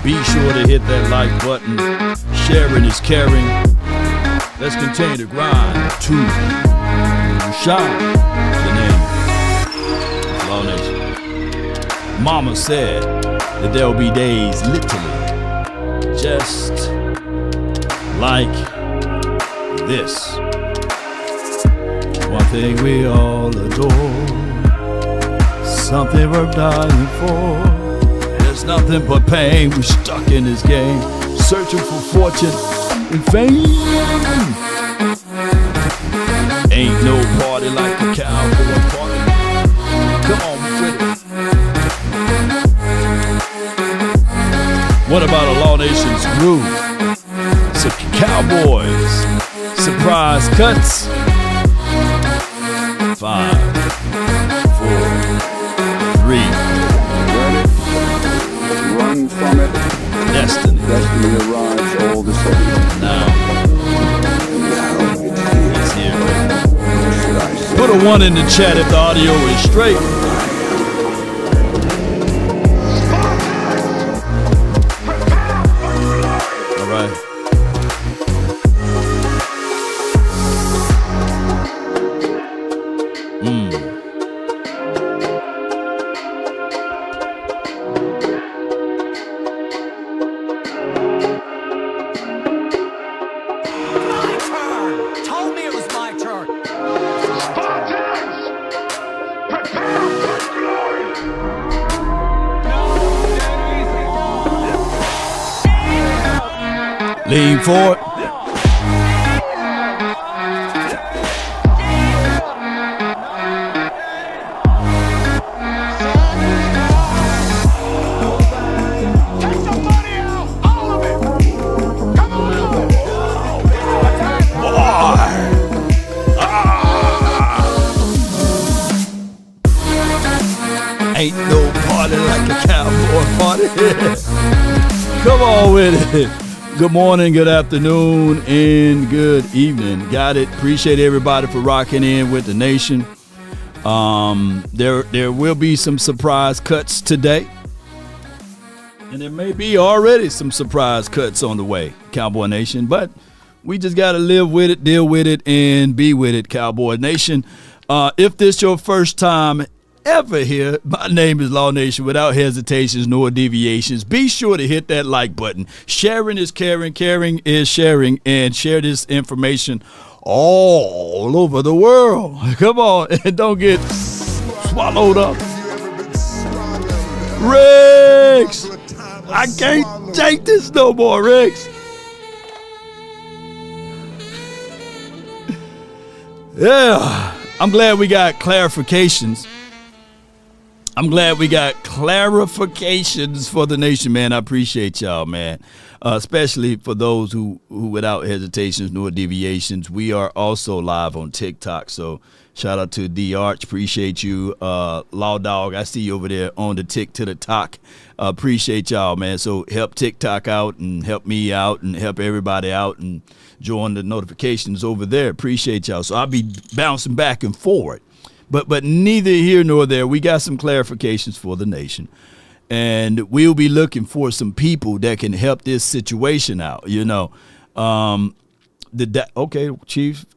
Be sure to hit that like button. Sharing is caring. Let's continue to grind to shine. The name Law Nation. Mama said that there will be days literally just like this. One thing we all adore, something worth dying for. There's nothing but pain. We're stuck in this game, searching for fortune and fame. Ain't no party like a cowboy party. Come on with it. What about a Law Nation's groove? So Cowboys surprise cuts. 5, 4, 3. Run from it. Destiny. Destiny arrives all the same. Now it's here. Put a 1 in the chat if the audio is straight. All right. Lean forward. Ain't no party like a cowboy party. Come on with it. Good morning, good afternoon, and good evening. Got it. Appreciate everybody for rocking in with the nation. There will be some surprise cuts today. And there may be already some surprise cuts on the way, Cowboy Nation. But we just got to live with it, deal with it, and be with it, Cowboy Nation. If this your first time ever here, my name is Law Nation, without hesitations nor deviations. Be sure to hit that like button. Sharing is caring, caring is sharing, and share this information all over the world. Come on, and don't get swallowed up. Riggs! I can't take this no more, Riggs. Yeah, I'm glad we got clarifications. I'm glad we got clarifications for the nation, man. I appreciate y'all, man. Especially for those who without hesitations nor deviations. We are also live on TikTok. So shout out to D Arch. Appreciate you. Law Dog, I see you over there on the tick to the talk. Appreciate y'all, man. So help TikTok out and help me out and help everybody out and join the notifications over there. Appreciate y'all. So I'll be bouncing back and forward. But neither here nor there. We got some clarifications for the nation. And we'll be looking for some people that can help this situation out, you know. Chief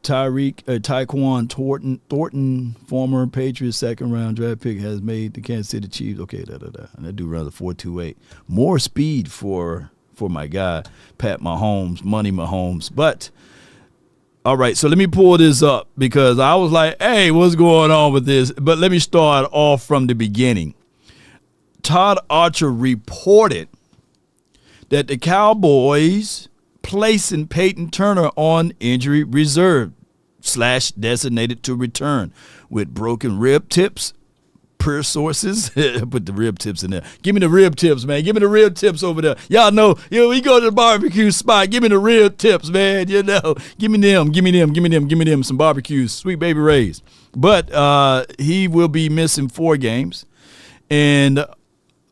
Tyquan Thornton, former Patriots second-round draft pick, has made the Kansas City Chiefs. Okay, And I do run the 4.28. More speed for my guy, Pat Mahomes, Money Mahomes. But all right, so let me pull this up because I was like, hey, what's going on with this? But let me start off from the beginning. Todd Archer reported that the Cowboys placing Peyton Turner on injury reserve / designated to return with broken rib tips per sources. Put the rib tips in there. Give me the rib tips, man. Give me the rib tips over there. Y'all know, we go to the barbecue spot. Give me the rib tips, man. Give me them. Some barbecues. Sweet Baby Ray's. But he will be missing 4 games. And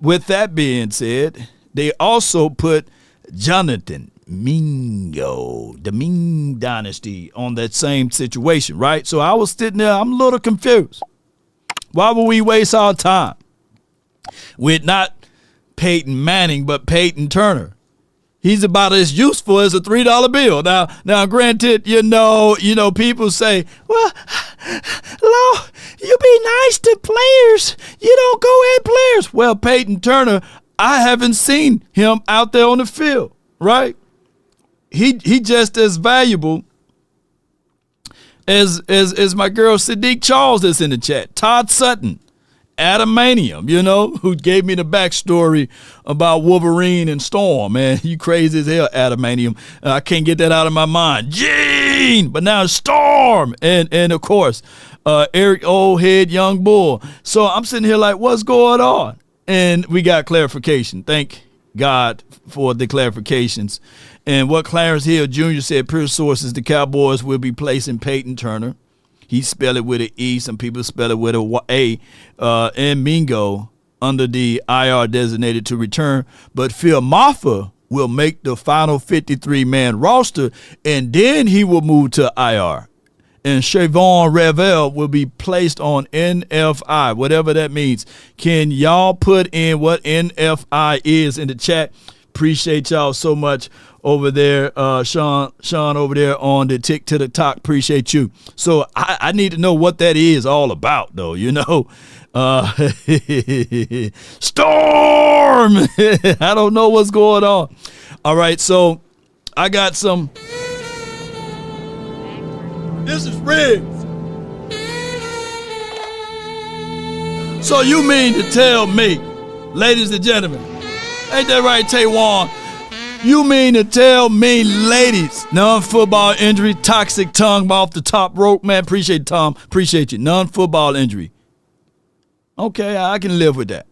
with that being said, they also put Jonathan Mingo, the Ming Dynasty, on that same situation, right? So I was sitting there, I'm a little confused. Why would we waste our time with not Peyton Manning, but Peyton Turner. He's about as useful as a $3 bill. Now, granted, people say, well, Lord, you be nice to players. You don't go at players. Well, Peyton Turner, I haven't seen him out there on the field, right? He just as valuable as my girl Sadiq Charles that's in the chat. Todd Sutton. Adamanium, who gave me the backstory about Wolverine and Storm, man. You crazy as hell, Adamanium. I can't get that out of my mind. Gene! But now it's Storm. And of course, Eric Old Head Young Bull. So I'm sitting here like, what's going on? And we got clarification. Thank God for the clarifications. And what Clarence Hill Jr. said, pure sources, the Cowboys will be placing Peyton Turner. He spelled it with an E. Some people spell it with a A. And Mingo under the IR designated to return. But Phil Maffa will make the final 53-man roster, and then he will move to IR. And Chavon Revel will be placed on NFI, whatever that means. Can y'all put in what NFI is in the chat? Appreciate y'all so much over there, Sean over there on the Tick to the Talk. Appreciate you. So I need to know what that is all about, though. Storm. I don't know what's going on. All right, so I got some. This is rigged. So you mean to tell me, ladies and gentlemen, ain't that right, Taiwan? You mean to tell me, ladies, non-football injury, toxic tongue off the top rope, man? Appreciate it, Tom. Appreciate you. Non-football injury. Okay, I can live with that.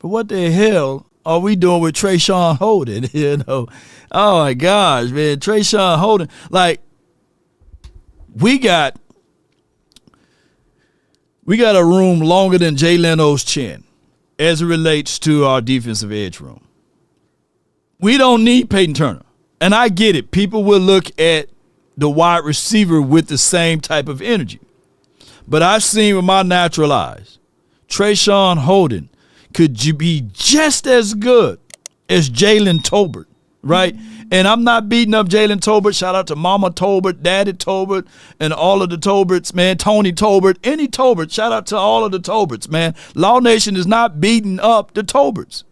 But what the hell are we doing with Trayshawn Holden? Oh my gosh, man, Trayshawn Holden. Like, we got a room longer than Jay Leno's chin as it relates to our defensive edge room. We don't need Peyton Turner. And I get it. People will look at the wide receiver with the same type of energy. But I've seen with my natural eyes, Trayshawn Holden could be just as good as Jalen Tolbert, right? And I'm not beating up Jalen Tolbert. Shout out to Mama Tolbert, Daddy Tolbert, and all of the Tolberts, man. Tony Tolbert, any Tolbert. Shout out to all of the Tolberts, man. Law Nation is not beating up the Tolberts.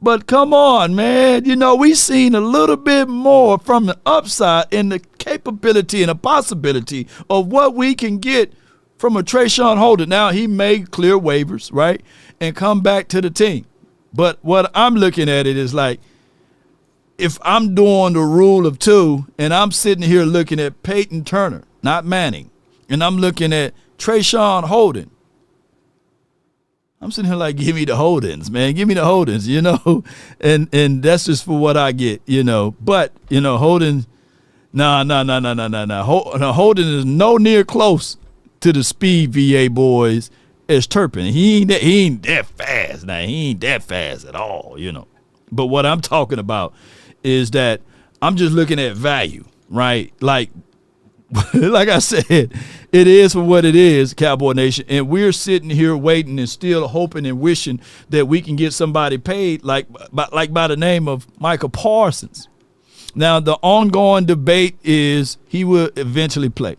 But come on, man. We've seen a little bit more from the upside and the capability and the possibility of what we can get from a Trayshawn Holden. Now, he may clear waivers, right, and come back to the team. But what I'm looking at it is like, if I'm doing the rule of two and I'm sitting here looking at Peyton Turner, not Manning, and I'm looking at Trayshawn Holden, I'm sitting here like, give me the Holdens, man. Give me the Holdens, And that's just for what I get, But, Holden, nah. Holden is no near close to the speed VA boys as Turpin. He ain't that fast. Now, he ain't that fast at all, But what I'm talking about is that I'm just looking at value, right? Like I said, it is for what it is, Cowboy Nation, and we're sitting here waiting and still hoping and wishing that we can get somebody paid like by the name of Micah Parsons. Now, the ongoing debate is he will eventually play.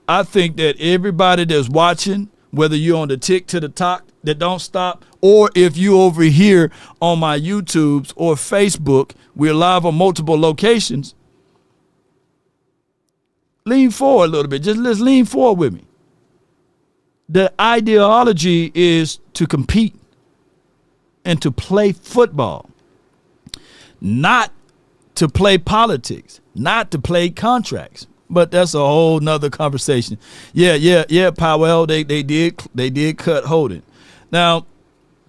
I think that everybody that's watching, whether you're on the Tick to the Talk that don't stop, or if you over here on my YouTubes or Facebook, we're live on multiple locations. Lean forward a little bit. Let's lean forward with me. The ideology is to compete and to play football, not to play politics, not to play contracts. But that's a whole nother conversation. Yeah, Powell, they did cut Holden. Now,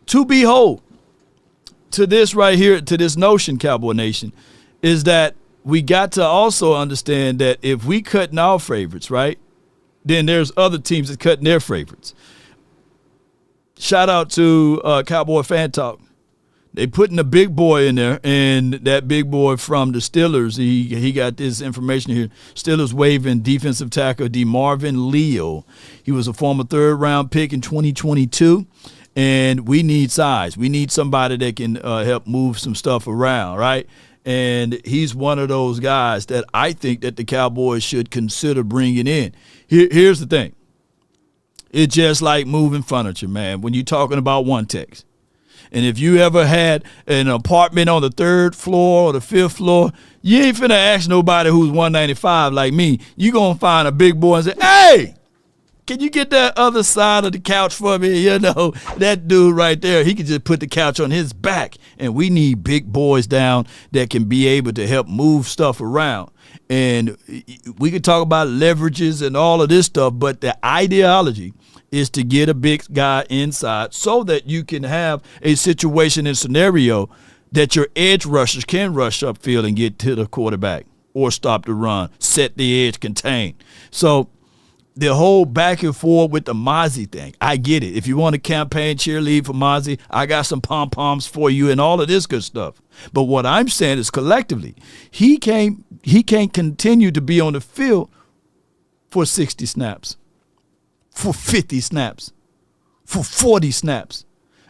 to behold, to this right here, to this notion, Cowboy Nation, is that we got to also understand that if we cutting our favorites, right, then there's other teams that cutting their favorites. Shout out to Cowboy Fan Talk. They putting a big boy in there, and that big boy from the Steelers, he got this information here. Steelers waiving defensive tackle DeMarvin Leo. He was a former third-round pick in 2022, And we need size. We need somebody that can help move some stuff around, right? And he's one of those guys that I think that the Cowboys should consider bringing in. Here's the thing. It's just like moving furniture, man, when you're talking about one techs. And if you ever had an apartment on the 3rd floor or the 5th floor, you ain't finna ask nobody who's 195 like me. You gonna find a big boy and say, hey, can you get that other side of the couch for me? You know, that dude right there, he can just put the couch on his back. And we need big boys down that can be able to help move stuff around. And we could talk about leverages and all of this stuff, but the ideology is to get a big guy inside so that you can have a situation and scenario that your edge rushers can rush upfield and get to the quarterback or stop the run, set the edge, contain. So the whole back and forth with the Mozzie thing, I get it. If you want to campaign cheerlead for Mozzie, I got some pom-poms for you and all of this good stuff. But what I'm saying is collectively, he can't continue to be on the field for 60 snaps, for 50 snaps, for 40 snaps,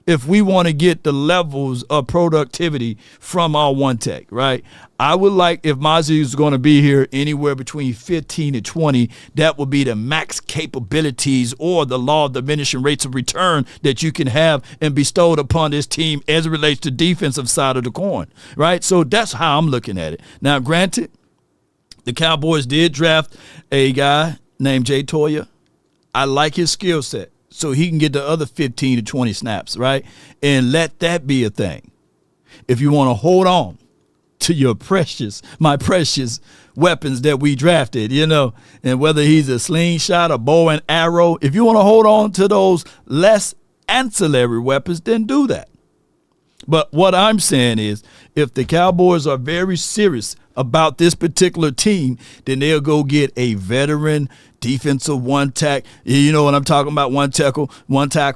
if we want to get the levels of productivity from our one tech, right? I would like, if Mozzie is going to be here anywhere between 15 and 20, that would be the max capabilities or the law of diminishing rates of return that you can have and bestowed upon this team as it relates to defensive side of the coin, right? So that's how I'm looking at it. Now, granted, the Cowboys did draft a guy named Jay Toya. I like his skill set, so he can get the other 15 to 20 snaps, right? And let that be a thing. If you want to hold on to my precious weapons that we drafted, you know, and whether he's a slingshot, a bow and arrow, if you want to hold on to those less ancillary weapons, then do that. But what I'm saying is, if the Cowboys are very serious about this particular team, then they'll go get a veteran defensive one tack. You know what I'm talking about? One tackle, one tech.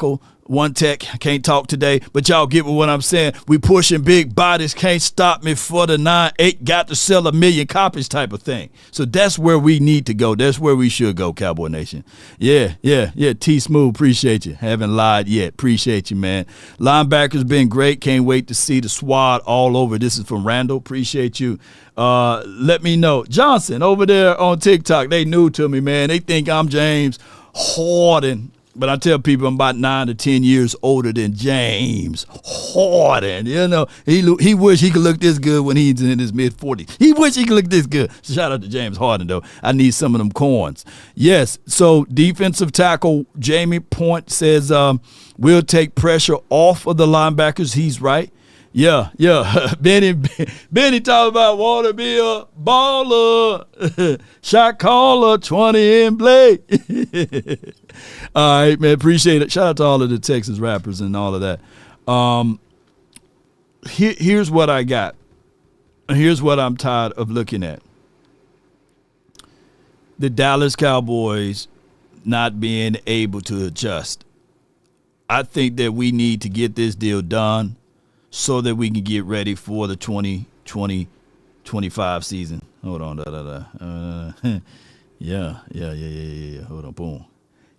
I can't talk today, but y'all get what I'm saying. We pushing big bodies, can't stop me for the 9-8, got to sell 1 million copies type of thing. So that's where we need to go. That's where we should go, Cowboy Nation. Yeah. T-Smooth, appreciate you. Haven't lied yet. Appreciate you, man. Linebackers been great. Can't wait to see the SWAT all over. This is from Randall. Appreciate you. Let me know. Johnson over there on TikTok, they new to me, man. They think I'm James Harden. But I tell people I'm about 9 to 10 years older than James Harden. You know, he wish he could look this good when he's in his mid-40s. He wish he could look this good. Shout out to James Harden, though. I need some of them coins. Yes, so defensive tackle Jamie Point says we'll take pressure off of the linebackers. He's right. Yeah. Benny talking about want to be a baller, shot caller, 20 in play. All right, man, appreciate it. Shout out to all of the Texas rappers and all of that. Here's what I got. Here's what I'm tired of looking at. The Dallas Cowboys not being able to adjust. I think that we need to get this deal done so that we can get ready for the 2020-25 season. Hold on. Yeah. Hold on, boom.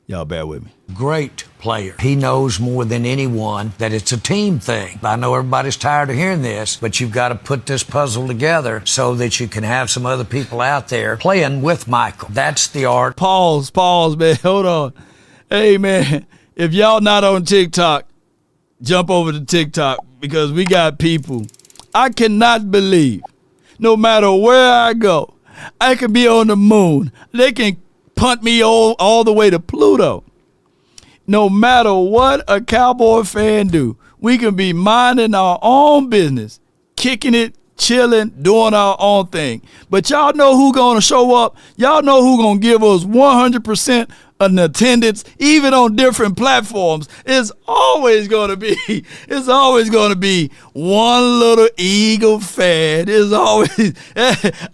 Y'all bear with me. Great player. He knows more than anyone that it's a team thing. I know everybody's tired of hearing this, but you've got to put this puzzle together so that you can have some other people out there playing with Michael. That's the art. Pause, man. Hold on. Hey, man, if y'all not on TikTok, jump over to TikTok because we got people. I cannot believe, no matter where I go, I can be on the moon. They can punt me all the way to Pluto. No matter what a Cowboy fan do, we can be minding our own business, kicking it, chilling, doing our own thing. But y'all know who gonna show up. Y'all know who gonna give us 100% an attendance, even on different platforms. It's always gonna be one little Eagle fan. It's always,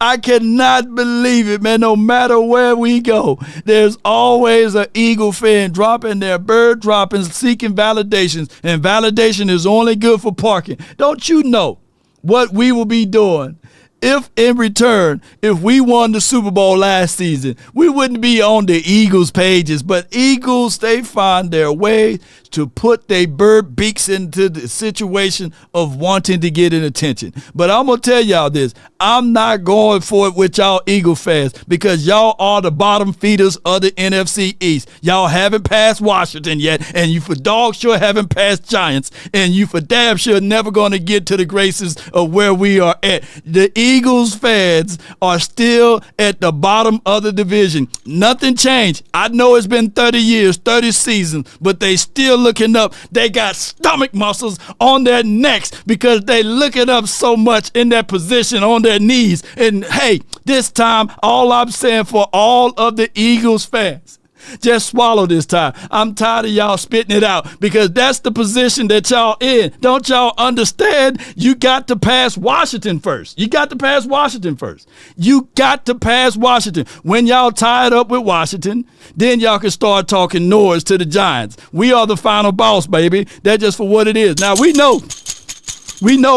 I cannot believe it, man. No matter where we go, there's always an Eagle fan dropping their bird droppings, seeking validations, and validation is only good for parking. Don't you know what we will be doing if in return, if we won the Super Bowl last season, we wouldn't be on the Eagles pages, but Eagles, they find their way to put their bird beaks into the situation of wanting to get an attention. But I'm going to tell y'all this. I'm not going for it with y'all Eagle fans because y'all are the bottom feeders of the NFC East. Y'all haven't passed Washington yet, and you for dog sure haven't passed Giants, and you for damn sure never going to get to the graces of where we are at. The Eagles fans are still at the bottom of the division. Nothing changed. I know it's been 30 years, 30 seasons, but they still looking up. They got stomach muscles on their necks because they looking up so much in that position on their knees. And hey, this time, all I'm saying for all of the Eagles fans, just swallow this time. I'm tired of y'all spitting it out because that's the position that y'all in. Don't y'all understand? You got to pass Washington first. You got to pass Washington first. You got to pass Washington. When y'all tied up with Washington, then y'all can start talking noise to the Giants. We are the final boss, baby. That's just for what it is. Now, we know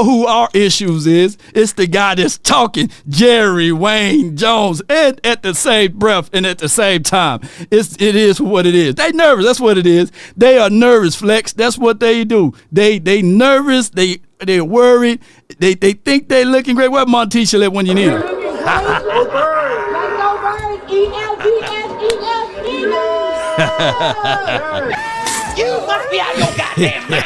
who our issues is. It's the guy that's talking, Jerry Wayne Jones, and at the same breath and at the same time. It is what it is. They nervous. That's what it is. They are nervous, Flex. That's what they do. They nervous. They're worried. They think they're looking great. Where Montisha at when you need her? You must be out of your goddamn mind.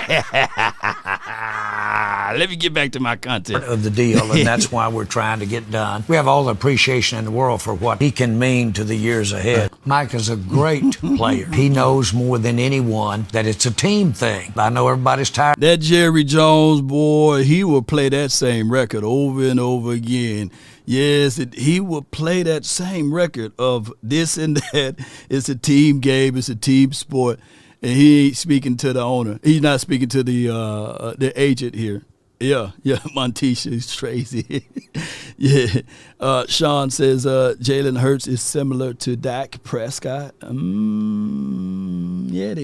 Let me get back to my content of the deal, and that's why we're trying to get done. We have all the appreciation in the world for what he can mean to the years ahead. Micah's a great player. He knows more than anyone that it's a team thing. I know everybody's tired. That Jerry Jones, boy, he will play that same record over and over again. Yes, he will play that same record of this and that. It's a team game. It's a team sport. And he ain't speaking to the owner. He's not speaking to the agent here. Yeah, Montisha is crazy. Yeah. Sean says Jalen Hurts is similar to Dak Prescott. Yeah, they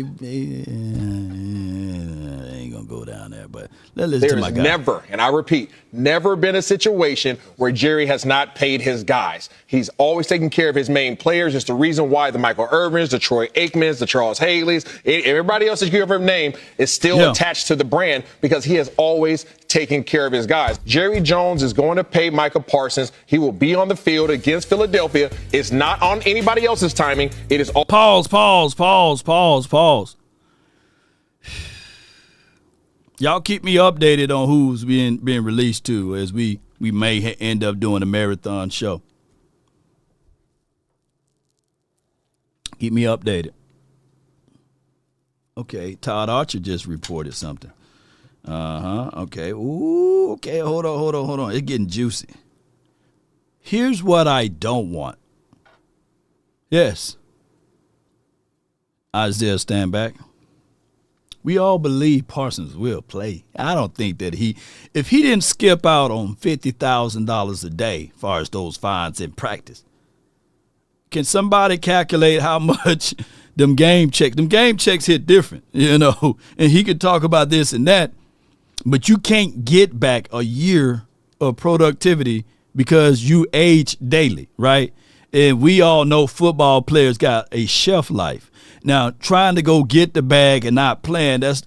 ain't going to go down there, but let's listen to my guy. There's never, and I repeat, never been a situation where Jerry has not paid his guys. He's always taking care of his main players. It's the reason why the Michael Irvins, the Troy Aikmans, the Charles Haley's, everybody else that you ever named is still attached to the brand because he has always taken care of his guys. Jerry Jones is going to pay Micah Parsons. He will be on the field against Philadelphia. It's not on anybody else's timing. It is all. Pause. Y'all keep me updated on who's being released to as we may end up doing a marathon show. Keep me updated. Okay, Todd Archer just reported something. Okay. Ooh, okay, hold on. It's getting juicy. Here's what I don't want. Yes. Isaiah, stand back. We all believe Parsons will play. I don't think that if he didn't skip out on $50,000 a day as far as those fines in practice, can somebody calculate how much them game checks hit different, and he could talk about this and that, but you can't get back a year of productivity because you age daily, right? And we all know football players got a shelf life. Now, trying to go get the bag and not playing, that's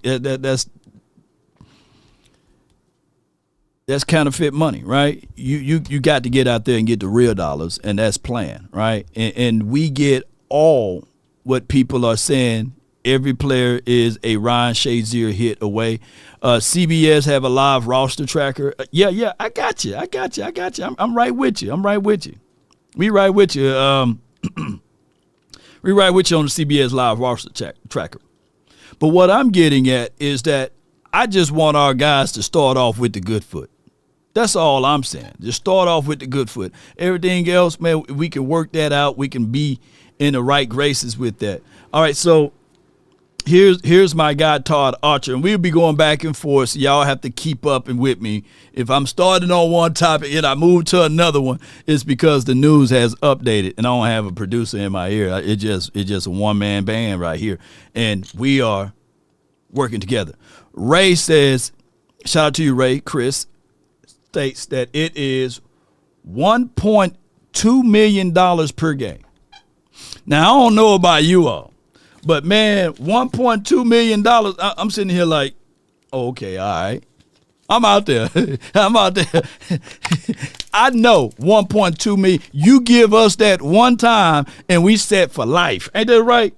counterfeit money, right? You got to get out there and get the real dollars, and that's playing, right? And we get all what people are saying. Every player is a Ryan Shazier hit away. CBS have a live roster tracker. Yeah, I got you. I'm right with you. We right with you. We right with you on the CBS live roster tracker. But what I'm getting at is that I just want our guys to start off with the good foot. That's all I'm saying. Just start off with the good foot. Everything else, man, we can work that out. We can be in the right graces with that. All right, so here's my guy, Todd Archer, and we'll be going back and forth, so y'all have to keep up and with me. If I'm starting on one topic and I move to another one, it's because the news has updated, and I don't have a producer in my ear. It's just a one-man band right here, and we are working together. Ray says, shout out to you, Ray. Chris states that it is $1.2 million per game. Now, I don't know about you all, But man, $1.2 million. I'm sitting here like, oh, okay, all right. I'm out there. I'm out there. I know 1.2 million. You give us that one time and we set for life. Ain't that right?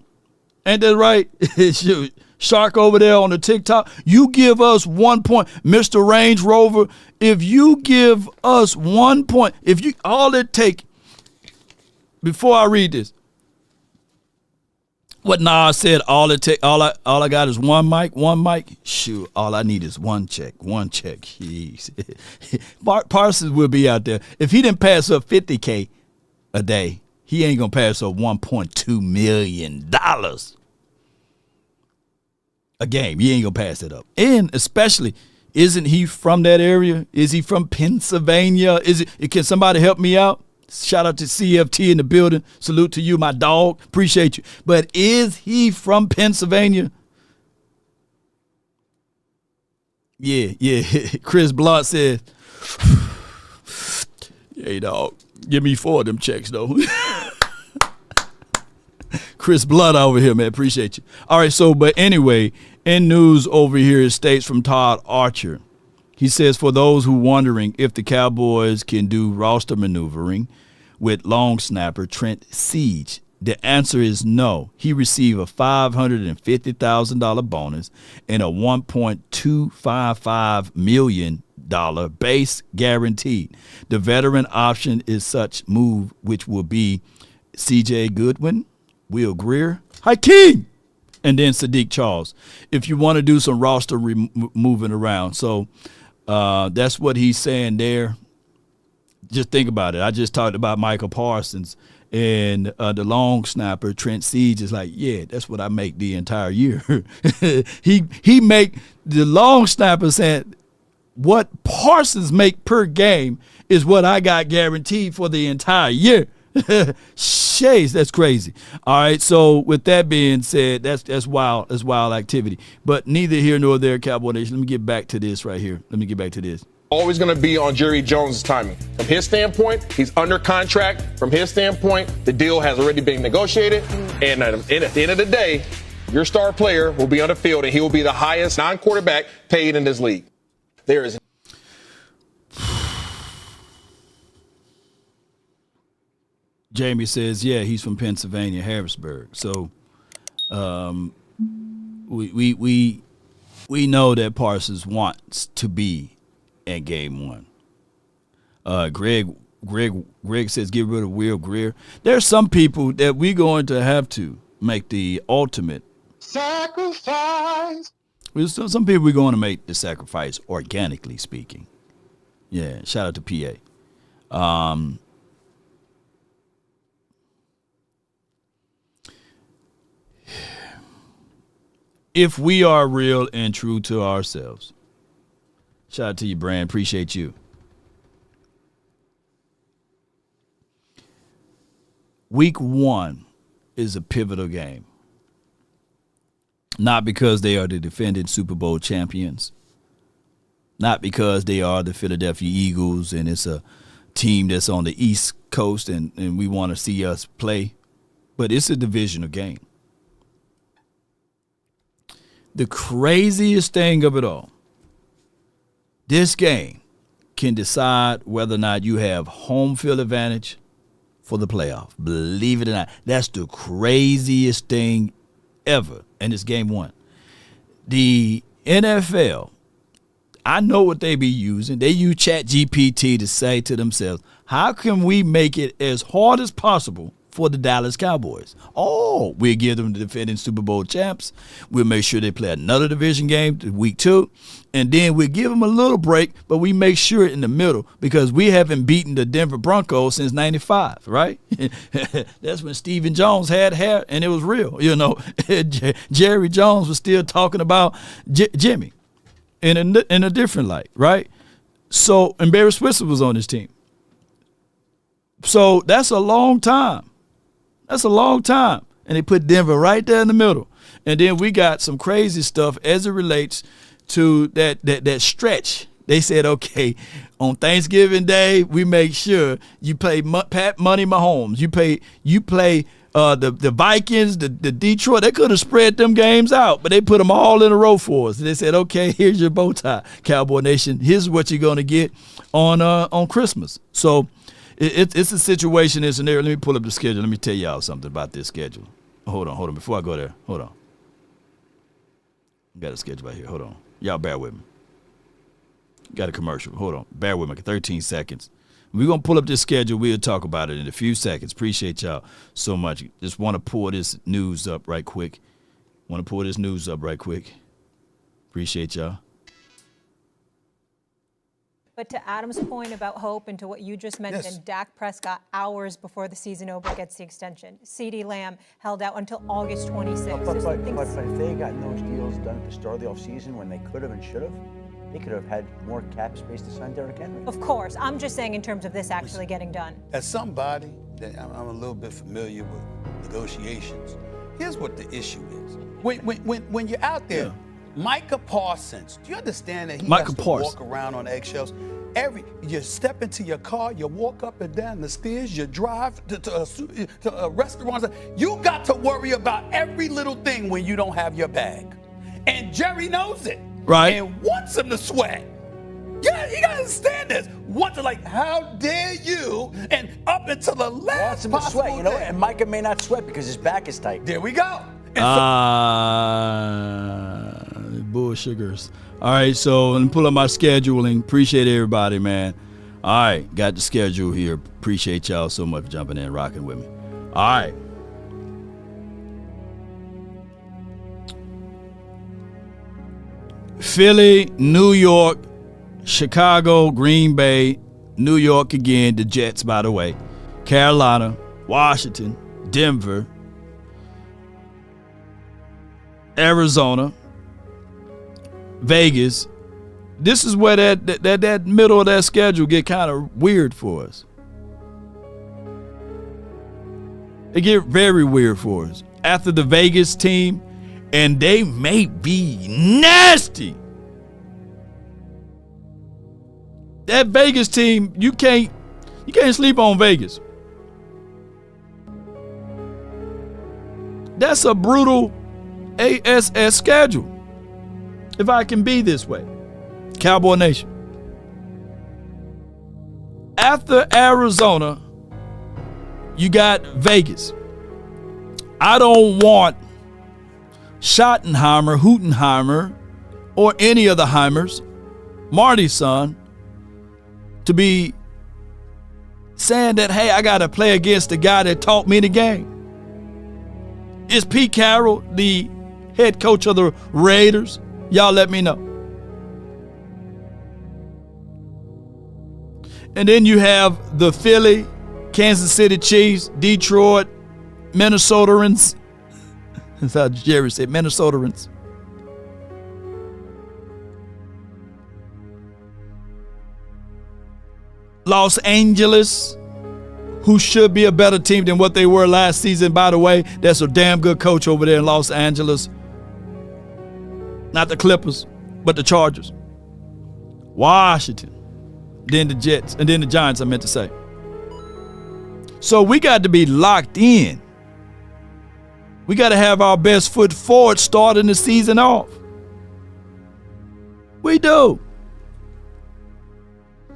Ain't that right? Shoot. Shark over there on the TikTok. You give us 1 point, Mr. Range Rover. If you give us 1 point, if you all it take. Before I read this, what Nas said, all I got is one mic. Shoot, all I need is one check. Jeez. Parsons will be out there. If he didn't pass up $50K a day, he ain't gonna pass up $1.2 million a game. He ain't gonna pass it up. And especially, isn't he from that area? Is he from Pennsylvania? Can somebody help me out? Shout out to CFT in the building. Salute to you, my dog. Appreciate you. But is he from Pennsylvania? Yeah. Chris Blunt said, hey, dog, give me 4 of them checks, though. Chris Blunt over here, man. Appreciate you. All right, but anyway, in news over here, it states from Todd Archer. He says, for those who wondering if the Cowboys can do roster maneuvering with long snapper Trent Siege, the answer is no. He received a $550,000 bonus and a $1.255 million base guaranteed. The veteran option is such move, which will be C.J. Goodwin, Will Greer, Hakeem, and then Sadiq Charles, if you want to do some roster moving around. So that's what he's saying there. Just think about it. I just talked about Micah Parsons and the long snapper Trent Siege is like, yeah, that's what I make the entire year. he make the long snapper saying what Parsons make per game is what I got guaranteed for the entire year. Shays, that's crazy. All right, so with that being said, that's wild. That's wild activity. But neither here nor there, Cowboy Nation. Let me get back to this right here. Always going to be on Jerry Jones' timing. From his standpoint, he's under contract. From his standpoint, the deal has already been negotiated. And at the end of the day, your star player will be on the field, and he will be the highest non-quarterback paid in this league. There is. Jamie says, yeah, he's from Pennsylvania, Harrisburg. So we know that Parsons wants to be at game 1. Greg says, get rid of Will Greer. There's some people that we're going to have to make the ultimate sacrifice. Some people we're going to make the sacrifice, organically speaking. Yeah, shout out to PA. If we are real and true to ourselves, shout out to you, Brand. Appreciate you. Week 1 is a pivotal game. Not because they are the defending Super Bowl champions. Not because they are the Philadelphia Eagles and it's a team that's on the East Coast and we want to see us play. But it's a divisional game. The craziest thing of it all, this game can decide whether or not you have home field advantage for the playoff. Believe it or not, that's the craziest thing ever. And it's game 1. The NFL, I know what they be using. They use ChatGPT to say to themselves, how can we make it as hard as possible for the Dallas Cowboys? Oh, we'll give them the defending Super Bowl champs. We'll make sure they play another division game week 2. And then we'll give them a little break, but we make sure in the middle because we haven't beaten the Denver Broncos since 95, right? That's when Stephen Jones had hair and it was real. You know, Jerry Jones was still talking about Jimmy in a different light, right? So, and Barry Switzer was on his team. So that's a long time. That's a long time. And they put Denver right there in the middle. And then we got some crazy stuff as it relates to that stretch. They said, okay, on Thanksgiving Day, we make sure you play Pat Money Mahomes. You play the Vikings, the Detroit, they could have spread them games out, but they put them all in a row for us. They said, okay, here's your bow tie, Cowboy Nation. Here's what you're going to get on Christmas. So it's a situation, it's an area. Let me pull up the schedule. Let me tell y'all something about this schedule. Hold on. Before I go there, hold on. Got a schedule right here. Hold on. Y'all bear with me. Got a commercial. Hold on. Bear with me. 13 seconds. We're going to pull up this schedule. We'll talk about it in a few seconds. Appreciate y'all so much. Just want to pull this news up right quick. Appreciate y'all. But to Adam's point about hope and to what you just mentioned, Yes. Dak Prescott, hours before the season opener, gets the extension. CeeDee Lamb held out until August 26th. But There's things- if they had gotten those deals done at the start of the offseason when they could have and should have, they could have had more cap space to sign Derrick Henry. Of course. I'm just saying in terms of this actually getting done. As somebody that I'm a little bit familiar with negotiations, here's what the issue is. When you're out there, Micah Parsons, do you understand that he has to walk around on eggshells? You step into your car, you walk up and down the stairs, you drive to restaurants. You got to worry about every little thing when you don't have your bag. And Jerry knows it. Right. And wants him to sweat. Yeah, you gotta understand this. How dare you? And up until the last Wants him to possible sweat, day. and Micah may not sweat because his back is tight. There we go. Bull sugars. All right, so let me pull up my scheduling. Appreciate everybody, man. All right, got the schedule here. Appreciate y'all so much for jumping in, rocking with me. All right. Philly, New York, Chicago, Green Bay, New York again, the Jets, by the way, Carolina, Washington, Denver, Arizona, Vegas. This is where that middle of that schedule get kind of weird for us. It get very weird for us. After the Vegas team, and they may be nasty. That Vegas team, you can't sleep on Vegas. That's a brutal ASS schedule. If I can be this way. Cowboy Nation. After Arizona, you got Vegas. I don't want Schottenheimer, Hootenheimer, or any of the Heimers, Marty's son, to be saying that, hey, I got to play against the guy that taught me the game. Is Pete Carroll the head coach of the Raiders? Y'all let me know. And then you have the Philly, Kansas City Chiefs, Detroit, Minnesotans. That's how Jerry said, Minnesotans. Los Angeles, who should be a better team than what they were last season, by the way. That's a damn good coach over there in Los Angeles. Not the Clippers, but the Chargers. Washington, then the Jets, and then the Giants, I meant to say. So we got to be locked in. We got to have our best foot forward starting the season off. We do.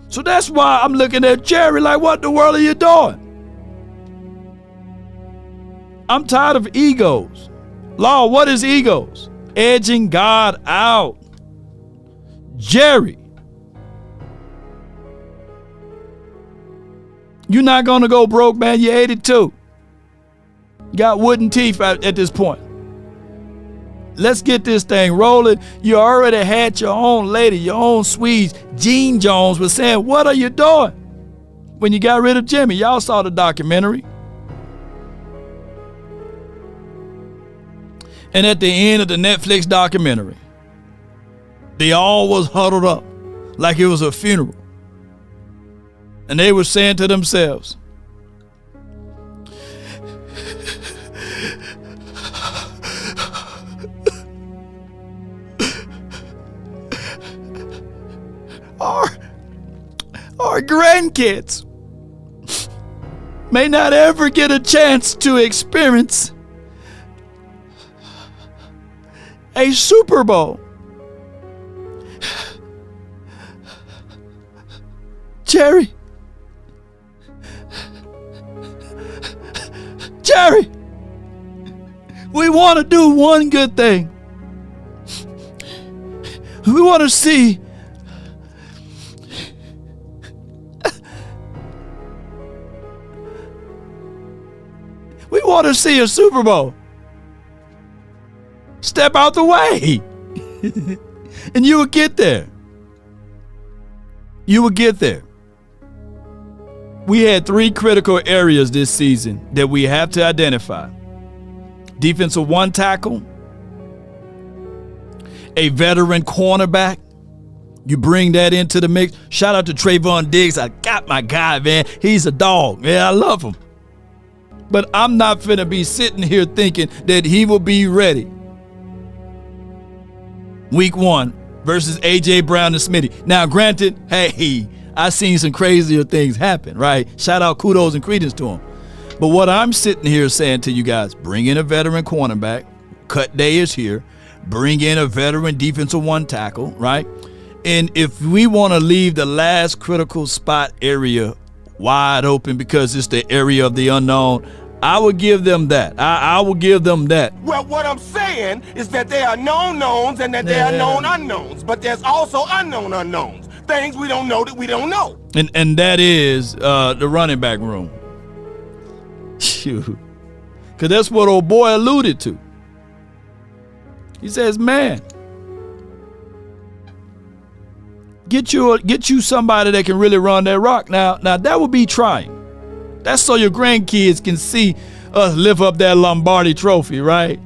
So that's why I'm looking at Jerry like, what the world are you doing? I'm tired of egos. Law, what is egos? Edging God out. Jerry, you're not going to go broke, man. You're 82. You got wooden teeth at this point. Let's get this thing rolling. You already had your own lady, your own Swedes. Gene Jones was saying, what are you doing? When you got rid of Jimmy. Y'all saw the documentary. And at the end of the Netflix documentary, they all was huddled up like it was a funeral. And they were saying to themselves, our grandkids may not ever get a chance to experience a Super Bowl. Jerry, we want to do one good thing. We want to see a Super Bowl. Step out the way. And you will get there. You will get there. We had 3 critical areas this season that we have to identify. Defensive one tackle, a veteran cornerback. You bring that into the mix. Shout out to Trayvon Diggs. I got my guy, man. He's a dog. Yeah, I love him. But I'm not finna be sitting here thinking that he will be ready Week 1 versus A.J. Brown and Smitty. Now, granted, hey, I seen some crazier things happen, right? Shout out, kudos and credence to him. But what I'm sitting here saying to you guys, bring in a veteran cornerback. Cut day is here. Bring in a veteran defensive one tackle, right? And if we want to leave the last critical spot area wide open because it's the area of the unknown, I would give them that. I will give them that. Well, what I'm saying is that there are known knowns and that there are known unknowns, but there's also unknown unknowns. Things we don't know that we don't know. And that is the running back room. Shoot. Because that's what old boy alluded to. He says, man, get you somebody that can really run that rock. Now that would be trying. That's so your grandkids can see us lift up that Lombardi trophy, right?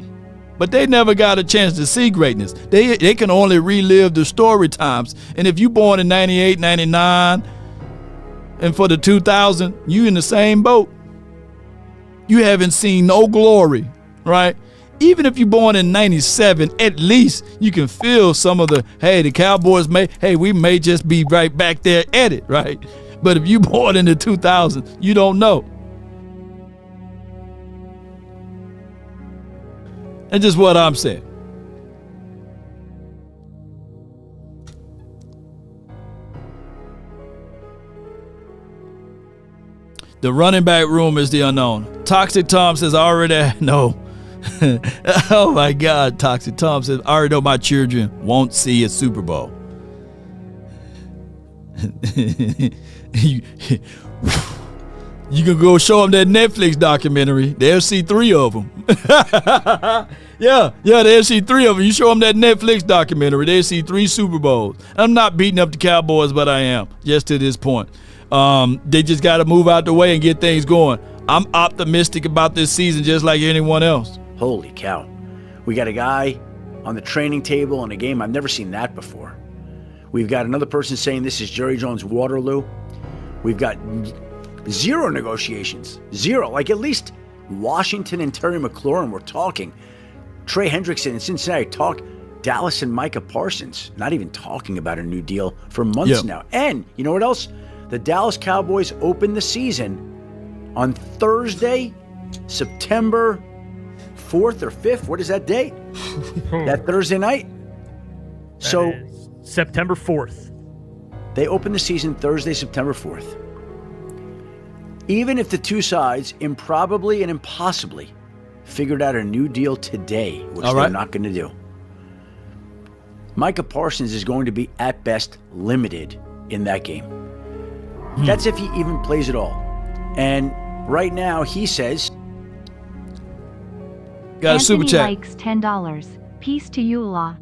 But they never got a chance to see greatness. They can only relive the story times. And if you born in 98, 99, and for the 2000, you in the same boat. You haven't seen no glory, right? Even if you're born in 97, at least you can feel some of the, hey, the Cowboys we may just be right back there at it, right? But if you born in the 2000s, you don't know. That's just what I'm saying. The running back room is the unknown. Toxic Tom says, I already know. Oh my God, Toxic Tom says, I already know my children won't see a Super Bowl. You can go show them that Netflix documentary. They'll see 3 of them. Yeah, they'll see 3 of them. You show them that Netflix documentary, they'll see 3 Super Bowls. I'm not beating up the Cowboys, but I am, just to this point. They just got to move out the way and get things going. I'm optimistic about this season just like anyone else. Holy cow. We got a guy on the training table in a game. I've never seen that before. We've got another person saying this is Jerry Jones' Waterloo. We've got 0 negotiations. 0. Like at least Washington and Terry McLaurin were talking. Trey Hendrickson in Cincinnati talk. Dallas and Micah Parsons not even talking about a new deal for months now. And you know what else? The Dallas Cowboys opened the season on Thursday, September 4th or 5th. What is that date? That Thursday night? So September 4th. They opened the season Thursday, September 4th. Even if the two sides improbably and impossibly figured out a new deal today, which they're not going to do, Micah Parsons is going to be at best limited in that game. That's if he even plays at all. And right now he says, got a super chat. Likes $10. Peace to you, Allah.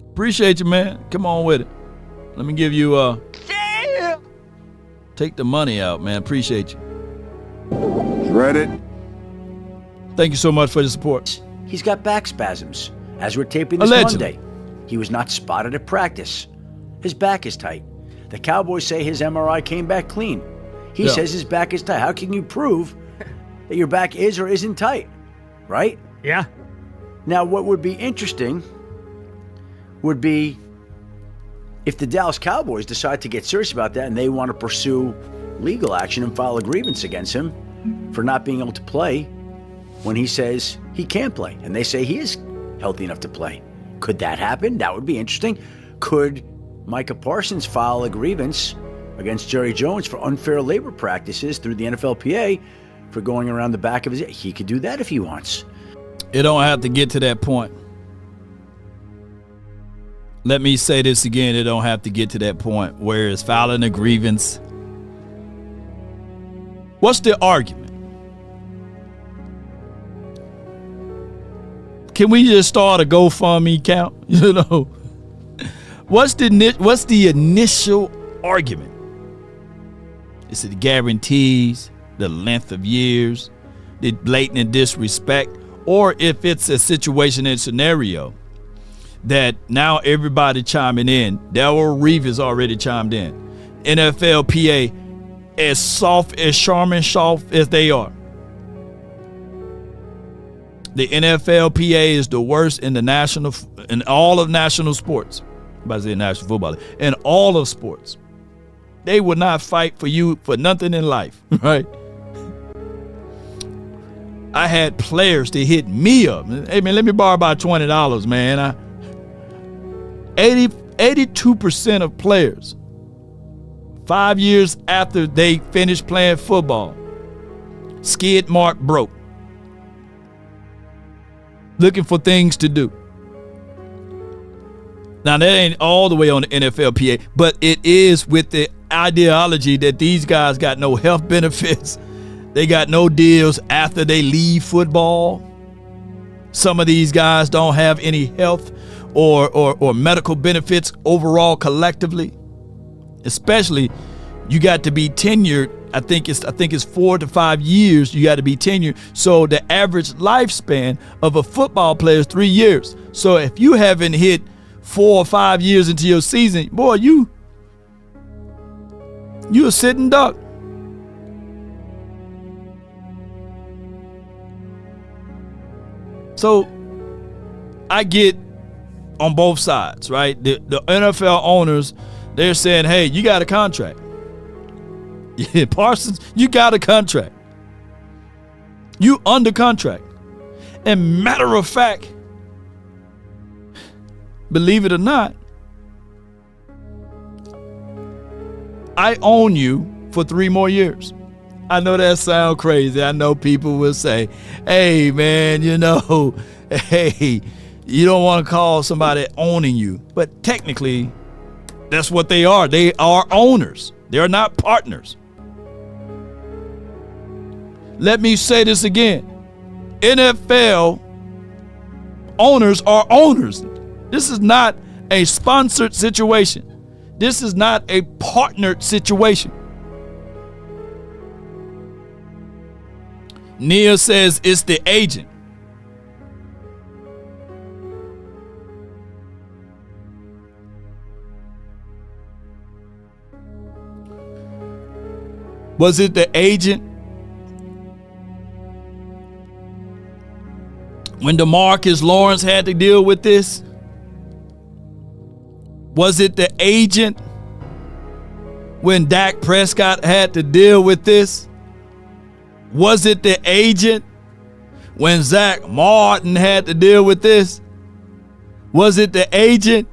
Appreciate you, man. Come on with it. Let me give you take the money out, man. Appreciate you. Read it. Thank you so much for the support. He's got back spasms. As we're taping this Monday, he was not spotted at practice. His back is tight. The Cowboys say his MRI came back clean. He says his back is tight. How can you prove that your back is or isn't tight? Right? Yeah. Now, what would be interesting would be if the Dallas Cowboys decide to get serious about that and they want to pursue legal action and file a grievance against him for not being able to play when he says he can't play, and they say he is healthy enough to play. Could that happen? That would be interesting. Could Micah Parsons file a grievance against Jerry Jones for unfair labor practices through the NFLPA for going around the back of his head? He could do that if he wants. It don't have to get to that point. Let me say this again. It don't have to get to that point where it's filing a grievance. What's the argument? Can we just start a GoFundMe account? You know, what's the initial argument? Is it the guarantees, the length of years, the blatant disrespect, or if it's a situation and scenario that now everybody chiming in? Darrell Reeve has already chimed in. NFLPA, as soft as Charmin soft as they are. The NFLPA is the worst in all of national sports. I'm about to say national football. In all of sports. They would not fight for you for nothing in life, right? I had players that hit me up. Hey, man, let me borrow about $20, man. 82% of players, 5 years after they finished playing football, skid mark broke, looking for things to do. Now, that ain't all the way on the NFLPA, but it is with the ideology that these guys got no health benefits. They got no deals after they leave football. Some of these guys don't have any health or medical benefits overall collectively. Especially, you got to be tenured. I think it's 4 to 5 years you got to be tenured. So the average lifespan of a football player is 3 years. So if you haven't hit 4 or 5 years into your season, boy, you a sitting duck. So I get on both sides, right? The NFL owners, they're saying, hey, you got a contract. Yeah, Parsons, you got a contract. You under contract. And matter of fact, believe it or not, I own you for 3 more years. I know that sounds crazy. I know people will say, hey, man, hey, you don't want to call somebody owning you. But technically, that's what they are. They are owners. They are not partners. Let me say this again. NFL owners are owners. This is not a sponsored situation. This is not a partnered situation. Nia says it's the agent. Was it the agent when DeMarcus Lawrence had to deal with this? Was it the agent when Dak Prescott had to deal with this? Was it the agent when Zach Martin had to deal with this? Was it the agent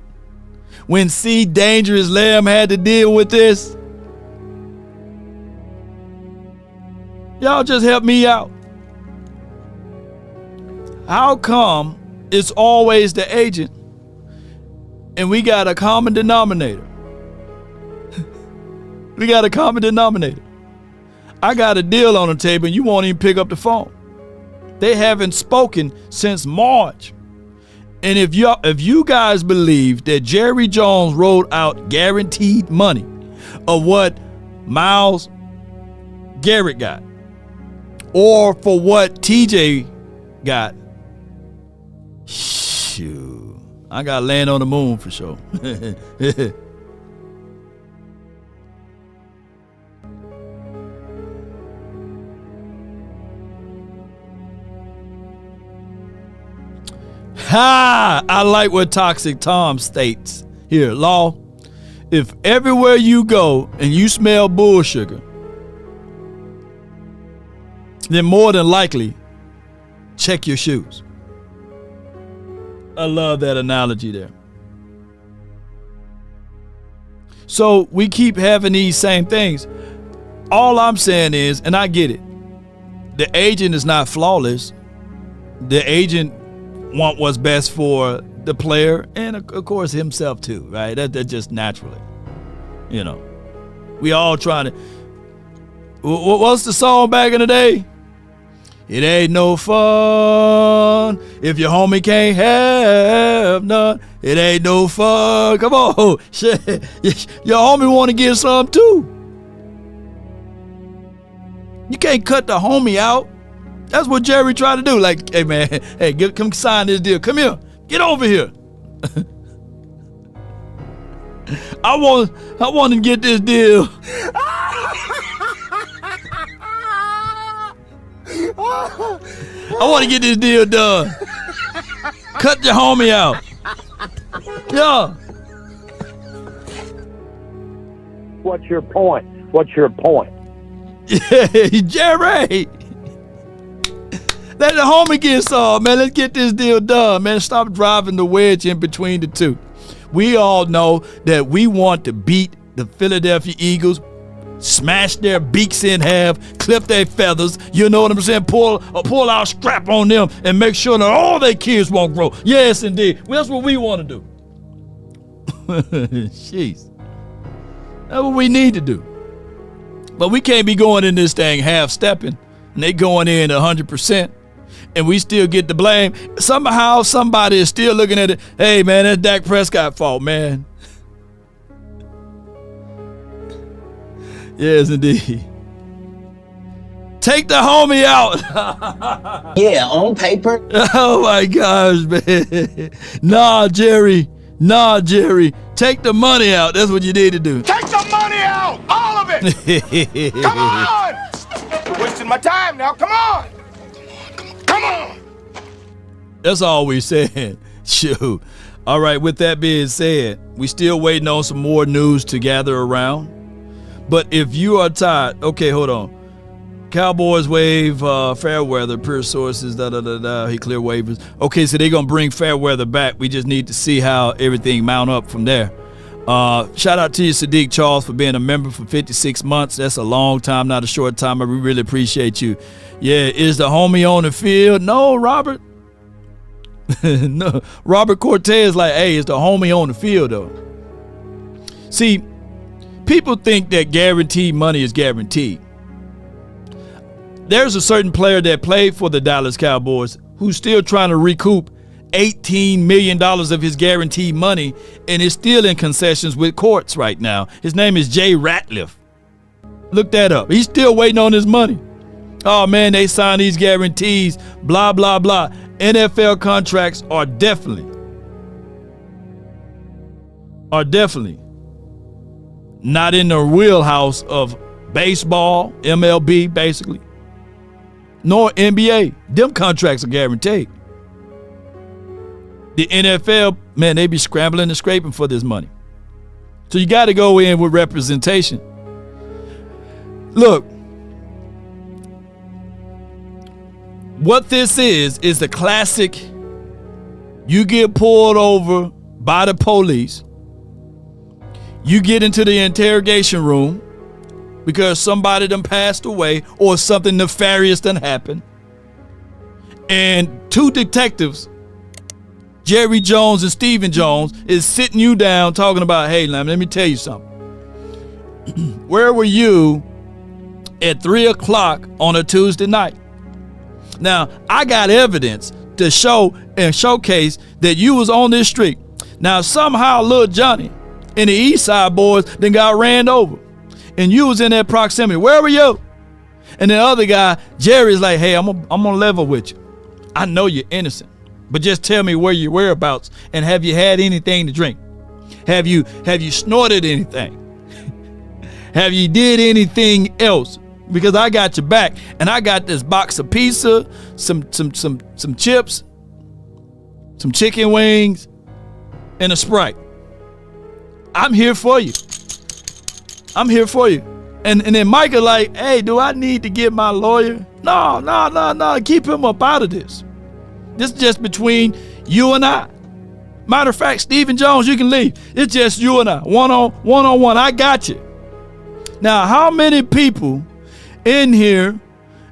when C. Dangerous Lamb had to deal with this? Y'all just help me out. How come it's always the agent and we got a common denominator? We got a common denominator. I got a deal on the table and you won't even pick up the phone. They haven't spoken since March. And if you guys believe that Jerry Jones wrote out guaranteed money of what Myles Garrett got or for what TJ got, shoot, I got to land on the moon for sure. Ha! I like what Toxic Tom states here. Law, if everywhere you go and you smell bull sugar, then more than likely, check your shoes. I love that analogy there. So we keep having these same things. All I'm saying is, and I get it, the agent is not flawless. The agent want what's best for the player and of course himself too, right? That just naturally, we all trying to. What's the song back in the day? It ain't no fun if your homie can't have none. It ain't no fun. Come on, shit. Your homie want to get some too. You can't cut the homie out. That's what Jerry tried to do. Like, hey man, hey, come sign this deal. Come here, get over here. I want to get this deal. I want to get this deal done. Cut your homie out. Yeah. What's your point? What's your point? Yeah, Jerry. Let the homie get some, man. Let's get this deal done, man. Stop driving the wedge in between the two. We all know that we want to beat the Philadelphia Eagles, smash their beaks in half, clip their feathers, you know what I'm saying? Pull our strap on them and make sure that all their kids won't grow. Yes, indeed. Well, that's what we want to do. Jeez. That's what we need to do. But we can't be going in this thing half-stepping, and they going in 100%, and we still get the blame. Somehow somebody is still looking at it, hey, man, that's Dak Prescott's fault, man. Yes, indeed. Take the homie out. Yeah, on paper. Oh, my gosh, man. Nah, Jerry. Take the money out. That's what you need to do. Take the money out! All of it! Come on! You're wasting my time now. Come on! Come on! That's all we saying. Shoot. All right, with that being said, we still waiting on some more news to gather around. But if you are tired, okay, hold on. Cowboys waive Fairweather per sources, he clear waivers. Okay, so they're going to bring Fairweather back. We just need to see how everything mount up from there. Shout out to you, Sadiq Charles, for being a member for 56 months. That's a long time, not a short time. We really appreciate you. Yeah, is the homie on the field? No, Robert. No, Robert Cortez like, hey, is the homie on the field, though? See, people think that guaranteed money is guaranteed. There's a certain player that played for the Dallas Cowboys who's still trying to recoup $18 million of his guaranteed money and is still in concessions with courts right now. His name is Jay Ratliff. Look that up. He's still waiting on his money. Oh, man, they signed these guarantees, blah, blah, blah. NFL contracts are definitely not in the wheelhouse of baseball, MLB, basically, nor NBA. Them contracts are guaranteed. The NFL, man, they be scrambling and scraping for this money. So you got to go in with representation. Look, what this is the classic, you get pulled over by the police, you get into the interrogation room because somebody done passed away or something nefarious done happened, and two detectives, Jerry Jones and Stephen Jones, is sitting you down talking about, hey, let me tell you something. Where were you at 3 o'clock on a Tuesday night? Now, I got evidence to show and showcase that you was on this street. Now, somehow little Johnny and the East Side boys then got ran over, and you was in that proximity. Where were you? And the other guy, Jerry's like, hey, I'm gonna level with you. I know you're innocent, but just tell me where your whereabouts, and have you had anything to drink? Have you snorted anything? Have you did anything else? Because I got your back, and I got this box of pizza, some chips, some chicken wings, and a Sprite. I'm here for you. And then Micah like, hey, do I need to get my lawyer? No. Keep him up out of this. This is just between you and I. Matter of fact, Stephen Jones, you can leave. It's just you and I. One-on-one. I got you. Now, how many people in here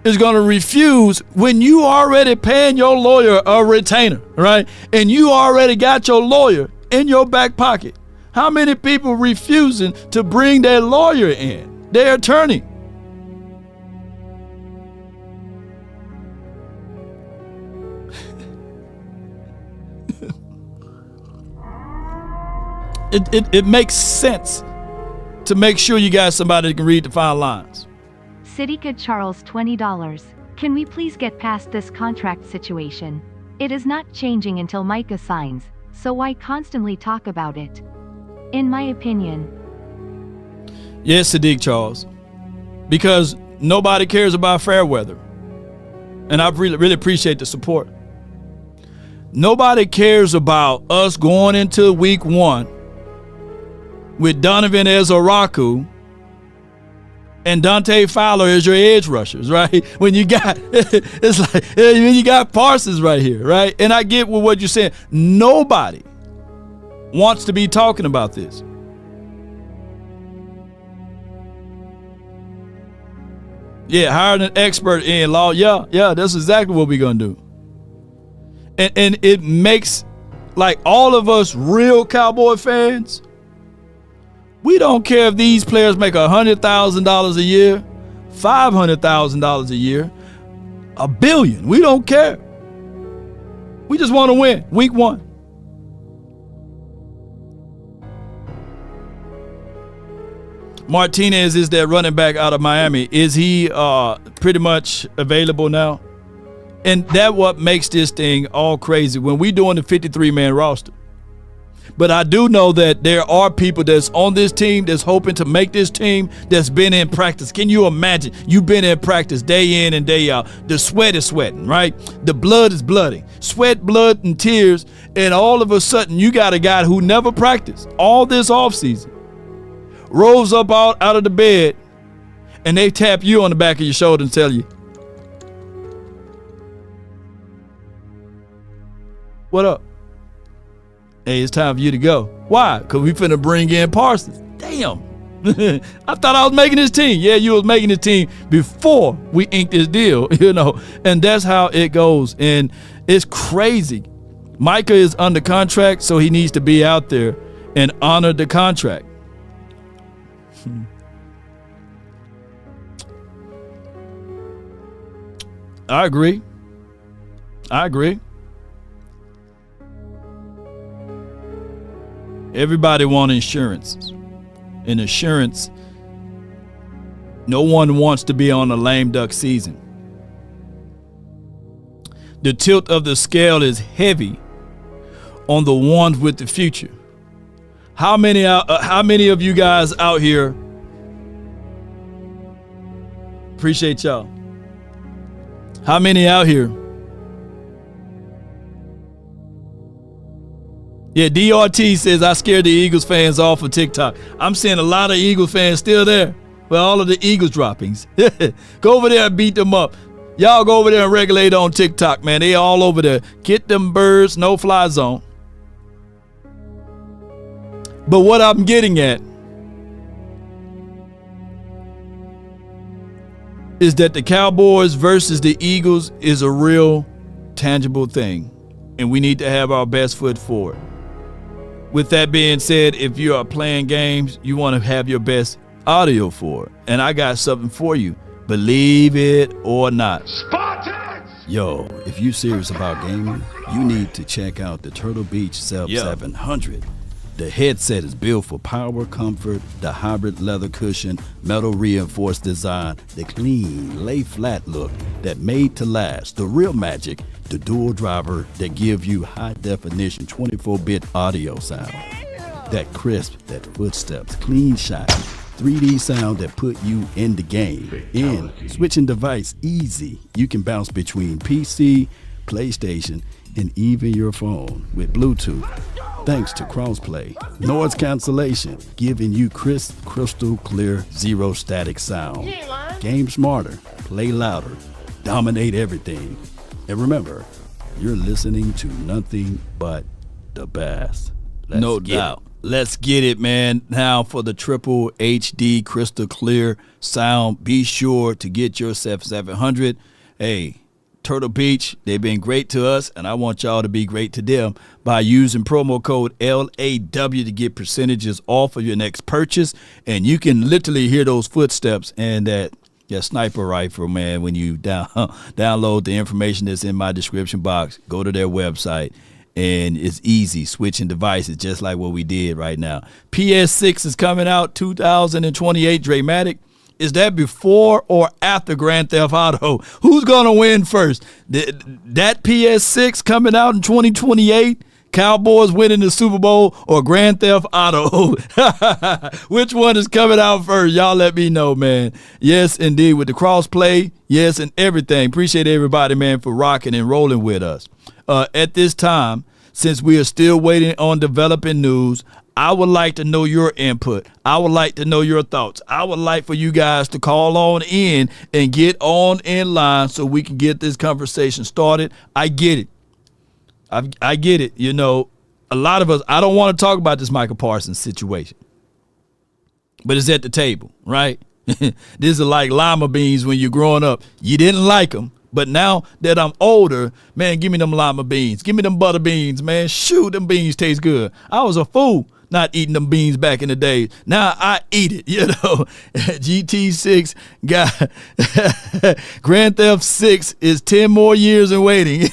is going to refuse when you already paying your lawyer a retainer, right? And you already got your lawyer in your back pocket. How many people refusing to bring their lawyer in, their attorney? It makes sense to make sure you got somebody that can read the fine lines. Sidica Charles $20. Can we please get past this contract situation? It is not changing until Micah signs, so why constantly talk about it? In my opinion. Yes, Sadiq Charles. Because nobody cares about fair weather. And I really appreciate the support. Nobody cares about us going into week 1 with Donovan as Oraku and Dante Fowler as your edge rushers, right? When you got, it's like, when you got Parsons right here, right? And I get what you're saying. Nobody wants to be talking about this. Yeah, hiring an expert in law. Yeah, that's exactly what we're going to do. And it makes, like, all of us real Cowboy fans, we don't care if these players make $100,000 a year, $500,000 a year, $1 billion. We don't care. We just want to win week 1. Martinez is that running back out of Miami. Is he pretty much available now? And that what makes this thing all crazy when we doing the 53-man roster. But I do know that there are people that's on this team that's hoping to make this team that's been in practice. Can you imagine? You've been in practice day in and day out. The sweat is sweating, right? The blood is blooding. Sweat, blood, and tears. And all of a sudden, you got a guy who never practiced all this offseason. Rolls up out of the bed, and they tap you on the back of your shoulder and tell you, what up? Hey, it's time for you to go. Why? Because we finna bring in Parsons. Damn. I thought I was making this team. Yeah, you was making this team before we inked this deal, and that's how it goes. And it's crazy. Micah is under contract, so he needs to be out there and honor the contract. I agree. Everybody wants insurance. And insurance, no one wants to be on a lame duck season. The tilt of the scale is heavy on the ones with the future. How many of you guys out here appreciate y'all? How many out here? Yeah, DRT says I scared the Eagles fans off of TikTok. I'm seeing a lot of Eagles fans still there with all of the Eagles droppings. Go over there and beat them up. Y'all go over there and regulate on TikTok, man. They all over there. Get them birds, no fly zone. But what I'm getting at is that the Cowboys versus the Eagles is a real tangible thing, and we need to have our best foot forward. With that being said, if you are playing games, you want to have your best audio for it. And I got something for you. Believe it or not. Spartans! Yo, if you serious about gaming, you need to check out the Turtle Beach Cell 700. The headset is built for power, comfort, the hybrid leather cushion, metal reinforced design, the clean, lay flat look that made to last, the real magic, the dual driver that give you high definition 24-bit audio sound. That crisp, that footsteps, clean shot, 3D sound that put you in the game. And switching device easy. You can bounce between PC, PlayStation, and even your phone with Bluetooth. Thanks to Crossplay. Noise cancellation, giving you crisp, crystal clear, zero static sound. Game smarter, play louder, dominate everything. And remember, you're listening to nothing but the best. No doubt. Let's get it, man. Now for the triple HD crystal clear sound, be sure to get yourself 700. Hey, Turtle Beach, they've been great to us, and I want y'all to be great to them by using promo code LAW to get percentages off of your next purchase. And you can literally hear those footsteps and that sniper rifle, man, when you download the information that's in my description box. Go to their website, and it's easy switching devices, just like what we did right now. PS6 is coming out 2028 Dramatic. Is that before or after Grand Theft Auto? Who's going to win first? That PS6 coming out in 2028, Cowboys winning the Super Bowl, or Grand Theft Auto? Which one is coming out first? Y'all let me know, man. Yes, indeed, with the cross-play, yes, and everything. Appreciate everybody, man, for rocking and rolling with us. At this time, since we are still waiting on developing news, I would like to know your input. I would like to know your thoughts. I would like for you guys to call on in and get on in line so we can get this conversation started. I get it. I get it. You know, a lot of us, I don't want to talk about this Micah Parsons situation, but it's at the table, right? This is like lima beans when you're growing up. You didn't like them. But now that I'm older, man, give me them lima beans. Give me them butter beans, man. Shoot, them beans taste good. I was a fool not eating them beans back in the day. Now I eat it, you know. GT6 got Grand Theft 6 is 10 more years in waiting.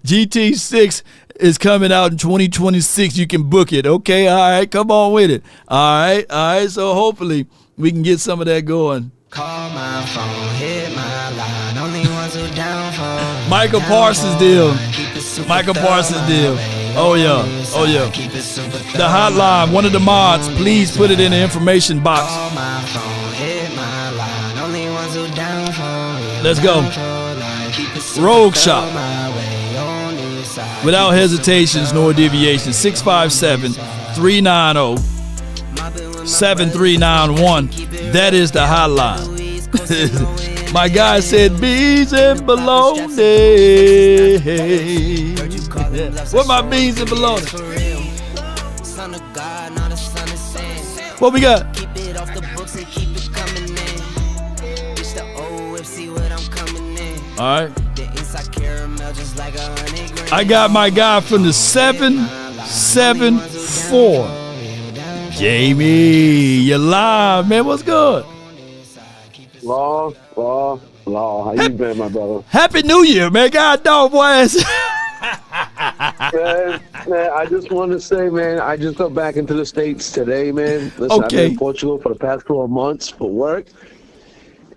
GT6 is coming out in 2026. You can book it. Okay, all right, come on with it. All right. So hopefully we can get some of that going. Call my phone, hit my line. Only ones who down for Micah Parsons deal. Micah Parsons deal. Oh yeah. The hotline, one of the mods, please put it in the information box. Call my phone, hit my line. Only ones who down for Let's go. RogueShop. Without hesitations nor deviations. 657-390-7391. That is the hotline. My guy said beans and bologna. What my beans and bologna? What we got? All right. I got my guy from the 774. Jamie, you live, man. What's good? Law. How you been, my brother? Happy New Year, man. God dog, boys. man, I just want to say, man, I just got back into the States today, man. Listen, I've been in Portugal for the past 12 months for work.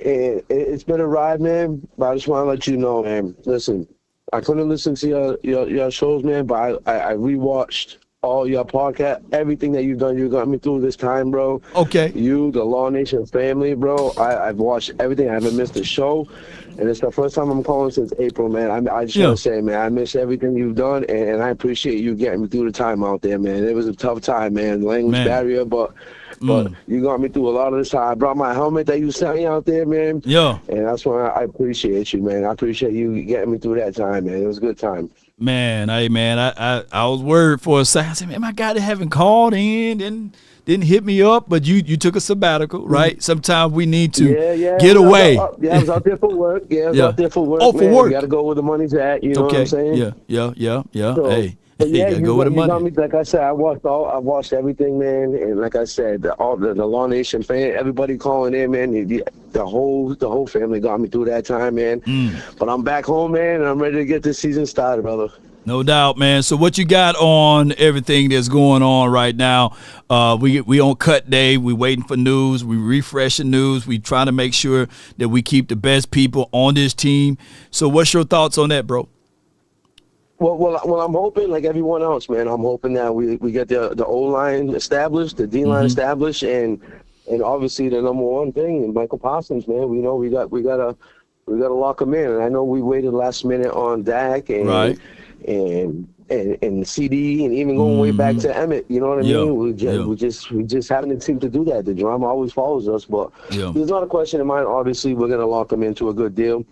And it's been a ride, man. But I just want to let you know, man. Listen, I couldn't listen to your shows, man, but I rewatched all your podcast, everything that you've done. You got me through this time, bro. Okay. You, the Law Nation family, bro. I've watched everything. I haven't missed a show. And it's the first time I'm calling since April, man. I just want to say, man, I miss everything you've done, and I appreciate you getting me through the time out there, man. It was a tough time, man. Language barrier, but you got me through a lot of this time. I brought my helmet that you sent me out there, man. Yeah. And that's why I appreciate you, man. I appreciate you getting me through that time, man. It was a good time. Man, I was worried for a second. I said, man, my guy that haven't called in, didn't hit me up, but you took a sabbatical, right? Sometimes we need to get away. I was out there for work. I was out there for work. Oh, for work. You got to go where the money's at. You know what I'm saying? Yeah. So, hey, you gotta go where the money. Got me, like I said, I watched everything, man. And like I said, the Law Nation fan, everybody calling in, man. The whole family got me through that time, man. But I'm back home, man, and I'm ready to get this season started, brother. No doubt, man. So what you got on everything that's going on right now? We on cut day. We waiting for news. We refreshing news. We trying to make sure that we keep the best people on this team. So what's your thoughts on that, bro? Well, I'm hoping, like everyone else, man. I'm hoping that we get the O-line established, the D-line established, and obviously the number one thing, Michael Parsons, man. We know we got a We got to lock him in. And I know we waited last minute on Dak and CD and even going way back to Emmett. You know what I mean? We just haven't seemed to do that. The drama always follows us. But there's not a question in mind. Obviously, we're going to lock him into a good deal.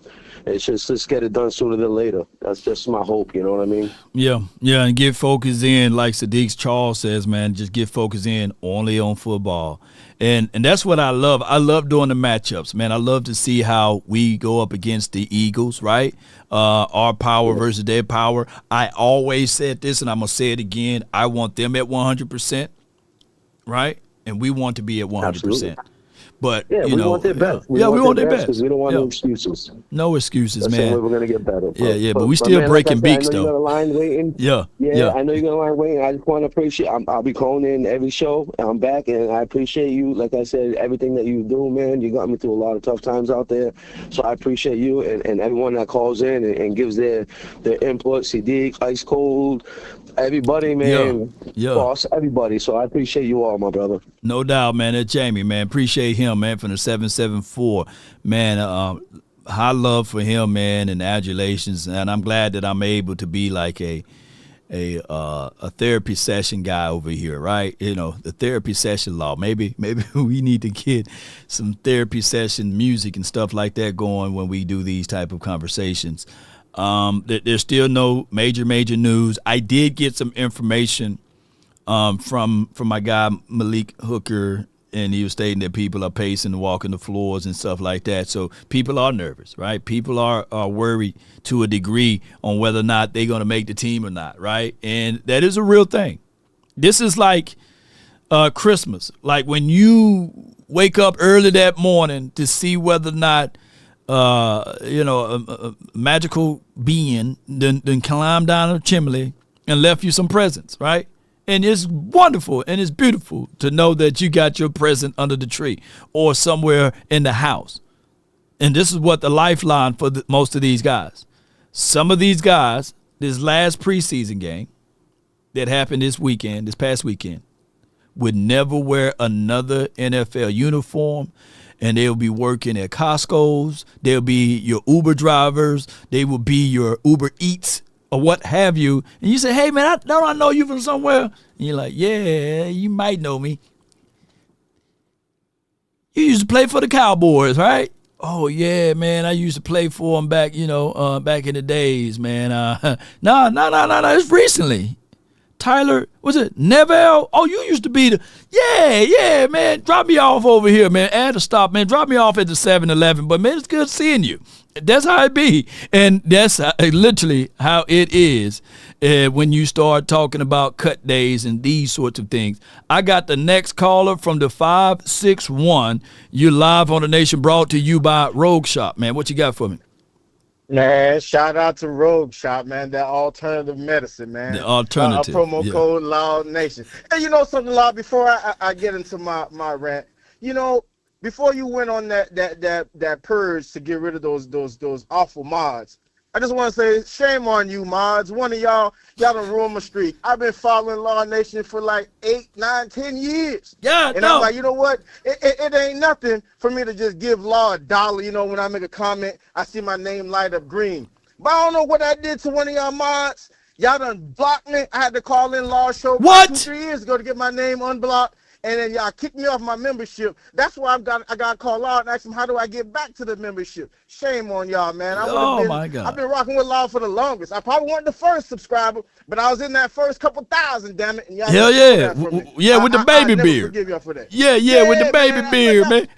It's just let's get it done sooner than later. That's just my hope. You know what I mean? Yeah, and get focused in, like Sadiq Charles says, man. Just get focused in only on football, and that's what I love. I love doing the matchups, man. I love to see how we go up against the Eagles, right? Our power versus their power. I always said this, and I'm gonna say it again. I want them at 100%, right? And we want to be at 100%. But we want their best. We want their best because we don't want no excuses. No excuses, That's man. the way we're gonna get better. But we still man, breaking beaks, I know you got a line waiting. Yeah. I know you're gonna line waiting. I just want to appreciate. I'll be calling in every show. I'm back, and I appreciate you. Like I said, everything that you do, man. You got me through a lot of tough times out there, so I appreciate you and everyone that calls in and gives their input. Sadiq, Ice Cold, everybody, man. Boss, everybody. So I appreciate you all, my brother. No doubt, man. That's Jamie, man. Appreciate him, man, from the 774. Man, high love for him, man, and adulations. And I'm glad that I'm able to be like a therapy session guy over here, right? You know, the therapy session law. Maybe we need to get some therapy session music and stuff like that going when we do these type of conversations. There's still no major news. I did get some information from my guy Malik Hooker, and he was stating that people are pacing and walking the floors and stuff like that. So people are nervous, right? People are worried to a degree on whether or not they're going to make the team or not, right? And that is a real thing. This is like Christmas. Like when you wake up early that morning to see whether or not a magical being then climbed down a chimney and left you some presents, right? And it's wonderful and it's beautiful to know that you got your present under the tree or somewhere in the house. And this is what the lifeline for most of these guys. Some of these guys, this last preseason game that happened this past weekend, would never wear another NFL uniform, and they'll be working at Costco's. They'll be your Uber drivers. They will be your Uber Eats or what have you. And you say, hey, man, don't I know you from somewhere? And you're like, yeah, you might know me. You used to play for the Cowboys, right? Oh, yeah, man, I used to play for them back in the days, man. No, it's recently. Tyler, was it Neville? Oh, you used to be yeah, man. Drop me off over here, man. Add a stop, man. Drop me off at the 7-Eleven. But, man, it's good seeing you. That's how it be. And that's literally how it is when you start talking about cut days and these sorts of things. I got the next caller from the 561. You're live on the Nation, brought to you by RogueShop, man. What you got for me? Man, shout out to RogueShop, man. That alternative medicine, man. The alternative. Promo code Loud Nation. And you know something, Loud, before I get into my rant, before you went on that purge to get rid of those awful mods, I just want to say shame on you, mods. One of y'all done ruined my streak. I've been following Law Nation for like 8, 9, 10 years. Yeah, and I'm like, you know what? It ain't nothing for me to just give Law $1. When I make a comment, I see my name light up green. But I don't know what I did to one of y'all mods. Y'all done blocked me. I had to call in Law's show 2-3 years ago to get my name unblocked. And then y'all kicked me off my membership. That's why I got to call Law and ask him, how do I get back to the membership? Shame on y'all, man. My God. I've been rocking with Law for the longest. I probably wasn't the first subscriber, but I was in that first couple thousand, damn it. And y'all hell yeah. With the baby I beard. Forgive y'all for that. Yeah, with the baby beard, man.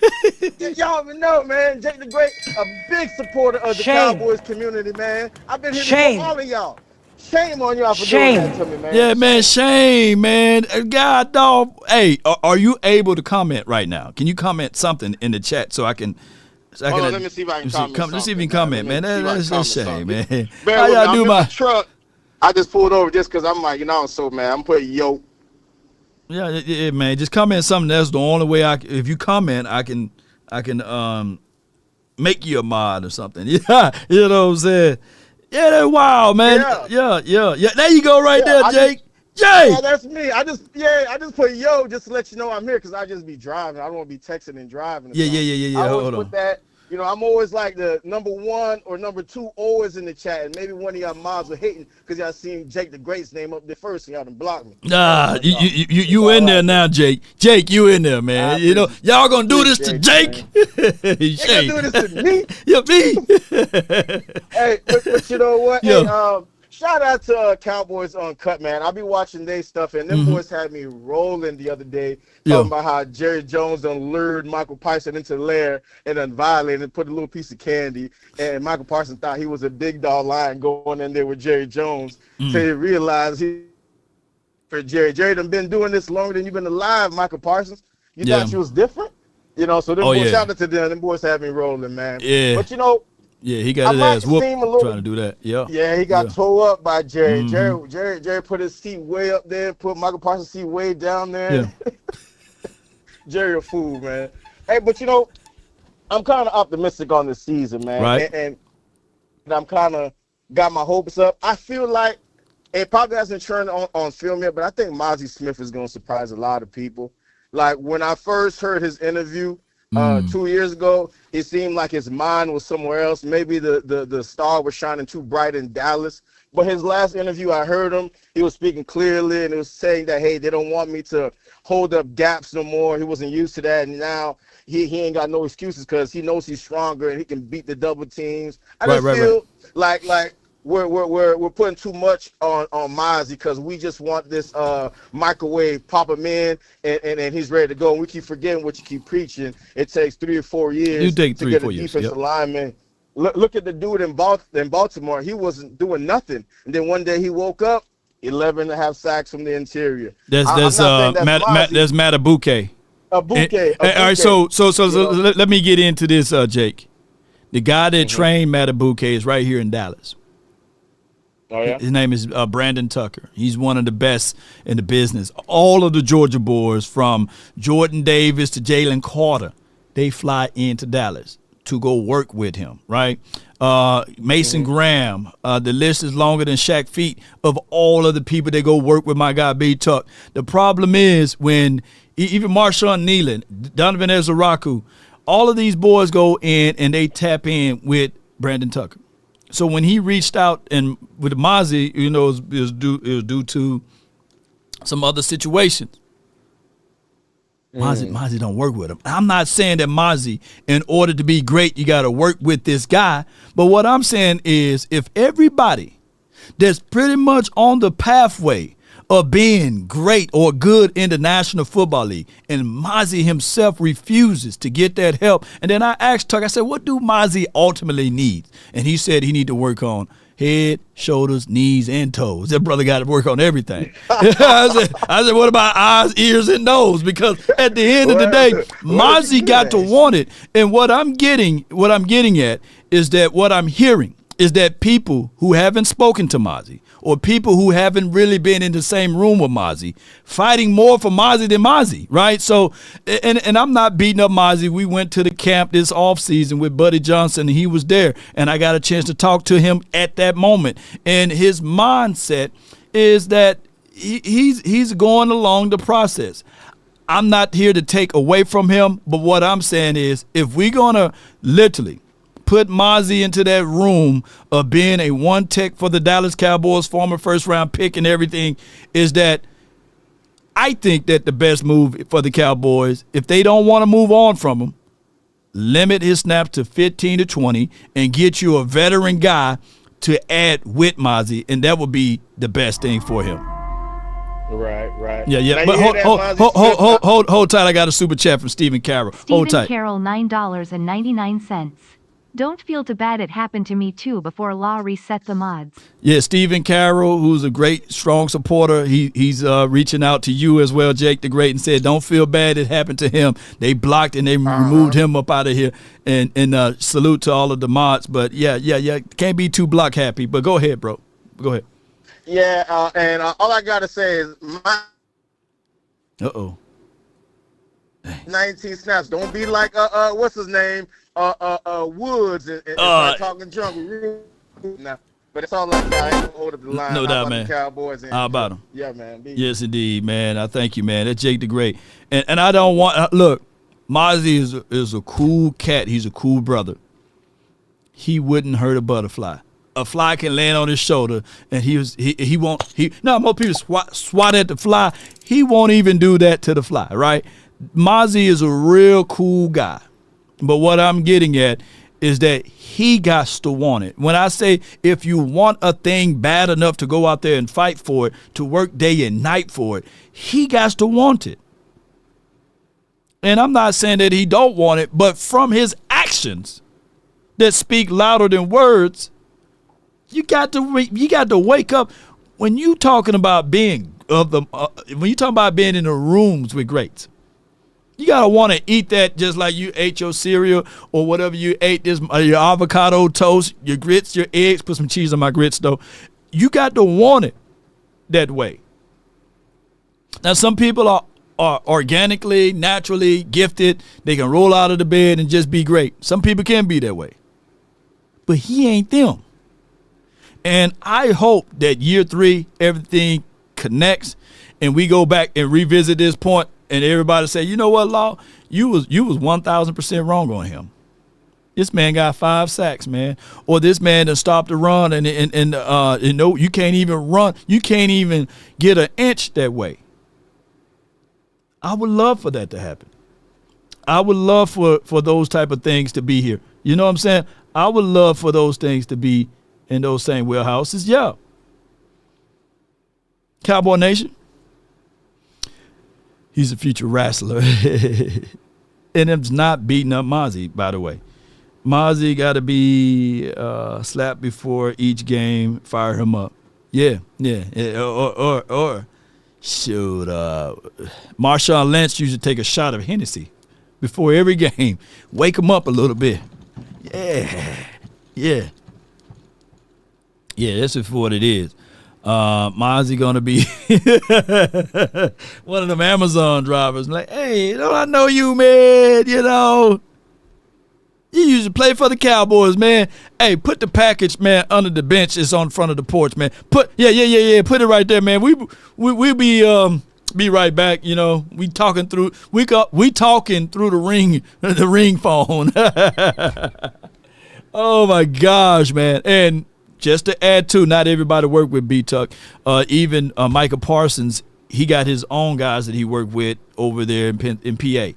Y'all even know, man. Jake the Great, a big supporter of the Cowboys community, man. I've been here for all of y'all. Shame on y'all for doing that to me, man. Yeah, man, shame, man. God, dog. Hey, are you able to comment right now? Can you comment something in the chat so I can... Hold on, let me see if I can comment. Let's see if you can comment, man. That's a shame, man. How y'all do my truck? I just pulled over just because I'm like, I'm so mad. I'm putting yo. Yeah, man. Just comment something. That's the only way if you comment, I can make you a mod or something. Yeah, you know what I'm saying? Yeah, that's wild, man. Yeah. There you go right there, Jake. Jake! Yeah, that's me. I just put yo just to let you know I'm here because I just be driving. I don't want to be texting and driving. Yeah. I Hold put on. that You know, I'm always like the number 1 or number 2 always in the chat, and maybe one of y'all mods were hating because y'all seen Jake the Great's name up there first, and y'all done blocked me. Nah, you in there now, Jake. Jake, you in there, man. You know, y'all gonna do this to Jake. You gonna do this to me? Yeah, me. Hey, but you know what? Yeah. Hey, shout out to Cowboys Uncut, man. I'll be watching their stuff, and them boys had me rolling the other day, talking about how Jerry Jones done lured Michael Parsons into the lair and then violated and put a little piece of candy. And Michael Parsons thought he was a big dog lion going in there with Jerry Jones. So he realized for Jerry done been doing this longer than you've been alive, Michael Parsons. You thought you was different? You know, so them boys, shout out to them. Them boys had me rolling, man. Yeah. But you know, yeah, he got his ass whooped trying to do that. Yeah, he got towed up by Jerry. Jerry put his seat way up there, put Michael Parsons' seat way down there. Yeah. Jerry a fool, man. Hey, but you know, I'm kind of optimistic on this season, man. Right. And I'm kind of got my hopes up. I feel like it probably hasn't turned on film yet, but I think Mozzie Smith is going to surprise a lot of people. Like when I first heard his interview, 2 years ago, it seemed like his mind was somewhere else. Maybe the star was shining too bright in Dallas. But his last interview, I heard him. He was speaking clearly, and he was saying that, hey, they don't want me to hold up gaps no more. He wasn't used to that, and now he ain't got no excuses because he knows he's stronger and he can beat the double teams. I just feel like we're putting too much on Mozzie because we just want this microwave, pop him in, and he's ready to go. And we keep forgetting what you keep preaching. It takes 3 or 4 years to get a defensive lineman. Look at the dude in Baltimore. He wasn't doing nothing. And then one day he woke up, 11.5 sacks from the interior. There's Matabuke. All right, so let me get into this, Jake. The guy that trained Matabuke is right here in Dallas. Oh, yeah? His name is Brandon Tucker. He's one of the best in the business. All of the Georgia boys, from Jordan Davis to Jalen Carter, they fly into Dallas to go work with him, right? Mason Graham, the list is longer than Shaq Feet of all of the people that go work with my guy B Tuck. The problem is when even Marshawn Nealon, Donovan Ezaraku, all of these boys go in and they tap in with Brandon Tucker. So when he reached out and with Mozzie, you know, it was due to some other situations. Mozzie don't work with him. I'm not saying that Mozzie, in order to be great, you got to work with this guy. But what I'm saying is if everybody that's pretty much on the pathway of being great or good in the National Football League, and Mozzie himself refuses to get that help, and then I asked Tuck, I said, what do Mozzie ultimately need? And he said he need to work on head, shoulders, knees, and toes. That brother got to work on everything. I said, what about eyes, ears, and nose? Because at the end of the day, Mozzie got to want it. And what I'm getting at is that what I'm hearing is that people who haven't spoken to Mozzie or people who haven't really been in the same room with Mozzie fighting more for Mozzie than Mozzie, right? So, and I'm not beating up Mozzie. We went to the camp this offseason with Buddy Johnson, and he was there, and I got a chance to talk to him at that moment. And his mindset is that he's going along the process. I'm not here to take away from him, but what I'm saying is if we're going to literally put Mozzie into that room of being a one tech for the Dallas Cowboys, former first-round pick and everything, is that I think that the best move for the Cowboys, if they don't want to move on from him, limit his snaps to 15 to 20 and get you a veteran guy to add with Mozzie, and that would be the best thing for him. Right. Yeah. But hold tight. I got a super chat from Stephen Carroll. Hold tight. Stephen Carroll, $9.99. Don't feel too bad it happened to me too before law reset the mods. Yeah, Stephen Carroll, who's a great, strong supporter, he's reaching out to you as well, Jake the Great, and said, don't feel bad it happened to him. They blocked and they removed him up out of here. And salute to all of the mods. But yeah, can't be too block happy. But go ahead, bro. Go ahead. Yeah, and all I got to say is my 19 snaps. Don't be like, what's his name? Woods and talking junk now, but it's all like that. I ain't hold up the line. No doubt, man. Cowboys and how about them? Yeah, man. Yes, indeed, man. I thank you, man. That's Jake the Great, and I don't want look. Mozzie is a cool cat. He's a cool brother. He wouldn't hurt a butterfly. A fly can land on his shoulder, and he won't. Most people swat at the fly. He won't even do that to the fly, right? Mozzie is a real cool guy. But what I'm getting at is that he got to want it. When I say if you want a thing bad enough to go out there and fight for it, to work day and night for it, he got to want it. And I'm not saying that he don't want it, but from his actions that speak louder than words, you got to wake up. When you talking about being when you talking about being in the rooms with greats, you gotta want to eat that just like you ate your cereal or whatever you ate, your avocado toast, your grits, your eggs. Put some cheese on my grits though. You got to want it that way. Now some people are organically, naturally gifted. They can roll out of the bed and just be great. Some people can be that way, but he ain't them. And I hope that year 3 everything connects and we go back and revisit this point. And everybody say, you know what, Law? You was 1,000% wrong on him. This man got 5 sacks, man. Or this man done stopped the run and you can't even run. You can't even get an inch that way. I would love for that to happen. I would love for those type of things to be here. You know what I'm saying? I would love for those things to be in those same wheelhouses. Yeah. Cowboy Nation. He's a future wrestler. And it's not beating up Mozzie, by the way. Mozzie got to be slapped before each game, fire him up. Yeah. Or shoot, Marshawn Lynch used to take a shot of Hennessy before every game. Wake him up a little bit. Yeah, this is what it is. Mozzie gonna be one of them Amazon drivers. Like, hey, don't I know you, man? You know, you used to play for the Cowboys, man. Hey, put the package, man, under the bench. It's on front of the porch, man. Put Put it right there, man. We'll be right back. You know, we talking through the ring phone. Oh my gosh, man. And just to add to, not everybody worked with B-Tuck. Even Micah Parsons, he got his own guys that he worked with over there in PA.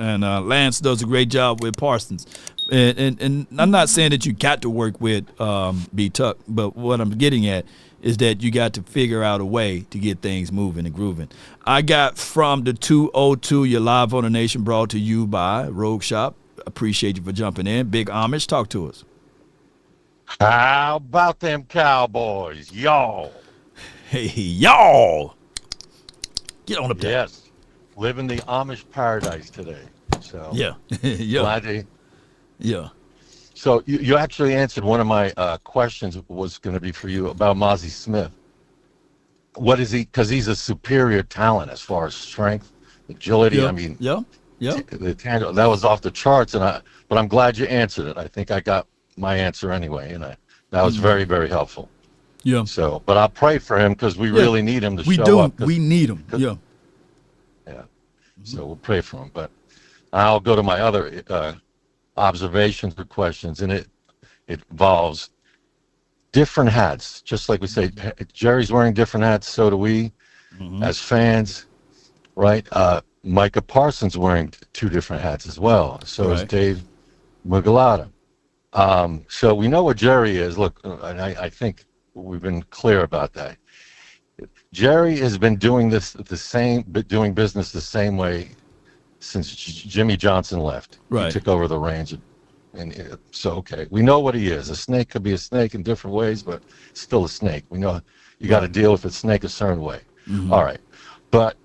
And Lance does a great job with Parsons. And I'm not saying that you got to work with B-Tuck, but what I'm getting at is that you got to figure out a way to get things moving and grooving. I got from the 202, you're live on the nation, brought to you by RogueShop. Appreciate you for jumping in. Big homage. Talk to us. How about them Cowboys, y'all? Hey, y'all. Get on up there. Yes. Living the Amish paradise today. So yeah. Glad to, yeah. So you actually answered one of my questions was going to be for you about Mozzie Smith. What is he? Because he's a superior talent as far as strength, agility. Yeah. I mean, yeah. That was off the charts, but I'm glad you answered it. I think I got my answer anyway, and that was very, very helpful. Yeah. So, but I'll pray for him because we really need him to show up. We need him. Yeah. Yeah. So we'll pray for him. But I'll go to my other observations or questions, and it involves different hats. Just like we say, Jerry's wearing different hats, so do we as fans, right? Micah Parsons wearing 2 different hats as well. So is Dave Mugalata. So we know what Jerry is. Look, and I think we've been clear about that. Jerry has been doing doing business the same way since Jimmy Johnson left. Right. He took over the reins. Okay, we know what he is. A snake could be a snake in different ways, but still a snake. We know you got to deal with a snake a certain way. All right. But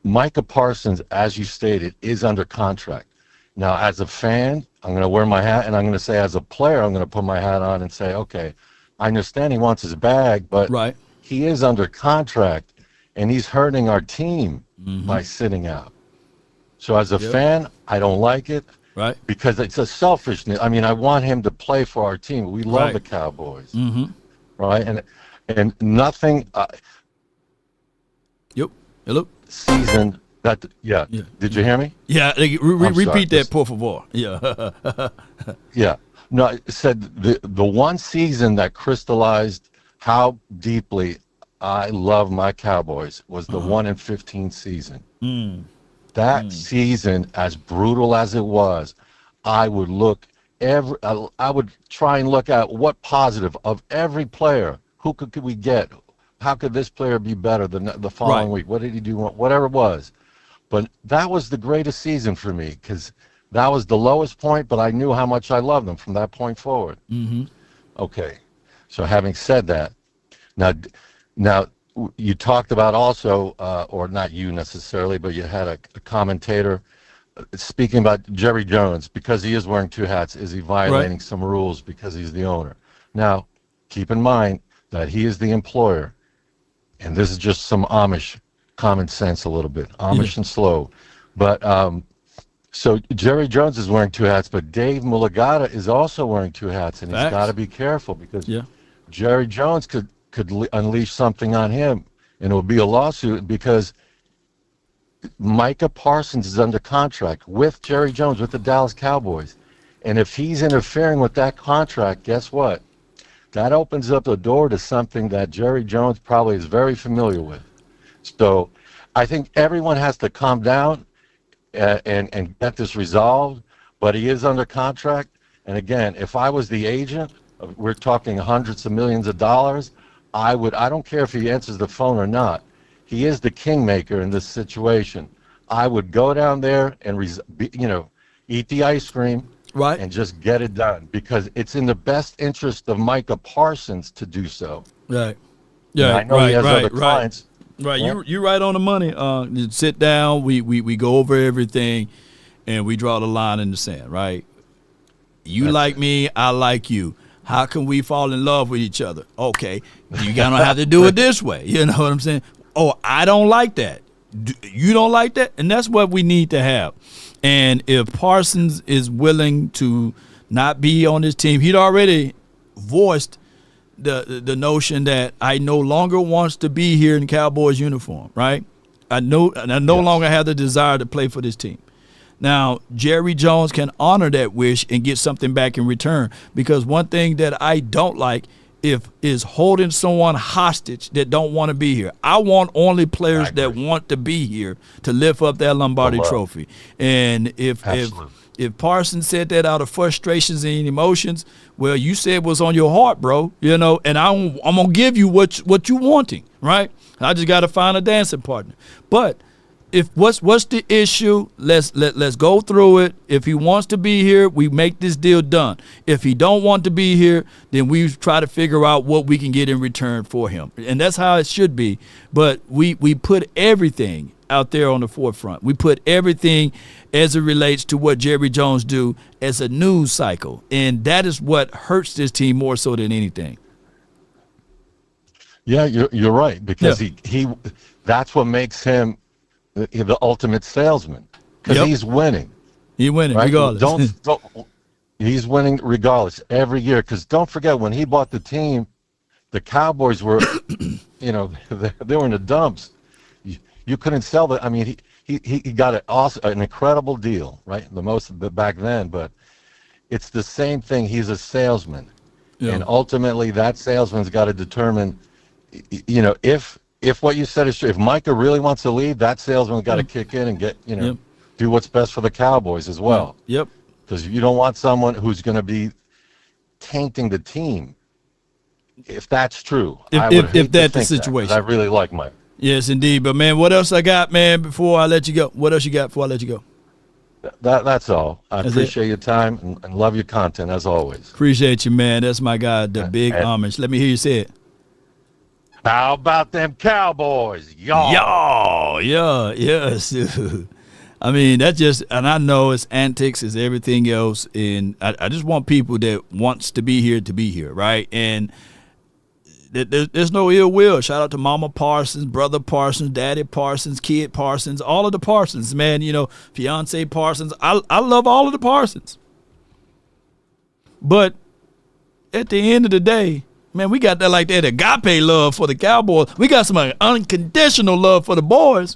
Micah Parsons, as you stated, is under contract. Now, as a fan, I'm going to wear my hat, and I'm going to say as a player, I'm going to put my hat on and say, okay, I understand he wants his bag, but he is under contract, and he's hurting our team by sitting out. So as a fan, I don't like it because it's a selfishness. I mean, I want him to play for our team. We love the Cowboys, right? And nothing. Hello. Season Yeah. Did you hear me? Yeah. Repeat that, por favor. Yeah. Yeah. No, I said the one season that crystallized how deeply I love my Cowboys was the 1-15 season. That season, as brutal as it was, I would I would try and look at what positive of every player. Who could we get? How could this player be better than the following week? What did he do? Whatever it was. But that was the greatest season for me because that was the lowest point, but I knew how much I loved them from that point forward. Okay. So having said that, now you talked about also, or not you necessarily, but you had a commentator speaking about Jerry Jones because he is wearing 2 hats. Is he violating some rules because he's the owner? Now, keep in mind that he is the employer, and this is just some Amish common sense a little bit, Amish and slow. But so Jerry Jones is wearing 2 hats, but Dave Mulligata is also wearing 2 hats, and he's got to be careful because Jerry Jones could unleash something on him, and it would be a lawsuit because Micah Parsons is under contract with Jerry Jones with the Dallas Cowboys, and if he's interfering with that contract, guess what? That opens up the door to something that Jerry Jones probably is very familiar with. So I think everyone has to calm down and get this resolved, but he is under contract, and again, if I was the agent, we're talking hundreds of millions of dollars, I don't care if he answers the phone or not. He is the kingmaker in this situation. I would go down there and, eat the ice cream and just get it done because it's in the best interest of Micah Parsons to do so. Right. Yeah. I know he has other clients. Right. You're right on the money. You sit down, we go over everything, and we draw the line in the sand, right? You like me, I like you. How can we fall in love with each other? Okay, you gonna have to do it this way. You know what I'm saying? Oh, I don't like that. You don't like that? And that's what we need to have. And if Parsons is willing to not be on this team, he'd already voiced the notion that I no longer wants to be here in Cowboys uniform, right? I no longer have the desire to play for this team. Now, Jerry Jones can honor that wish and get something back in return because one thing that I don't like is holding someone hostage that don't want to be here. I want only players that want to be here to lift up that Lombardi trophy. And if Parsons said that out of frustrations and emotions, well, you said what's on your heart, bro, and I'm going to give you what you wanting, right? I just got to find a dancing partner. But if what's the issue? Let's go through it. If he wants to be here, we make this deal done. If he don't want to be here, then we try to figure out what we can get in return for him. And that's how it should be. But we put everything out there on the forefront. We put everything as it relates to what Jerry Jones do as a news cycle. And that is what hurts this team more so than anything. Yeah, you're right because he that's what makes him the ultimate salesman because he's winning. He's winning regardless. He's winning regardless every year because don't forget when he bought the team, the Cowboys were, they were in the dumps. You couldn't sell that. I mean, he got an incredible deal, right? The most back then, but it's the same thing. He's a salesman, and ultimately that salesman's got to determine, if what you said is true, if Micah really wants to leave, that salesman's got to kick in and get, do what's best for the Cowboys as well. Yep. Because you don't want someone who's going to be tainting the team. If that's true, if that's the situation, I really like Mike. Yes, indeed. But man, what else I got, man? Before I let you go, what else you got before I let you go? That's all. I appreciate your time and love your content as always. Appreciate you, man. That's my guy, the Big Amish. Let me hear you say it. How about them Cowboys, y'all? Yes. I mean, that's just, and I know it's antics, it's everything else, and I just want people that wants to be here, right? And there's no ill will. Shout out to Mama Parsons, Brother Parsons, Daddy Parsons, Kid Parsons, all of the Parsons, man. Fiance Parsons. I love all of the Parsons. But at the end of the day, man, we got that agape love for the Cowboys. We got some unconditional love for the boys.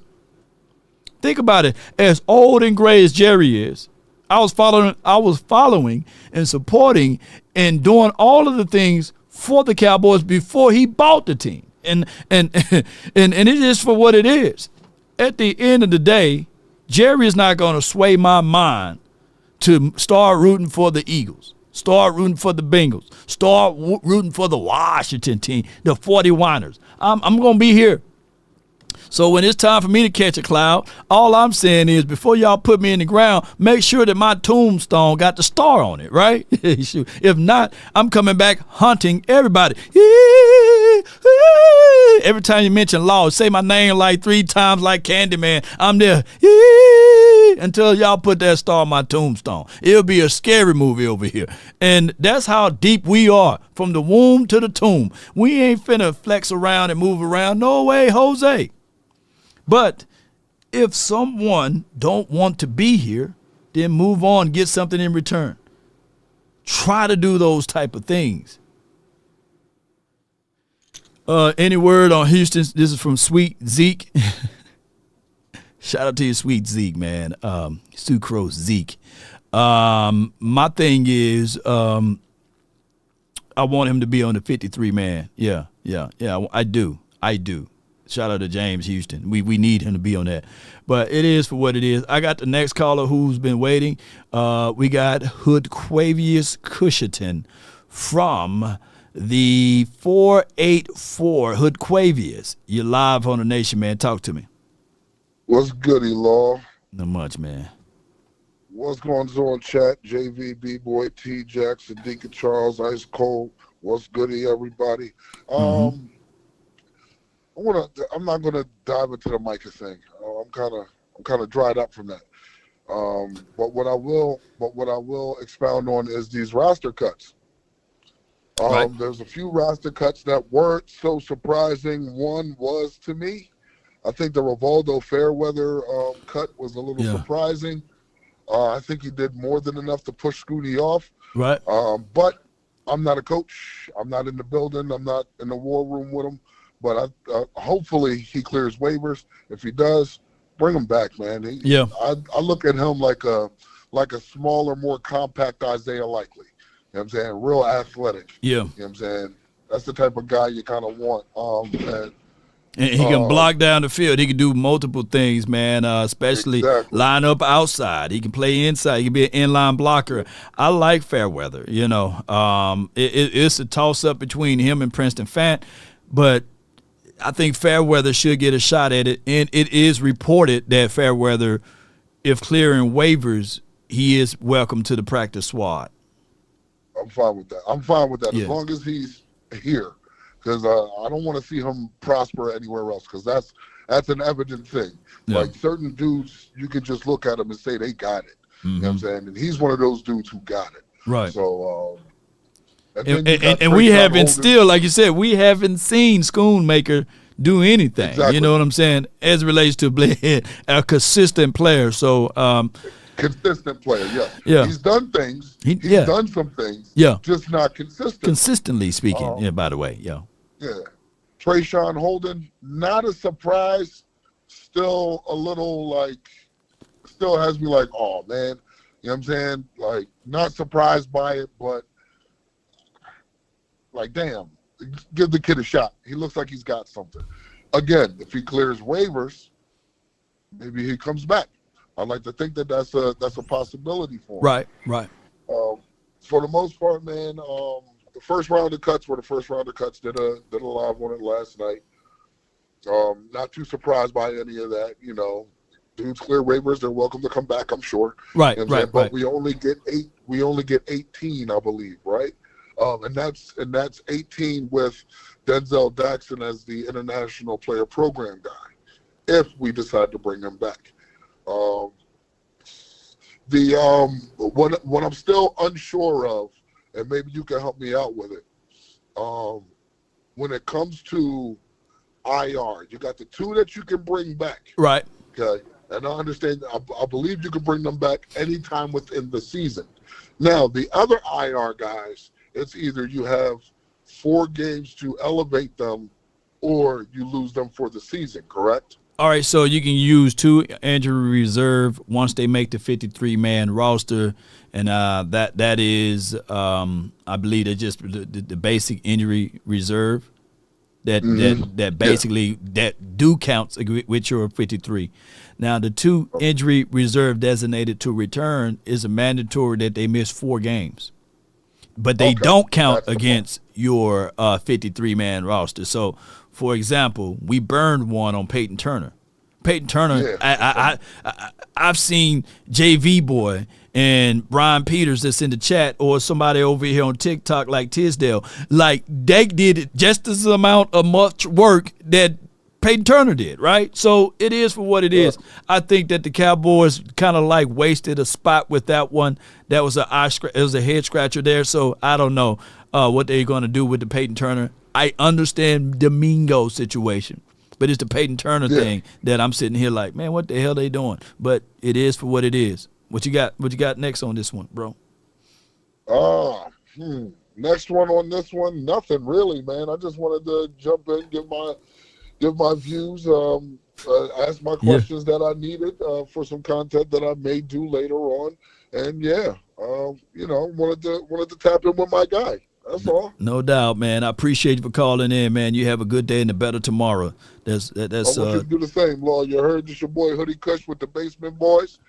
Think about it. As old and gray as Jerry is, I was following and supporting and doing all of the things for the Cowboys before he bought the team. And it is for what it is. At the end of the day, Jerry is not going to sway my mind to start rooting for the Eagles, start rooting for the Bengals, start rooting for the Washington team, the 49ers. I'm going to be here. So when it's time for me to catch a cloud, all I'm saying is before y'all put me in the ground, make sure that my tombstone got the star on it, right? If not, I'm coming back hunting everybody. Every time you mention law, say my name like 3 times like Candyman. I'm there until y'all put that star on my tombstone. It'll be a scary movie over here. And that's how deep we are, from the womb to the tomb. We ain't finna flex around and move around. No way, Jose. But if someone don't want to be here, then move on, get something in return. Try to do those type of things. Any word on Houston? This is from Sweet Zeke. Shout out to you, Sweet Zeke, man. Sucrose Zeke. My thing is, I want him to be on the 53 man. Yeah, I do. Shout out to James Houston. We need him to be on that. But it is for what it is. I got the next caller who's been waiting. We got Hoodquavius Cushiton from the 484. Hoodquavius, you're live on the Nation, man. Talk to me. What's goody, Law? Not much, man. What's going on, chat? JV, B-Boy, T, Jackson, Deacon Charles, Ice Cold. What's goody, everybody? I'm not gonna dive into the Micah thing. I'm kind of dried up from that. But what I will expound on is these roster cuts. Right. There's a few roster cuts that weren't so surprising. One was to me. I think the Rivaldo Fairweather cut was a little surprising. I think he did more than enough to push Scooty off. Right. But I'm not a coach. I'm not in the building. I'm not in the war room with him. But hopefully he clears waivers. If he does, bring him back, man. I look at him like a smaller, more compact Isaiah Likely. You know what I'm saying? Real athletic. Yeah. You know what I'm saying? That's the type of guy you kind of want. And he can block down the field. He can do multiple things, man, especially line up outside. He can play inside. He can be an inline blocker. I like Fairweather, you know. It's a toss-up between him and Princeton Fant, but I think Fairweather should get a shot at it. And it is reported that Fairweather, if clearing waivers, he is welcome to the practice squad. I'm fine with that. As long as he's here. Because I don't want to see him prosper anywhere else, because that's an evident thing. Yeah. Like certain dudes, you can just look at them and say they got it. You know what I'm saying? And he's one of those dudes who got it. Right. So, and we haven't still, like you said, we haven't seen Schoonmaker do anything. Exactly. You know what I'm saying? As it relates to a consistent player. So, consistent player, yes. Yeah. He's done things. He's done some things. Yeah. Just not consistent. Consistently speaking, by the way, Yeah. Trayshawn Holden, not a surprise. Still a little still has me like, oh man. You know what I'm saying? Like, not surprised by it, but like, damn, give the kid a shot. He looks like he's got something. Again, if he clears waivers, maybe he comes back. I'd like to think that that's a possibility for him. Right. For the most part, man, the first round of cuts were the first round of cuts. Did a live on it last night. Not too surprised by any of that. You know, dudes clear waivers. They're welcome to come back, I'm sure. Right, you know what I'm saying? But right. we only get 8. We only get 18, I believe, right? And that's 18 with Denzel Jackson as the international player program guy, if we decide to bring him back. What I'm still unsure of, and maybe you can help me out with it. When it comes to IR, you got the 2 that you can bring back. Right. Okay. And I understand, I believe you can bring them back anytime within the season. Now, the other IR guys, it's either you have 4 games to elevate them or you lose them for the season, correct? All right, so you can use 2 injury reserve once they make the 53-man roster, and that is, I believe, that's just the basic injury reserve that basically that do counts with your 53. Now, the 2 injury reserve designated to return is a mandatory that they miss 4 games, but they don't count against your 53-man roster. So, for example, we burned one on Peyton Turner. Peyton Turner, I've seen JV Boy and Brian Peters that's in the chat, or somebody over here on TikTok like Tisdale, like they did just as amount of much work that Peyton Turner did, right? So it is for what it is. I think that the Cowboys kind of like wasted a spot with that one. That was it was a head scratcher there. So I don't know what they're going to do with the Peyton Turner. I understand the Mingo situation, but it's the Peyton Turner thing that I'm sitting here like, man, what the hell they doing? But it is for what it is. What you got? What you got next on this one, bro? Next one on this one, nothing really, man. I just wanted to jump in, give my views, ask my questions that I needed for some content that I may do later on, and wanted to tap in with my guy. That's all. No doubt, man. I appreciate you for calling in, man. You have a good day and a better tomorrow. That's. I want you to do the same, Law. You heard this, your boy Hoodie Kush with the Basement Boys.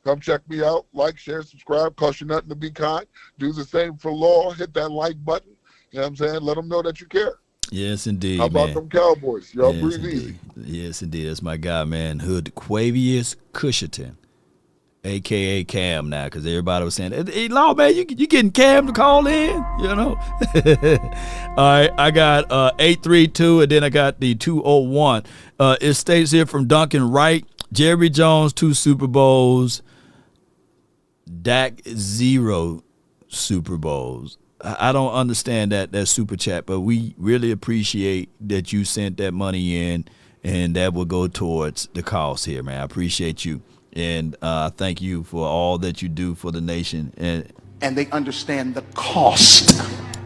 Come check me out. Like, share, subscribe. Cost you nothing to be kind. Do the same for Law. Hit that like button. You know what I'm saying? Let them know that you care. Yes, indeed. How about them Cowboys? Y'all yes, breathe indeed. easy. Yes, indeed. That's my guy, man. Hood Quavius Cusherton, a.k.a. Cam now, because everybody was saying, hey, Law, man, you getting Cam to call in? You know? All right, I got 832, and then I got the 201. It states here from Duncan Wright, Jerry Jones, 2 Super Bowls, Dak 0 Super Bowls. I don't understand that super chat, but we really appreciate that you sent that money in, and that will go towards the cause here, man. I appreciate you, and thank you for all that you do for the nation. And they understand the cost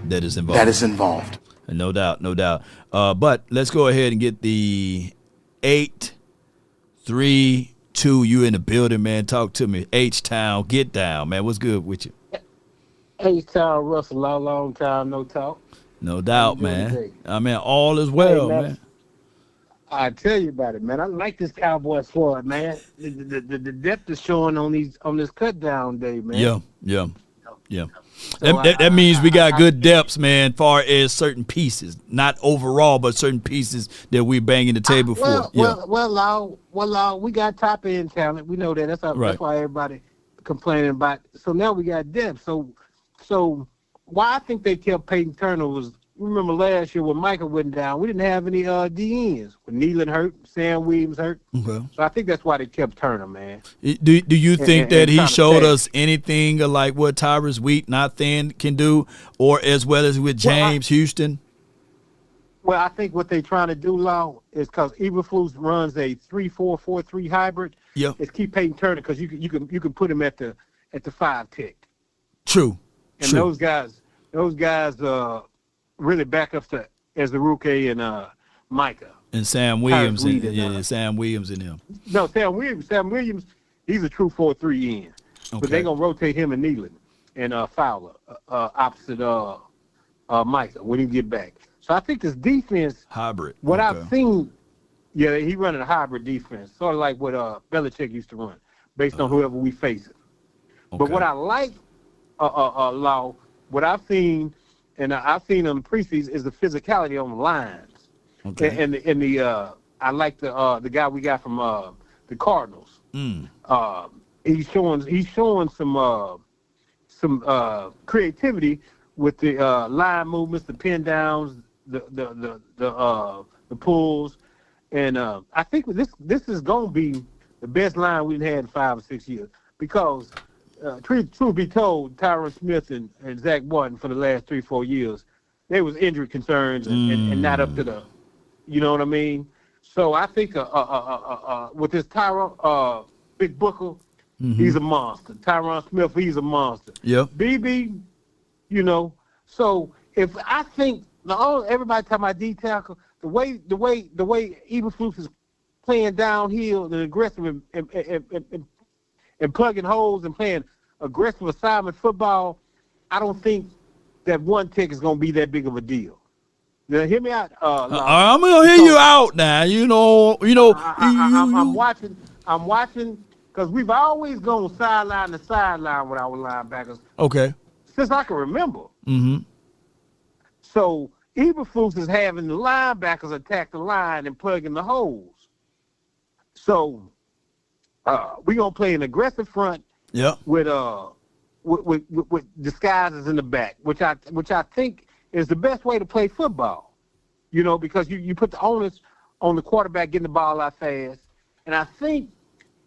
that is involved. No doubt, no doubt. But let's go ahead and get the 832. You in the building, man. Talk to me. H-Town, get down, man. What's good with you? H-Town, Russell, long time, no talk. No doubt, man. I mean, all is well, hey, man. I tell you about it, man. I like this Cowboy squad, man. The depth is showing on this cut down day, man. Yeah. So that means we got good depths, man, far as certain pieces. Not overall, but certain pieces that we're banging the table for. Well, we got top end talent. We know that. That's why everybody complaining about. So now we got depth. So why I think they kept Peyton Turner was, remember last year when Micah went down, we didn't have any DNs. When Nealon hurt, Sam Williams hurt. Okay. So I think that's why they kept Turner, man. Do you think that he showed us anything like what Tyrus Wheat, not thin, can do, or as well as with James Houston? Well, I think what they're trying to do, Law, is because Eberflus runs a 3-4-4-3 hybrid. Yeah. Is keep Peyton Turner because you can put him at the 5 tick. True. And those guys really back up to Ezeruke and Micah. And Sam Williams, Sam Williams and him. No, Sam Williams, he's a true 4-3 end. Okay. But they're gonna rotate him and Nealon and Fowler opposite Micah when he get back. So I think this defense hybrid. What I've seen, he running a hybrid defense, sort of like what Belichick used to run, based on whoever we face. Okay. But what I like, Law, what I've seen. And I've seen them preseason is the physicality on the lines. Okay. And I like the guy we got from the Cardinals. He's showing some creativity with the line movements, the pin downs, the pulls, and I think this is gonna be the best line we've had in 5 or 6 years because. Truth be told, Tyron Smith and Zach Martin for the last 3-4 years, they was injury concerns and not up to the, you know what I mean? So I think with this Tyron, Big Booker, he's a monster. Tyron Smith, he's a monster. Yeah. BB, so if I think everybody talking about D tackle, the way Eberflus is playing downhill and aggressive and plugging holes and playing aggressive assignment football, I don't think that 1 tech is going to be that big of a deal. Now, hear me out. I'm going to hear you out now. I'm watching because we've always gone sideline to sideline with our linebackers. Okay. Since I can remember. Mm-hmm. So Eberflus is having the linebackers attack the line and plug in the holes. So we're going to play an aggressive front with disguises in the back, which I think is the best way to play football, because you put the onus on the quarterback getting the ball out fast. And I think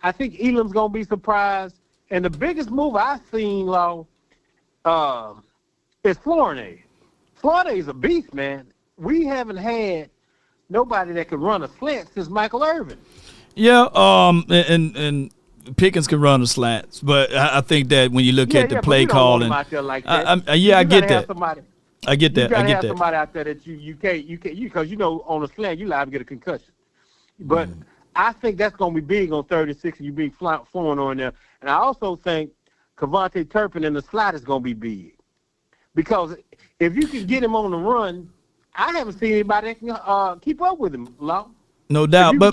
Elam's going to be surprised. And the biggest move I've seen, Law, is Flornay. Flornay is a beast, man. We haven't had nobody that can run a slant since Michael Irvin. Yeah, and Pickens can run the slants, but I think that when you look at the play calling, I get that. I get that. I get You gotta have that. somebody out there that you can't because on a slant you liable to get a concussion. But I think that's going to be big on 3rd and 6, and you being flowing on there. And I also think Kevontae Turpin in the slot is going to be big because if you can get him on the run, I haven't seen anybody that can keep up with him, Law. No doubt, but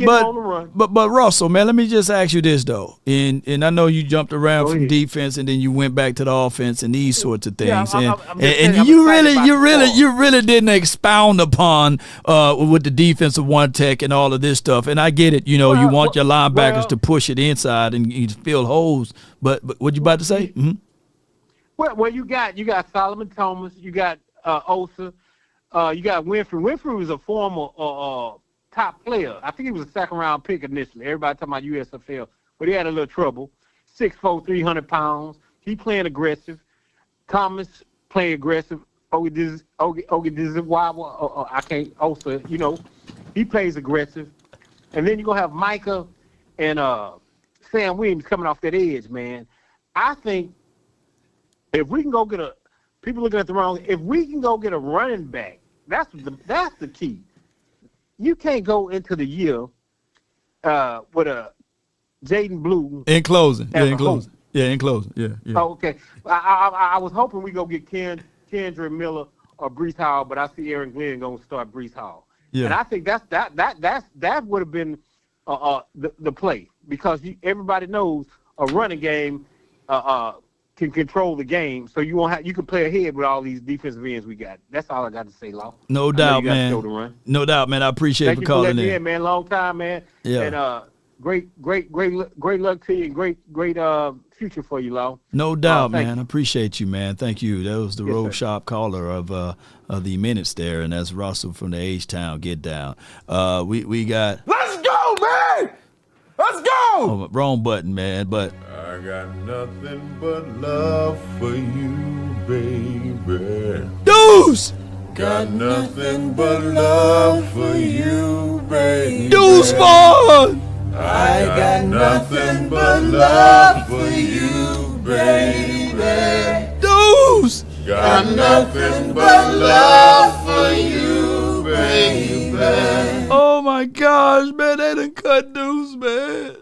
Russell, man, let me just ask you this though, and I know you jumped around from defense and then you went back to the offense and these sorts of things, and you really didn't expound upon with the defensive 1 tech and all of this stuff, and I get it, you want your linebackers to push it inside and you fill holes, but what you about to say? Mm-hmm. Well, you got Solomon Thomas, you got Osa, you got Winfrey. Winfrey was a former top player. I think he was a 2nd-round pick initially. Everybody talking about USFL, but he had a little trouble. 6'4", 300 pounds. He playing aggressive. Thomas playing aggressive. Osa, he plays aggressive. And then you're going to have Micah and Sam Williams coming off that edge, man. I think if we can go get people looking at the wrong, if we can go get a running back, that's the key. You can't go into the year with a Jaden Blue. In closing. Yeah. Oh, okay. I was hoping we go get Kendra Miller or Breece Hall, but I see Aaron Glenn going to start Breece Hall. Yeah. And I think that would have been the play because everybody knows a running game can control the game, so you can play ahead with all these defensive ends we got. That's all I got to say, Law. No doubt, man. No doubt, man. I appreciate you for calling in. Thank you for letting me in, man. Long time, man. Yeah. And great luck to you and great future for you, Law. No doubt, man. I appreciate you, man. Thank you. That was the RogueShop caller of the minutes there, and that's Russell from the H-Town Get Down. We got. Let's go, man. Let's go. Oh, wrong button, man. But I got nothing but love for you, baby. Deuce! Got nothing but love for you, baby. Deuce Vaughn! I got nothing but love for you, baby. Deuce! Got nothing but love for you, baby. Oh my gosh, man, they done cut Deuce, man.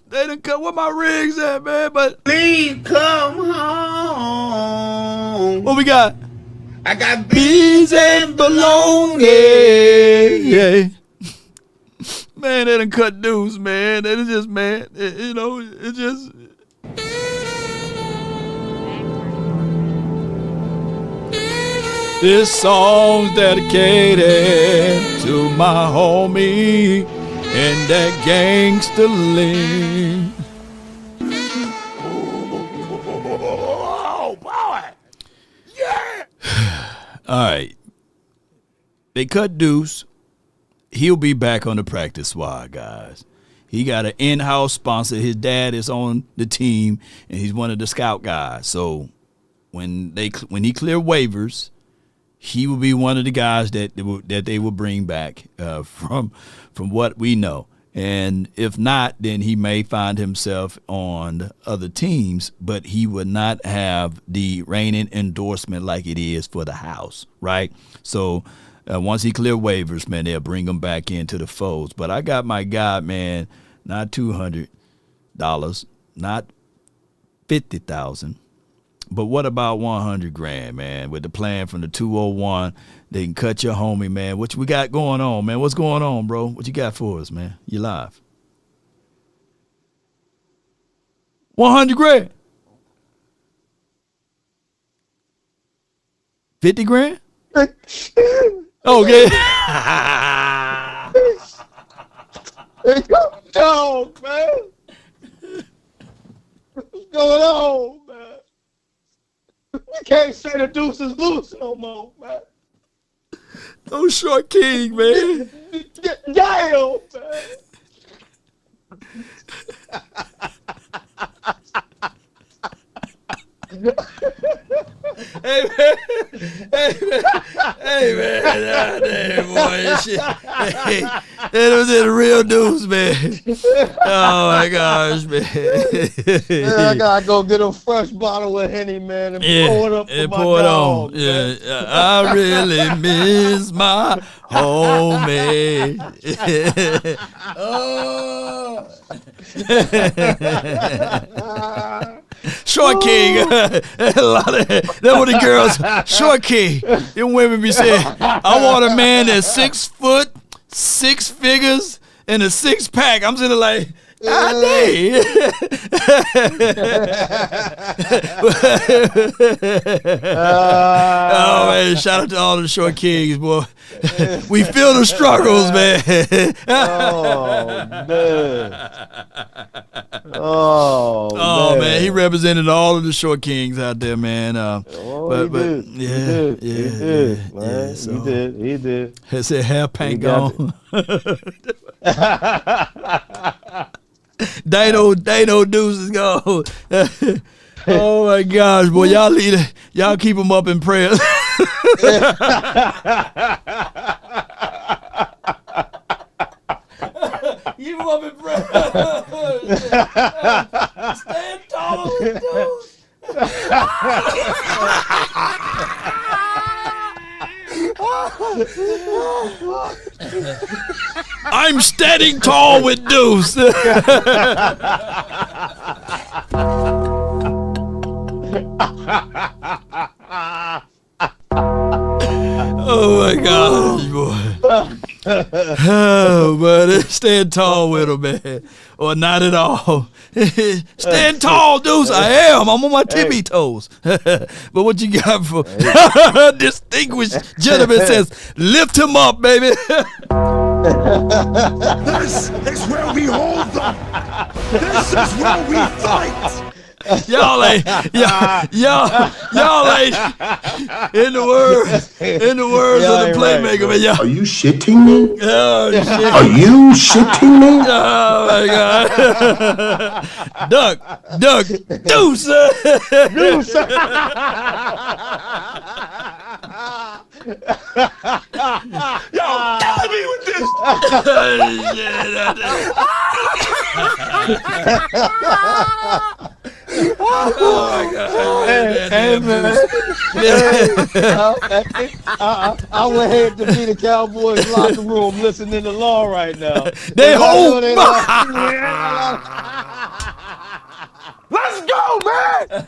They done cut where my rigs at, man, but please come home. What we got? I got beans and bologna. Yeah. Man, they done cut Deuce, man. That is just, man, it's just. This song's dedicated to my homie and that gangster lean. Oh, boy. Yeah. All right. They cut Deuce. He'll be back on the practice squad, guys. He got an in-house sponsor. His dad is on the team, and he's one of the scout guys. So when he clear waivers, he will be one of the guys that they will bring back from what we know. And if not, then he may find himself on other teams, but he would not have the reigning endorsement like it is for the house, right? So Once he clear waivers, man, they'll bring him back into the folds. But I got my guy, man, not $200, not $50,000. But what about $100,000, man? With the plan from the 201, they can cut your homie, man. What we got going on, man? What's going on, bro? What you got for us, man? You live. $100,000. $50,000? Okay. No, man. What's going on, man? We can't say the deuce is loose no more, man. No short king, man. Damn, man. Hey man, damn boy, that shit. Hey, that was in the real news, man. Oh my gosh, man. Yeah, I gotta go get a fresh bottle of Henny, man, and pour it up for my dog. Yeah, I really miss my homie. Oh. Short king. A lot of that what the girls. Short king. Them women be saying, I want a man that's 6 foot, 6 figures, and a 6-pack. I'm sitting like, oh man, shout out to all the short kings, boy. We feel the struggles, man. Oh man, he represented all of the short kings out there, man. He did. He said hair paint gone. Dano Deuce is gone. Oh my gosh, boy, y'all keep him up in prayer. Keep him up in prayer. Stand tall with Deuce. I'm standing tall with Deuce. Oh my gosh, boy. Oh, buddy, stand tall with him, man. Or not at all. Stand tall, Deuce. I am. I'm on my tippy toes. But what you got for distinguished gentleman says, lift him up, baby. This is where we hold them. This is where we fight. Y'all ain't in the words of the playmaker, man. Y'all. Are you shitting me? Oh shit. Are you shitting me? Oh my God. Duck, Deuce. Deuce. Yo, killing me with this. Oh my God. Hey, man. I went ahead to be the Cowboys locker room listening to Law right now. They hold. Let's go, man!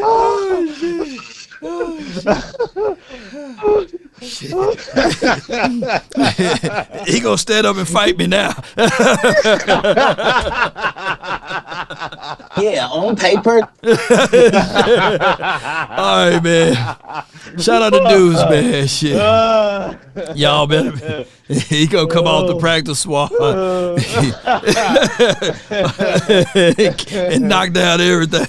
Oh, shit. He gonna stand up and fight me now. Yeah, on paper. All right, man. Shout out to dudes, man. Shit. Y'all better. He gonna come off the practice squad and knock down everything.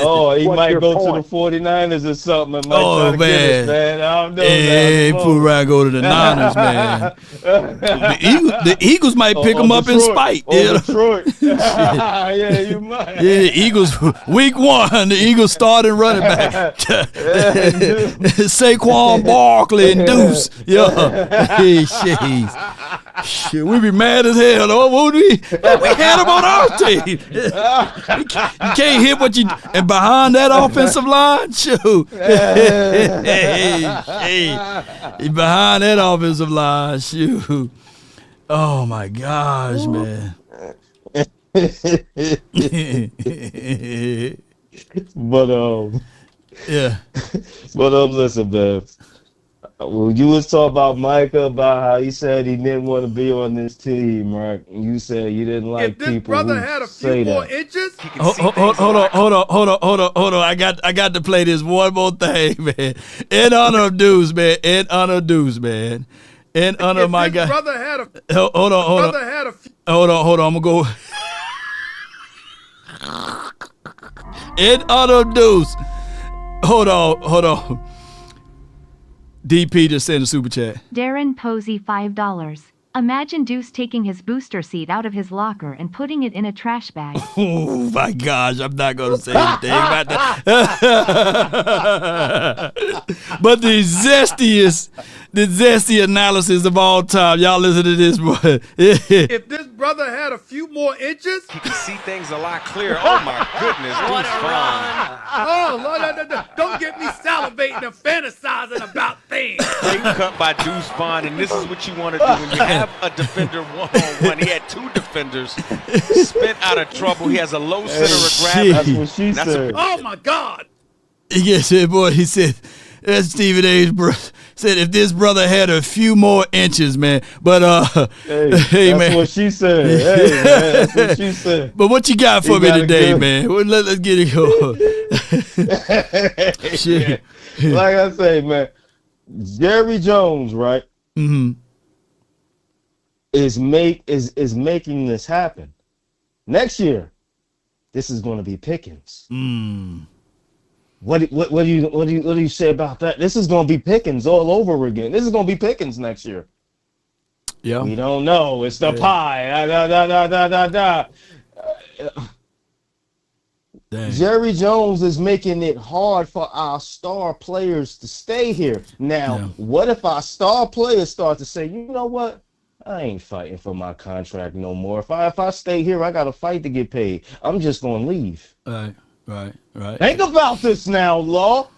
Oh, he might go to the 49ers or something. And might try to get it, man. I don't know. Hey, fool around go to the Niners, man. The Eagles might pick him up in spite. Detroit. Yeah, you might. Yeah, Eagles, week 1, the Eagles starting running back. Saquon Barkley and Deuce. Yeah. Hey, shit. Shit, we be mad as hell. Though, won't we? We had him on our team. You can't hit what you and behind that offensive line, shoot. Hey, behind that offensive line, shoot. Oh my gosh, man. But yeah. But listen, man. When you was talking about Micah, about how he said he didn't want to be on this team, right? And you said you didn't like people who say that. Inches, hold on. I got to play this one more thing, man. In honor of Deuce, man. In honor of Deuce, man. In honor of my guy. Brother had a. Hold on. Hold on. I'm gonna go. In honor of Deuce. Hold on. DP just sent a super chat. Darren Posey $5. Imagine Deuce taking his booster seat out of his locker and putting it in a trash bag. Oh my gosh, I'm not gonna say anything about that. But the zesty analysis of all time. Y'all listen to this, boy. If this brother had a few more inches, he can see things a lot clearer. Oh my goodness, what Deuce a run! Oh Lord, don't get me salivating and fantasizing about things. Big cut by Deuce Vaughn, and this is what you want to do when you have a defender one-on-one. He had two defenders, spent out of trouble. He has a low center of gravity. That's what she said. Oh my God! He said, boy. He said, that's Stephen A's brother. Said if this brother had a few more inches, man. But hey, that's man. What she said. Hey, man, that's what she said. But what you got for me today, man? Well, let's get it going. Shit. Yeah. Like I say, man, Jerry Jones, right? Mm-hmm. Is making this happen. Next year, this is going to be Pickens. What do you say about that? This is going to be Pickens all over again. This is going to be Pickens next year. Yeah. We don't know. It's the pie. Jerry Jones is making it hard for our star players to stay here. Now, what if our star players start to say, you know what? I ain't fighting for my contract no more. If I stay here, I got to fight to get paid. I'm just going to leave. Right. Think about this now, Law.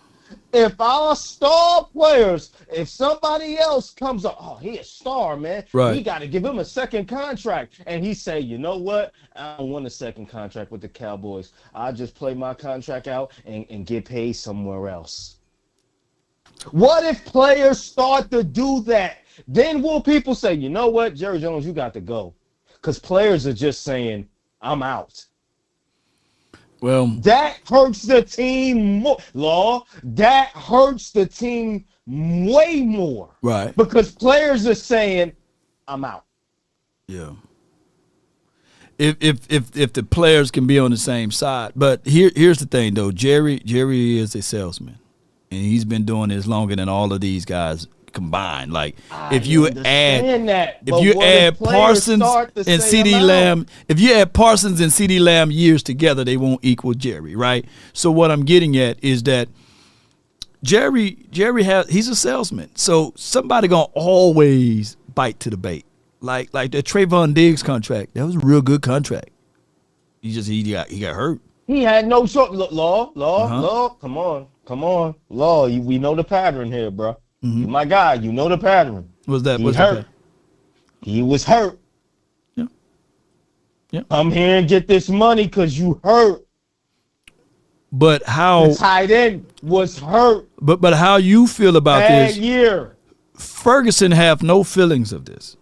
If our star players, if somebody else comes up, oh, he a star, man. Right. We got to give him a second contract. And he say, you know what? I don't want a second contract with the Cowboys. I'll just play my contract out and get paid somewhere else. What if players start to do that? Then will people say, you know what, Jerry Jones, you got to go? Because players are just saying, I'm out. Well, that hurts the team more. Law, that hurts the team way more. Right. Because players are saying, I'm out. Yeah. If the players can be on the same side. But here's the thing though, Jerry is a salesman. And he's been doing this longer than all of these guys combined. Like if you add Parsons and CD Lamb, if you add Parsons and CD Lamb years together, they won't equal Jerry, right? So what I'm getting at is that Jerry he's a salesman. So somebody gonna always bite to the bait. Like the Trayvon Diggs contract, that was a real good contract. He got hurt. He had no short. Law, come on, Law. We know the pattern here, bro. Mm-hmm. You my guy. You know the pattern. What's that? He hurt. He was hurt. Yeah. Come here and get this money because you hurt. But how? The tight end was hurt. But how you feel about this? Bad year. Ferguson have no feelings of this.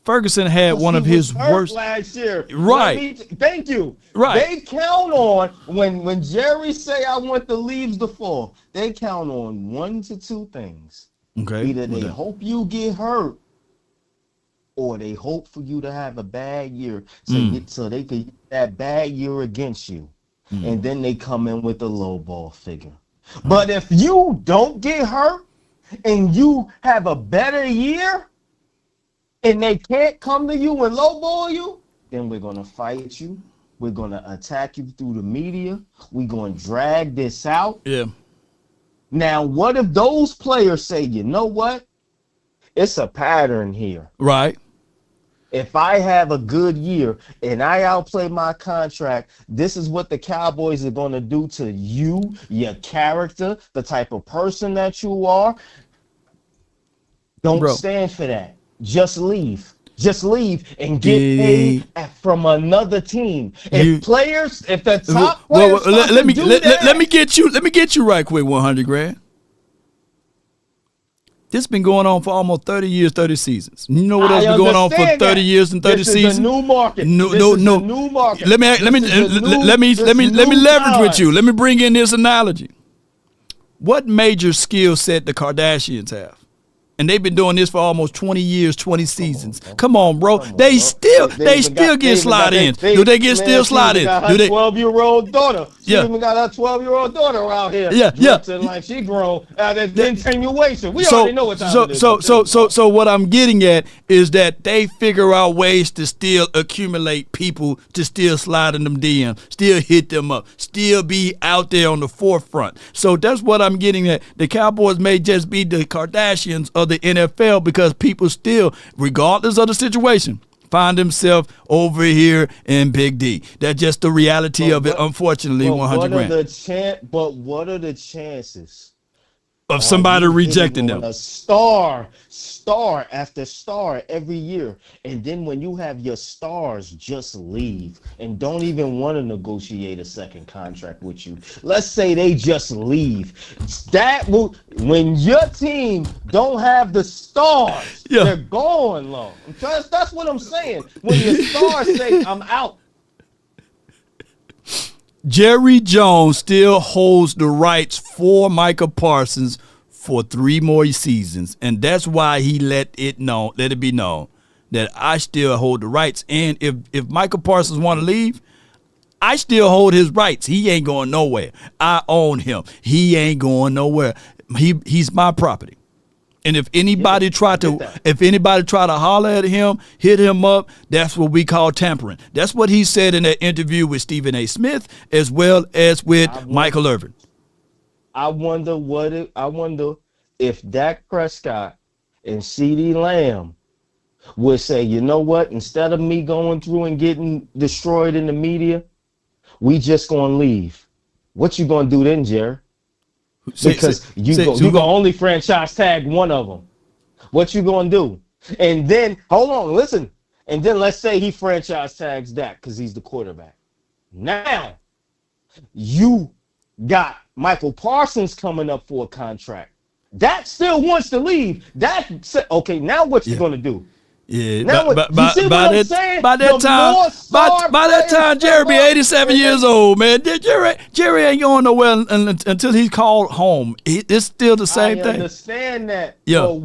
Ferguson had one of his worst last year. Right. Thank you. Right. They count on when Jerry say I want the leaves to fall. They count on 1 to 2 things. Okay. Either they hope you get hurt, or they hope for you to have a bad year, so they can use that bad year against you, and then they come in with a low ball figure. But if you don't get hurt and you have a better year, and they can't come to you and lowball you, then we're going to fight you. We're going to attack you through the media. We're going to drag this out. Yeah. Now, what if those players say, you know what? It's a pattern here. Right. If I have a good year and I outplay my contract, this is what the Cowboys are going to do to you, your character, the type of person that you are. Don't stand for that. Just leave. Just leave and get paid from another team. If the top players let me get you right quick, 100 grand. This has been going on for almost 30 years, 30 seasons. You know what else been going on for 30 years and 30 seasons? This is a new market. No. New market. Let me leverage with you. Let me bring in this analogy. What major skill set the Kardashians have? And they've been doing this for almost 20 years, 20 seasons. Come on, bro. They still get slide in. Do they get still slide in? Do they? 12-year-old daughter. She even got her 12-year-old daughter out here. Looking like she grown out of continuation. We already know what time it is. So what I'm getting at is that they figure out ways to still accumulate people to still slide in them DMs, still hit them up, still be out there on the forefront. So that's what I'm getting at. The Cowboys may just be the Kardashians of the NFL because people still, regardless of the situation, find themselves over here in Big D. That's just the reality of it, unfortunately, 100 grand. But what are the chances of somebody rejecting them? A star after star every year. And then when you have your stars just leave and don't even want to negotiate a second contract with you. Let's say they just leave. When your team don't have the stars, they're going low. That's what I'm saying. When your stars say, I'm out. Jerry Jones still holds the rights for Micah Parsons for 3 more seasons, and that's why he let it be known that I still hold the rights. And if Micah Parsons want to leave, I still hold his rights. He ain't going nowhere. I own him. He ain't going nowhere. He's my property. And if anybody try to holler at him, hit him up, that's what we call tampering. That's what he said in that interview with Stephen A. Smith as well as with Michael Irvin. I wonder if Dak Prescott and CeeDee Lamb would say, you know what, instead of me going through and getting destroyed in the media, we just gonna leave. What you gonna do then, Jerry? Because you gonna only franchise tag one of them. What you gonna do? And then hold on, listen. And then let's say he franchise tags Dak because he's the quarterback. Now you got Michael Parsons coming up for a contract. Dak still wants to leave. Dak said, okay, now what you gonna do? Yeah, now by that time, Jerry be 87 years old, man. Jerry ain't going nowhere until he's called home. It's still the same thing. I understand that. Yeah. But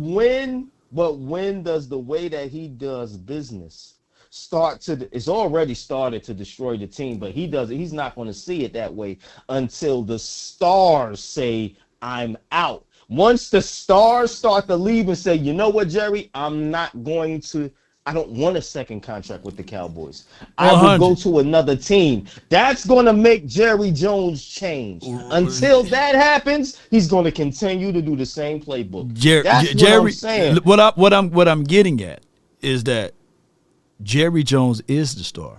when does the way that he does business it's already started to destroy the team, but he's not going to see it that way until the stars say, I'm out. Once the stars start to leave and say, you know what, Jerry, I don't want a second contract with the Cowboys. I will go to another team. That's going to make Jerry Jones change. Until that happens, he's going to continue to do the same playbook. That's what I'm saying. What I'm getting at is that Jerry Jones is the star.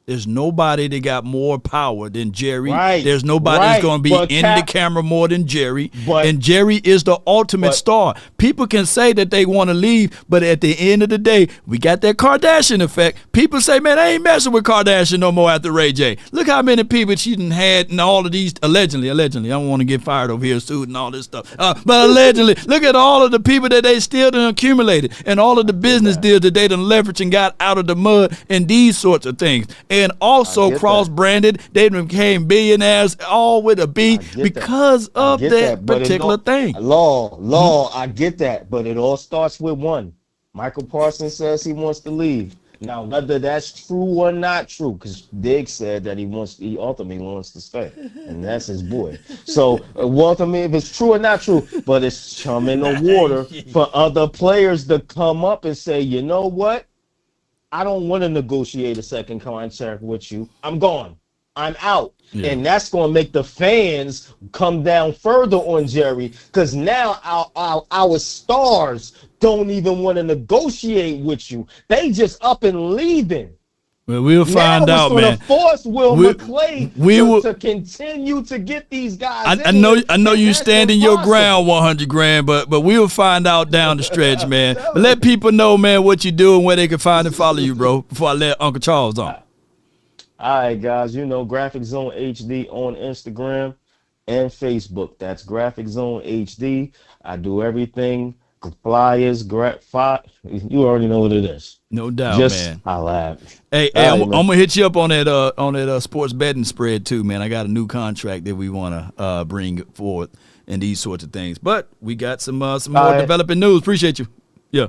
There's nobody that got more power than Jerry. Right. There's nobody that's going to be in the camera more than Jerry. And Jerry is the ultimate star. People can say that they want to leave, but at the end of the day, we got that Kardashian effect. People say, man, I ain't messing with Kardashian no more after Ray J. Look how many people she done had and all of these, allegedly, I don't want to get fired over here, sued and all this stuff. But allegedly, look at all of the people that they still done accumulated and all of the business deals that they done leveraged and got out of the mud and these sorts of things. And also cross-branded, they became billionaires, all with a B, because of that particular thing. I get that, but it all starts with one. Michael Parsons says he wants to leave. Now, whether that's true or not true, because Diggs said that he ultimately wants to stay, and that's his boy. So, ultimately, if it's true or not true, but it's chum in the water for other players to come up and say, you know what? I don't want to negotiate a second contract with you. I'm gone. I'm out. Yeah. And that's going to make the fans come down further on Jerry, because now our stars don't even want to negotiate with you. They just up and leaving. Well, we'll find out, man. Now it's going to force Will McClay to continue to get these guys. I know you standing your ground, 100 grand, but we'll find out down the stretch, man. But let people know, man, what you do and where they can find and follow you, bro, before I let Uncle Charles on. All right, guys, Graphic Zone HD on Instagram and Facebook. That's Graphic Zone HD. I do everything. Flyers, you already know what it is. No doubt, man. I laugh. Hey, I'm gonna hit you up on that sports betting spread too, man. I got a new contract that we want to bring forward and these sorts of things. But we got some more developing news. Appreciate you. Yeah.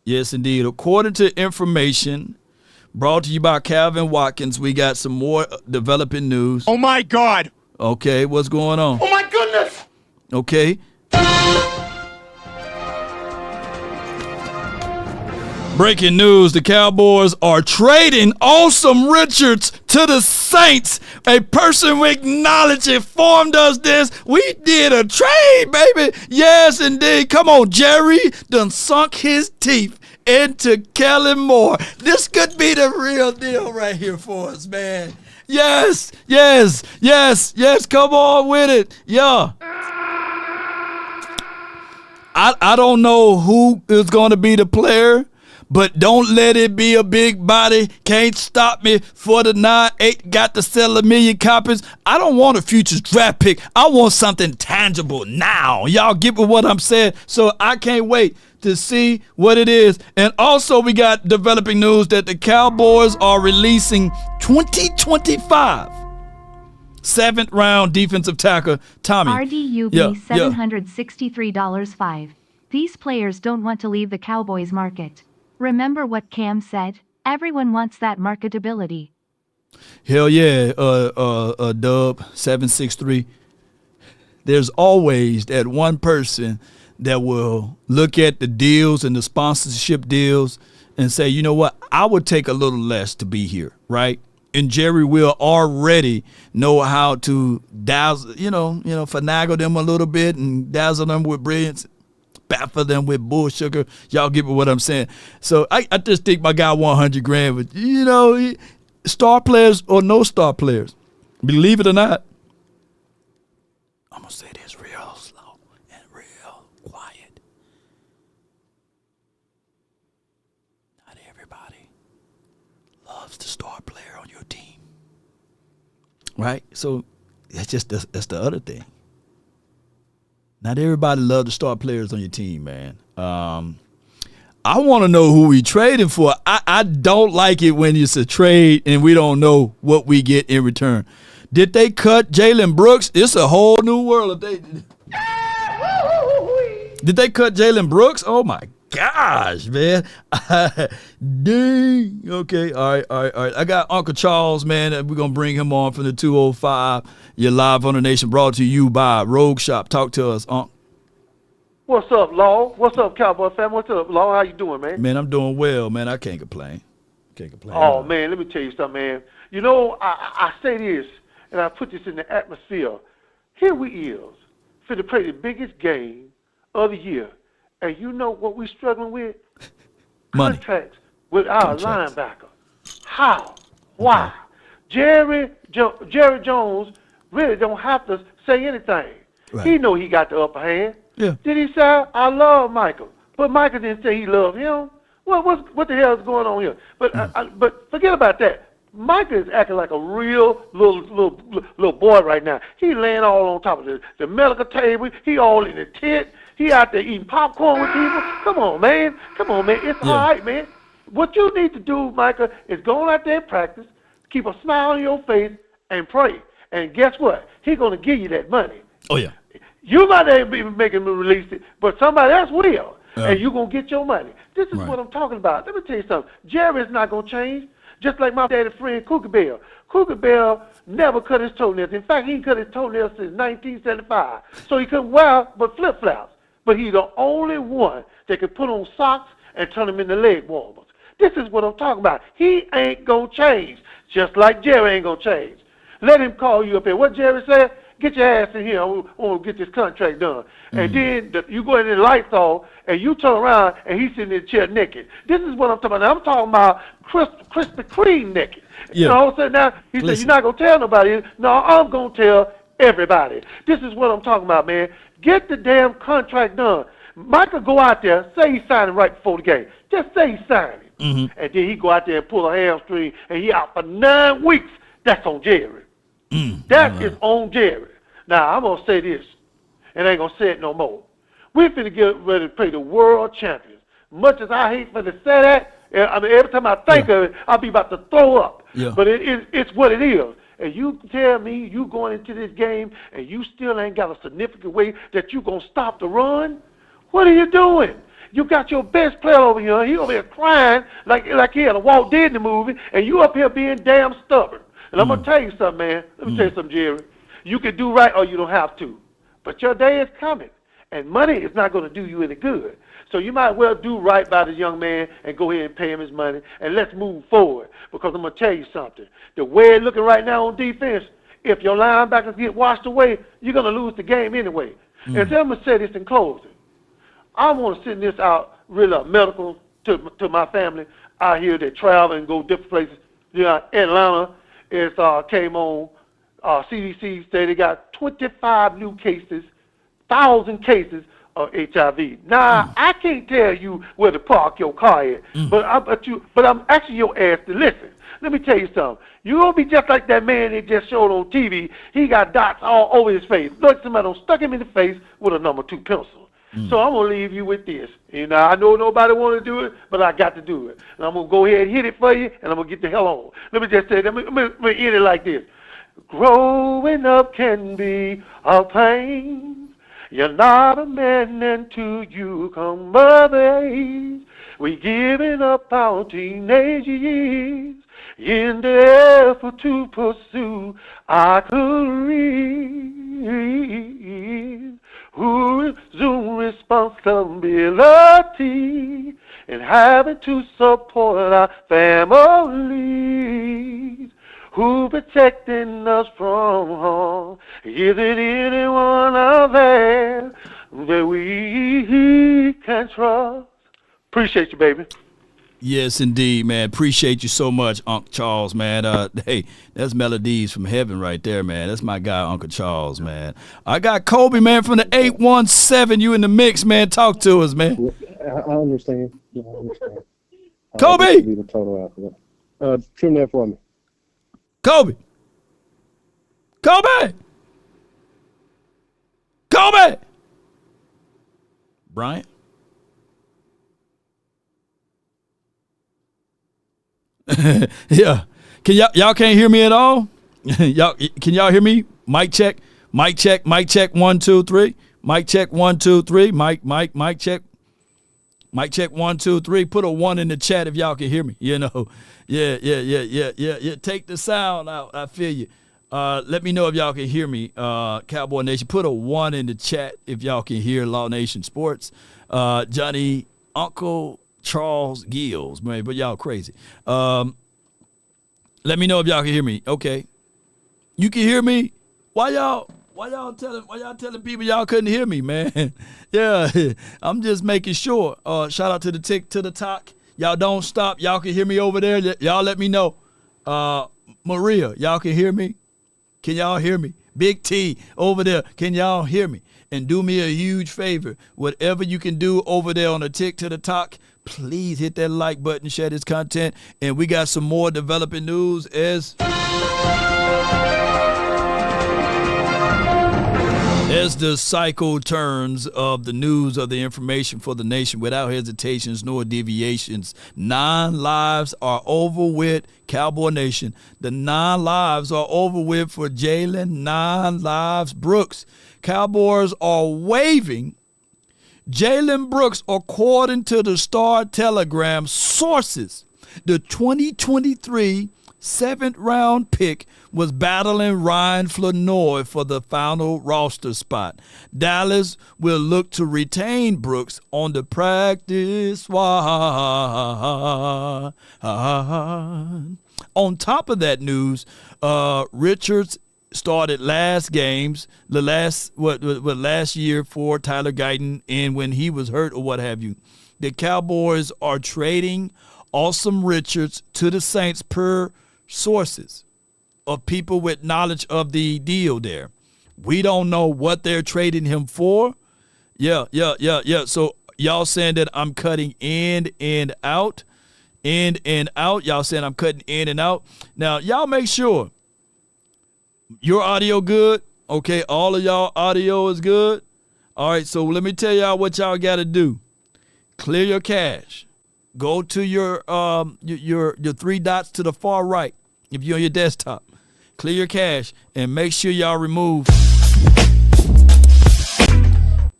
Yes, indeed. According to information brought to you by Calvin Watkins, we got some more developing news. Oh my God. Okay, what's going on? Oh my goodness. Okay. Breaking news, the Cowboys are trading Awesome Richards to the Saints. A person with knowledge informed us this. We did a trade, baby. Yes, indeed. Come on, Jerry done sunk his teeth into Kellen Moore. This could be the real deal right here for us, man. Yes. Come on with it. Yeah. I don't know who is going to be the player, but don't let it be a big body. Can't stop me for the 9-8. Got to sell 1 million copies. I don't want a futures draft pick. I want something tangible now. Y'all get what I'm saying? So I can't wait to see what it is. And also we got developing news that the Cowboys are releasing 2025 7th round defensive tackle Tommy. RDUB $763.05. These players don't want to leave the Cowboys market. Remember what Cam said? Everyone wants that marketability. Hell yeah, Dub 763. There's always that one person that will look at the deals and the sponsorship deals and say, you know what, I would take a little less to be here, right? And Jerry will already know how to dazzle, finagle them a little bit and dazzle them with brilliance. Baffle them with bull sugar. Y'all get what I'm saying. So I just think my guy 100 grand, but star players or no star players, believe it or not, I'm gonna say this real slow and real quiet. Not everybody loves the star player on your team, right? So that's the other thing. Not everybody loves the star players on your team, man. I want to know who we trading for. I don't like it when it's a trade and we don't know what we get in return. Did they cut Jalen Brooks? It's a whole new world. Did they cut Jalen Brooks? Oh, my gosh, man. Dang. Okay, all right. I got Uncle Charles, man. We're going to bring him on from the 205. You're live on the Nation, brought to you by RogueShop. Talk to us, Unc. What's up, Law? What's up, Cowboy fam? What's up, Law? How you doing, man? Man, I'm doing well, man. I can't complain. Oh, man, let me tell you something, man. I say this, and I put this in the atmosphere. Here we is, for to play the biggest game of the year. And you know what we struggling with? Money. Contracts with our linebacker. How? Why? Jerry Jones really don't have to say anything. Right. He know he got the upper hand. Yeah. Did he say, I love Michael? But Michael didn't say he loved him. Well, what the hell is going on here? But forget about that. Micah is acting like a real little boy right now. He laying all on top of the medical table. He all in the tent. He out there eating popcorn with people. Come on, man. It's all right, man. What you need to do, Micah, is go out there and practice, keep a smile on your face, and pray. And guess what? He's going to give you that money. Oh, yeah. You might not be making him release it, but somebody else will. And you're going to get your money. This is what I'm talking about. Let me tell you something. Jerry's not going to change. Just like my daddy friend, Cougar Bell. Cougar Bell never cut his toenails. In fact, he cut his toenails since 1975. So he couldn't wear but flip-flops. But he's the only one that can put on socks and turn them into leg warmers. This is what I'm talking about. He ain't going to change, just like Jerry ain't going to change. Let him call you up here. What Jerry said, get your ass in here. I want to get this contract done. And then you go in the lights off, and you turn around, and he's sitting in the chair naked. This is what I'm talking about. I'm talking about Krispy Kreme naked. You know what I'm saying? Now, he said, you're not going to tell nobody. No, I'm going to tell everybody. This is what I'm talking about, man. Get the damn contract done. Micah go out there, say he's signing right before the game. Just say he's signing. And then he go out there and pull a hamstring, and he out for 9 weeks. That's on Jerry. That is on Jerry. Now, I'm going to say this, and I ain't going to say it no more. We're finna get ready to play the world champions. Much as I hate for to say that, I mean, every time I think of it, I'll be about to throw up. But it's what it is. And you tell me you going into this game and you still ain't got a significant way that you going to stop the run? What are you doing? You got your best player over here. He over here crying like he had a Walt Disney movie, and you up here being damn stubborn. And I'm going to tell you something, man. Let me tell you something, Jerry. You can do right or you don't have to. But your day is coming, and money is not going to do you any good. So you might well do right by this young man and go ahead and pay him his money, and let's move forward. Because I'm going to tell you something. The way it's looking right now on defense, if your linebackers get washed away, you're going to lose the game anyway. And so I'm going to say this in closing. I want to send this out really medical to my family out here that travel and go different places. You know, Atlanta came on. CDC said they got 25 new cases, 1,000 cases of HIV. Now, I can't tell you where to park your car at, but I'm asking your ass to listen. Let me tell you something. You're going to be just like that man they just showed on TV. He got dots all over his face. Look, somebody stuck him in the face with a number 2 pencil. So I'm going to leave you with this. You know, I know nobody want to do it, but I got to do it. And I'm going to go ahead and hit it for you, and I'm going to get the hell on. Let me just say, let me end it like this. Growing up can be a pain. You're not a man until you come of age. We giving up our teenage years in the effort to pursue our career. Who resume responsibility and having to support our families. Who protecting us from harm? Is it anyone out there that we can trust? Appreciate you, baby. Yes, indeed, man. Appreciate you so much, Uncle Charles, man. Hey, that's melodies from heaven right there, man. That's my guy, Uncle Charles, man. I got Kobe, man, from the 817. You in the mix, man. Talk to us, man. I understand. Yeah, I understand. Kobe! Be the total after that. Trim that for me. Kobe! Kobe! Kobe! Bryant? Yeah. Can y'all can't hear me at all? Can y'all hear me? Mic check. Mic check. Mic check 1 2 3. Mic check 1 2 3. Mic check. Mic check 1 2 3. Put a 1 in the chat if y'all can hear me. You know. Yeah. Take the sound out. I feel you. Let me know if y'all can hear me. Cowboy Nation. Put a 1 in the chat if y'all can hear Law Nation Sports. Johnny, Uncle Charles Gills, man, but y'all crazy. Let me know if y'all can hear me. Okay, you can hear me. Why y'all telling people y'all couldn't hear me, man? Yeah, I'm just making sure. Shout out to the tick to the talk. Y'all don't stop. Y'all can hear me over there. Y'all let me know. Maria, y'all can hear me. Can y'all hear me? Big T over there. Can y'all hear me? And do me a huge favor. Whatever you can do over there on the tick to the talk, please hit that like button, share this content. And we got some more developing news as the cycle turns of the news of the information for the nation without hesitations nor deviations. 9 lives are over with, Cowboy Nation. The 9 lives are over with for Jalen 9 lives Brooks. Cowboys are waiving Jalen Brooks, according to the Star Telegram sources. The 2023 7th-round pick was battling Ryan Flournoy for the final roster spot. Dallas will look to retain Brooks on the practice squad. On top of that news, Richards started last year for Tyler Guyton, and when he was hurt or what have you. The Cowboys are trading Awesome Richards to the Saints per sources of people with knowledge of the deal there. We don't know what they're trading him for. Yeah. So y'all saying that I'm cutting in and out. Y'all saying I'm cutting in and out. Now, y'all make sure your audio good. Okay, all of y'all audio is good. All right, so let me tell y'all what y'all got to do. Clear your cache. Go to your 3 dots to the far right if you're on your desktop. Clear your cache and make sure y'all remove.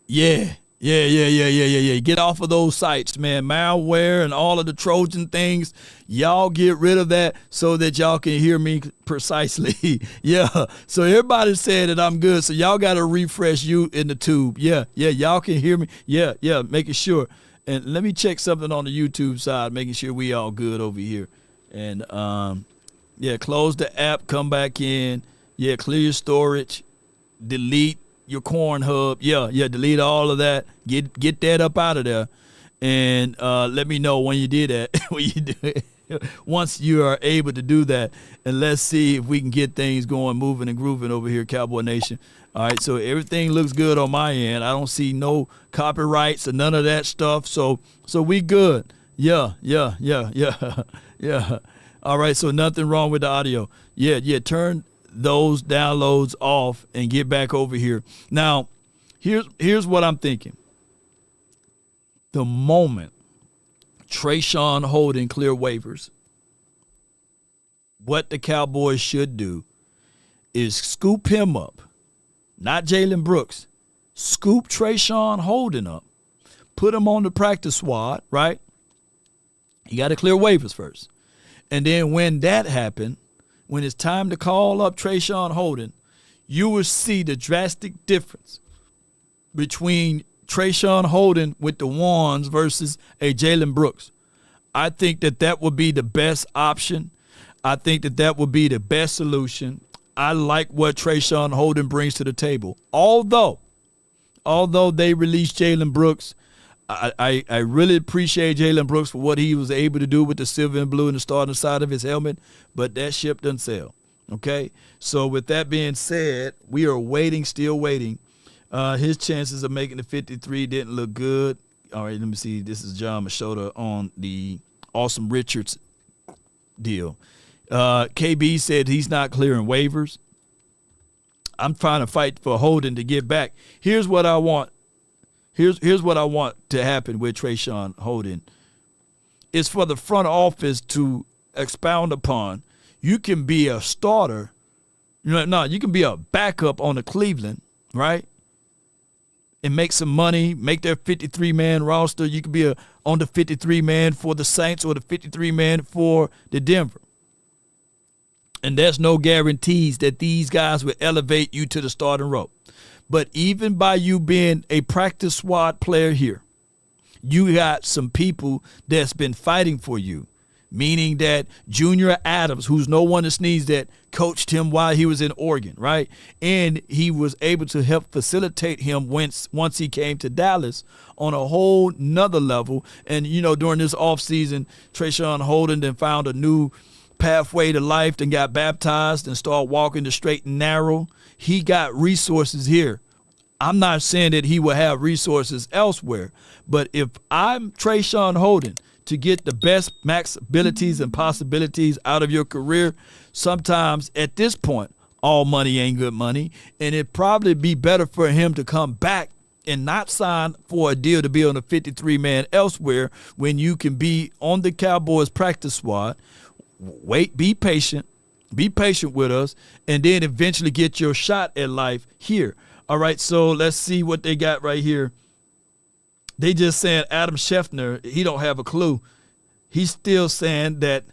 Yeah. Get off of those sites, man. Malware and all of the Trojan things. Y'all get rid of that so that y'all can hear me precisely. Yeah. So everybody said that I'm good. So y'all got to refresh you in the tube. Yeah. Y'all can hear me. Yeah. Making sure. And let me check something on the YouTube side, making sure we all good over here. And, close the app, come back in. Yeah, clear your storage. Delete your corn hub. Yeah, delete all of that. Get that up out of there. And let me know when you did that. When you do it. Once you are able to do that. And let's see if we can get things going, moving and grooving over here, Cowboy Nation. All right, so everything looks good on my end. I don't see no copyrights or none of that stuff. So we good. Yeah. All right, so nothing wrong with the audio. Yeah, turn those downloads off and get back over here. Now, here's what I'm thinking. The moment Trayshawn Holden clear waivers, what the Cowboys should do is scoop him up. Not Jalen Brooks. Scoop Trayshawn Holden up. Put him on the practice squad, right? You got to clear waivers first. And then when that happened, when it's time to call up Trayshawn Holden, you will see the drastic difference between Trayshawn Holden with the ones versus a Jalen Brooks. I think that would be the best option. I think that would be the best solution. I like what Trayshawn Holden brings to the table. Although they released Jalen Brooks, I really appreciate Jalen Brooks for what he was able to do with the silver and blue and the star on the side of his helmet, but that ship doesn't sail. Okay? So with that being said, we are still waiting. His chances of making the 53 didn't look good. All right, let me see. This is John Machota on the Awesome Richards deal. KB said he's not clearing waivers. I'm trying to fight for Holden to get back. Here's what I want. Here's what I want to happen with Trayshawn Holden. It's for the front office to expound upon. You can be a starter. You can be a backup on the Cleveland, right? And make some money, make their 53-man roster. You can be on the 53-man for the Saints or the 53-man for the Denver. And there's no guarantees that these guys will elevate you to the starting role. But even by you being a practice squad player here, you got some people that's been fighting for you, meaning that Junior Adams, who's no one to sneeze at, coached him while he was in Oregon, right? And he was able to help facilitate him once he came to Dallas on a whole nother level. And, during this offseason, Trayshawn Holden then found a new pathway to life and got baptized and started walking the straight and narrow. He got resources here. I'm not saying that he will have resources elsewhere, but if I'm Trayshawn Holden to get the best max abilities and possibilities out of your career, sometimes at this point, all money ain't good money, and it'd probably be better for him to come back and not sign for a deal to be on a 53-man elsewhere when you can be on the Cowboys practice squad. Wait, be patient with us, and then eventually get your shot at life here. All right, so let's see what they got right here. They just saying Adam Schefter, he don't have a clue. He's still saying that,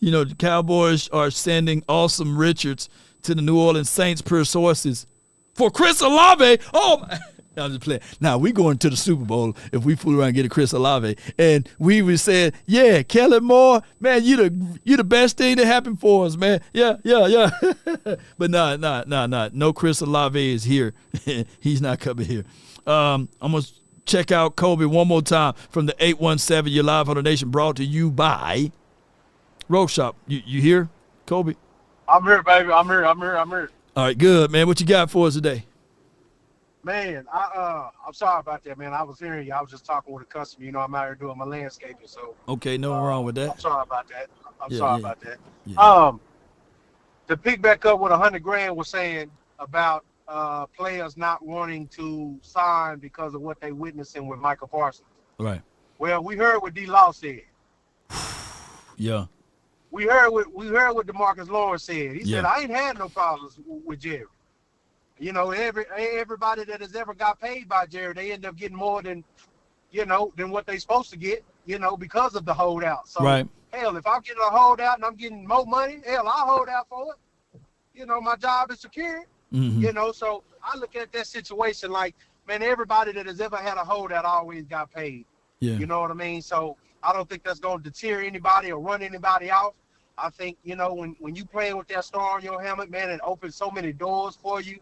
You know, the Cowboys are sending Awesome Richards to the New Orleans Saints per sources for Chris Olave. Oh, my. I'm just playing. Now, we going to the Super Bowl if we fool around and get a Chris Olave. And we would say, yeah, Kellen Moore, man, you the best thing that happened for us, man. Yeah. But no Chris Olave is here. He's not coming here. I'm going to check out Kobe one more time from the 817. You're live on the Nation, brought to you by RogueShop. You here, Kobe? I'm here, baby. I'm here. All right, good, man. What you got for us today? Man, I'm sorry about that, man. I was hearing you. I was just talking with a customer. You know, I'm out here doing my landscaping, so. Okay, no wrong with that. I'm sorry about that. Yeah. To pick back up what $100,000 was saying about players not wanting to sign because of what they witnessing with Micah Parsons. Right. Well, we heard what D. Law said. Yeah. We heard what DeMarcus Lawrence said. He said, I ain't had no problems with Jerry. You know, everybody that has ever got paid by Jerry, they end up getting more than what they supposed to get, because of the holdout. So, right. Hell, if I'm getting a holdout and I'm getting more money, hell, I'll hold out for it. My job is secure. Mm-hmm. So I look at that situation like, man, everybody that has ever had a holdout always got paid. Yeah. You know what I mean? So I don't think that's going to deter anybody or run anybody off. I think, when you playing with that star on your helmet, man, it opens so many doors for you.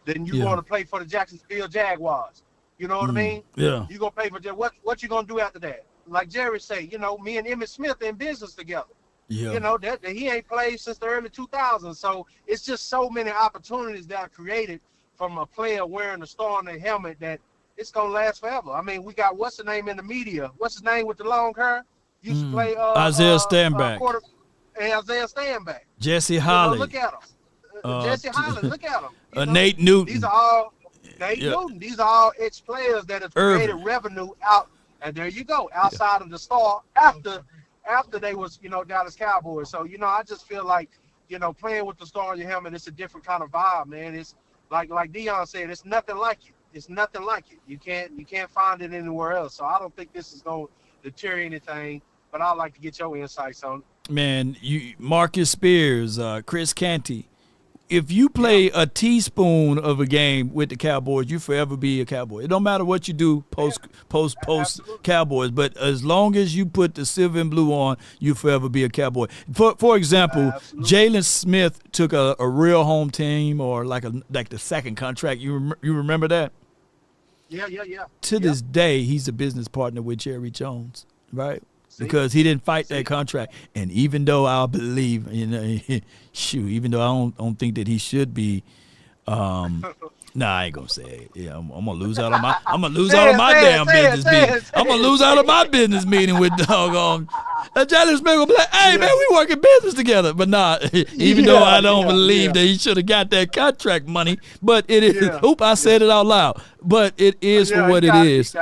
Then you want to play for the Jacksonville Jaguars. You know what I mean? Yeah. You gonna play for what you gonna do after that? Like Jerry say, me and Emmitt Smith in business together. Yeah. That he ain't played since the early 2000s. So it's just so many opportunities that are created from a player wearing a star on their helmet that it's gonna last forever. I mean, we got what's the name in the media? What's his name with the long hair? Used to play Isaiah Stanback. Isaiah Stanback. Jesse Holly. Look at him. Jesse Holland, look at him. Nate Newton. These are all Newton. These are all ex-players that have created revenue out, and there you go, outside of the star after they was Dallas Cowboys. So I just feel like playing with the star on your helmet, it's a different kind of vibe, man. It's like Dion said, it's nothing like it. It's nothing like it. You can't find it anywhere else. So I don't think this is going to deter anything. But I'd like to get your insights on it. Man, Marcus Spears, Chris Canty. If you play a teaspoon of a game with the Cowboys, you forever be a Cowboy. It don't matter what you do post Cowboys, but as long as you put the silver and blue on, you forever be a Cowboy. For example, Jalen Smith took a real home team or like the second contract. You remember that? Yeah. To this day, he's a business partner with Jerry Jones, right? Because he didn't fight that contract. And even though I believe, even though I don't think that he should be, I ain't gonna say it. Yeah, I'm gonna lose out on my damn business meeting. I'm gonna lose out on my business meeting with doggone. Jalen Smith gonna be like, hey man, we working business together. But even though I don't believe that he should have got that contract money, but it is. Oop, I said it out loud. But it is for what it is.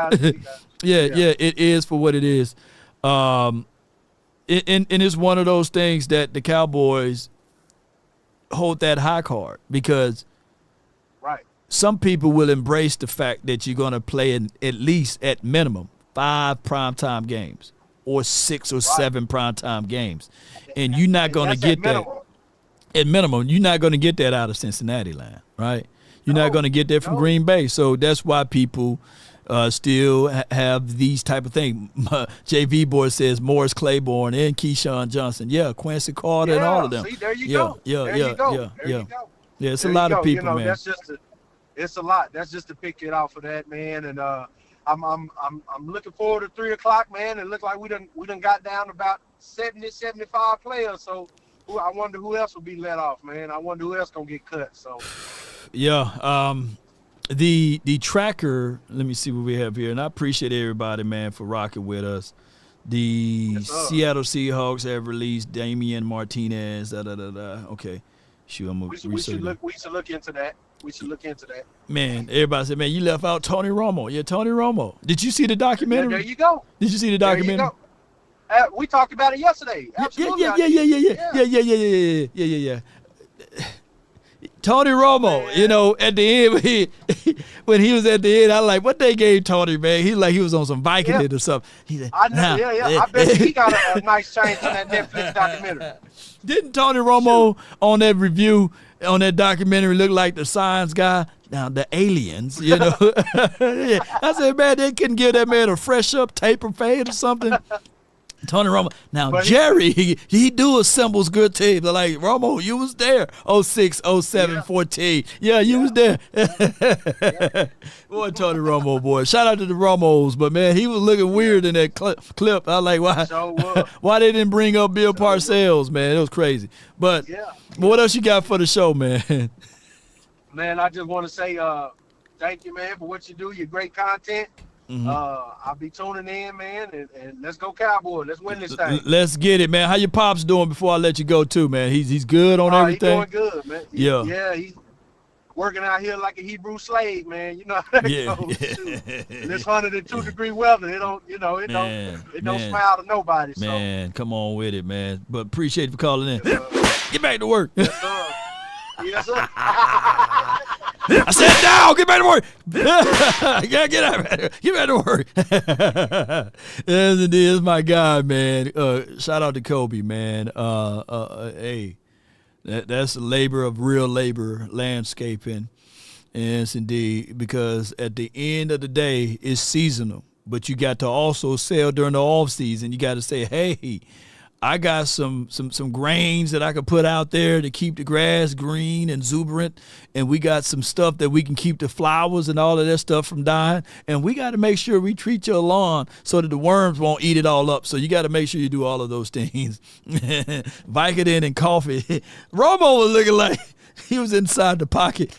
Yeah, it is for what it is. And it's one of those things that the Cowboys hold that high card because some people will embrace the fact that you're going to play in at least at minimum 5 primetime games or 6 or 7 primetime games. And you're not going to get that at minimum. You're not going to get that out of Cincinnati land, right? You're not going to get that from Green Bay. So that's why people still have these type of things. JV Boy says Morris Claiborne and Keyshawn Johnson. Yeah, Quincy Carter and all of them. See, there you go. Yeah, it's a lot of people, man. It's a lot. That's just to pick it off of that, man. And I'm looking forward to 3 o'clock, man. It looked like we done got down about 70, 75 players. So I wonder who else will be let off, man. I wonder who else gonna get cut. So yeah. The tracker, let me see what we have here. And I appreciate everybody, man, for rocking with us. The Seattle Seahawks have released Damian Martinez. Okay. Shoot, I'm gonna we should look into that. We should look into that. Man, everybody said, man, you left out Tony Romo. Yeah, Tony Romo. Did you see the documentary? There you go. Did you see the documentary? There you go. We talked about it yesterday. Absolutely. Yeah. Tony Romo, you know, at the end, when he was at the end, I like, what they gave Tony, man? He like he was on some Viking or something. He said, I know, I bet he got a nice change in that Netflix documentary. Didn't Tony Romo on that review, on that documentary, look like the science guy? Now, the aliens, you know. Yeah. I said, man, they couldn't give that man a fresh up taper fade or something. Tony Romo. Now, but Jerry, he do assembles good teams. Like, Romo, you was there. 06, 07, 14. Yeah, you was there. Boy, Tony Romo, boy. Shout out to the Romos. But, man, he was looking weird in that clip. I was like, why they didn't bring up Bill Parcells, man? It was crazy. But what else you got for the show, man? Man, I just want to say thank you, man, for what you do. Your great content. I'll be tuning in, man, and let's go Cowboys. Let's win this thing. Let's get it, man. How your pops doing before I let you go, too, man? He's good on everything? He's doing good, man. Yeah, he's working out here like a Hebrew slave, man. You know how that goes. This 102-degree weather, it don't smile to nobody. Man, come on with it, man. But appreciate you for calling in. Get back to work. Yes, sir. Yes, sir. I said now, get back to work. Yeah, get out. Get back to work. Yes, it is, my guy, man. Shout out to Kobe, man. Hey, that's a labor of real labor, landscaping. Yes, indeed, because at the end of the day, it's seasonal. But you got to also sell during the off season. You got to say, hey, I got some grains that I could put out there to keep the grass green and exuberant, and we got some stuff that we can keep the flowers and all of that stuff from dying, and we got to make sure we treat your lawn so that the worms won't eat it all up. So you got to make sure you do all of those things. Vicodin and coffee. Romo was looking like he was inside the pocket.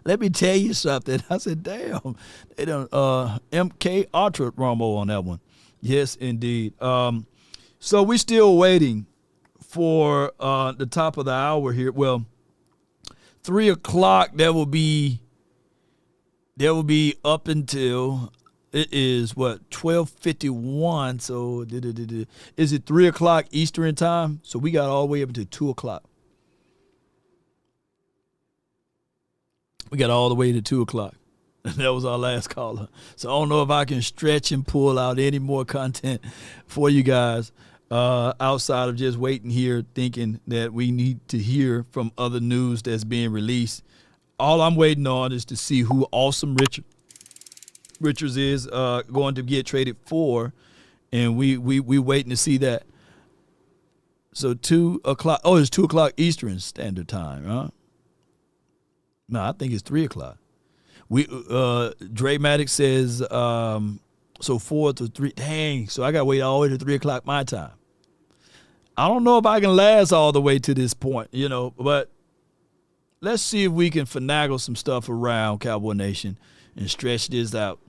Let me tell you something. I said, damn, they done MK Ultra Romo on that one. Yes, indeed. So we're still waiting for the top of the hour here. Well, 3 o'clock, that will be up until it is what, 12:51. So is it 3 o'clock Eastern time? So we got all the way up until 2 o'clock. We got all the way to 2 o'clock. That was our last caller. So I don't know if I can stretch and pull out any more content for you guys. Outside of just waiting here thinking that we need to hear from other news that's being released. All I'm waiting on is to see who Awesome Richards is going to get traded for, and we waiting to see that. So 2 o'clock. Oh, it's 2 o'clock Eastern Standard Time, huh? No, I think it's 3 o'clock. Dre Maddox says so 4 to 3. Dang, so I got to wait all the way to 3 o'clock my time. I don't know if I can last all the way to this point, you know, but let's see if we can finagle some stuff around Cowboy Nation and stretch this out.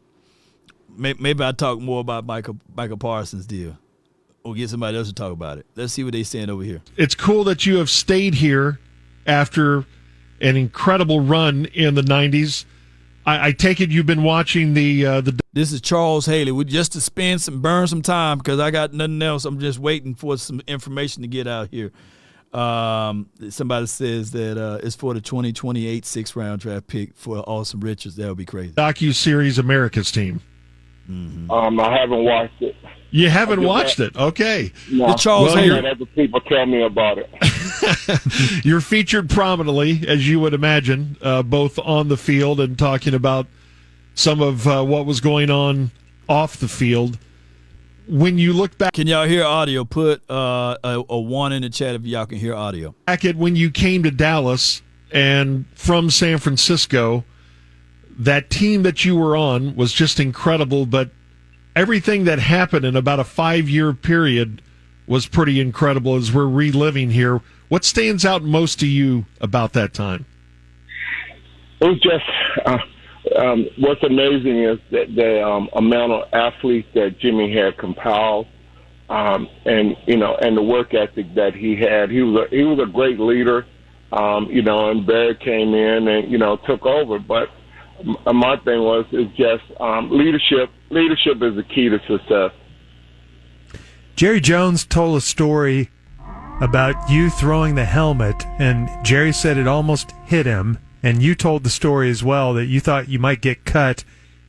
Maybe I'll talk more about Micah Parsons' deal or get somebody else to talk about it. Let's see what they're saying over here. It's cool that you have stayed here after an incredible run in the 90s. I take it you've been watching the. This is Charles Haley. Just to burn some time because I got nothing else. I'm just waiting for some information to get out here. Somebody says that it's for the 2028 6th-round draft pick for Awesome Richards. That would be crazy. Docu-series America's Team. Mm-hmm. I haven't watched it. You haven't watched it? Okay. No. Charles Haley. Other people tell me about it. You're featured prominently, as you would imagine, both on the field and talking about some of what was going on off the field. When you look back... Can y'all hear audio? Put a 1 in the chat if y'all can hear audio. Back at when you came to Dallas and from San Francisco, that team that you were on was just incredible, but everything that happened in about a 5-year period was pretty incredible as we're reliving here. What stands out most to you about that time? It was just what's amazing is that the amount of athletes that Jimmy had compiled, and the work ethic that he had. He was a great leader, and Barry came in and took over. But my thing is just leadership. Leadership is the key to success. Jerry Jones told a story about you throwing the helmet, and Jerry said it almost hit him, and you told the story as well that you thought you might get cut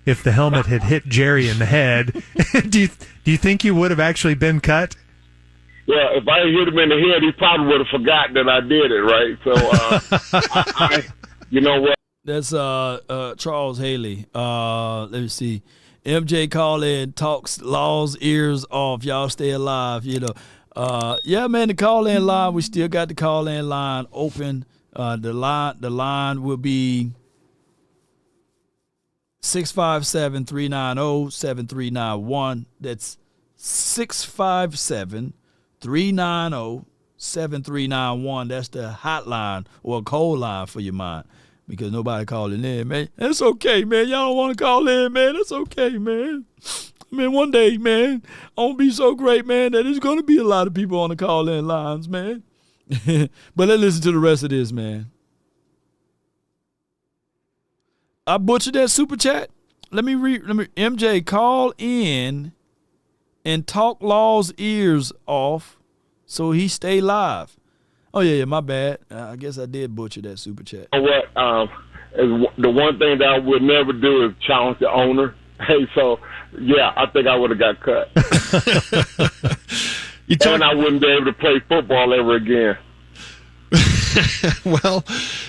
if the helmet had hit Jerry in the head. Do you think you would have actually been cut? Well, if I hit him in the head, he probably would have forgotten that I did it, right? So, you know what? That's Charles Haley. Let me see. MJ call in, talks Law's ears off. Y'all stay alive, you know. Yeah, man, the call-in line, we still got the call-in line open. The line will be 657-390-7391. That's 657-390-7391. That's the hotline or cold line for your mind, because nobody calling in, man. That's okay, man. Y'all don't want to call in, man. That's okay, man. I mean, one day, man, I'm going to be so great, man, that there's going to be a lot of people on the call-in lines, man. But let's listen to the rest of this, man. I butchered that super chat. Let me MJ, call in and talk Law's ears off so he stay live. Oh, yeah, my bad. I guess I did butcher that super chat. You know what? The one thing that I would never do is challenge the owner. Hey, so, yeah, I think I would have got cut. And I wouldn't be able to play football ever again. Well,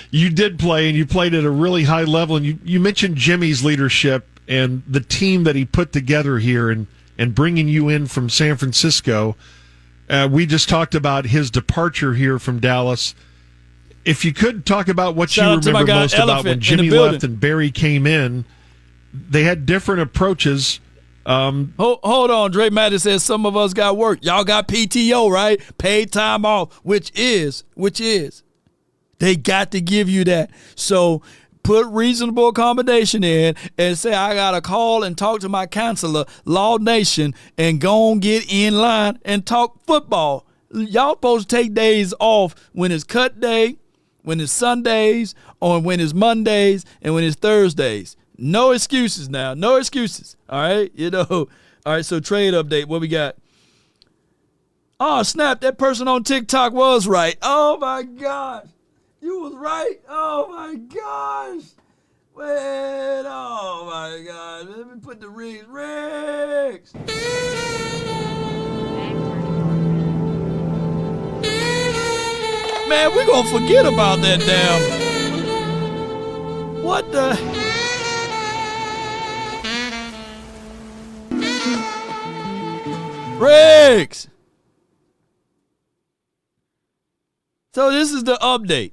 you did play, and you played at a really high level. And you mentioned Jimmy's leadership and the team that he put together here and bringing you in from San Francisco. We just talked about his departure here from Dallas. If you could talk about what you remember most about when Jimmy left and Barry came in. They had different approaches. Hold on. Dre Madden says some of us got work. Y'all got PTO, right? Paid time off, which is they got to give you that. So put reasonable accommodation in and say, I got to call and talk to my counselor, Law Nation, and go on get in line and talk football. Y'all supposed to take days off when it's cut day, when it's Sundays, or when it's Mondays, and when it's Thursdays. No excuses now. No excuses. All right? You know. All right, so trade update. What we got? Oh, snap. That person on TikTok was right. Oh, my gosh. You was right. Oh, my gosh. Wait. Oh, my gosh. Let me put the rigs. Man, we're going to forget about that damn. What the? Riggs! So this is the update.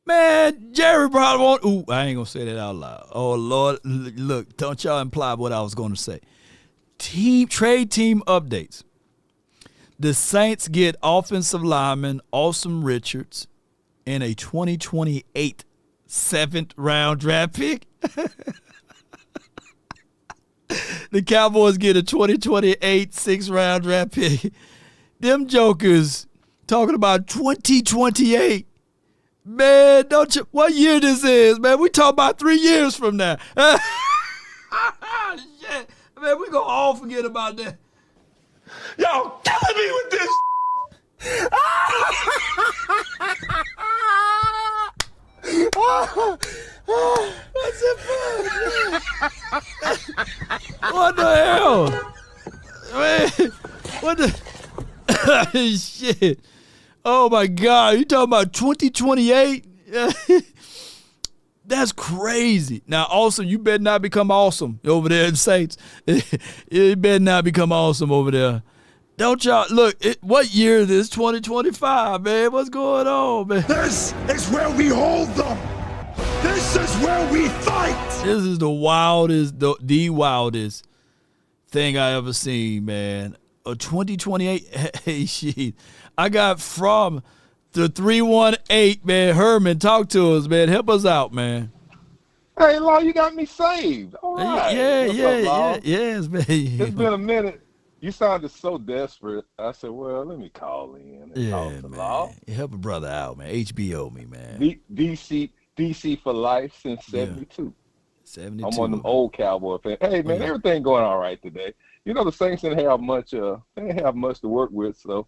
Man, Jerry probably won't. Ooh, I ain't going to say that out loud. Oh, Lord. Look, don't y'all imply what I was going to say. Trade team updates. The Saints get offensive lineman Austin Richards and a 2028 7th-round draft pick. The Cowboys get a 2028 6th-round draft pick. Them jokers talking about 2028. Man, don't you? What year this is, man? We talking about 3 years from now. Shit. Man, we gonna all forget about that. Y'all killing me with this. What's it for? What the hell? Man, what the shit? Oh my God! You talking about 2028? That's crazy. Now, awesome. You better not become awesome over there in Saints. You better not become awesome over there. Don't y'all look? What year is this? 2025, man. What's going on, man? This is where we hold them. This is where we fight. This is the wildest, the wildest thing I ever seen, man. A 2028. Hey, shit. I got from the 318, man. Herman, talk to us, man. Help us out, man. Hey, Law, you got me saved. All right. Yes, man. It's been a minute. You sounded so desperate. I said, well, let me call in and talk to Law. Help a brother out, man. HBO me, man. DC for life since 72. 72. I'm one of them old Cowboy fans. Hey, man, everything going all right today. You know, the Saints didn't have much to work with, so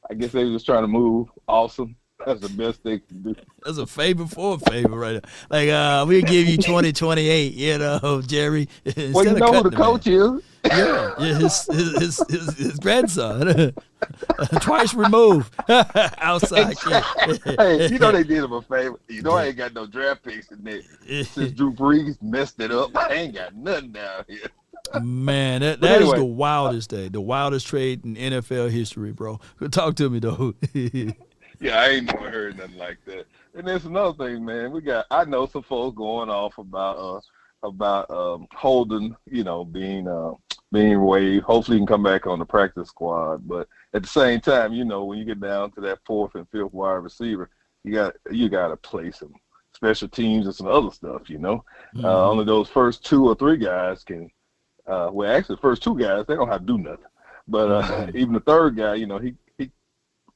I guess they was trying to move Awesome. That's the best they can do. That's a favor for a favor right there. Like, we'll give you 2028, Jerry. Well, you know who the coach is. Yeah, his grandson. Twice removed. Outside kid. Hey, you know they did him a favor. You know I ain't got no draft picks in there. Since Drew Brees messed it up, I ain't got nothing down here. Man, that anyway, is the wildest day. The wildest trade in NFL history, bro. Talk to me, though. Yeah, I ain't never heard nothing like that. And there's another thing, man. I know some folks going off about Holden, being waived. Hopefully he can come back on the practice squad. But at the same time, when you get down to that fourth and fifth wide receiver, you got to play some special teams and some other stuff, Mm-hmm. Only those first 2 or 3 guys can actually the first 2 guys, they don't have to do nothing. But even the third guy, he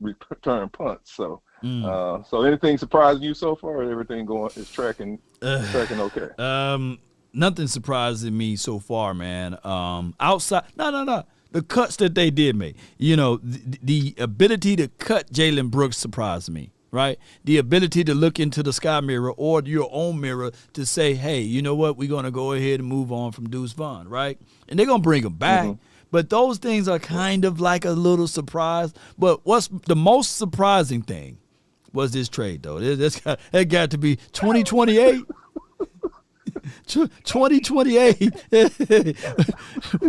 return punts. So so anything surprising you so far? Everything is tracking okay. Nothing surprising me so far, man. Outside, no. The cuts that they did make, the ability to cut Jalen Brooks surprised me, right? The ability to look into the sky mirror or your own mirror to say, hey, you know what? We're going to go ahead and move on from Deuce Vaughn, right? And they're going to bring him back. Mm-hmm. But those things are kind of like a little surprise. But what's the most surprising thing was this trade, though. That got to be 2028. 2028.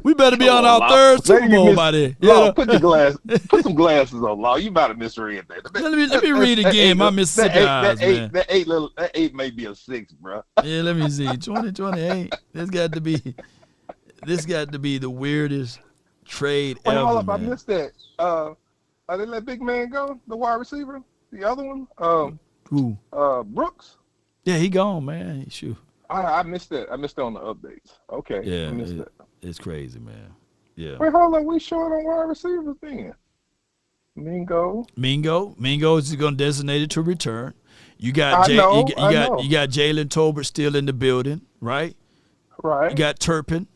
We better be on our third Super Bowl by then. Put some glasses on, Law. You might have misread that. Let me read again. My Mississippi eyes, man. That eight may be a 6, bro. Yeah, let me see. 2028. This got to be the weirdest trade ever. Hold up, man. I missed that. They let big man go, the wide receiver, the other one. Who? Brooks. Yeah, he gone, man. Shoot. I missed that. I missed that on the updates. Okay. Yeah, I missed that. It's crazy, man. Yeah. Wait, hold on. We short on wide receivers then. Mingo is going to designate it to return. You got you got Jalen Tolbert still in the building, right? Right. You got Turpin.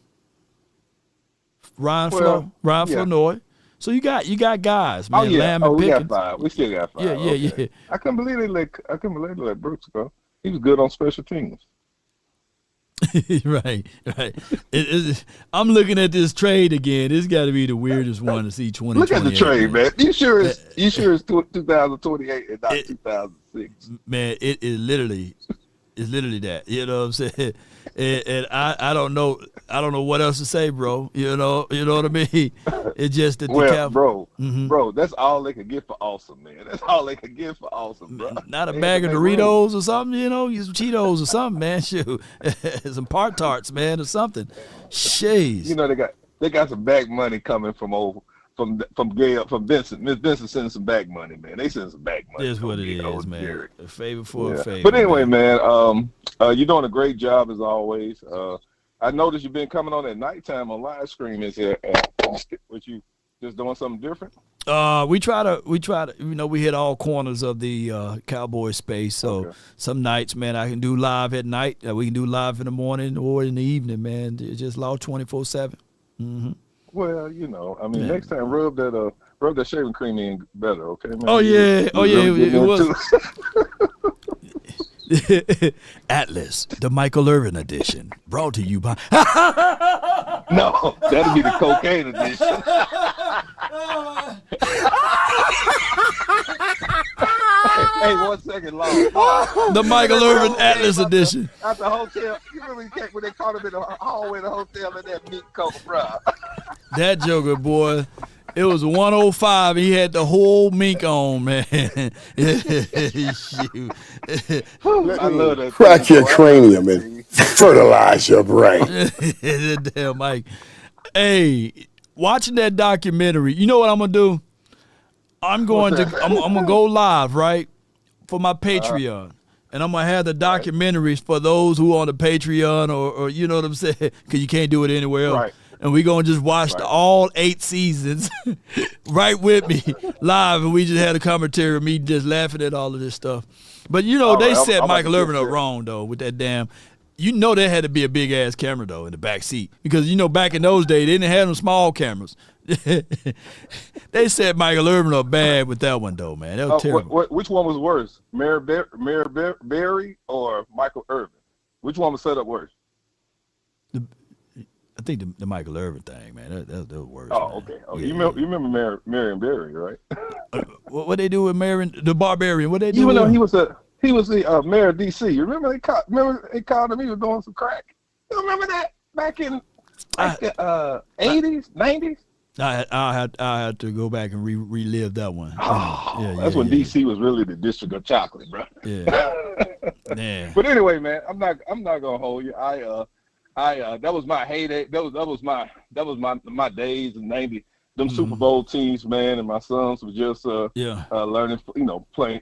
Ryan Flournoy. So you got guys, man. Lamb and we Pickens. Got 5. We still got 5. Yeah. I couldn't believe they let Brooks go. He was good on special teams. right. I'm looking at this trade again. This got to be the weirdest one to see. 2028. Look at the trade, man. You sure it's 2028 and not 2006? Man, it's literally that. You know what I'm saying? And I don't know what else to say, bro. You know what I mean? It's just that bro, that's all they could get for Awesome, man. That's all they could get for Awesome, bro. Not a bag of Doritos or something, some Cheetos or something, man. Shoot, some Pop-Tarts, man, or something. Jeez. They got some back money coming from Vincent. Miss Vincent sending some back money, man. They send some back money. That's what it is, man. Derek. A favor for a favor. But anyway, man, you're doing a great job as always. I noticed you've been coming on at nighttime on live stream. Is there? What you just doing something different? We try to. We hit all corners of the Cowboy space. So some nights, man, I can do live at night. We can do live in the morning or in the evening, man. It's just Law 24/7. Mm-hmm. Well, next time rub that shaving cream in better, okay, man? Oh yeah, it was. Atlas, the Michael Irvin edition, brought to you by. No, that'll be the cocaine edition. Hey, 1 second, Law. The Michael Irvin Atlas edition. At the hotel, you remember when they caught him in the hallway of the hotel in that meat coat, bro? That joker, boy. It was 105. He had the whole mink on, man. Shoot. I love that. Crack your cranium and fertilize your brain. Damn, Mike. Hey, watching that documentary, you know what I'm gonna do? I'm gonna go live, right, for my Patreon. And I'm going to have the documentaries for those who are on the Patreon or you know what I'm saying, because you can't do it anywhere else. Right. And we're going to just watch all 8 seasons right with me live. And we just had a commentary of me just laughing at all of this stuff. But, they set Michael Irvin up wrong, though, with that damn. There had to be a big-ass camera, though, in the back seat. Because, back in those days, they didn't have them small cameras. They said Michael Irvin are bad with that one though, man. That was terrible. Which one was worse, Mary Berry or Michael Irvin? Which one was set up worse? I think the Michael Irvin thing, man. That was worse. Oh, man. okay. Oh, yeah, you remember Marion Berry, right? What they do with Marion, the Barbarian? What they do? Even though he was the mayor of D.C. You remember they called him? He was doing some crack. You remember that back in the 80s, 90s? I had to go back and relive that one. That's when D.C. was really the district of chocolate, bro. Yeah. Yeah. But anyway, man, I'm not gonna hold you. That was my heyday. That was my days in '90. Them Super Bowl teams, man, and my sons were just learning, playing,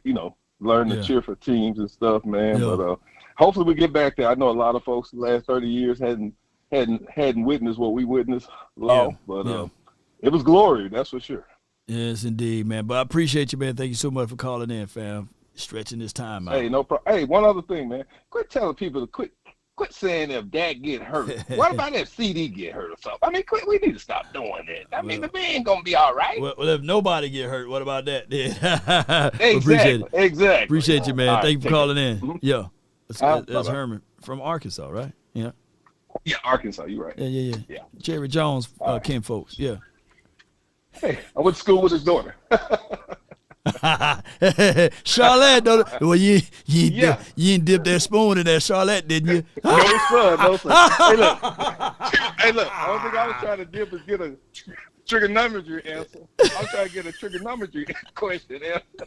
learning to cheer for teams and stuff, man. Yeah. But hopefully we get back there. I know a lot of folks the last 30 years hadn't witnessed what we witnessed, but it was glory, that's for sure. Yes, indeed, man. But I appreciate you, man. Thank you so much for calling in, fam. Stretching this time out. Hey, no problem. Hey, one other thing, man. Quit telling people to quit saying if Dak get hurt. What about if CD get hurt or something? I mean, we need to stop doing that. I mean, the man gonna be all right. Well, if nobody get hurt, what about that? Exactly. Appreciate you, man. All Thank you for calling in. Mm-hmm. Yeah, that's Herman from Arkansas, right? Yeah. Yeah, Arkansas. You right. Yeah. Jerry Jones, Ken folks. Yeah. Hey, I went to school with his daughter. Charlotte, well, you didn't dip that spoon in that Charlotte, didn't you? No, sir. Hey, look. I don't think I was trying to dip is get a trigonometry answer. I was trying to get a trigonometry question answer.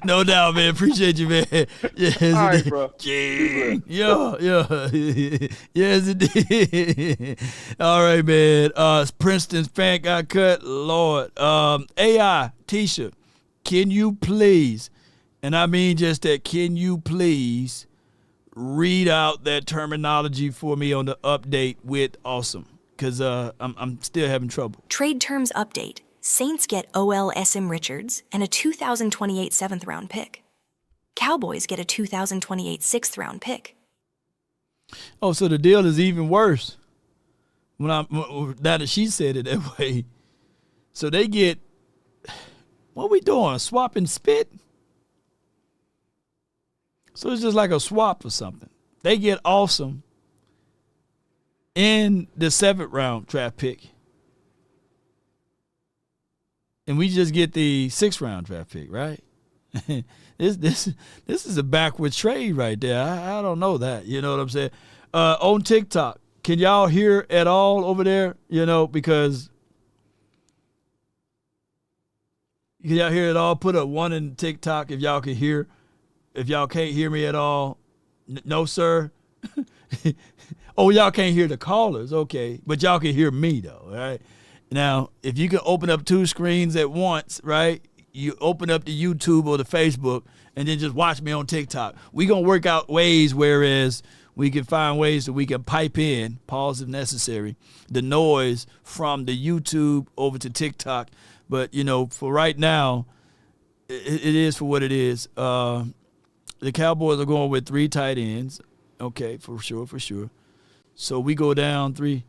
No doubt, man. Appreciate you, man. Yes, all right, bro. Yeah. Yes, indeed. All right, man. Princeton's fan got cut. Lord. AI, Tisha, can you please, and I mean just that, can you please read out that terminology for me on the update with awesome? Because I'm still having trouble. Trade terms update. Saints get OL SM Richards and a 2028 7th-round pick. Cowboys get a 2028 6th-round pick. Oh, so the deal is even worse. Now that she said it that way. So they get, what we doing, swap and spit? So it's just like a swap or something. They get awesome in the 7th-round draft pick. And we just get the 6th-round draft pick, right? This is a backward trade right there. I don't know that. You know what I'm saying? On TikTok, can y'all hear at all over there? Because can y'all hear it all? Put a 1 in TikTok if y'all can hear. If y'all can't hear me at all, no, sir. Oh, y'all can't hear the callers. Okay. But y'all can hear me, though, all right? Now, if you can open up 2 screens at once, right? You open up the YouTube or the Facebook and then just watch me on TikTok. We're going to work out ways whereas we can find ways that we can pipe in, pause if necessary, the noise from the YouTube over to TikTok. But, for right now, it is for what it is. The Cowboys are going with 3 tight ends. Okay, for sure. So we go down 3.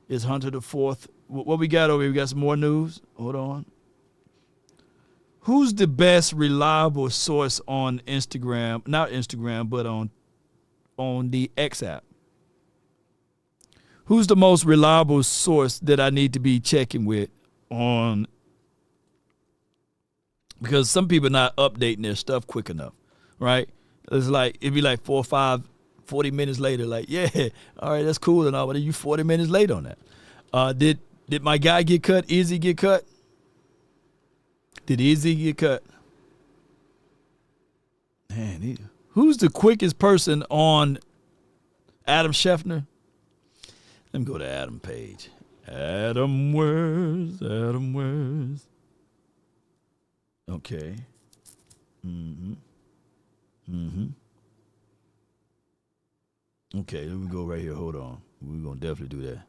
Is Hunter the 4th? What we got over here? We got some more news. Hold on. Who's the best reliable source on Instagram? Not Instagram, but on the X app. Who's the most reliable source that I need to be checking with on? Because some people are not updating their stuff quick enough, right? It'd be like 4 or 5, 40 minutes later, like, yeah, all right, that's cool and all, but you 40 minutes late on that. Did my guy get cut? Izzy get cut? Did Izzy get cut? Man, who's the quickest person on Adam Scheffner? Let me go to Adam page. Adam Words. Okay. Okay, let me go right here. Hold on. We're going to definitely do that.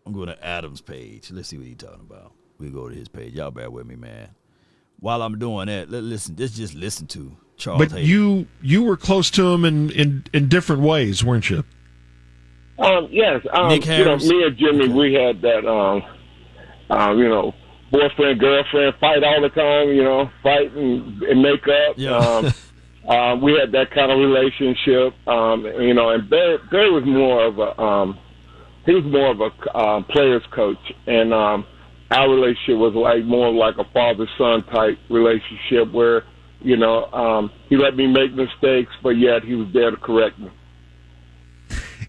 I'm going to Adam's page. Let's see what he's talking about. We go to his page. Y'all bear with me, man. While I'm doing that, let's just listen to Charles. But you were close to him in different ways, weren't you? Yes. Nick Harris? Me and Jimmy, we had that, boyfriend, girlfriend fight all the time, fight and make up. Yeah. We had that kind of relationship, and Barry was more of a player's coach, and our relationship was more like a father-son type relationship where, he let me make mistakes, but yet he was there to correct me.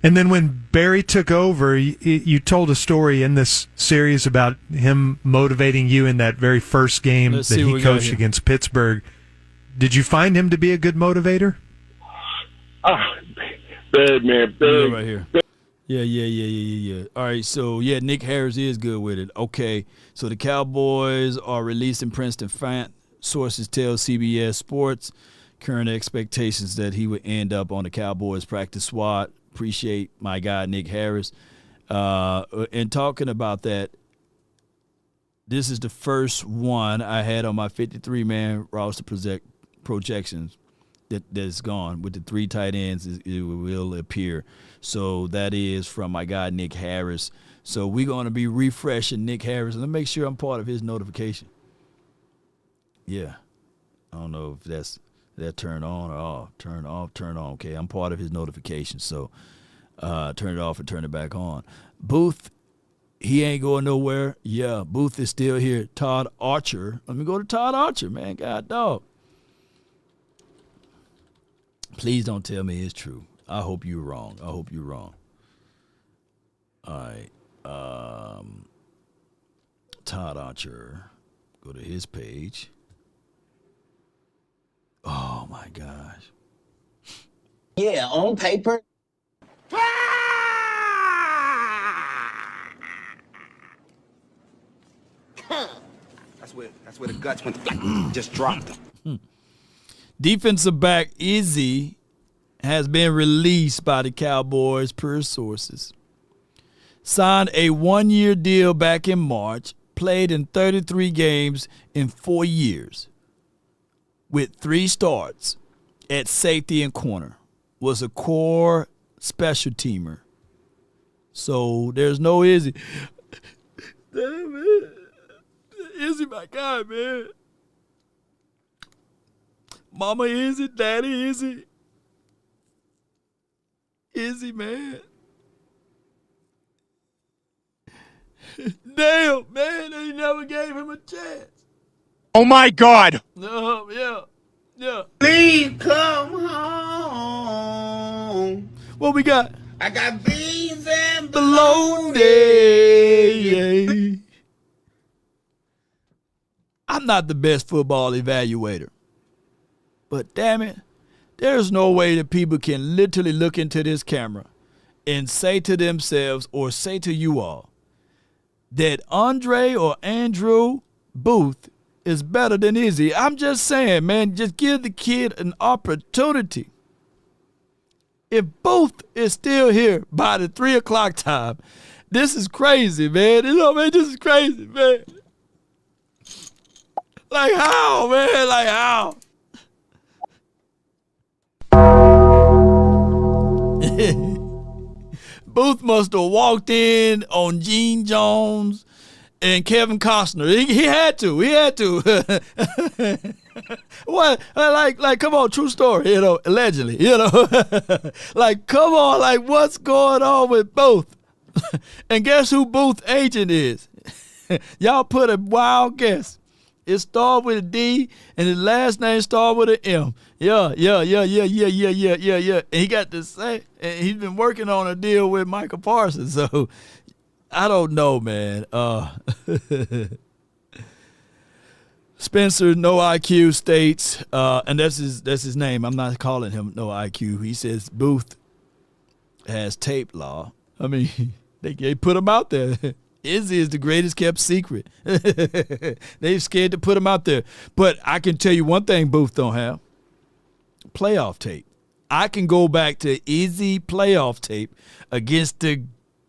And then when Barry took over, you told a story in this series about him motivating you in that very first game that he coached against Pittsburgh. Did you find him to be a good motivator? Barry, man. Barry. Right here. Yeah. All right, so, Nick Harris is good with it. Okay, so the Cowboys are releasing Princeton Fant. Sources tell CBS Sports current expectations that he would end up on the Cowboys practice squad. Appreciate my guy Nick Harris. And talking about that, this is the first one I had on my 53-man roster projections that's gone with the 3 tight ends. It will appear. So that is from my guy Nick Harris. So we're going to be refreshing Nick Harris. And let me make sure I'm part of his notification. Yeah. I don't know if that turn on or off. Turn off, turn on. Okay, I'm part of his notification. So turn it off and turn it back on. Booth, he ain't going nowhere. Yeah, Booth is still here. Todd Archer. Let me go to Todd Archer, man. God dog. Please don't tell me it's true. I hope you're wrong. All right. Todd Archer. Go to his page. Oh, my gosh. Yeah, on paper. That's where the guts went. Just dropped them. Defensive back Izzy has been released by the Cowboys per sources. Signed a 1-year deal back in March. Played in 33 games in 4 years. With 3 starts at safety and corner. Was a core special teamer. So there's no Izzy. Izzy, my guy, man. Mama Izzy, Daddy Izzy. Izzy, man. Damn, man, they never gave him a chance. Oh, my God. Yeah. Please come home. What we got? I got beans and bologna. I'm not the best football evaluator. But damn it, there's no way that people can literally look into this camera and say to themselves or say to you all that Andre or Andrew Booth is better than Izzy. I'm just saying, man, just give the kid an opportunity. If Booth is still here by the 3 o'clock time, this is crazy, man. This is crazy, man. Like how, man? Like how? Booth must have walked in on Gene Jones and Kevin Costner. He had to. What? Like, come on, true story, allegedly, like, come on, like, what's going on with Booth? And guess who Booth's agent is? Y'all put a wild guess. It started with a D, and his last name started with an M. Yeah. And he got to say, and he's been working on a deal with Micah Parsons. So I don't know, man. Spencer, no IQ, states, and that's his name. I'm not calling him no IQ. He says Booth has tape law. I mean, they put him out there. Izzy is the greatest kept secret. They're scared to put him out there. But I can tell you one thing Booth don't have. Playoff tape. I can go back to Izzy playoff tape against the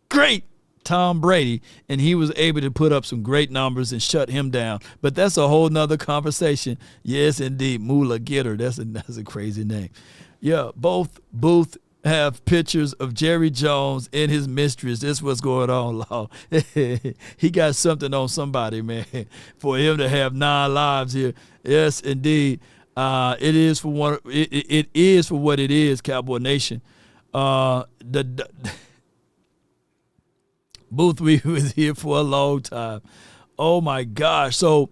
great Tom Brady, and he was able to put up some great numbers and shut him down. But that's a whole nother conversation. Yes, indeed. Moolah Gitter. That's a crazy name. Yeah, both Booth have pictures of Jerry Jones and his mistress. This is what's going on, Law. He got something on somebody, man, for him to have 9 lives here. Yes, indeed. It is for what it is, Cowboy Nation. The Booth, we was here for a long time. Oh my gosh. So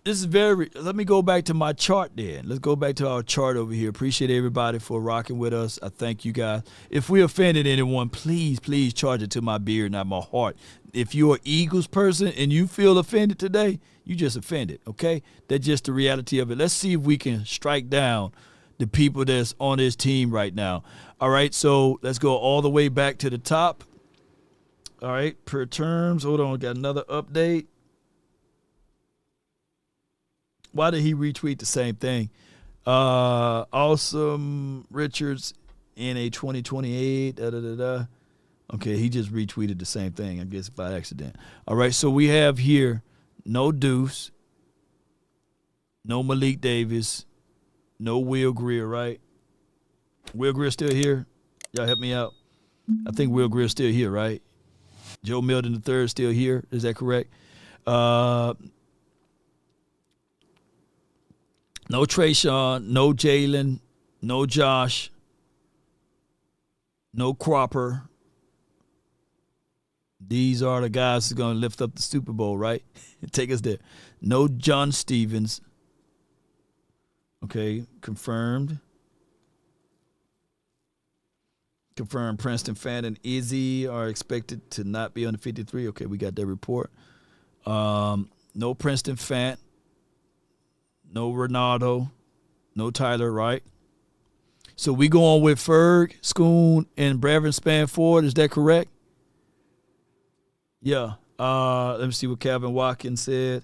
this is let me go back to my chart then. Let's go back to our chart over here. Appreciate everybody for rocking with us. I thank you guys. If we offended anyone, please charge it to my beard, not my heart. If you're an Eagles person and you feel offended today, you just offended, okay? That's just the reality of it. Let's see if we can strike down the people that's on this team right now. All right, so let's go all the way back to the top. All right, per terms. Hold on, got another update. Why did he retweet the same thing? Awesome Richards NA 2028. Okay, he just retweeted the same thing, I guess by accident. All right, so we have here no Deuce, no Malik Davis, no Will Greer, right? Will Greer still here? Y'all help me out. I think Will Greer still here, right? Joe Milton III still here. Is that correct? No Trayshawn, no Jalen, no Josh, no Cropper. These are the guys who's going to lift up the Super Bowl, right? Take us there. No John Stevens. Okay, confirmed. Confirmed Princeton Fan and Izzy are expected to not be on the 53. Okay, we got that report. No Princeton Fant. No Ronaldo. No Tyler, right? So we go on with Ferg, Schoon, and Brevin Spanford. Is that correct? Yeah. Let me see what Calvin Watkins said.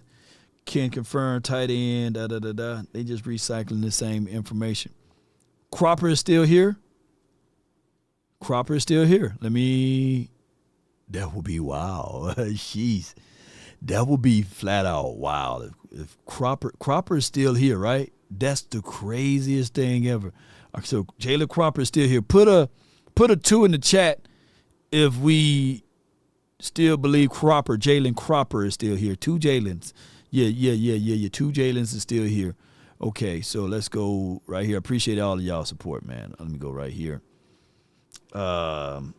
Can confirm tight end. They just recycling the same information. Cropper is still here. Cropper is still here. That will be wow. Jeez. That will be flat out wild. If Cropper is still here, right? That's the craziest thing ever. So Jalen Cropper is still here. Put a 2 in the chat if we still believe Jalen Cropper is still here. 2 Jalens. Yeah. 2 Jalens is still here. Okay, so let's go right here. Appreciate all of y'all support, man. Let me go right here. Lyle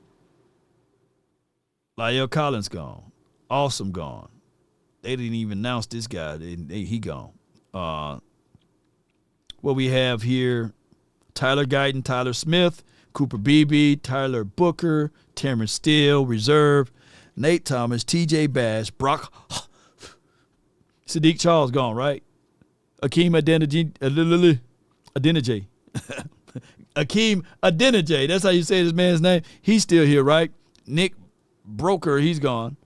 Collins gone. Awesome gone. They didn't even announce this guy. He gone. What we have here, Tyler Guyton, Tyler Smith, Cooper Beebe, Tyler Booker, Terrence Steele, reserve, Nate Thomas, TJ Bass, Brock, Sadiq Charles gone, right? Akeem Adeniji. Akeem Adeniji. That's how you say this man's name. He's still here, right? Nick Broker, he's gone.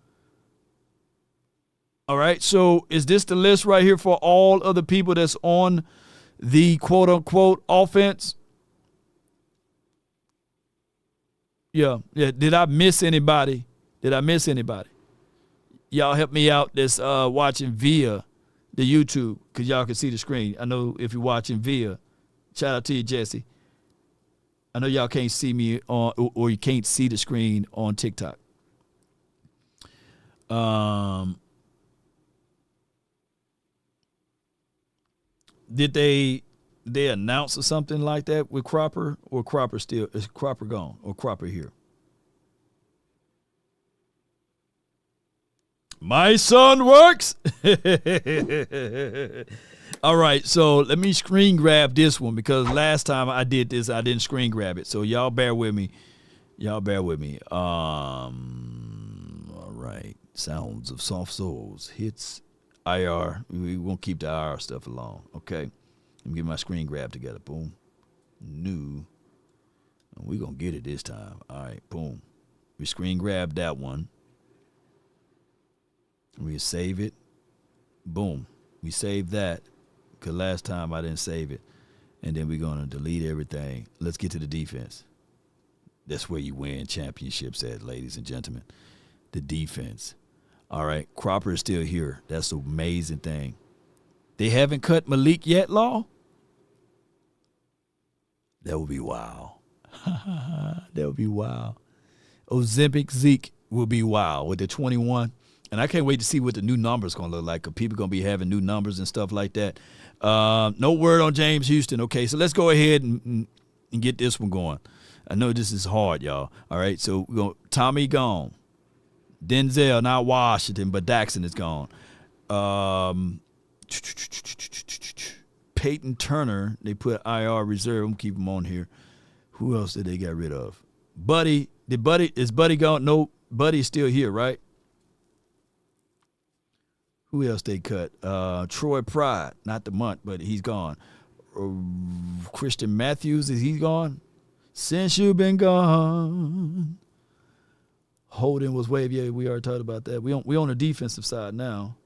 All right, so is this the list right here for all of the people that's on the quote-unquote offense? Yeah. Did I miss anybody? Y'all help me out that's watching via the YouTube because y'all can see the screen. I know if you're watching via, shout out to you, Jesse. I know y'all can't see me on, or you can't see the screen on TikTok. Did they announce or something like that with Cropper, or Cropper still is Cropper gone, or Cropper here? My son works. All right, so let me screen grab this one because last time I did this, I didn't screen grab it. So y'all bear with me. All right, sounds of soft souls hits IR. We won't keep the IR stuff alone. Okay, let me get my screen grab together. Boom, new. We're gonna get it this time. All right, boom. We screen grab that one. We save it. Boom. We save that because last time I didn't save it. And then we're going to delete everything. Let's get to the defense. That's where you win championships at, ladies and gentlemen. The defense. All right. Cropper is still here. That's an amazing thing. They haven't cut Malik yet, Law? That would be wow. That would be wild. Ozempic Zeke will be wild with the 21. And I can't wait to see what the new numbers going to look like, because people going to be having new numbers and stuff like that. No word on James Houston. Okay, so let's go ahead and get this one going. I know this is hard, y'all. All right, so we're going Tommy gone. Denzel, not Washington, but Daxon is gone. Peyton Turner, they put IR reserve. I'm going to keep him on here. Who else did they get rid of? Buddy. Is Buddy gone? No, Buddy's still here, right? Who else they cut? Troy Pride, not the month, but he's gone. Christian Matthews, is he gone? Since you've been gone. Holden was waived. Yeah, we already talked about that. We on the defensive side now.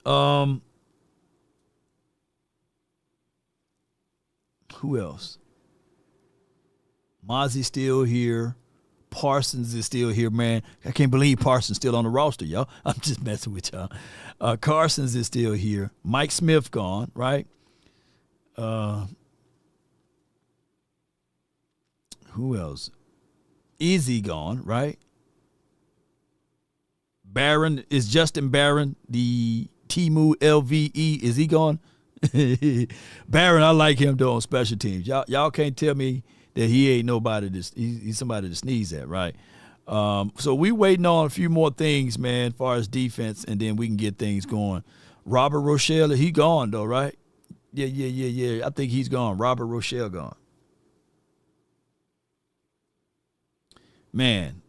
Who else? Mozzie's still here. Parsons is still here, man. I can't believe Parsons still on the roster, y'all. I'm just messing with y'all. Carson's is still here. Mike Smith gone, right? Who else? Izzy gone, right? Barron, is Justin Barron, the Timu LVE, is he gone? Barron, I like him though on special teams. Y'all can't tell me that he ain't nobody. He's somebody to sneeze at, right? So we waiting on a few more things, man, as far as defense, and then we can get things going. Robert Rochelle, he gone though, right? Yeah. I think he's gone. Robert Rochelle gone. Man,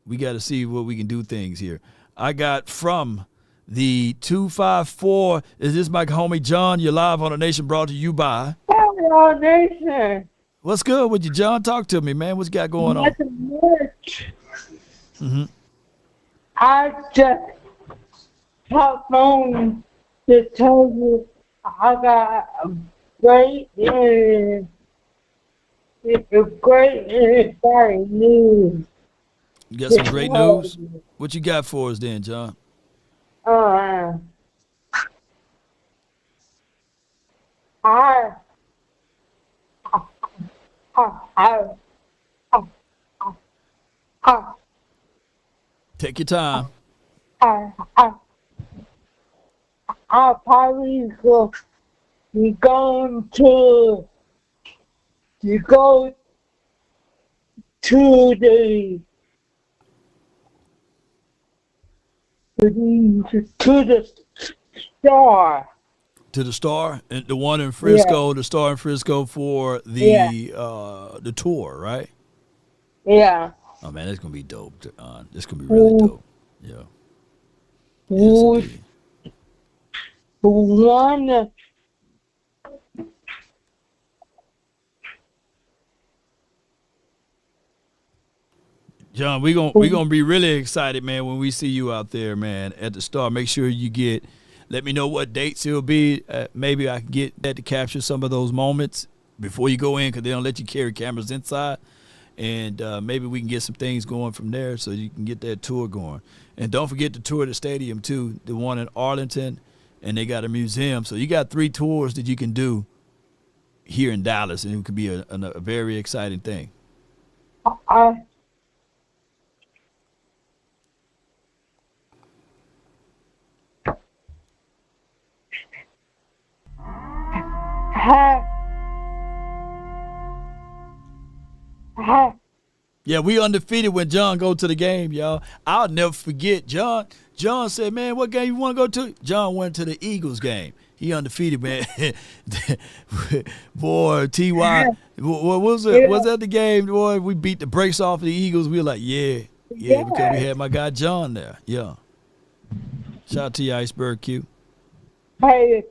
we got to see what we can do things here. I got from the 254. Is this my homie John? You're live on the Nation, brought to you by. Hello, Nation. What's good with you, John? Talk to me, man. What's you got going on? Nothing much. Mm-hmm. I just hopped on to tell you I got a great and exciting news. You got some great news? What you got for us then, John? Take your time. I'll probably be going to go to the Star. To the Star, and the one in Frisco, the Star in Frisco for the tour, right? Yeah. Oh man, that's gonna be dope. This gonna be really dope. Yeah. One. John, we gonna be really excited, man, when we see you out there, man, at the Star. Make sure you let me know what dates it'll be. Maybe I can get that to capture some of those moments before you go in, because they don't let you carry cameras inside. And maybe we can get some things going from there so you can get that tour going. And don't forget to tour the stadium, too, the one in Arlington, and they got a museum. So you got 3 tours that you can do here in Dallas, and it could be a very exciting thing. Yeah, we undefeated when John go to the game, y'all. I'll never forget. John said, man, what game you want to go to? John went to the Eagles game. He undefeated, man. Boy, T.Y. What was it? Was that the game, boy? We beat the brakes off the Eagles. We were like, yeah, because we had my guy John there. Yeah. Shout out to you, Iceberg Q. Hey.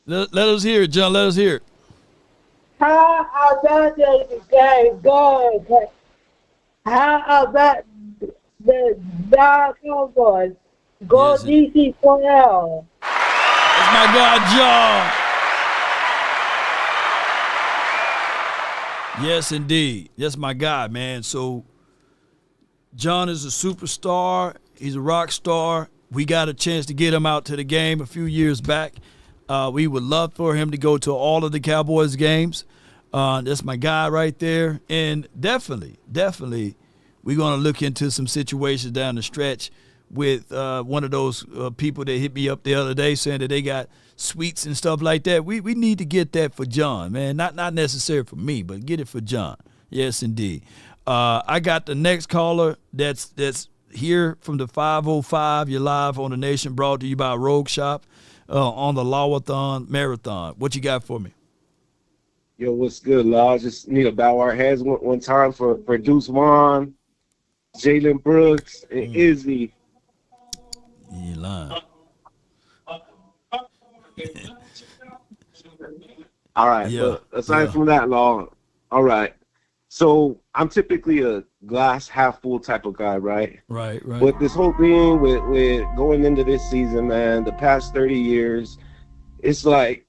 Let us hear it, John. Let us hear it. How about the game going? How about the Cowboys? Go DC 12. my God, John. Yes, indeed. That's my guy, man. So John is a superstar. He's a rock star. We got a chance to get him out to the game a few years back. We would love for him to go to all of the Cowboys games. That's my guy right there. And definitely, we're going to look into some situations down the stretch with one of those people that hit me up the other day saying that they got suites and stuff like that. We need to get that for John, man. Not necessary for me, but get it for John. Yes, indeed. I got the next caller that's here from the 505. You're live on the Nation, brought to you by RogueShop on the Lawathon Marathon. What you got for me? Yo, what's good, Law? Just need to bow our heads one time for Deuce Vaughn, Jalen Brooks, and Izzy. You lying. All right, Yeah, but aside from that, Law, all right. So I'm typically a glass half full type of guy, right? Right. But this whole thing with going into this season, man, the past 30 years, it's like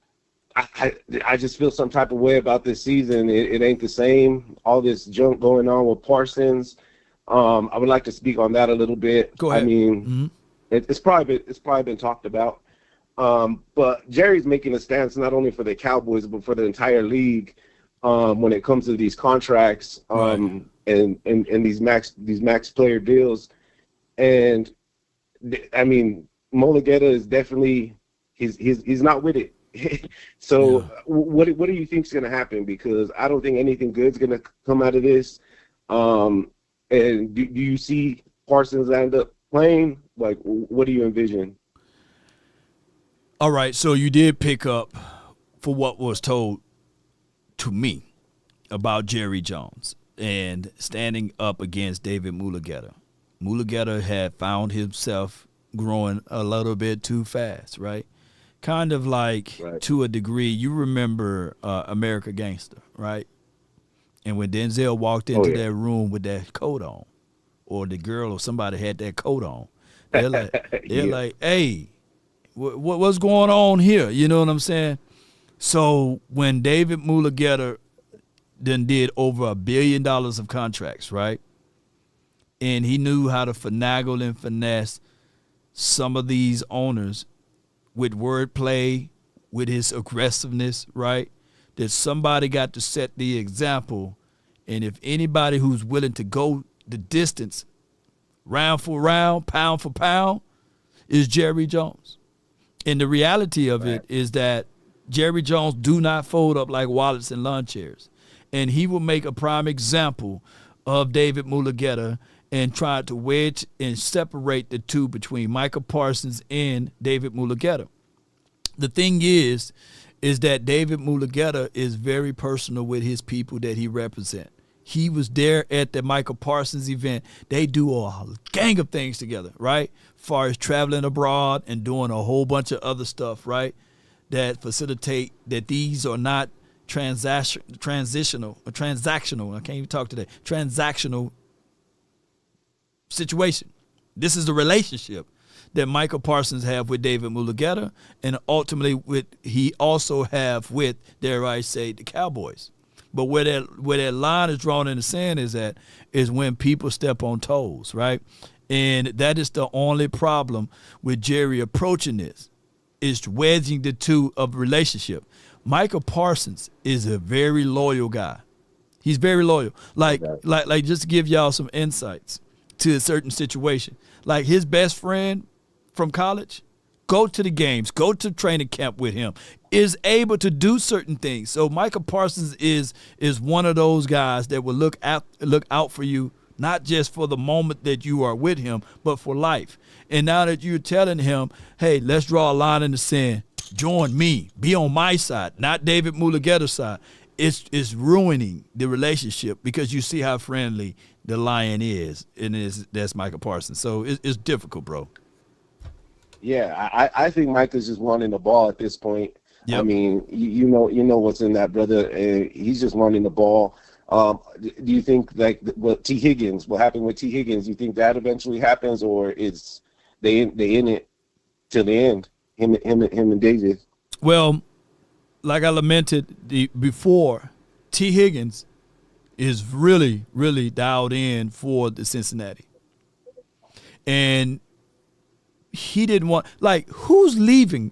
I just feel some type of way about this season. It ain't the same. All this junk going on with Parsons. I would like to speak on that a little bit. Go ahead. I mean, it's probably been talked about. But Jerry's making a stance not only for the Cowboys but for the entire league when it comes to these contracts and these max player deals. And I mean, Mulugeta is definitely he's not with it. So what do you think is going to happen? Because I don't think anything good's going to come out of this. And do you see Parsons end up playing? Like, what do you envision? All right, so you did pick up for what was told to me about Jerry Jones and standing up against David Mulugeta. Mulugeta had found himself growing a little bit too fast, right? Kind of like, to a degree, you remember America Gangster, right? And when Denzel walked into that room with that coat on, or the girl or somebody had that coat on, they're like, hey, what's going on here? You know what I'm saying? So when David Mulugeta then did over $1 billion of contracts, right? And he knew how to finagle and finesse some of these owners with wordplay, with his aggressiveness, right? That somebody got to set the example. And if anybody who's willing to go the distance, round for round, pound for pound, is Jerry Jones. And the reality of it is that Jerry Jones do not fold up like wallets and lawn chairs. And he will make a prime example of David Mulugeta and try to wedge and separate the two between Micah Parsons and David Mulugeta. The thing is that David Mulugeta is very personal with his people that he represents. He was there at the Micah Parsons event. They do a gang of things together, right? As far as traveling abroad and doing a whole bunch of other stuff, right? That facilitate that these are not transactional. I can't even talk today. Transactional situation. This is the relationship that Micah Parsons have with David Mulugeta, and ultimately he also have with, dare I say, the Cowboys. But where that line is drawn in the sand is when people step on toes, right? And that is the only problem with Jerry approaching this, is wedging the two of relationship. Micah Parsons is a very loyal guy. He's very loyal. Like just to give y'all some insights to a certain situation. Like his best friend from college, go to the games, go to training camp with him, is able to do certain things. So Micah Parsons is one of those guys that will look out for you, not just for the moment that you are with him, but for life. And now that you're telling him, hey, let's draw a line in the sand, join me, be on my side, not David Mulugeta's side, it's ruining the relationship because you see how friendly the lion is, and that's Micah Parsons. So it's difficult, bro. Yeah, I think Micah's just wanting the ball at this point. Yep. I mean, you know what's in that, brother. He's just wanting the ball. Do you think like what happened with T. Higgins? Do you think that eventually happens, or is they in it till the end? him and DJ. Well, like I lamented before, T. Higgins is really, really dialed in for the Cincinnati. And he didn't want, like, who's leaving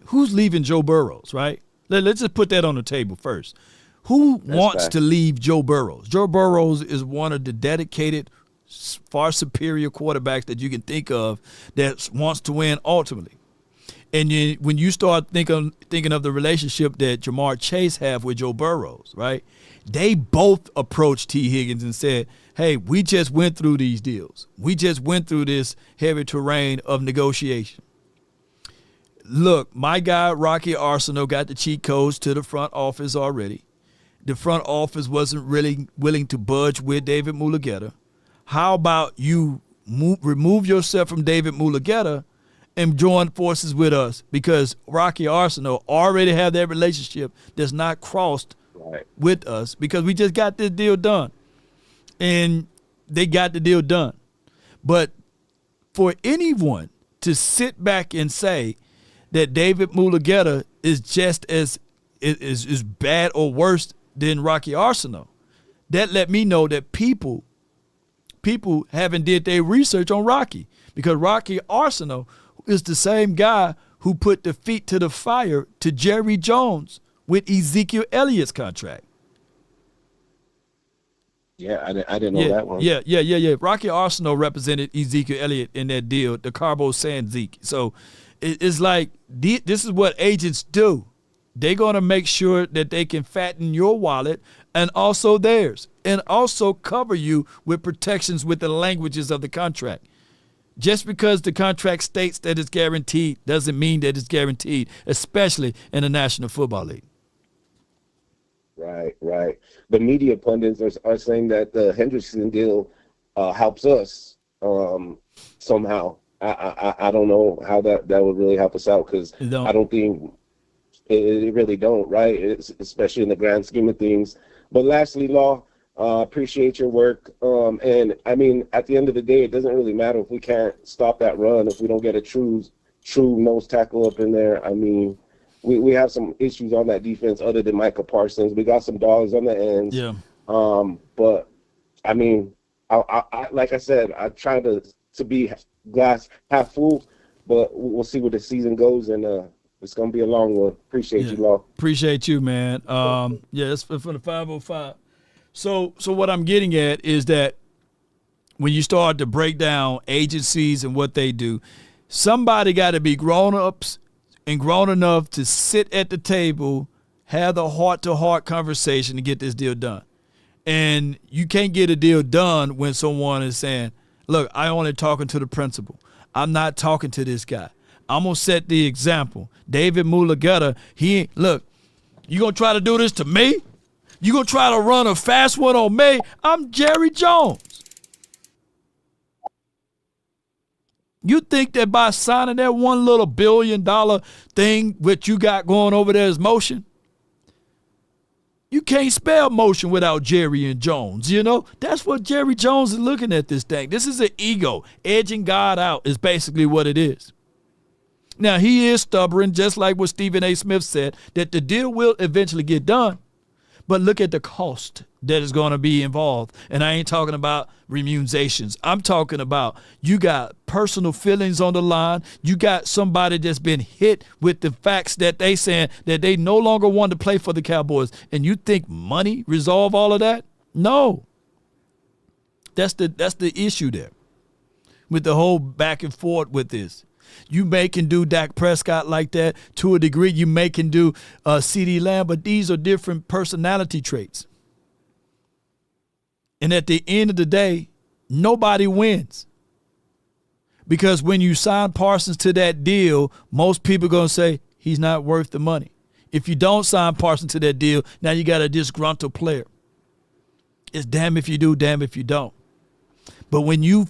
Joe Burrows, right? Let's just put that on the table first. Who wants to leave Joe Burrows? Joe Burrows is one of the dedicated, far superior quarterbacks that you can think of that wants to win ultimately. And when you start thinking of the relationship that Jamar Chase have with Joe Burrows, right? They both approached T. Higgins and said, hey, we just went through these deals. We just went through this heavy terrain of negotiation. Look, my guy, Rocky Arsenal, got the cheat codes to the front office already. The front office wasn't really willing to budge with David Mulugheta. How about you remove yourself from David Mulugheta and join forces with us, because Rocky Arsenal already have that relationship that's not crossed with us, because we just got this deal done. And they got the deal done. But for anyone to sit back and say that David Mulugheta is just as is bad or worse than Rocky Arsenal, that let me know that people haven't did their research on Rocky, because Rocky Arsenal is the same guy who put the feet to the fire to Jerry Jones with Ezekiel Elliott's contract. Yeah, I didn't know that one. Yeah. Rocky Arsenal represented Ezekiel Elliott in that deal, the Carbo San Zeke. So it's like this is what agents do. They're going to make sure that they can fatten your wallet and also theirs, and also cover you with protections with the languages of the contract. Just because the contract states that it's guaranteed doesn't mean that it's guaranteed, especially in the National Football League. Right. The media pundits are saying that the Hendrickson deal helps us somehow. I don't know how that would really help us out, because I don't think it really don't, right? Especially in the grand scheme of things. But lastly, Law, appreciate your work. And I mean, at the end of the day, it doesn't really matter if we can't stop that run, if we don't get a true nose tackle up in there. I mean, we have some issues on that defense other than Micah Parsons. We got some dogs on the ends. Yeah. But I mean, I like I said, I try to be glass half full, but we'll see where the season goes, and it's gonna be a long one. Appreciate you, Law. Appreciate you, man. It's for the 505. So what I'm getting at is that when you start to break down agencies and what they do, somebody got to be grown-ups and grown enough to sit at the table, have the heart-to-heart conversation to get this deal done. And you can't get a deal done when someone is saying, look, I only talking to the principal. I'm not talking to this guy. I'm going to set the example. David Mulugheta, look, you going to try to do this to me? You going to try to run a fast one on me? I'm Jerry Jones. You think that by signing that one little $1 billion thing which you got going over there is motion? You can't spell motion without Jerry and Jones, you know? That's what Jerry Jones is looking at this thing. This is an ego. Edging God out is basically what it is. Now, he is stubborn, just like what Stephen A. Smith said, that the deal will eventually get done. But look at the cost that is going to be involved. And I ain't talking about remunerations. I'm talking about you got personal feelings on the line. You got somebody that's been hit with the facts that they saying that they no longer want to play for the Cowboys. And you think money resolve all of that? No. That's the issue there with the whole back and forth with this. You may can do Dak Prescott like that to a degree. You may can do CeeDee Lamb, but these are different personality traits. And at the end of the day, nobody wins. Because when you sign Parsons to that deal, most people are going to say he's not worth the money. If you don't sign Parsons to that deal, now you got a disgruntled player. It's damn if you do, damn if you don't. But when you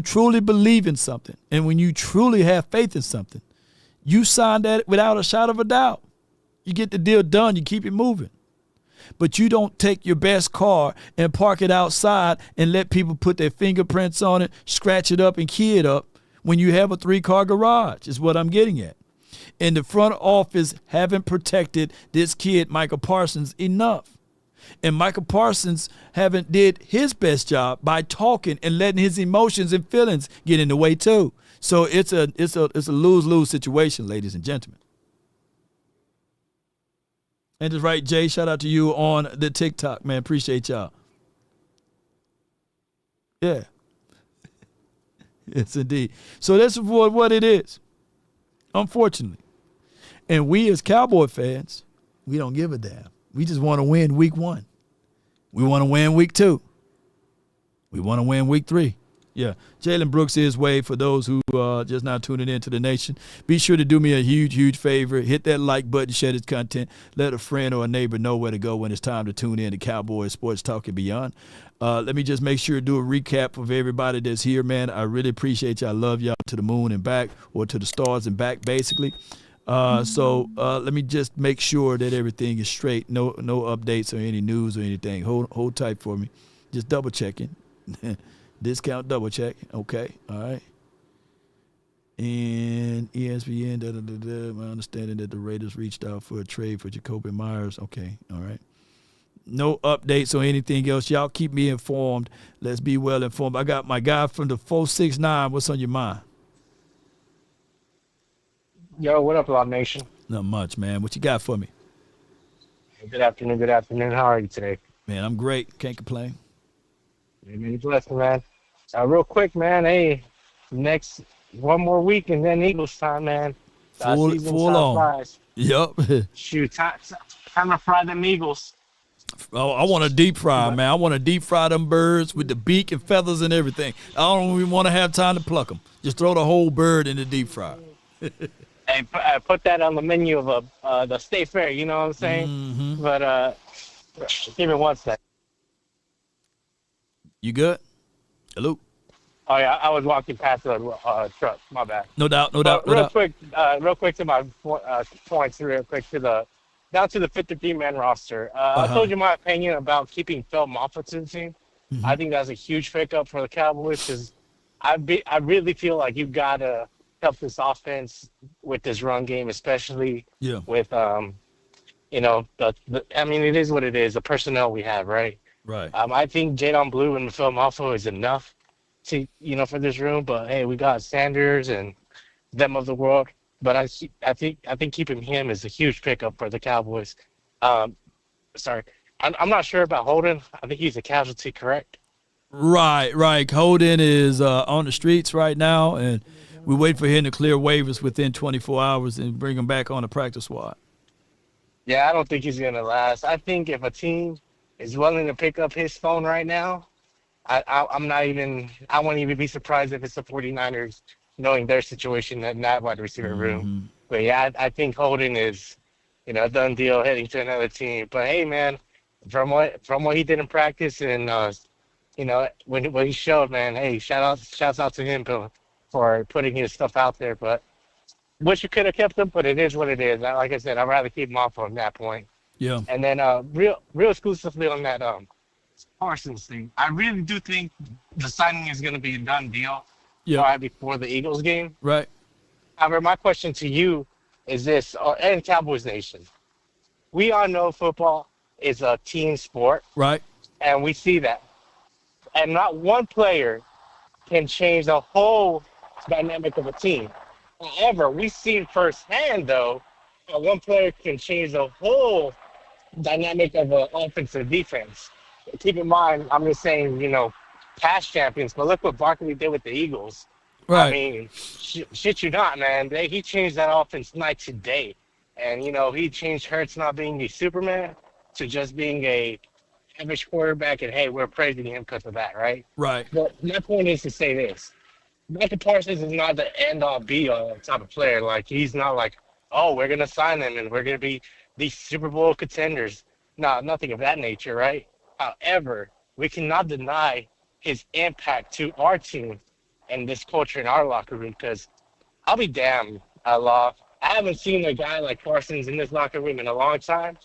truly believe in something and when you truly have faith in something, you sign that without a shadow of a doubt. You get the deal done, you keep it moving. But you don't take your best car and park it outside and let people put their fingerprints on it, scratch it up and key it up when you have a 3-car garage, is what I'm getting at. And the front office haven't protected this kid, Micah Parsons, enough. And Micah Parsons haven't did his best job by talking and letting his emotions and feelings get in the way too. So it's a lose-lose situation, ladies and gentlemen. And just right, Jay, shout out to you on the TikTok, man. Appreciate y'all. Yeah. Yes, indeed. So that's what it is, unfortunately. And we as Cowboy fans, we don't give a damn. We just want to win week 1. We want to win week 2. We want to win week 3. Yeah. Jalen Brooks is Wade for those who just now tuning into the nation. Be sure to do me a huge, huge favor. Hit that like button, share this content. Let a friend or a neighbor know where to go when it's time to tune in to Cowboys Sports Talk and Beyond. Let me just make sure to do a recap of everybody that's here, man. I really appreciate y'all. I love y'all to the moon and back, or to the stars and back, basically. So let me just make sure that everything is straight. No updates or any news or anything. Hold tight for me. Just double checking. Discount double check. Okay. All right. And ESPN, my understanding that the Raiders reached out for a trade for Jacoby Myers. Okay. All right. No updates or anything else. Y'all keep me informed. Let's be well informed. I got my guy from the 469. What's on your mind? Yo, what up, Law Nation? Not much, man. What you got for me? Good afternoon. Good afternoon. How are you today? Man, I'm great. Can't complain. Many blessings, man. Real quick, man. Hey, next one more week and then Eagles time, man. Full on. Fries. Yep. Shoot, time to fry them Eagles. Oh, I want to deep fry, man. I want to deep fry them birds with the beak and feathers and everything. I don't even want to have time to pluck them. Just throw the whole bird in the deep fryer. Hey, put that on the menu of the state fair. You know what I'm saying? Mm-hmm. But give me one sec. You good? Hello? Oh yeah, I was walking past the truck. My bad. No doubt. Real quick to my points. Real quick down to the 53-man roster. I told you my opinion about keeping Phil Moffitt to the team. Mm-hmm. I think that's a huge pickup for the Cowboys because I really feel like you gotta help this offense with this run game, especially with I mean, it is what it is. The personnel we have, right? Right. I think Jadon Blue and Phil Moffitt is enough to for this room. But hey, we got Sanders and them of the world. But I think keeping him is a huge pickup for the Cowboys. Sorry, I'm not sure about Holden. I think he's a casualty, correct? Right. Holden is on the streets right now, and we wait for him to clear waivers within 24 hours and bring him back on the practice squad. Yeah, I don't think he's gonna last. I think if a team is willing to pick up his phone right now, I wouldn't even be surprised if it's the 49ers, knowing their situation in that wide receiver room. But yeah, I think Holden is, a done deal heading to another team. But hey, man, from what he did in practice and when he showed, man, hey, shouts out to him for putting his stuff out there. But wish you could have kept him, but it is what it is. Like I said, I'd rather keep him off on that point. Yeah. And then real exclusively on that Parsons thing, I really do think the signing is going to be a done deal. Yeah. Right before the Eagles game. Right. However, my question to you is this, and Cowboys Nation, we all know football is a team sport. Right. And we see that. And not one player can change the whole dynamic of a team. However, we see firsthand, though, that one player can change the whole dynamic of an offensive defense. Keep in mind, I'm just saying, past champions, but look what Barkley did with the Eagles. Right. I mean, shit you not, man. He changed that offense night to day. And, he changed Hurts not being a Superman to just being a average quarterback, and, hey, we're praising him because of that, right? Right. But my point is to say this. Micah Parsons is not the end-all, be-all type of player. Like, he's not like, oh, we're going to sign him and we're going to be these Super Bowl contenders. No, nothing of that nature, right? However, we cannot deny his impact to our team and this culture in our locker room, because I'll be damned, Law. I haven't seen a guy like Parsons in this locker room in a long time,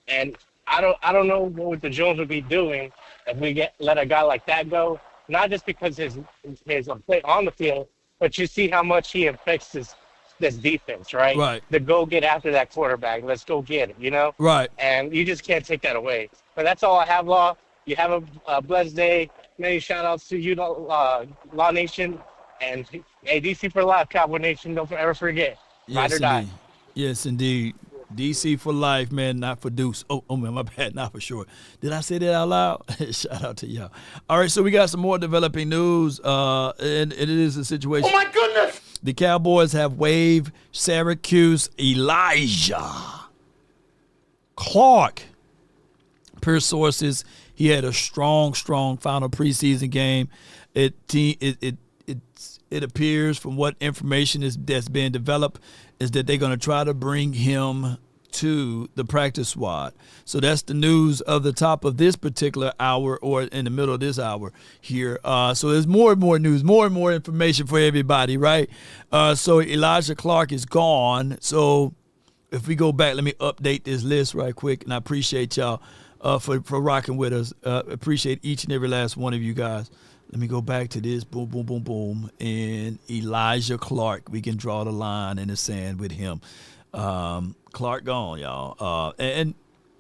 and I don't know what the Jones would be doing if we let a guy like that go. Not just because his play on the field, but you see how much he affects this defense, right? Right. To go get after that quarterback. Let's go get it, you know? Right. And you just can't take that away. But that's all I have, Law. You have a blessed day. Many shout-outs to you, Law Nation. And, hey, DC for life, Cowboy Nation. Don't ever forget. Ride or die. Indeed. Yes, indeed. DC for life, man, not for deuce. Oh, man, my bad, not for sure. Did I say that out loud? Shout out to y'all. All right, so we got some more developing news, and it is a situation. Oh, my goodness! The Cowboys have waived Syracuse Elijah Clark. Per sources, he had a strong final preseason game. It appears from what information that's being developed is that they're going to try to bring him to the practice squad. So that's the news of the top of this particular hour, or in the middle of this hour here. So there's more and more news, more and more information for everybody, right? So Elijah Clark is gone. So if we go back, let me update this list right quick, and I appreciate y'all for rocking with us. Appreciate each and every last one of you guys. Let me go back to this. Boom, boom, boom, boom. And Elijah Clark, we can draw the line in the sand with him. Clark gone, y'all. And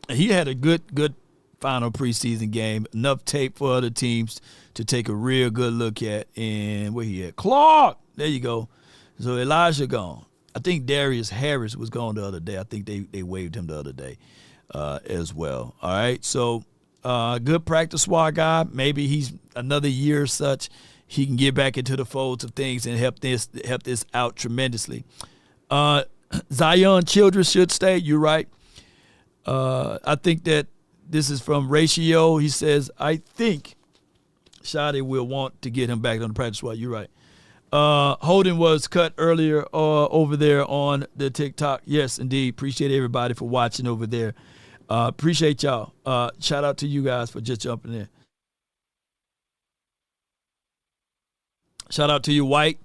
he had a good final preseason game. Enough tape for other teams to take a real good look at. And where he at? Clark! There you go. So Elijah gone. I think Darius Harris was gone the other day. I think they waived him the other day as well. All right, so good practice squad guy. Maybe he's another year or such. He can get back into the folds of things and help this out tremendously. Zion Childress should stay. You're right. I think that this is from Ratio. He says, I think Shadi will want to get him back on the practice squad. You're right. Holden was cut earlier over there on the TikTok. Yes, indeed. Appreciate everybody for watching over there. Appreciate y'all. Shout out to you guys for just jumping in. Shout out to you, White.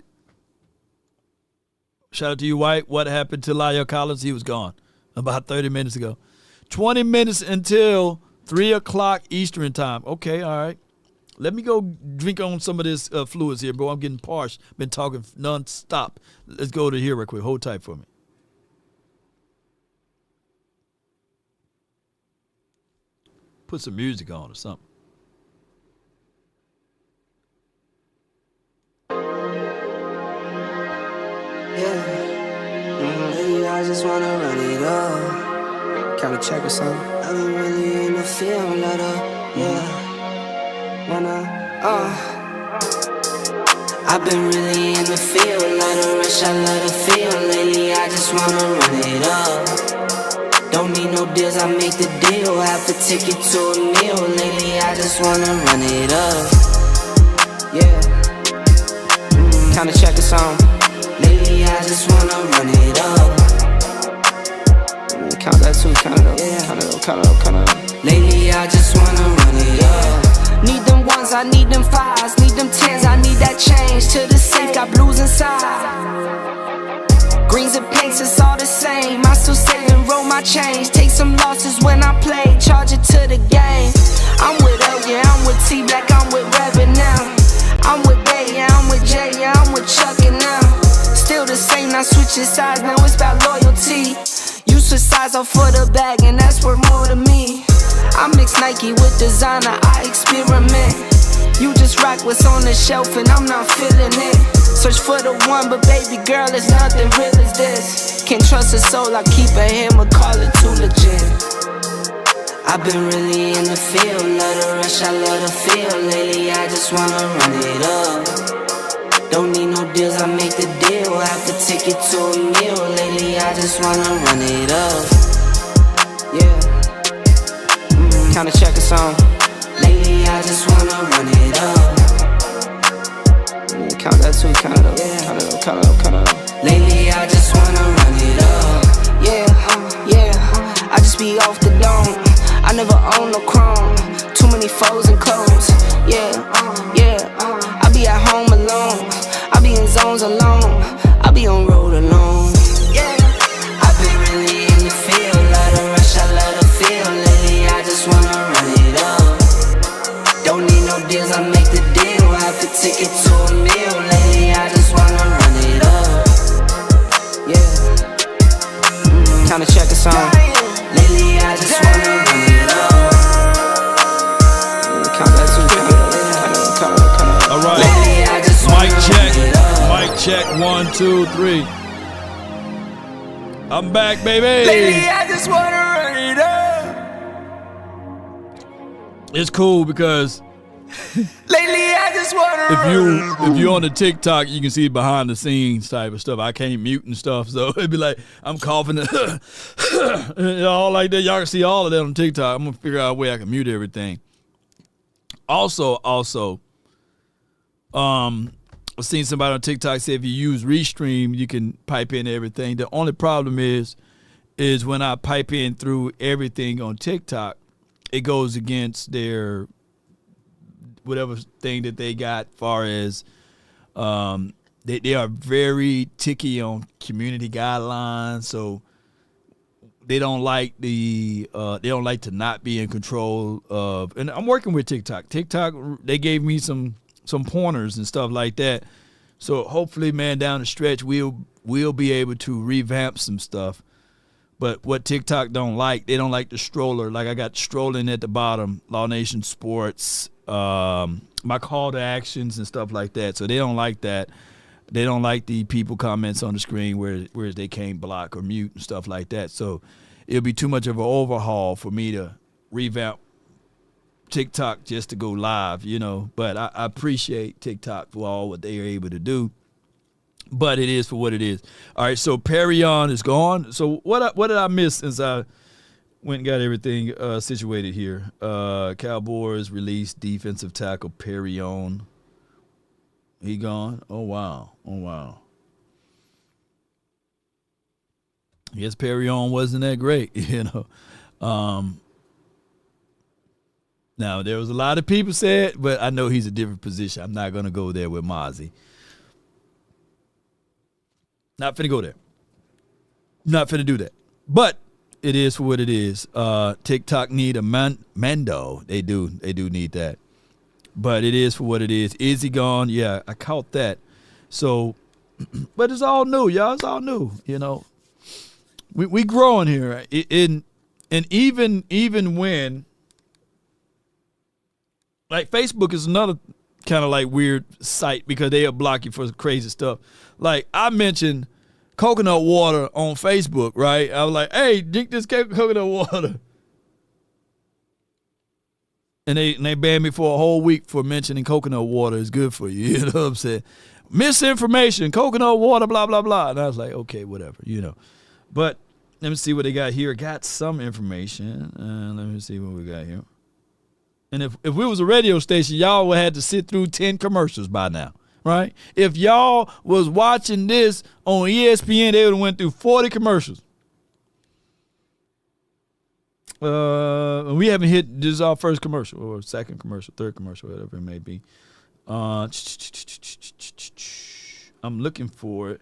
Shout out to you, White. What happened to Lyle Collins? He was gone about 30 minutes ago. 20 minutes until 3 o'clock Eastern time. Okay, all right. Let me go drink on some of this fluids here, bro. I'm getting parched. Been talking nonstop. Let's go to here real quick. Hold tight for me. Put some music on or something. I just wanna run it up. Kinda check or something. I've been really in the field, let up, I've been really in the field, let her rush, I let her feel. Lately, I just wanna run it up. Don't need no deals, I make the deal. Have to take it to a meal. Lately, I just wanna run it up. Kinda check or something. Lately, I just wanna run it up. Count that too, count it up, count it up. Lately, I just wanna run it up. Need them ones, I need them fives, need them tens, I need that change. To the safe, got blues inside. Greens and pinks, it's all the same. I still save and roll my change. Take some losses when I play, charge it to the game. I'm with L, yeah, I'm with T Black, I'm with Reverend now. I'm with Bay, yeah, I'm with Jay, yeah, I'm with Chuck and now. Still the same, not switching sides, now it's about loyalty. You switch sides off for the bag, and that's worth more to me. I mix Nike with designer, I experiment. You just rock what's on the shelf, and I'm not feeling it. Search for the one, but baby girl, it's nothing real as this. Can't trust a soul, I keep a hammer, call it too legit. I've been really in the field, let her rush, I let her feel. Lately, I just wanna run it up. Don't need no deals, I make the deal. Have to take it to a meal. Lately, I just wanna run it up. Kinda check or something. Lately, I just wanna run it up. Count that too, count it up, count it up, count it up, count it up. Lately, I just wanna run it up. I just be off the dome. I never own no chrome. Too many foes and clones. I be at home alone. I be in zones alone. I be on road alone. I've been really in the field. Let her rush, I let her feel. Lately, I just wanna run it up. Don't need no deals, I make the deal. Have to take it to a meal. Lately, I just wanna run it up. back. 1, 2, 3. I'm back, baby. Lately, I just wanna run it up. It's cool because Lately, I just wanna if you're on the TikTok, you can see behind the scenes type of stuff. I can't mute and stuff, so it'd be like I'm coughing and all like that. Y'all can see all of that on TikTok. I'm gonna figure out a way I can mute everything. Also, I've seen somebody on TikTok say if you use Restream, you can pipe in everything. The only problem is when I pipe in through everything on TikTok, it goes against their whatever thing that they got far as they are very ticky on community guidelines, so they don't like to not be in control of. And I'm working with TikTok. They gave me some pointers and stuff like that. So hopefully, man, down the stretch we'll be able to revamp some stuff. But what TikTok don't like, they don't like the stroller. Like I got strolling at the bottom, Law Nation Sports, my call to actions and stuff like that. So they don't like that. They don't like the people comments on the screen where they can't block or mute and stuff like that. So it'll be too much of an overhaul for me to revamp TikTok just to go live, But I appreciate TikTok for all what they are able to do. But it is for what it is. All right, so Perrion is gone. So what did I miss since I went and got everything situated here? Cowboys released defensive tackle Perrion. He gone? Oh, wow. I guess Perrion wasn't that great, Now, there was a lot of people said, but I know he's a different position. I'm not going to go there with Mozzie. Not finna go there. Not finna do that. But it is for what it is. TikTok need a Mando. They do need that. But it is for what it is. Is he gone? Yeah, I caught that. So, but it's all new, y'all. It's all new, We growing here. And even when, like, Facebook is another kind of like weird site because they'll block you for crazy stuff. Like I mentioned coconut water on Facebook, right? I was like, hey, drink this coconut water. And they banned me for a whole week for mentioning coconut water is good for you. You know what I'm saying? Misinformation, coconut water, blah, blah, blah. And I was like, okay, whatever, But let me see what they got here. Got some information. Let me see what we got here. And if we was a radio station, y'all would have had to sit through 10 commercials by now, right? If y'all was watching this on ESPN, they would have went through 40 commercials. We haven't hit, this is our first commercial or second commercial, third commercial, whatever it may be. I'm looking for it.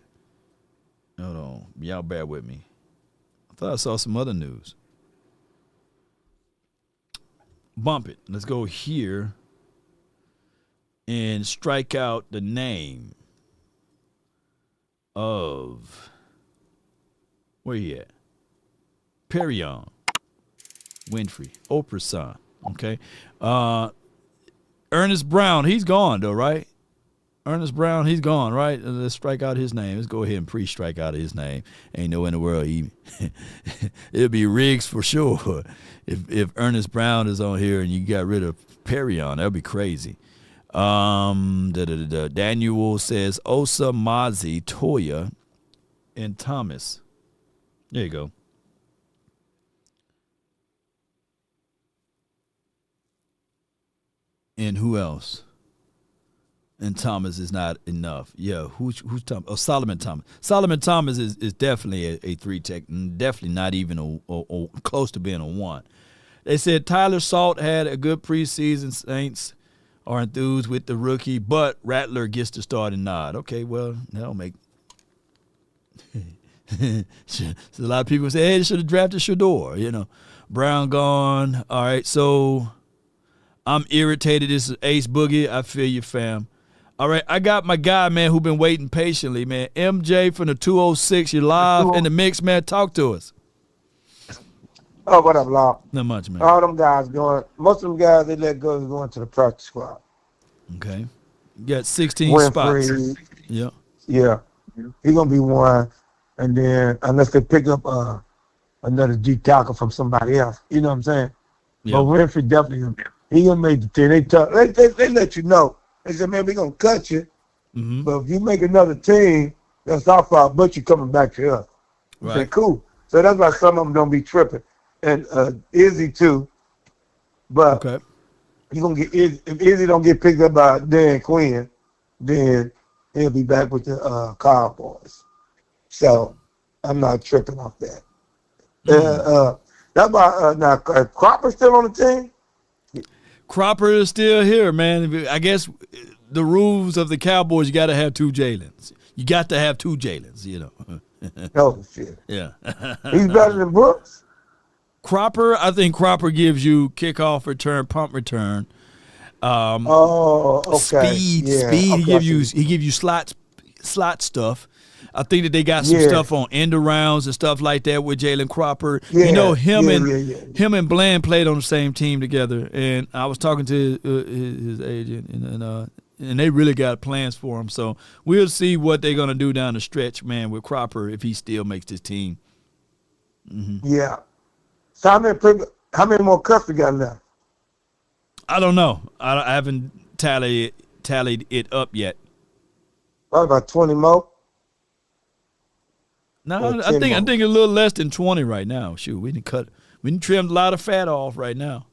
Hold on. Y'all bear with me. I thought I saw some other news. Bump it. Let's go here and strike out the name of, where he at? Perrion Winfrey, Oprah's son. Okay. Ernest Brown, he's gone though, right? Ernest Brown, he's gone, right? Let's strike out his name. Let's go ahead and pre-strike out his name. Ain't no in the world. It'll be Riggs for sure. If Ernest Brown is on here and you got rid of Perrion, that'll be crazy. Daniel says Osa, Mozzie, Toya, and Thomas. There you go. And who else? And Thomas is not enough. Yeah, who's Thomas? Oh, Solomon Thomas. Solomon Thomas is definitely a 3 tech, definitely not even a close to being a 1. They said Tyler Salt had a good preseason. Saints are enthused with the rookie, but Rattler gets the starting nod. Okay, well, that'll make. So a lot of people say, hey, they should have drafted Shador. Brown gone. All right, so I'm irritated. This is Ace Boogie. I feel you, fam. All right, I got my guy, man, who been waiting patiently, man. MJ from the 206. You're live in the mix, man. Talk to us. Oh, what up, Law? Not much, man. All them guys most of them guys they let go is going to the practice squad. Okay. You got 16 spots. Yeah. He's gonna be one, and then unless they pick up another D tackle from somebody else, you know what I'm saying? Yeah. But Winfrey definitely he gonna make the team. They let you know. They said, man, we gonna cut you, but if you make another team, that's our fault. But you coming back to us. Right. Okay, cool. So that's why some of them don't be tripping, and Izzy too. But you gonna get Izzy. If Izzy don't get picked up by Dan Quinn, then he'll be back with the Cowboys. So I'm not tripping off that. That's why now Cropper's still on the team. Cropper is still here, man. I guess the rules of the Cowboys, you got to have 2 Jalens. You got to have 2 Jalens, you know. Oh shit. Yeah. He's better than Brooks. Cropper, I think Cropper gives you kickoff return, punt return. Okay. Speed. Okay. He give you slot stuff. I think that they got some stuff on end arounds and stuff like that with Jalen Cropper. Yeah. You know, him and Bland played on the same team together, and I was talking to his agent, and they really got plans for him. So we'll see what they're gonna do down the stretch, man, with Cropper if he still makes this team. Yeah. So how many more cuts we got left? I don't know. I haven't tallied it up yet. What about 20 more? No, I think a little less than 20 right now. Shoot, we done trimmed a lot of fat off right now.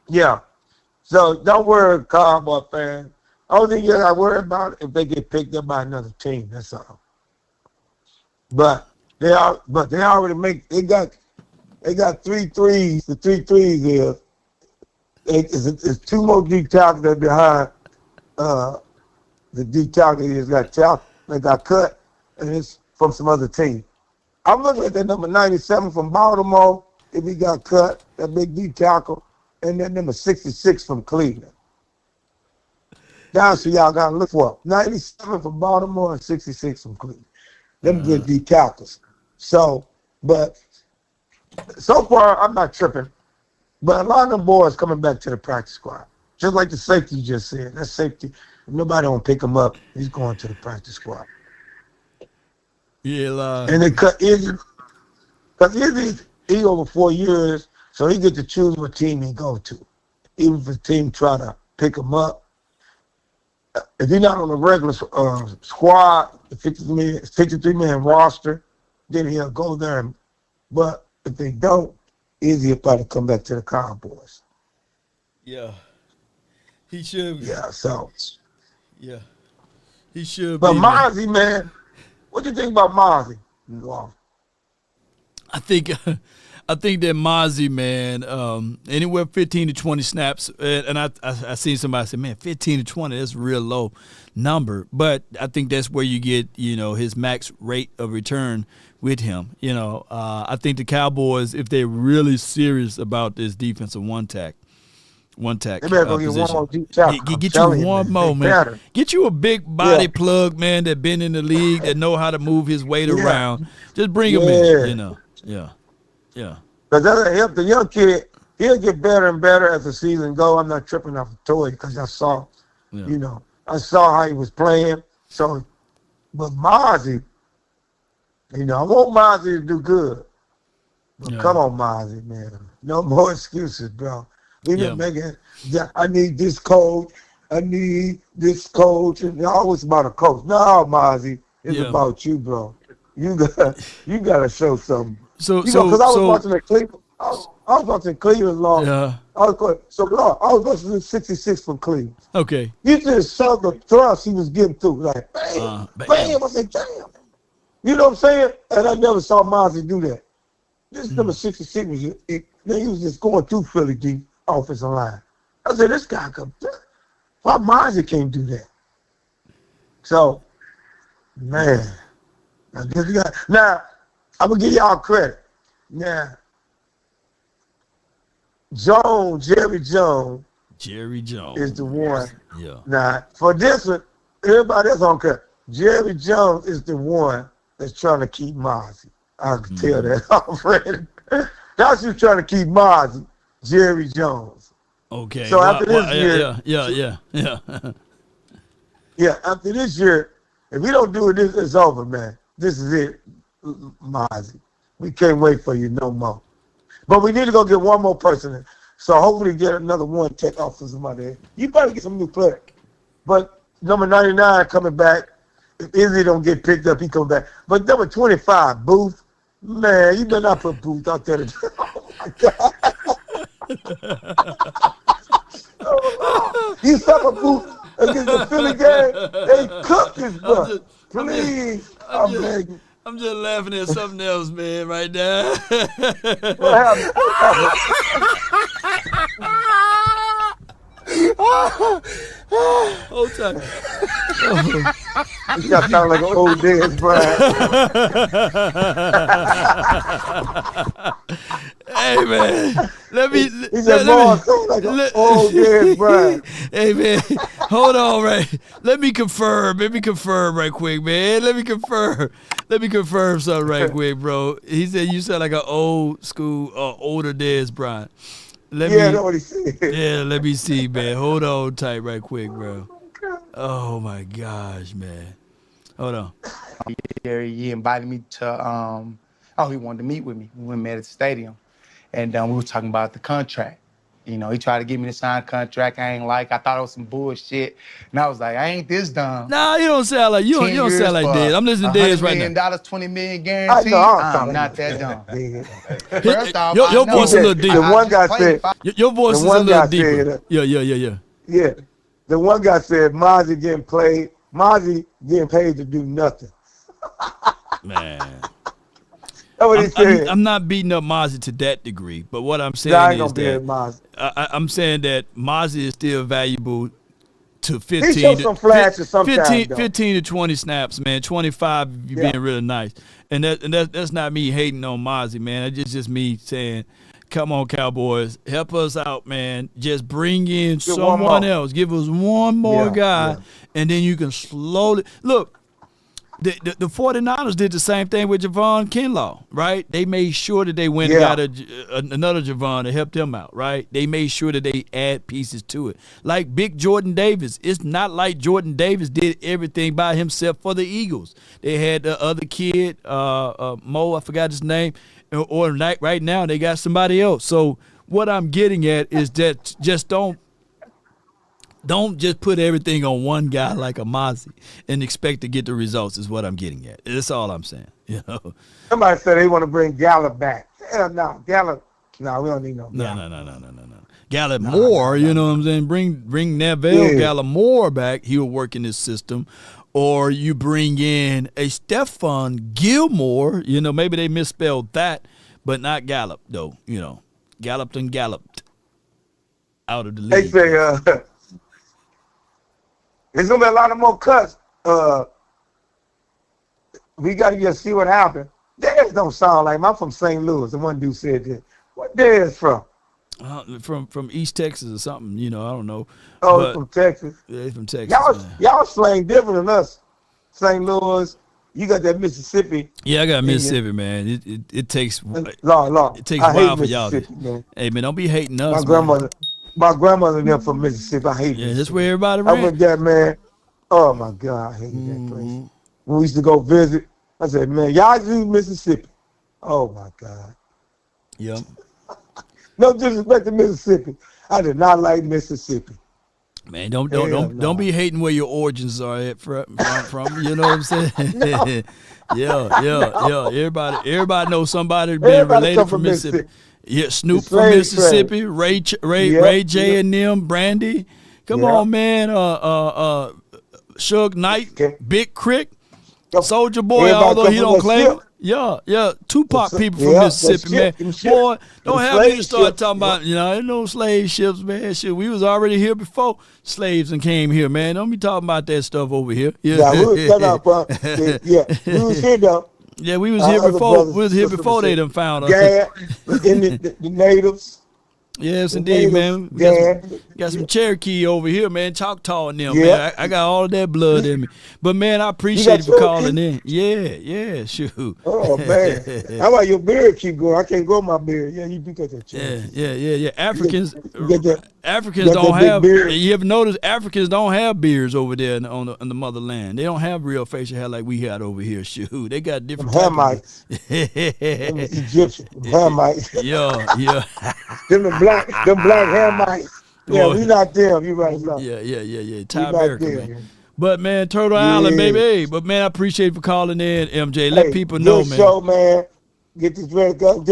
Yeah. So don't worry, Cowboy fan. Only thing you got to worry about if they get picked up by another team. That's all. But they already they got 3 threes. The 3 threes is it's 2 more deep tackles that behind the deep tackle they got cut, and it's from some other team. I'm looking at that number 97 from Baltimore. If he got cut, that big deep tackle, and then number 66 from Cleveland. Now, so y'all got to look for 97 from Baltimore and 66 from Cleveland. Them good deep tackles. So, but so far, I'm not tripping. But a lot of them boys coming back to the practice squad. Just like the safety just said. That safety, if nobody don't pick him up, he's going to the practice squad. Yeah, and they cut Izzy, because Izzy, he over 4 years, so he get to choose what team he go to. Even if the team try to pick him up. If he's not on the regular squad, the 53-man roster, then he'll go there. But if they don't, Izzy will probably come back to the Cowboys. Yeah. He should. Yeah, so. Yeah. He should but be. But Mozzie, man, what do you think about Mozzie? I think that Mozzie, man, anywhere 15 to 20 snaps, and I seen somebody say, man, 15 to 20, that's a real low number. But I think that's where you get, his max rate of return with him. I think the Cowboys, if they're really serious about this defensive one tack. They better go get one more deep tackle. Get you one more, man. Better. Get you a big body plug, man, that been in the league, that know how to move his weight around. Just bring him in, Yeah. Because that'll help the young kid. He'll get better and better as the season go. I'm not tripping off the toy because I saw, I saw how he was playing. So, but Mozzie, I want Mozzie to do good. But come on, Mozzie, man. No more excuses, bro. We been making, I need this coach. I need this coach. And it's always about a coach. No, Mozzie, it's about you, bro. You gotta show something. Because I was watching at Cleveland. I was watching Cleveland long. Yeah. I was watching 66 from Cleveland. Okay. You just saw the thrust he was getting through. Like, bam. I said, damn. You know what I'm saying? And I never saw Mozzie do that. This number 66 he was just going through Philly deep offensive line. I said, this guy why Mozzie can't do that? So, man. Now, I'm going to give y'all credit. Now, Jerry Jones is the one. Yeah. Now, for this one, everybody else don't care. Jerry Jones is the one that's trying to keep Mozzie. I can tell that already. That's who's trying to keep Mozzie, Jerry Jones. Okay. So after this year. Yeah. Yeah, after this year, If we don't do it, it's over, man. This is it, Mozzie. We can't wait for you no more. But we need to go get one more person in. So hopefully get another one take off for somebody. You better get some new players. But number 99 coming back. If Izzy don't get picked up, he comes back. But number 25, Booth, man, you better not put Booth out there. Oh, my God. You suck a Booth against the Philly game. They cooked this, bro. Please, I'm begging. I'm just laughing at something else, man, right now. What happened? Hold tight. You got sound like an old Dez Bryant. Hey, man. Let me. He said, "Boy, sound like an old Dez Bryant." Hey, man. Hold on, right. Let me confirm right quick, man. Let me confirm something right quick, bro. He said you sound like an old school, older Dez Bryant. That's what he said. Yeah, let me see, man. Hold on tight right quick, bro. Oh, my gosh, man. Hold on. He invited me to, he wanted to meet with me. We met at the stadium. And we were talking about the contract. You know, he tried to get me to sign a contract I ain't like. I thought it was some bullshit. And I was like, I ain't this dumb. Nah, you don't sound like, you don't sound like Dez. I'm listening to Dez right now. $100 million, $20 million guaranteed. I'm not that dumb. First off, your voice a little deeper. The one guy said, your voice is a little deeper. Yeah. Yeah. The one guy said, Mozzie getting paid to do nothing. Man. That's what he said. I'm not beating up Mozzie to that degree, but what I'm saying is that I'm saying that Mozzie is still valuable to 15 he showed some flashes sometimes, 15 to 20 snaps, man. 25 if you're being really nice. And that's not me hating on Mozzie, man. It's just me saying, come on, Cowboys, help us out, man. Just bring in someone else. Give us one more guy, and then you can slowly look. The 49ers did the same thing with Javon Kinlaw, right? They made sure that they went and got another Javon to help them out, right? They made sure that they add pieces to it. Like big Jordan Davis. It's not like Jordan Davis did everything by himself for the Eagles. They had the other kid, Mo, I forgot his name, or right now they got somebody else. So what I'm getting at is that just don't just put everything on one guy like a Mozzie and expect to get the results is what I'm getting at. That's all I'm saying. You know. Somebody said they want to bring Gallup back. Hell no. Gallup. No, we don't need no Gallup. No. Gallup Moore, you know what I'm saying? Bring Neville Gallup Moore back. He'll work in this system. Or you bring in a Stephon Gilmore. You know, maybe they misspelled that, but not Gallup, though. You know, galloped out of the league. They say, there's going to be a lot of more cuts. We got to just see what happens. Dez don't sound like him. I'm from St. Louis. The one dude said that. What Dez from? From East Texas or something. You know, I don't know. Oh, but, from Texas. Yeah, he's from Texas. Y'all slang different than us. St. Louis. You got that Mississippi. Yeah, I got Mississippi, man. It takes Lord. It takes a while for y'all. Man. Hey, man, don't be hating us. My grandmother and them from Mississippi. I hate Mississippi. That's where everybody ran. I went there, man. Oh, my God. I hated that place. When we used to go visit, I said, man, y'all do Mississippi. Oh, my God. Yep. No disrespect to Mississippi. I did not like Mississippi. Man, don't be hating where your origins are at from. You know what I'm saying? Yeah. Everybody knows somebody being related from Mississippi. Yeah, Snoop from Mississippi, Ray J and them, Brandy. Come on, man. Suge Knight, Big Crick, Soulja Boy, although he don't claim it. Yeah. Tupac people from Mississippi, man. Boy, don't have me to start talking about, ain't no slave ships, man. Shit, we was already here before slaves and came here, man. Don't be talking about that stuff over here. Yeah, we was here though. Yeah, we was here before. We was here before they done found us. Yeah, the natives. Yes, indeed, man. We got some Cherokee over here, man. Choctaw and them, man. I got all of that blood in me. But, man, I appreciate you for calling in. Yeah, shoot. Oh, man. How about your beard keep going? I can't grow my beard. Yeah, you do got that. Yeah. Africans Got don't that big have. beard. You ever notice Africans don't have beards over there on the motherland? They don't have real facial hair like we had over here. Shoot, they got different Them types Hamites. of. Them Egyptian. Them Hamites. Yeah. them black Hamites. Yeah, Boy. we not them. You right now. Yeah. We Thai not American, them. man. But man, Turtle Yeah. Island, baby. Hey, but man, I appreciate you for calling in, MJ. Let people good know, man. show, man. Get this ready. Then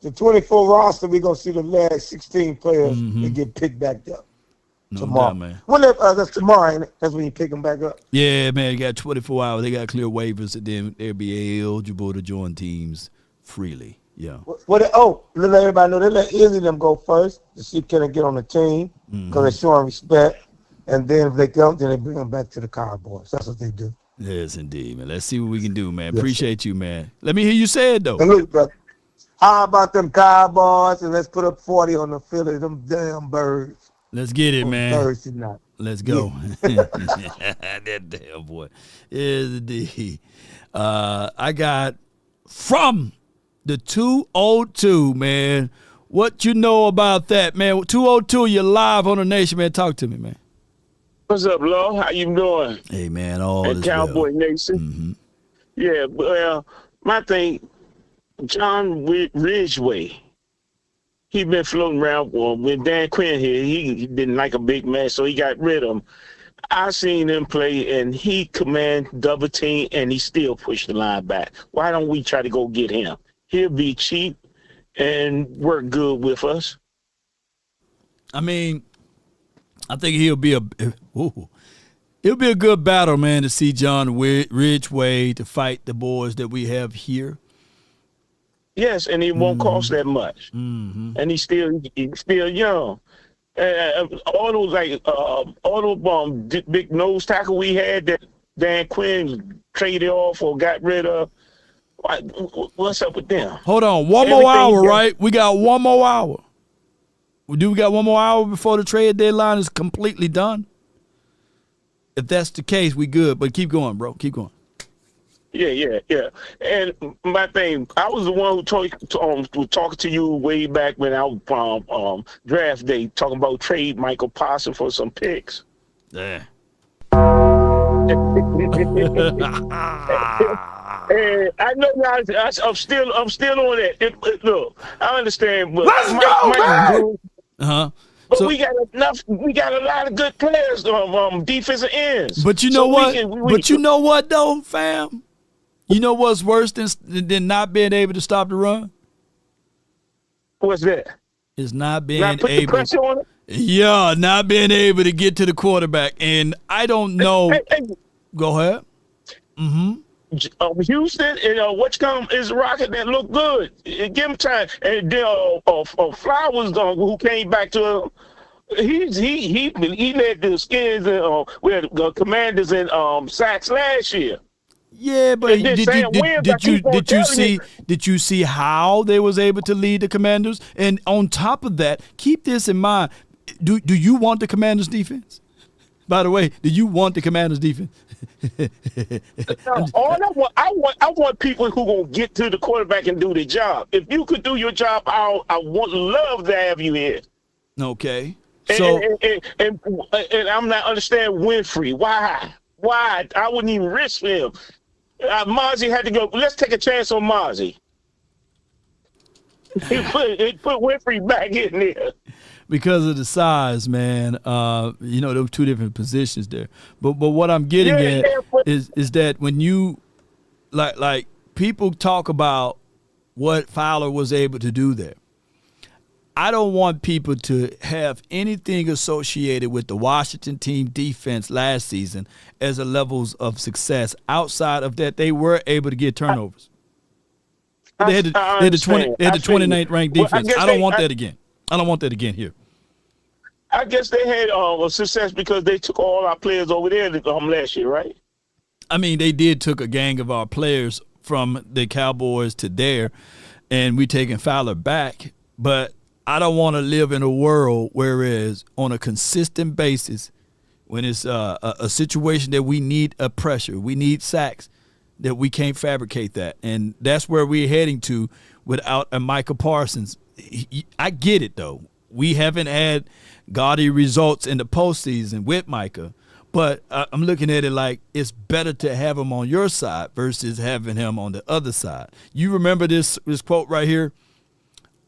the 24 roster, we're going to see the last 16 players that get picked back up tomorrow. Doubt, man. That's tomorrow, ain't it? That's when you pick them back up. Yeah, man, you got 24 hours. They got clear waivers, and then they'll be eligible to join teams freely. Yeah. Let everybody know they let Izzy them go first to see can they get on the team because they're showing respect. And then if they don't, then they bring them back to the Cowboys. That's what they do. Yes, indeed, man. Let's see what we can do, man. Yes, Appreciate you, man. Let me hear you say it, though. And look, brother, how about them Cowboys? And let's put up 40 on the Philly, them damn birds. Let's get it, man. Thursday night. Let's go. Yeah. That damn boy. Yes, indeed. I got from the 202, man. What you know about that, man? 202, you're live on the Nation, man. Talk to me, man. What's up, Lo? How you doing? Hey, man, all at is Cowboy well. Nation. Yeah, well, my thing, John Ridgeway, he been floating around with Dan Quinn here. He didn't like a big man, so he got rid of him. I seen him play, and he command double team, and he still pushed the line back. Why don't we try to go get him? He'll be cheap and work good with us. I mean, I think he'll be a good battle, man, to see John Ridgeway to fight the boys that we have here. Yes, and it won't cost that much. And he's still young. All those big nose tackle we had that Dan Quinn traded off or got rid of. What's up with them? Hold on, one more hour, right? We got one more hour. We got one more hour before the trade deadline is completely done? If that's the case, we good. But keep going, bro. Keep going. Yeah. And my thing, I was the one who was talking to you way back when I was from draft day, talking about trade Michael Parsons for some picks. Yeah. And I know now. I'm still on that. Look, I understand, but Let's go, man! But we got enough. We got a lot of good players, defensive ends. But you know what? You know what though, fam? You know what's worse than not being able to stop the run? What's that? It's not being Not put the able. pressure on it? Yeah, not being able to get to the quarterback, and I don't know. Go ahead. Houston and is a Rocket that look good. Give him time. And then Flowers who came back to him. He led the Skins and the Commanders in sacks last year. Yeah, but did you see how they was able to lead the Commanders? And on top of that, keep this in mind. Do you want the Commanders defense? By the way, do you want the Commanders defense? I want people who gonna get to the quarterback and do their job. If you could do your job, I would love to have you here. Okay. So and I'm not understanding Winfrey. Why? I wouldn't even risk him. Mozzie had to go. Let's take a chance on Mozzie. He put Winfrey back in there. Because of the size, man. Those two different positions there. But what I'm getting at is that when you like people talk about what Fowler was able to do there. I don't want people to have anything associated with the Washington team defense last season as a levels of success. Outside of that, they were able to get turnovers. They had the 29th ranked defense. I don't want that again. I don't want that again here. I guess they had a success because they took all our players over there last year, right? I mean, they did took a gang of our players from the Cowboys to there, and we taking Fowler back. But I don't want to live in a world whereas on a consistent basis, when it's a situation that we need a pressure, we need sacks, that we can't fabricate that. And that's where we're heading to without a Micah Parsons. I get it, though. we haven't had gaudy results in the postseason with Micah. But I'm looking at it like it's better to have him on your side versus having him on the other side. You remember this quote right here?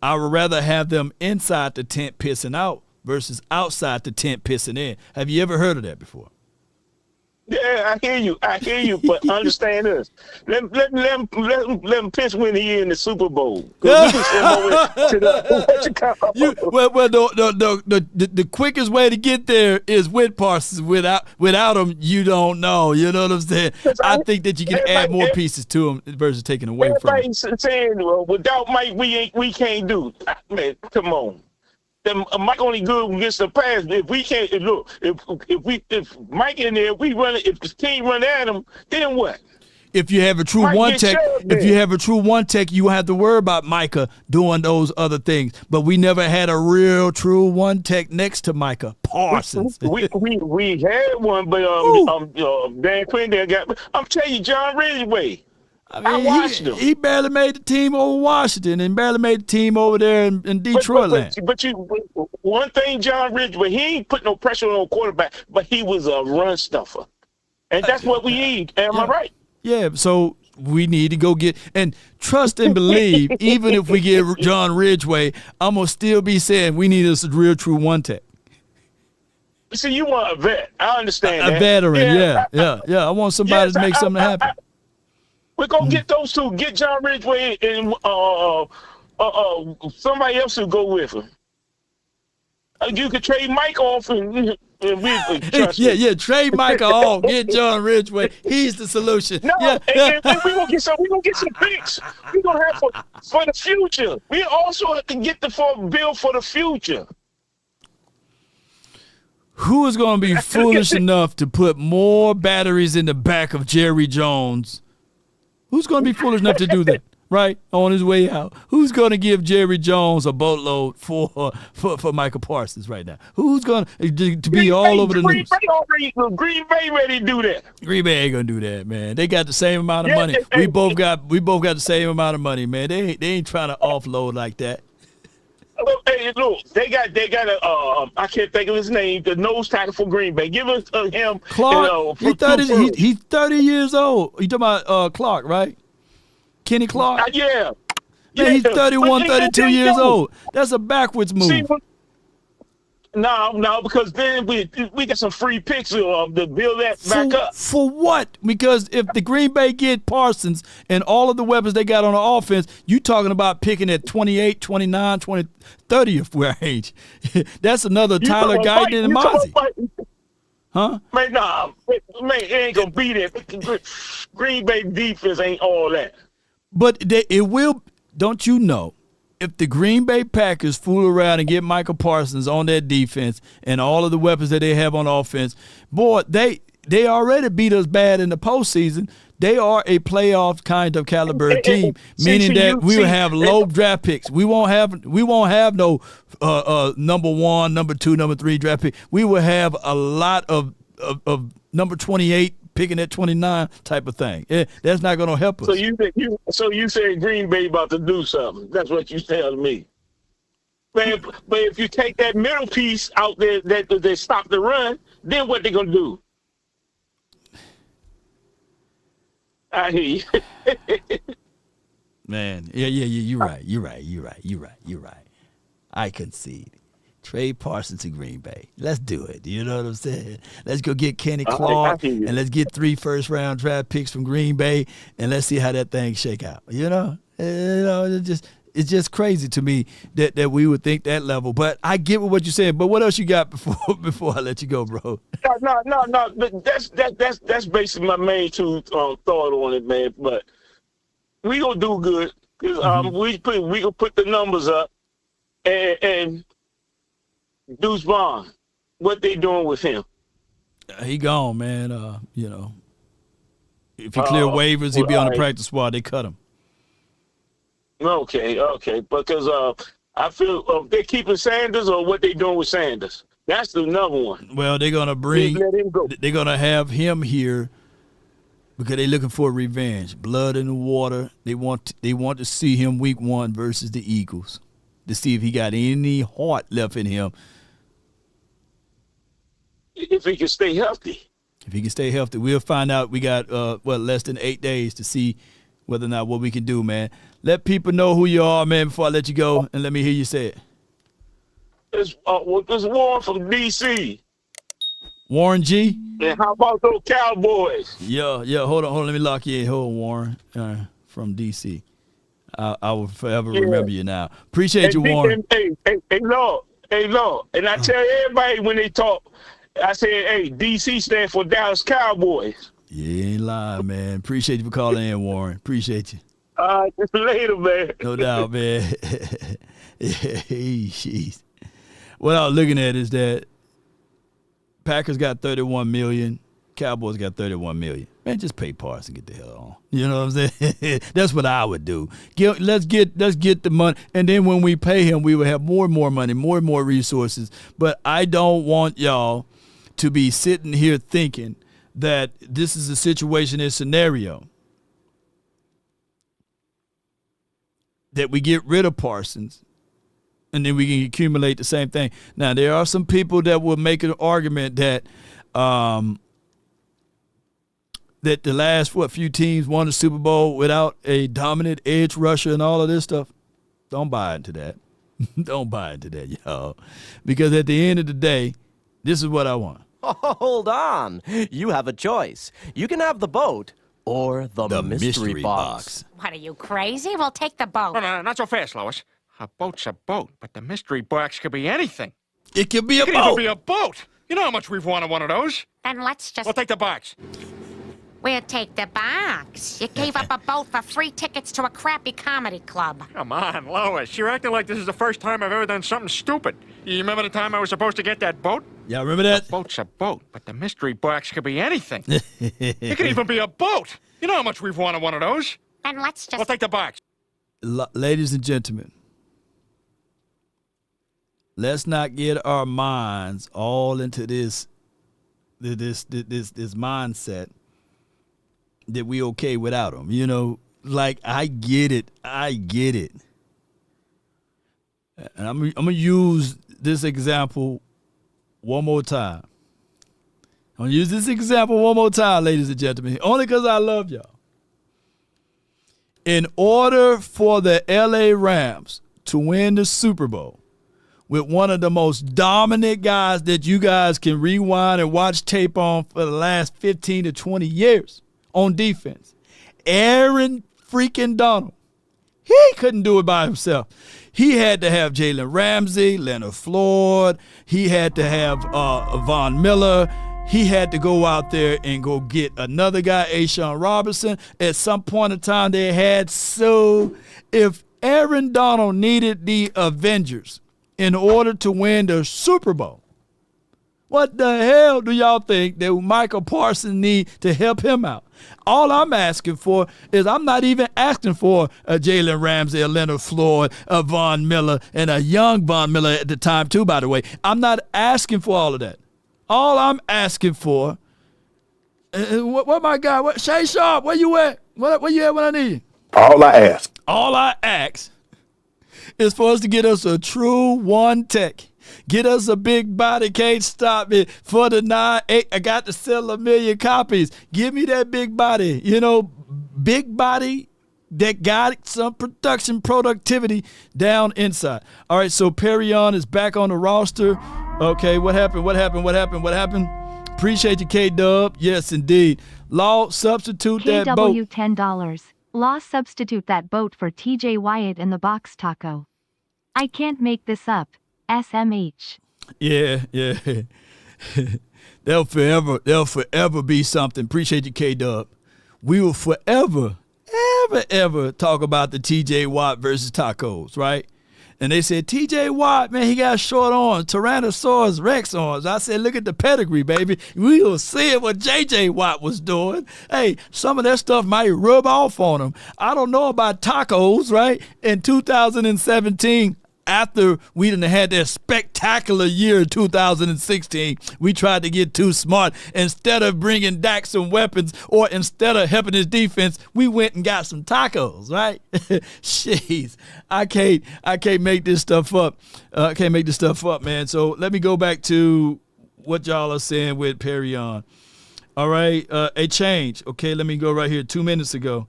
I would rather have them inside the tent pissing out versus outside the tent pissing in. Have you ever heard of that before? Yeah, I hear you, but understand this. Let him piss when he in the Super Bowl. Well, the quickest way to get there is with Parsons. Without him, you don't know. You know what I'm saying? I think that you can add more pieces to him versus taking away from him. Everybody's saying, well, without Mike, we can't do. Man, come on. Mike only good against the pass. If we can't look, if Mike in there, we run it. If the team run at him, then what? If you have a true one tech, you won't have to worry about Micah doing those other things. But we never had a real true one tech next to Micah Parsons. we had one, but Dan Quinn got. I'm telling you, John Ridgeway. I watched him. He barely made the team over Washington and barely made the team over there in Detroit. But one thing, John Ridgeway, he ain't put no pressure on a quarterback, but he was a run stuffer, and that's what we need. Am I right? Yeah. So we need to go get and trust and believe. Even if we get John Ridgeway, I'm gonna still be saying we need a real true one tech. See, you want a vet. I understand that. A veteran. Yeah. I want somebody to make something happen. We're going to get those two. Get John Ridgeway and somebody else to go with him. You could trade Mike off and we trust me. Yeah, trade Micah off. Get John Ridgeway. He's the solution. No, and we're going to get some picks. We're going to have for the future. We also have to get the bill for the future. Who is going to be foolish enough to put more batteries in the back of Jerry Jones? Who's going to be foolish enough to do that, right, on his way out? Who's going to give Jerry Jones a boatload for Micah Parsons right now? Who's going to be all over the news? Green Bay ready to do that. Green Bay ain't going to do that, man. They got the same amount of money. We both got the same amount of money, man. They ain't trying to offload like that. Hey, look, they got a I can't think of his name, the nose tackle for Green Bay. Give us him. Clark. He's 30 years old. You talking about Clark, right? Kenny Clark? Yeah. Man, he's 31, 32 years old. That's a backwards move. See, no, because then we got some free picks to build that back up. For what? Because if the Green Bay get Parsons and all of the weapons they got on the offense, you talking about picking at 28, 29, 20, 30th range. That's another Tyler Guyton and Mozzie. Huh? Man, it ain't going to be that. Green Bay defense ain't all that. But it will, don't you know, if the Green Bay Packers fool around and get Micah Parsons on their defense and all of the weapons that they have on offense, boy, they already beat us bad in the postseason. They are a playoff kind of caliber team, meaning that we will have low draft picks. We won't have no number 1, number 2, number 3 draft pick. We will have a lot of number 28 picking at 29 type of thing. That's not going to help us. So you say Green Bay about to do something. That's what you telling me. But if you take that middle piece out there that they stop the run, then what they going to do? I hear you. Man, yeah, you're right. I concede. Trade Parsons to Green Bay. Let's do it. You know what I'm saying? Let's go get Kenny Clark and let's get 3 first-round draft picks from Green Bay and let's see how that thing shake out. It's just crazy to me that we would think that level. But I get what you're saying. But what else you got before I let you go, bro? No. But that's basically my main thought on it, man. But we gonna do good. We gonna put the numbers up and Deuce Vaughn, what they doing with him? He gone, man. If he clear waivers, he'd be on the practice squad. They cut him. Okay. Because I feel they're keeping Sanders or what they doing with Sanders. That's another one. Well, they're gonna they're gonna have him here because they're looking for revenge, blood in the water. They want to see him week 1 versus the Eagles. to see if he got any heart left in him. If he can stay healthy. If he can stay healthy, we'll find out. We got less than 8 days to see whether or not what we can do, man. Let people know who you are, man, before I let you go, and let me hear you say it. It's Warren from D.C. Warren G. And how about those Cowboys? Yeah. Hold on. Let me lock you in. Hold on, Warren from D.C. I will forever remember you now. Appreciate you, Warren. Hey, Lord. And I tell everybody when they talk, I say, hey, D.C. stands for Dallas Cowboys. You ain't lying, man. Appreciate you for calling in, Warren. Appreciate you. All right, later, man. No doubt, man. Jeez. What I was looking at is that Packers got $31 million. Cowboys got $31 million. Man, just pay Parsons and get the hell on. You know what I'm saying? That's what I would do. Let's get the money, and then when we pay him, we will have more and more money, more and more resources. But I don't want y'all to be sitting here thinking that this is a situation and scenario that we get rid of Parsons and then we can accumulate the same thing. Now, there are some people that will make an argument that that the last few teams won the Super Bowl without a dominant edge rusher and all of this stuff. Don't buy into that. Don't buy into that, y'all. Because at the end of the day, this is what I want. Hold on. You have a choice. You can have the boat or the mystery box. What, are you crazy? We'll take the boat. No, not so fast, Lois. A boat's a boat, but the mystery box could be anything. It could be a boat. It could even be a boat. You know how much we've wanted one of those. Then let's just... We'll take the box. We'll take the box. You gave up a boat for free tickets to a crappy comedy club. Come on, Lois. You're acting like this is the first time I've ever done something stupid. You remember the time I was supposed to get that boat? Yeah, remember that? A boat's a boat, but the mystery box could be anything. It could even be a boat. You know how much we've wanted one of those. Then let's just... We'll take the box. Ladies and gentlemen, let's not get our minds all into this mindset that we okay without them. You know, like, I get it. And I'm going to use this example one more time. I'm going to use this example one more time, ladies and gentlemen, only because I love y'all. In order for the LA Rams to win the Super Bowl with one of the most dominant guys that you guys can rewind and watch tape on for the last 15 to 20 years on defense, Aaron freaking Donald, he couldn't do it by himself. He had to have Jalen Ramsey, Leonard Floyd. He had to have Von Miller. He had to go out there and go get another guy, Ashawn Robinson. At some point in time, they had. So if Aaron Donald needed the Avengers in order to win the Super Bowl, what the hell do y'all think that Micah Parsons need to help him out? All I'm asking for is, I'm not even asking for a Jalen Ramsey, a Leonard Floyd, a Von Miller, and a young Von Miller at the time too, by the way. I'm not asking for all of that. All I'm asking for, what my guy, Shay Sharp, where you at? Where you at when I need you? All I ask is for us to get us a true one tech. Get us a big body, can't stop me for the 9-8. I got to sell 1 million copies. Give me that big body, big body that got some production productivity down inside. All right, so Perrion is back on the roster. Okay, what happened? Appreciate you, K-Dub. Yes, indeed. Law, substitute that boat. KW $10. Law, substitute that boat for TJ Wyatt in the box taco. I can't make this up. SMH. Yeah. They'll forever be something. Appreciate you, K-Dub. We will forever, ever talk about the TJ Watt versus tacos, right? And they said, TJ Watt, man, he got short arms, Tyrannosaurus Rex arms. I said, look at the pedigree, baby. We will see what JJ Watt was doing. Hey, some of that stuff might rub off on him. I don't know about tacos, right? In 2017, after we done had that spectacular year in 2016, we tried to get too smart. Instead of bringing Dak some weapons or instead of helping his defense, we went and got some tacos, right? Jeez, I can't make this stuff up. I can't make this stuff up, man. So let me go back to what y'all are saying with Perrion. All right, a change. Okay, let me go right here. 2 minutes ago.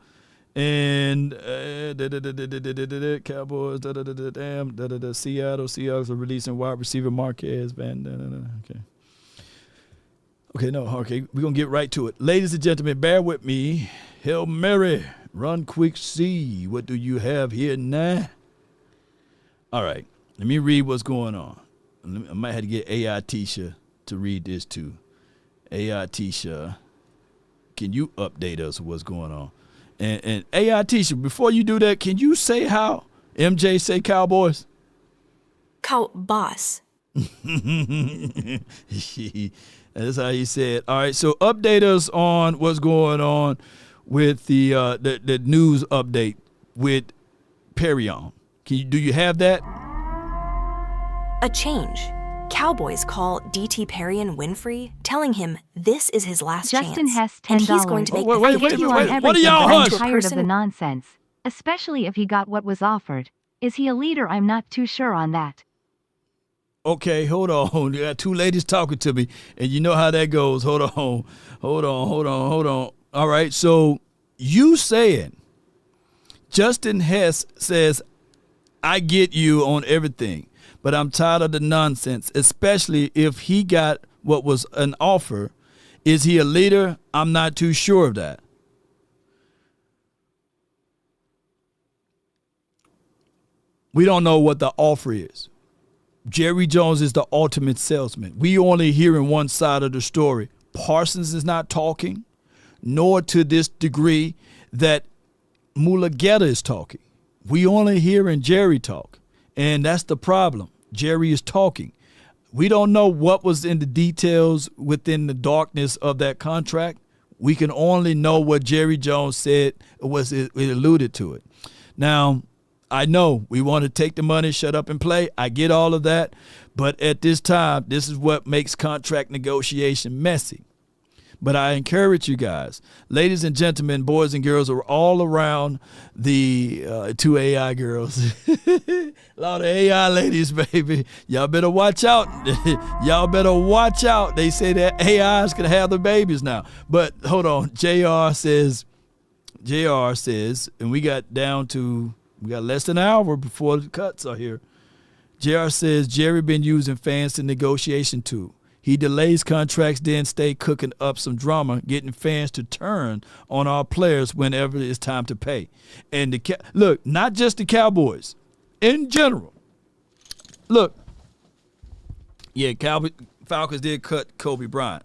And Cowboys, Seattle Seahawks are releasing wide receiver Marquez. Okay, we're going to get right to it. Ladies and gentlemen, bear with me. Hail Mary, run quick, see. What do you have here now? All right, let me read what's going on. I might have to get AI Tisha to read this too. AI Tisha, can you update us on what's going on? And AI Tisha, before you do that, can you say how MJ say Cowboys? Boss. That's how he said. All right, so update us on what's going on with the news update with Perrion. Do you have that? A change. Cowboys call DT Perrion Winfrey, telling him this is his last Justin chance. Hess, $10. And he's going to make Wait, what are y'all I'm hush? tired of the nonsense, especially if he got what was offered. Is he a leader? I'm not too sure on that. Okay, hold on. You got two ladies talking to me, and you know how that goes. Hold on. All right, so you saying Justin Hess says, I get you on everything, but I'm tired of the nonsense, especially if he got what was an offer. Is he a leader? I'm not too sure of that. We don't know what the offer is. Jerry Jones is the ultimate salesman. We only hearing one side of the story. Parsons is not talking, nor to this degree that Mulugeta is talking. We only hearing Jerry talk, and that's the problem. Jerry is talking. We don't know what was in the details within the darkness of that contract. We can only know what Jerry Jones said it alluded to it. Now, I know we want to take the money, shut up and play. I get all of that. But at this time, this is what makes contract negotiation messy. But I encourage you guys, ladies and gentlemen, boys and girls are all around the two AI girls. A lot of AI ladies, baby. Y'all better watch out. Y'all better watch out. They say that AIs can have the babies now. But hold on. JR says, and we got less than an hour before the cuts are here. JR says, Jerry been using fans to negotiation tool. He delays contracts, then stay cooking up some drama, getting fans to turn on our players whenever it's time to pay. And look, not just the Cowboys, in general. Look, yeah, Falcons did cut Kobe Bryant,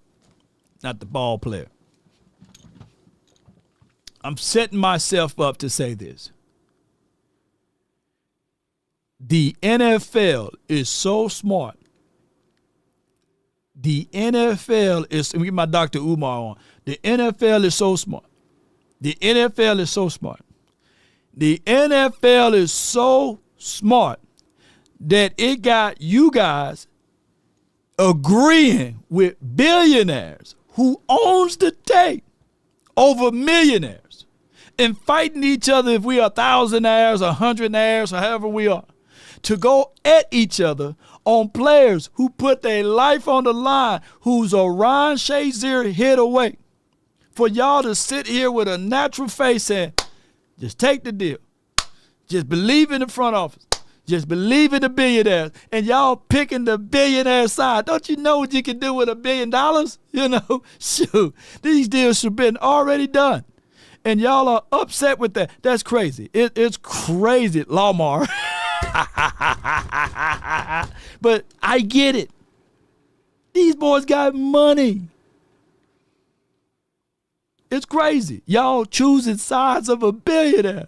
not the ball player. I'm setting myself up to say this. The NFL is so smart. The NFL is, let me get my Dr. Umar on. The NFL is so smart. The NFL is so smart. The NFL is so smart that it got you guys agreeing with billionaires who owns the tape over millionaires and fighting each other if we are thousandaires, 100aires, or however we are, to go at each other on players who put their life on the line, who's a Ron Shazier hit away. For y'all to sit here with a natural face and just take the deal. Just believe in the front office. Just believe in the billionaires. And y'all picking the billionaire side. Don't you know what you can do with $1 billion? You know, shoot. These deals should have been already done. And y'all are upset with that. That's crazy. It's crazy, Lamar. But I get it. These boys got money. It's crazy. Y'all choosing sides of a billionaire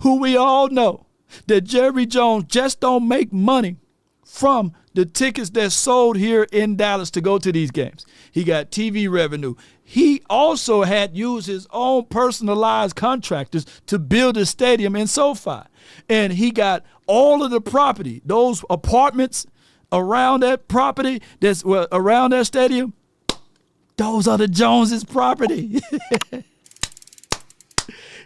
who we all know that Jerry Jones just don't make money from the tickets that's sold here in Dallas to go to these games. He got TV revenue. he also had used his own personalized contractors to build a stadium in SoFi. And he got all of the property, those apartments around that property that's around that stadium, those are the Joneses' property.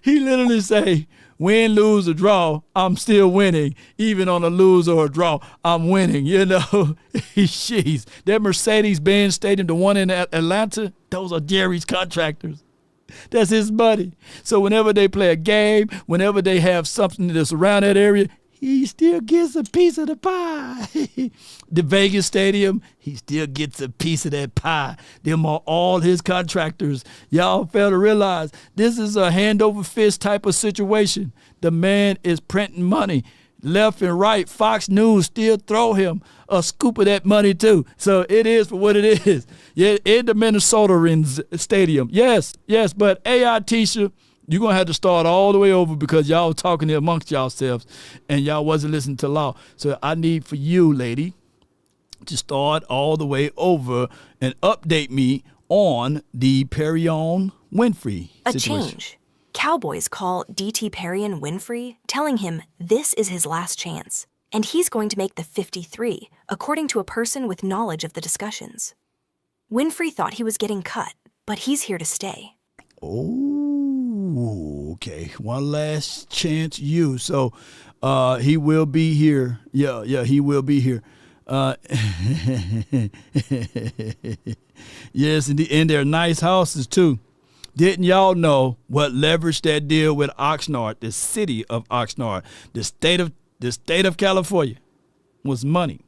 He literally say, win, lose, or draw, I'm still winning. Even on a lose or a draw, I'm winning, you know. Jeez. That Mercedes-Benz Stadium, the one in Atlanta, those are Jerry's contractors. That's his buddy. So whenever they play a game, whenever they have something that's around that area, he still gets a piece of the pie. The Vegas Stadium, he still gets a piece of that pie. Them are all his contractors. Y'all fail to realize this is a hand over fist type of situation. The man is printing money left and right. Fox News still throw him a scoop of that money too. So it is for what it is. Yeah, in the Minnesota Stadium. Yes, but AI Tisha, you're going to have to start all the way over because y'all talking amongst yourselves and y'all wasn't listening to law. So I need for you, lady, to start all the way over and update me on the Perrion Winfrey situation. A change. Cowboys call D.T. Perrion Winfrey, telling him this is his last chance, and he's going to make the 53, according to a person with knowledge of the discussions. Winfrey thought he was getting cut, but he's here to stay. Oh, okay. One last chance, you. So he will be here. Yeah, he will be here. Yes, and they're nice houses, too. Didn't y'all know what leveraged that deal with Oxnard, the city of Oxnard, the state of California, was money.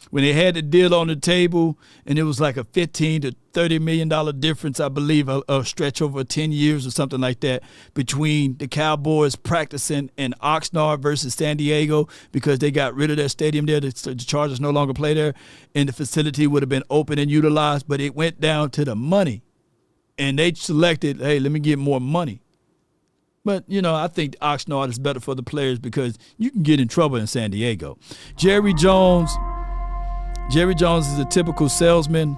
When they had the deal on the table, and it was like a $15 to $30 million difference, I believe, a stretch over 10 years or something like that, between the Cowboys practicing in Oxnard versus San Diego because they got rid of their stadium there. The Chargers no longer play there, and the facility would have been open and utilized, but it went down to the money. And they selected, hey, let me get more money. But, you know, I think Oxnard is better for the players because you can get in trouble in San Diego. Jerry Jones is a typical salesman.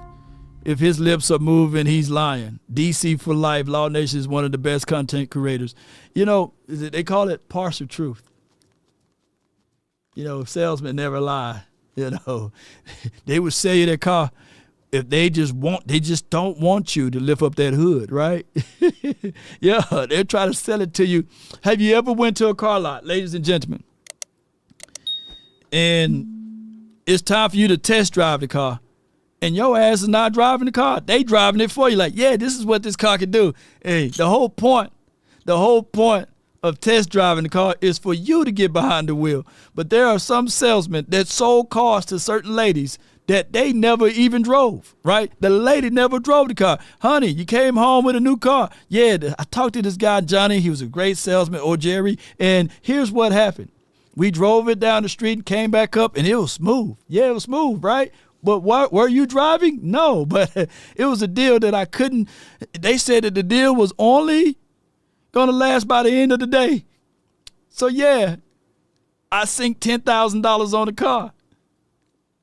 If his lips are moving, he's lying. DC for life. Law Nation is one of the best content creators. You know, they call it partial truth. You know, salesmen never lie. You know, they would sell you their car if they just don't want you to lift up that hood, right? Yeah, they'll try to sell it to you. Have you ever went to a car lot, ladies and gentlemen, and it's time for you to test drive the car, and your ass is not driving the car. They driving it for you like, yeah, this is what this car can do. Hey, the whole point of test driving the car is for you to get behind the wheel. But there are some salesmen that sold cars to certain ladies that they never even drove, right? The lady never drove the car. Honey, you came home with a new car. Yeah, I talked to this guy, Johnny. He was a great salesman, or Jerry, and here's what happened. We drove it down the street and came back up, and it was smooth. Yeah, it was smooth, right? But what, were you driving? No, but it was a deal that I couldn't. They said that the deal was only going to last by the end of the day. So, yeah, I sink $10,000 on the car.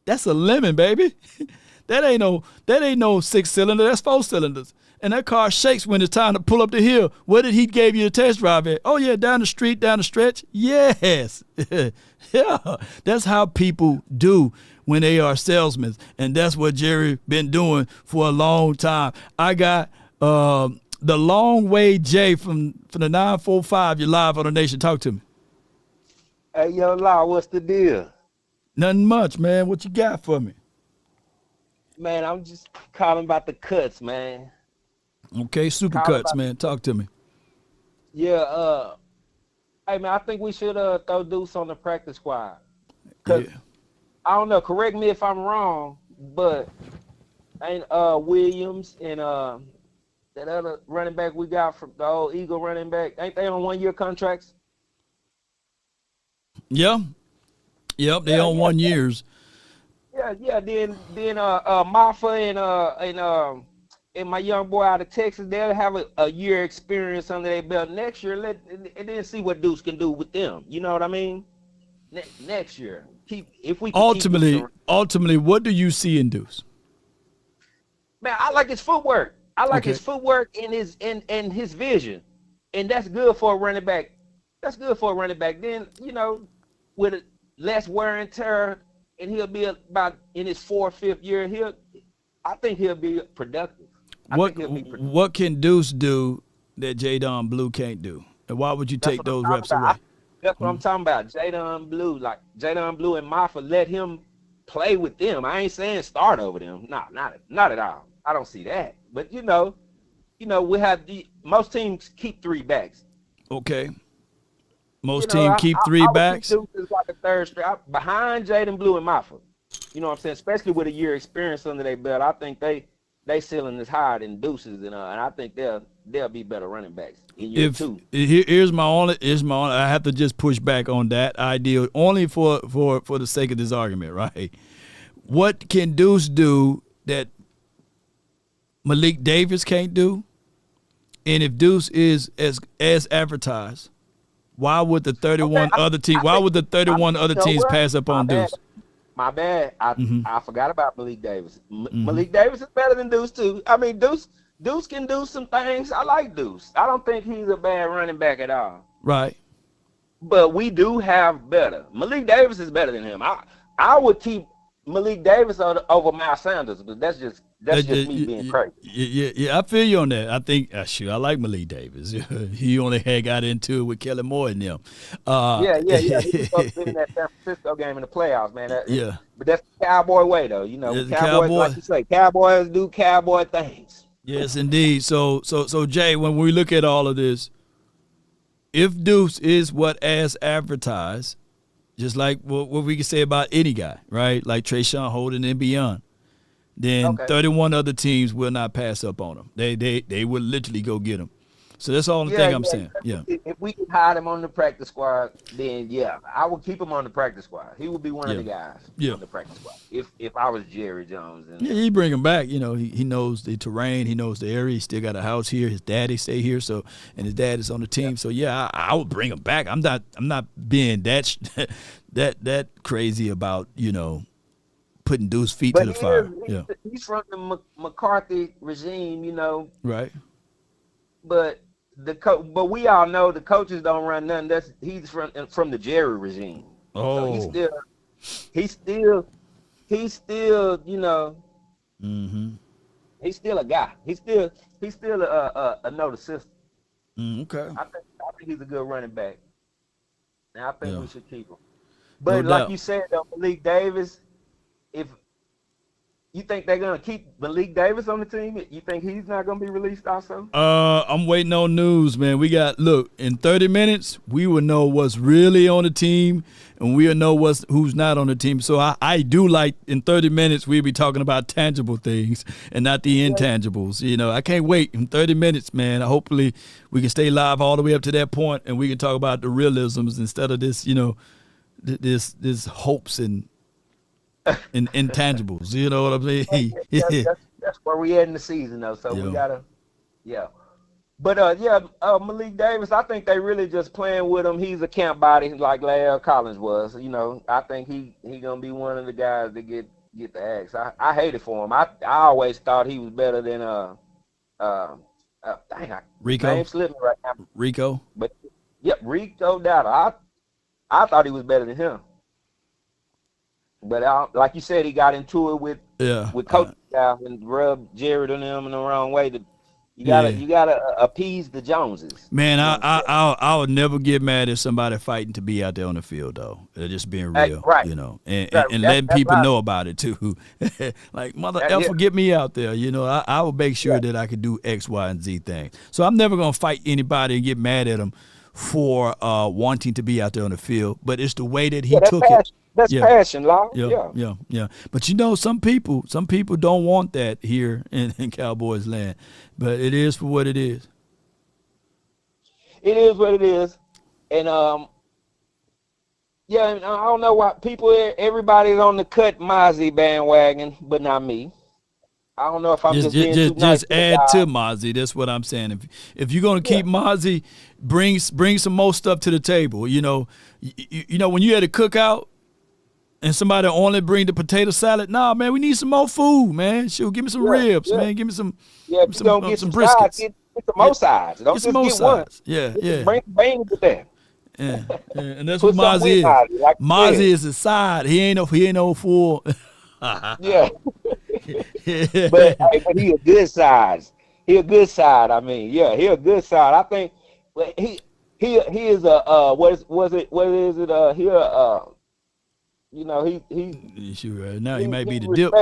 That's a lemon, baby. That ain't no 6-cylinder. That's 4 cylinders. And that car shakes when it's time to pull up the hill. What did he give you to test drive at? Oh, yeah, down the street, down the stretch. Yes. Yeah, that's how people do when they are salesmen. And that's what Jerry been doing for a long time. I got the Long Way Jay from the 945. You're live on the Nation. Talk to me. Hey, yo, Law, what's the deal? Nothing much, man. What you got for me? Man, I'm just calling about the cuts, man. Okay, super cuts, man. Talk to me. Yeah, hey, man, I think we should throw Deuce on the practice squad. Cause I don't know, correct me if I'm wrong, but ain't Williams and that other running back we got from the old Eagle running back, ain't they on 1-year contracts? Yeah. Yep, they on 1 years. Yeah. Then Maffa and my young boy out of Texas, they'll have a year experience under their belt next year. And then see what Deuce can do with them. You know what I mean? Next year, if we can ultimately, what do you see in Deuce? Man, I like his footwork. I like his footwork and his vision, and that's good for a running back. That's good for a running back. Then with less wear and tear, and he'll be about in his 4th or 5th year. I think he'll be productive. What can Deuce do that Jadon Blue can't do? And why would you take those reps away? That's what I'm talking about. Jadon Blue and Maffa, let him play with them. I ain't saying start over them. No, not at all. I don't see that. But we have most teams keep 3 backs. Okay. Most teams keep 3 backs. Deuce is like a 3rd string behind Jaden Blue and Maffa. You know what I'm saying? Especially with a year experience under their belt, I think they ceiling is higher than Deuce's, and I think they'll be better running backs in year 2. Here's my only. I have to just push back on that idea only for the sake of this argument, right? What can Deuce do that Malik Davis can't do? And if Deuce is as advertised, why would the 31 other teams? Why would the 31 other teams pass up on Deuce? My bad. I forgot about Malik Davis. Malik Davis is better than Deuce too. I mean, Deuce can do some things. I like Deuce. I don't think he's a bad running back at all. Right. But we do have better. Malik Davis is better than him. I would keep Malik Davis over Miles Sanders, but that's just me being crazy. Yeah, I feel you on that. I think, I like Malik Davis. He only got into it with Kelly Moore and them. Yeah. He was supposed to be in that San Francisco game in the playoffs, man. But that's the Cowboy way, though. Cowboys, like you say, Cowboys do Cowboy things. Yes, indeed. So Jay, when we look at all of this, if Deuce is what as advertised, just like what we can say about any guy, right? Like Trayshawn Holden and beyond, then 31 other teams will not pass up on him. They will literally go get him. So that's all the thing I'm saying. Yeah. If we can hide him on the practice squad, then I would keep him on the practice squad. He would be one of the guys on the practice squad. If I was Jerry Jones. He bring him back. He knows the terrain. He knows the area. He still got a house here. His daddy stay here. So and his dad is on the team. So I would bring him back. I'm not being that crazy about putting Deuce's feet to the fire. He's from the McCarthy regime, Right. But but we all know the coaches don't run nothing. He's from the Jerry regime. Oh. So he's still he's still a guy. He's still a know the system. Okay. I think he's a good running back. And I think we should keep him. But like you said, though, Malik Davis, if you think they're gonna keep Malik Davis on the team, you think he's not gonna be released also? I'm waiting on news, man. In 30 minutes, we will know what's really on the team, and we'll know who's not on the team. So I do like in 30 minutes we'll be talking about tangible things and not the intangibles. I can't wait in 30 minutes, man. Hopefully we can stay live all the way up to that point, and we can talk about the realisms instead of this, this hopes and intangibles. You know what I'm saying? That's where we at in the season, though. So we gotta, But Malik Davis, I think they really just playing with him. He's a camp body like Lyle Collins was. I think he gonna be one of the guys that get the axe. I hated for him. I always thought he was better than Rico. Name slipping right now. Rico. But Rico Dowdle. I thought he was better than him. But like you said, he got into it with coach staff and rubbed Jared and them in the wrong way. You gotta appease the Joneses. Man, I would never get mad if somebody fighting to be out there on the field, though. They're just being real, right. and letting people know about it too. Like mother effer, get me out there. I will make sure that I can do X, Y, and Z things. So I'm never gonna fight anybody and get mad at them for wanting to be out there on the field. But it's the way that he took it. That's passion, Law. Yeah. But some people don't want that here in Cowboys land. But it is for what it is. It is what it is. And I don't know why everybody's on the cut Mozzie bandwagon, but not me. I don't know if I'm just being too nice. Just add to Mozzie. That's what I'm saying. If you're gonna keep Mozzie, bring some more stuff to the table. When you had a cookout, and somebody only bring the potato salad. Nah, man, we need some more food, man. Shoot, give me some ribs, man. Give me some. Yeah, if you don't get some briskets. sides, get some more sides. Don't just some more get one. sides. Yeah. Bring some beans with that. Yeah, and that's Put what some Mozzie is. on it, like you Mozzie said. is a side. He ain't no full. Yeah. But he a good size. He a good side. I mean, yeah, he a good side. I think he is a what is it? He you know, he sure right now he might be the dip.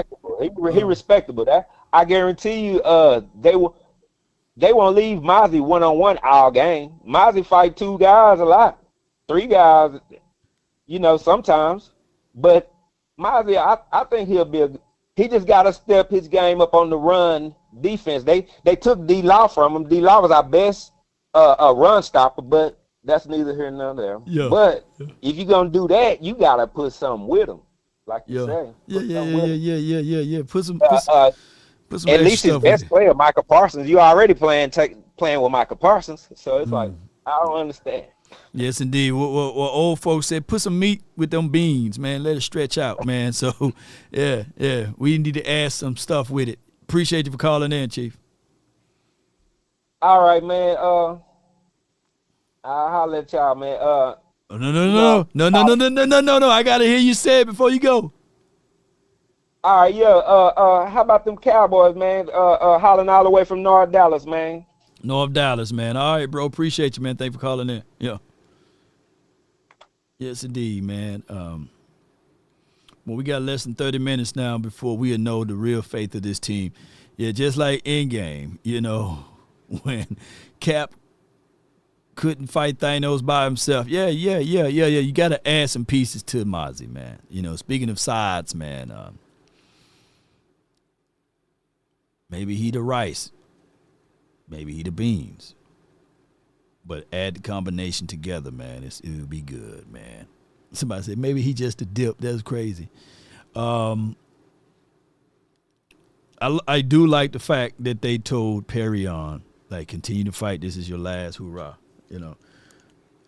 He respectable. That I guarantee you they won't leave Mozzie one-on-one all game. Mozzie fight 2 guys a lot. 3 guys, you know, sometimes. But Mozzie, I think he just got to step his game up on the run defense. They took D-Law from him. D-Law was our best run stopper, but that's neither here nor there. Yeah. But if you're going to do that, you got to put something with him, like you say. Yeah. Put some at least his best player, Micah Parsons. You already playing with Micah Parsons, so it's like, I don't understand. Yes, indeed. What old folks said, put some meat with them beans, man. Let it stretch out, man. So, yeah. We need to add some stuff with it. Appreciate you for calling in, Chief. All right, man. I'll holler at y'all, man. No. I got to hear you say it before you go. All right, how about them Cowboys, man? Hollering all the way from North Dallas, man. North Dallas, man. All right, bro. Appreciate you, man. Thanks for calling in. Yeah. Yes, indeed, man. Well, we got less than 30 minutes now before we know the real faith of this team. Yeah, just like in game, you know, when Cap couldn't fight Thanos by himself. Yeah. You got to add some pieces to Mozzie, man. You know, speaking of sides, man, maybe he the rice. Maybe he the beans. But add the combination together, man. It would be good, man. Somebody said maybe he just a dip. That's crazy. I do like the fact that they told Perry on, like, continue to fight. This is your last hoorah. You know,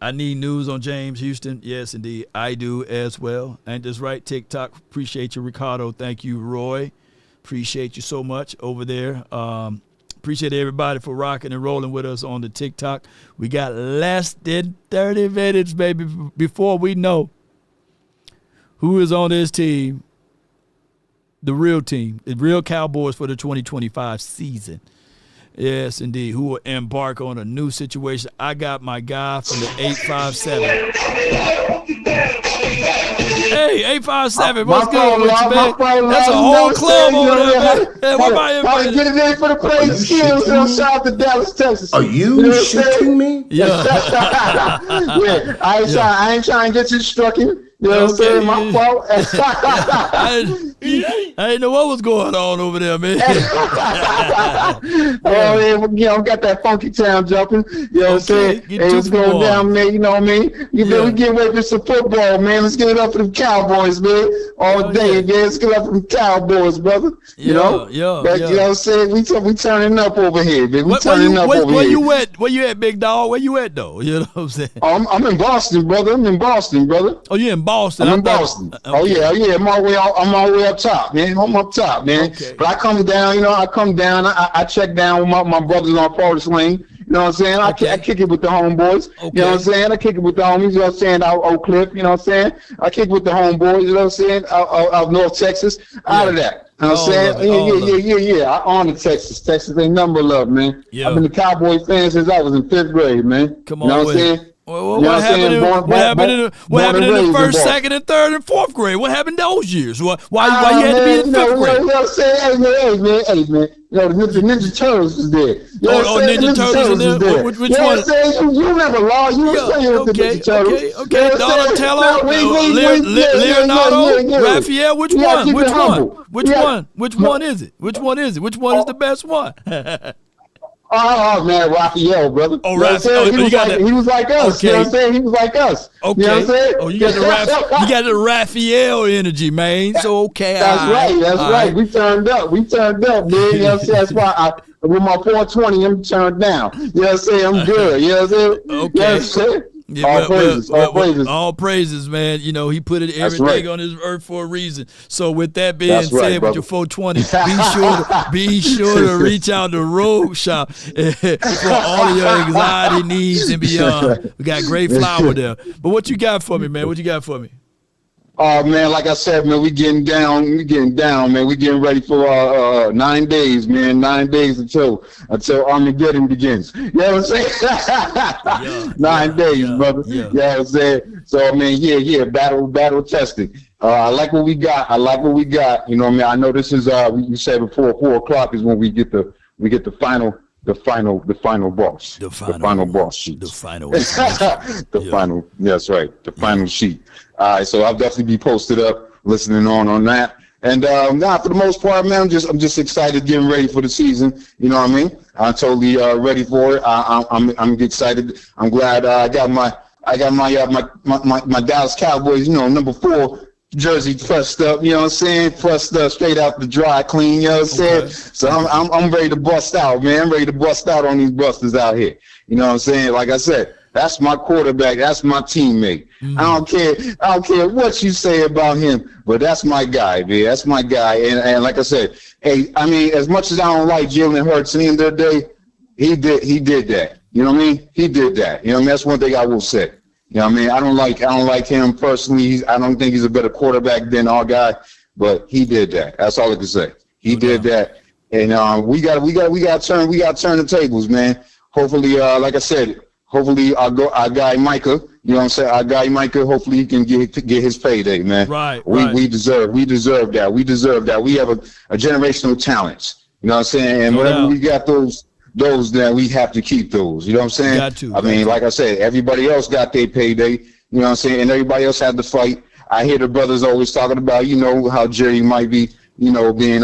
I need news on James Houston. Yes, indeed, I do as well. And just right, TikTok. Appreciate you, Ricardo. Thank you, Roy. Appreciate you so much over there. Appreciate everybody for rocking and rolling with us on the TikTok. We got less than 30 minutes, baby, before we know who is on this team, the real team, the real Cowboys for the 2025 season. Yes, indeed, who will embark on a new situation. I got my guy from the 857. Hey, 857, what's good with you, man? That's a whole club over there, man. Hey, what about you, man? Get it in for the crazy skills. Shout out to Dallas, Texas. Are you shitting me? Yeah. Yeah, I ain't trying to get you struck in. You know what I'm saying? My fault. I didn't know what was going on over there, man. Oh, man, you know, got that funky town jumping. You know what I'm saying? Hey, it's going down, man. You know what I mean? We get ready for some football, man. Let's get it up for the Cowboys, man. All day, man. Let's get it up for the Cowboys, brother. You know? You know what I'm saying? We turning up over here, man. We turning up over here. Where you at, big dog? Where you at, though? You know what I'm saying? I'm in Boston, brother. Oh, you in Boston? I'm in Boston. Okay. Oh yeah. I'm all the way up top, man. I'm up top, man. Okay. But I come down, I check down with my brothers on Forest Lane. You know what I'm saying? I kick it with the homeboys. Okay. You know what I'm saying? I kick it with the homies. You know what I'm saying? Out Oak Cliff. You know what I'm saying? I kick it with the homeboys. You know what I'm saying? Out North Texas. Out of that. You know what I'm saying? Yeah. I honor Texas. Texas ain't number love, man. Yeah. I've been a Cowboy fan since I was in 5th grade, man. Come on, you know what I'm saying? What happened in the first, second, and third, and fourth grade? What happened those years? Why you had to be in 5th grade? You know what I'm saying? Hey, man. You know, the Ninja Turtles was there. You know Ninja Turtles was there? Which one? You know what I'm saying? You remember Law. You were playing with the Ninja Turtles. Okay. Donatello, Leonardo, Raphael. Which one? Which one is it? Which one is the best one? Oh man, Raphael, brother. Oh, Raphael. He was like us. Okay. You know what I'm saying? He was like us. Okay. You know what I'm saying? Oh, you got the Raphael energy, man. So okay. That's right. We turned up, man. You know what I'm saying? That's why with my 420, I'm turned down. You know what I'm saying? I'm good. You know what I'm saying? Okay. Yeah, all praises, all praises. All praises, man. You know, he put everything on his earth for a reason. So with that being said, with your 420, be sure to reach out to RogueShop for all of your anxiety needs and beyond. We got great flour there. But what you got for me, man? What you got for me? Oh man, like I said, man, we getting down, man. We getting ready for 9 days, man. 9 days until Armageddon begins. You know what I'm saying? 9 days, brother. Yeah. You know what I'm saying? So I mean, battle testing. I like what we got. You know what I mean? I know this is you said before 4 o'clock is when we get the final boss. The final boss sheet. That's right. The final sheet. All right, so I'll definitely be posted up, listening on that. And for the most part, man, I'm just excited, getting ready for the season. You know what I mean? I'm totally ready for it. I'm excited. I'm glad I got my Dallas Cowboys, you know, number 4 jersey pressed up. You know what I'm saying? Pressed up, straight out the dry clean. You know what I'm saying? So I'm ready to bust out, man. I'm ready to bust out on these busters out here. You know what I'm saying? Like I said, that's my quarterback. That's my teammate. I don't care what you say about him, but that's my guy, man. That's my guy. And like I said, hey, I mean, as much as I don't like Jalen Hurts at the end of the day, he did that. You know what I mean? He did that. You know what I mean? That's one thing I will say. You know what I mean? I don't like him personally. I don't think he's a better quarterback than our guy, but he did that. That's all I can say. He did that. And we got to turn the tables, man. Hopefully, like I said, hopefully our guy Micah, you know what I'm saying? Our guy Micah, hopefully he can get his payday, man. Right. We deserve that. We deserve that. We have a generational talent. You know what I'm saying? And whenever we got those that we have to keep those. You know what I'm saying? Got to. I mean, like I said, everybody else got their payday. You know what I'm saying? And everybody else had to fight. I hear the brothers always talking about, you know, how Jerry might be, you know, being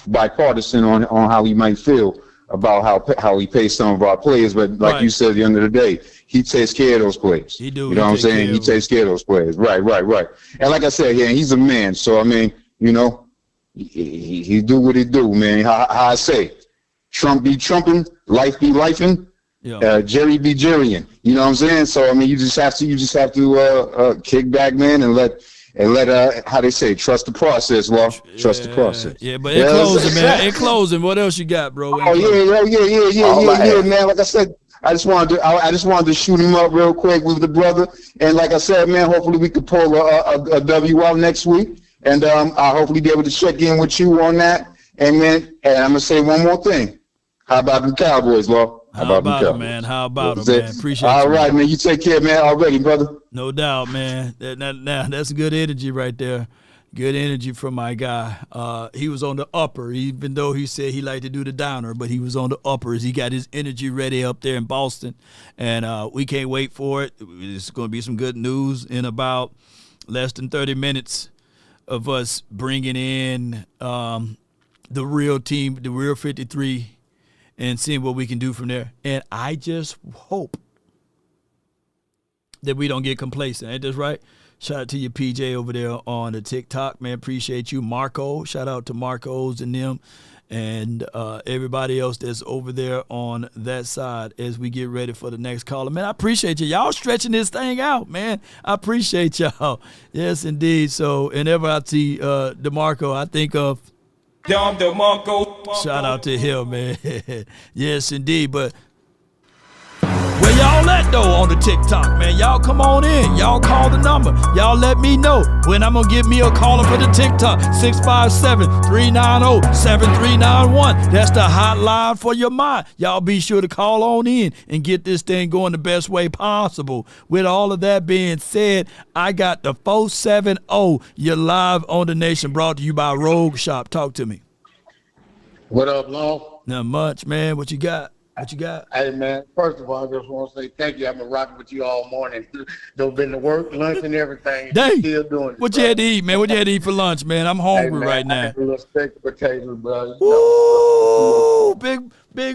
bipartisan on how he might feel about how he pays some of our players, but like you said, at the end of the day, he takes care of those players. He do. You know what I'm saying? He takes care of those players. Right. And like I said, yeah, he's a man. So I mean, you know, he do what he do, man. How I say, Trump be trumping, life be lifing, Jerry be jerrying. You know what I'm saying? So I mean, you just have to kick back, man, and let how they say, trust the process, trust the process. Yeah, but in closing, man. In closing, what else you got, bro? Yeah, man. Like I said, I just wanted to shoot him up real quick with the brother, and like I said, man, hopefully we could pull a W out next week, and I'll hopefully be able to check in with you on that. And man, and I'm gonna say one more thing. How about the Cowboys, Law? How about it, man? Appreciate you. All right, man. You take care, man. Already, brother. No doubt, man. Now that's good energy right there. Good energy from my guy. He was on the upper, even though he said he liked to do the downer, but he was on the uppers. He got his energy ready up there in Boston, and we can't wait for it. It's going to be some good news in about less than 30 minutes of us bringing in the real team, the real 53, and seeing what we can do from there. And I just hope that we don't get complacent. Ain't this right? Shout out to your PJ over there on the TikTok, man. Appreciate you. Marco, shout out to Marcos and them and everybody else that's over there on that side as we get ready for the next caller. Man, I appreciate you. Y'all stretching this thing out, man. I appreciate y'all. Yes, indeed. So whenever I see DeMarco, I think of shout out to him, man. Yes, indeed. But where y'all at, though, on the TikTok, man? Y'all come on in. Y'all call the number. Y'all let me know when I'm going to give me a caller for the TikTok. 657-390-7391. That's the hotline for your mind. Y'all be sure to call on in and get this thing going the best way possible. With all of that being said, I got the 470. You're live on the nation, brought to you by RogueShop. Talk to me. What up, Long? Not much, man. What you got? Hey, man, first of all, I just want to say thank you. I've been rocking with you all morning. I've been to work, lunch, and everything. Dang. Still doing it. What you had to eat, man? What you had to eat for lunch, man? I'm hungry right now. I had a little steak and potatoes, bro. Ooh, big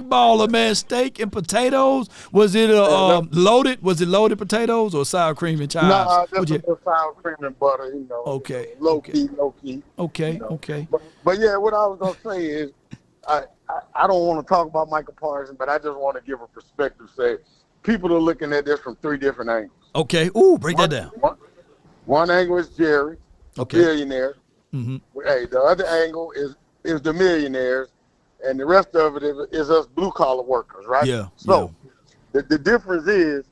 baller, man. Steak and potatoes. Was it loaded? Was it loaded potatoes or sour cream and chives? No, just a sour cream and butter, you know. Okay. Low key. Okay, you know. okay. But yeah, what I was going to say is, I don't want to talk about Micah Parsons, but I just want to give a perspective. Say, people are looking at this from 3 different angles. Okay. Ooh, break that down. One angle is Jerry, a billionaire. Mm-hmm. Hey, the other angle is the millionaires, and the rest of it is us blue collar workers, right? Yeah. So the difference is,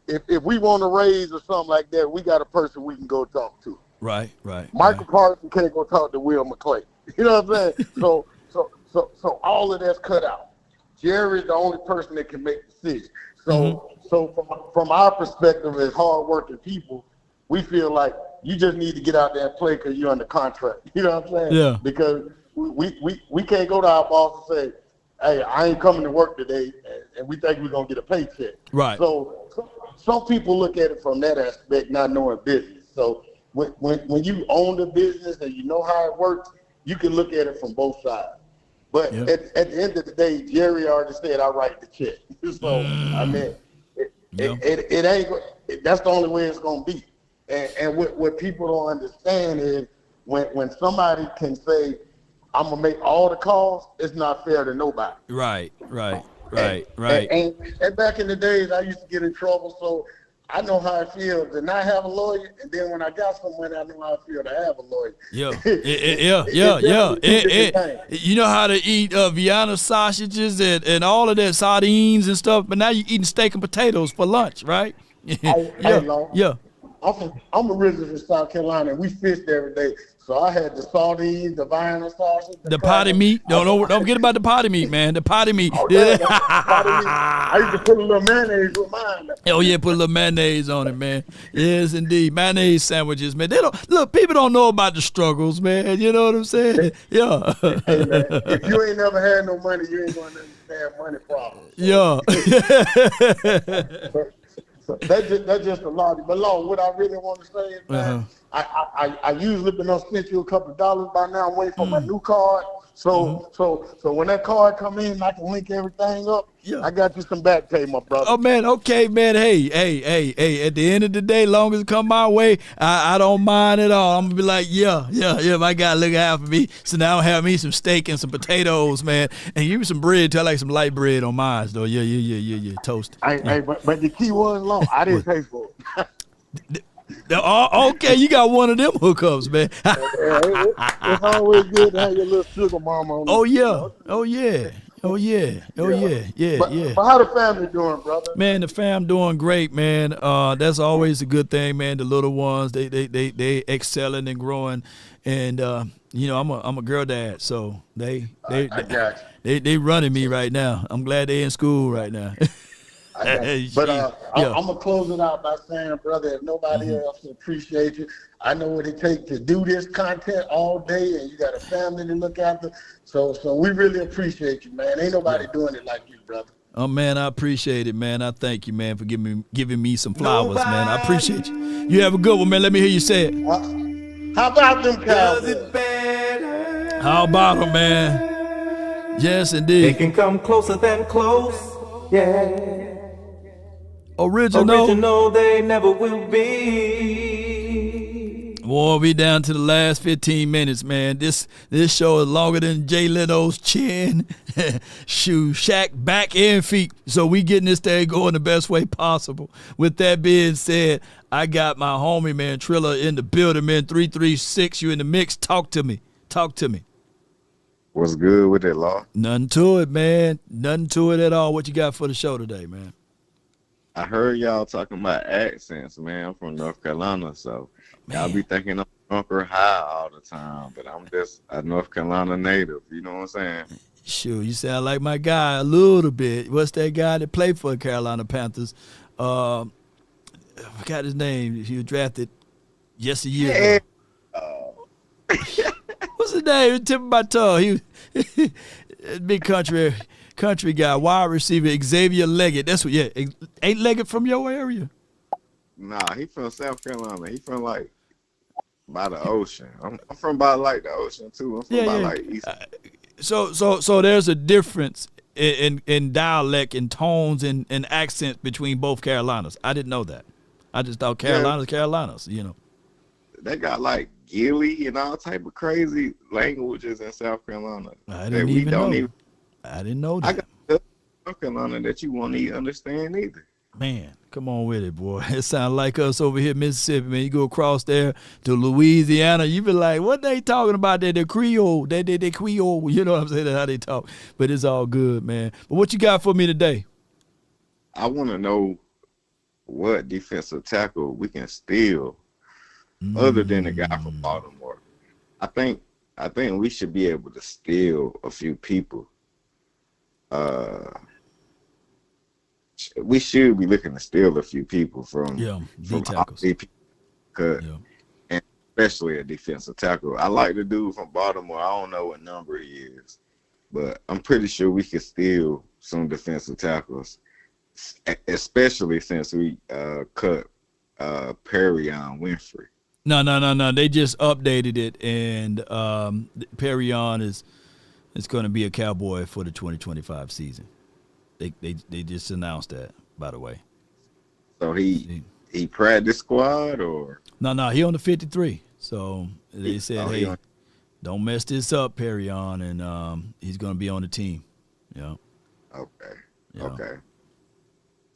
if we want to raise or something like that, we got a person we can go talk to. Right. Michael Parsons can't go talk to Will McClay. You know what I'm saying? So all of that's cut out. Jerry's the only person that can make decisions. So from our perspective as hardworking people, we feel like you just need to get out there and play because you're under contract. You know what I'm saying? Yeah. Because we can't go to our boss and say, hey, I ain't coming to work today, and we think we're going to get a paycheck. Right. So some people look at it from that aspect, not knowing business. So when you own the business and you know how it works, you can look at it from both sides. But at the end of the day, Jerry already said, I write the check. So, I mean, it ain't, that's the only way it's going to be. And what people don't understand is when somebody can say, I'm going to make all the calls, it's not fair to nobody. Right. And back in the days, I used to get in trouble, so I know how it feels to not have a lawyer, and then when I got someone, I know how it feels to have a lawyer. You know how to eat Vienna sausages and all of that, sardines and stuff, but now you're eating steak and potatoes for lunch, right? I'm originally from South Carolina, and we fished every day. So I had the sardines, the Vienna sausage, the potty meat. Don't forget about the potty meat, man. The potty meat. Potty meat. I used to put a little mayonnaise with mine. Oh yeah, put a little mayonnaise on it, man. Yes, indeed, mayonnaise sandwiches, man. People don't know about the struggles, man. You know what I'm saying? Yeah. Hey man, if you ain't never had no money, you ain't gonna understand money problems. Yeah. So that's just a lot. But Lord, what I really want to say is, man, I usually been on spent you a couple of dollars by now. I'm waiting for my new card. So when that card come in, I can link everything up. Yeah. I got you some back pay, my brother. Oh man, okay, man. Hey. At the end of the day, long as it come my way, I don't mind at all. I'm gonna be like, yeah. My guy look out for me. So now I'll have me some steak and some potatoes, man, and give me some bread. Too. I like some light bread on mine, though. Yeah. Toast. Hey, but the key was long. I didn't pay for it. Okay, you got one of them hookups, man. It's always good to have your little sugar mama on. Oh yeah. But how the family doing, brother? Man, the fam doing great, man. That's always a good thing, man. The little ones, they excelling and growing, and I'm a girl dad, so they running me right now. I'm glad they in school right now. I'm gonna close it out by saying, brother, if nobody else appreciates you, I know what it takes to do this content all day, and you got a family to look after. So we really appreciate you, man. Ain't nobody doing it like you, brother. Oh man, I appreciate it, man. I thank you, man, for giving me some flowers, man. I appreciate you. You have a good one, man. Let me hear you say it. How about them Cowboys? How about them, man? Yes, indeed. They can come closer than close, yeah. Original, they never will be. Boy, we down to the last 15 minutes, man. This show is longer than Jay Leno's chin, shoe, Shaq, back and feet. So we getting this thing going the best way possible. With that being said, I got my homie, man, Trilla in the building, man. 336, you in the mix. Talk to me. What's good with it, Law? Nothing to it, man. Nothing to it at all. What you got for the show today, man? I heard y'all talking about accents, man. I'm from North Carolina, so y'all be thinking I'm Bunker High all the time, but I'm just a North Carolina native. You know what I'm saying? Sure, you sound like my guy a little bit. What's that guy that played for the Carolina Panthers? I forgot his name. He was drafted just a year ago. What's his name? It's tip of my tongue. He was big country guy, wide receiver, Xavier Leggett. That's what, yeah. Ain't Leggett from your area? Nah, he from South Carolina. He from like by the ocean. I'm from by like the ocean too. I'm from by like east. So there's a difference in dialect and tones and accents between both Carolinas. I didn't know that. I just thought Carolinas, you know. They got like Gilly and all type of crazy languages in South Carolina. I didn't even know. I didn't know that. I got South Carolina that you won't even understand either. Man, come on with it, boy. It sounds like us over here in Mississippi, man. You go across there to Louisiana, you be like, what they talking about there? The Creole. They Creole. You know what I'm saying? That's how they talk. But it's all good, man. But what you got for me today? I want to know what defensive tackle we can steal other than the guy from Baltimore. I think we should be able to steal a few people. We should be looking to steal a few people from tackles. And especially a defensive tackle. I like the dude from Baltimore. I don't know what number he is, but I'm pretty sure we could steal some defensive tackles, especially since we cut Perrion Winfrey. No. They just updated it, and Perrion is going to be a Cowboy for the 2025 season. They just announced that, by the way. So he practice squad or? No, he on the 53. So they said, hey, don't mess this up, Perrion, and he's going to be on the team. Yeah. Okay. Yeah. Okay.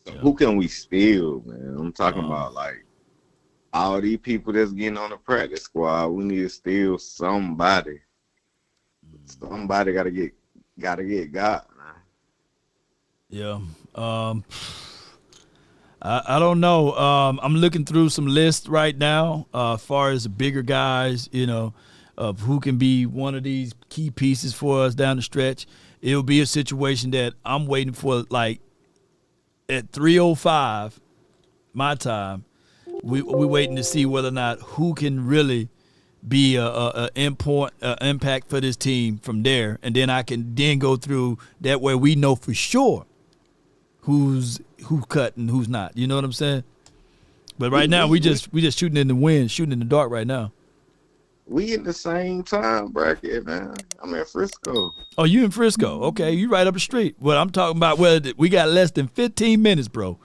So who can we steal, man? I'm talking about like all these people that's getting on the practice squad. We need to steal somebody. Somebody gotta get got. Yeah. I don't know. I'm looking through some lists right now as far as the bigger guys, of who can be one of these key pieces for us down the stretch. It'll be a situation that I'm waiting for, like, at 3:05 my time, we waiting to see whether or not who can really be a impact for this team from there, and then I can then go through that way we know for sure who's cut and who's not. You know what I'm saying? But right now we just shooting in the wind, shooting in the dark right now. We in the same time bracket, man. I'm in Frisco. Oh, you in Frisco? Okay, you right up the street. Well, I'm talking about whether we got less than 15 minutes, bro.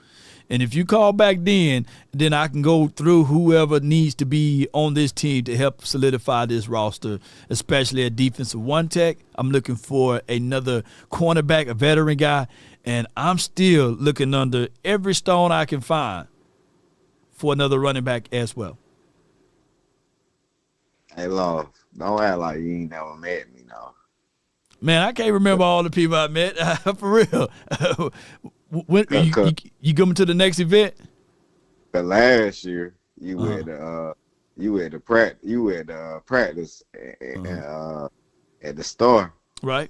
And if you call back then I can go through whoever needs to be on this team to help solidify this roster, especially a defensive one tech. I'm looking for another cornerback, a veteran guy, and I'm still looking under every stone I can find for another running back as well. Hey, Love, don't act like you ain't never met me, no. Man, I can't remember all the people I met, for real. When you coming to the next event? But last year you had the practice at the store, right?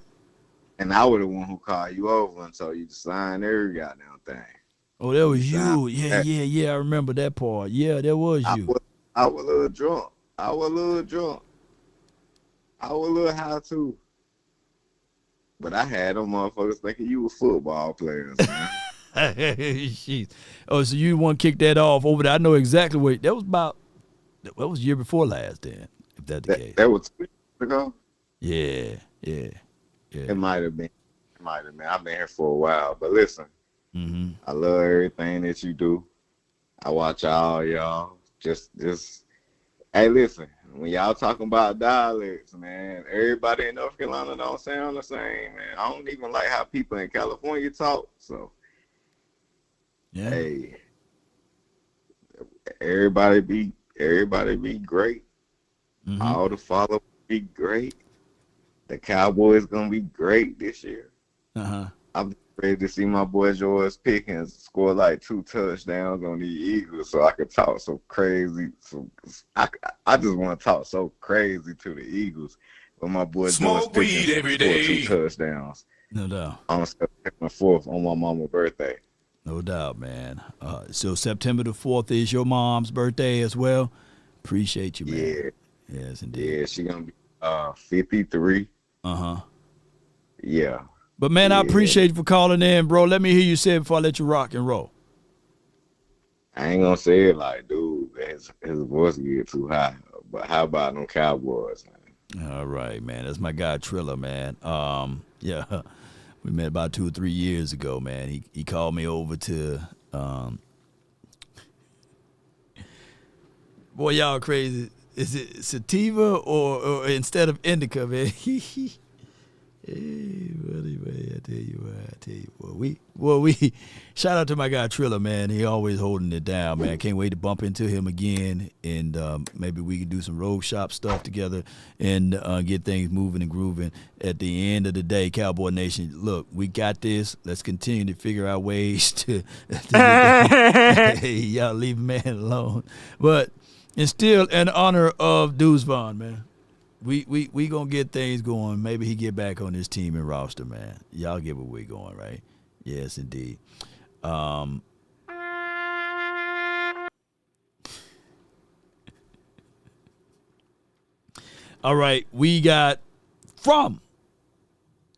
And I was the one who called you over and told you to sign every goddamn thing. Oh, that was you. Yeah. I remember that part. Yeah, that was you. I was a little drunk. I was a little high too. But I had them motherfuckers thinking you were football players, man. Jeez. Oh, so you want to kick that off over there? I know exactly what that was about. That was the year before last, then, if that's the case. That was 2 years ago? Yeah. It might have been. I've been here for a while. But listen, I love everything that you do. I watch all y'all. Just hey, listen. When y'all talking about dialects, man, everybody in North Carolina don't sound the same, man. I don't even like how people in California talk. So, yeah. Hey, everybody be great. All the followers be great. The Cowboys gonna be great this year. I'm ready to see my boy George Pickens score like 2 touchdowns on the Eagles so I could talk so crazy. So I just want to talk so crazy to the Eagles. But my boy George Pickens scored 2 touchdowns. No doubt. On September 4th on my mama's birthday. No doubt, man. So September the 4th is your mom's birthday as well. Appreciate you, man. Yeah. Yes, indeed. Yeah, she gonna be 53. Yeah. But, man, I appreciate you for calling in, bro. Let me hear you say it before I let you rock and roll. I ain't going to say it like, dude, his voice get too high. But how about them Cowboys, man? All right, man. That's my guy, Triller, man. Yeah, we met about 2 or 3 years ago, man. He called me over to boy, y'all crazy. Is it sativa or instead of indica, man? Anyway, I tell you what. We shout out to my guy Triller, man. He always holding it down, man. Can't wait to bump into him again, and maybe we can do some RogueShop stuff together and get things moving and grooving. At the end of the day, Cowboy Nation, look, we got this. Let's continue to figure out ways to hey, y'all leave man alone. But and still in honor of Deuce Vaughn, man. We gonna get things going. Maybe he get back on this team and roster, man. Y'all get where we going, right? Yes, indeed. All right, we got from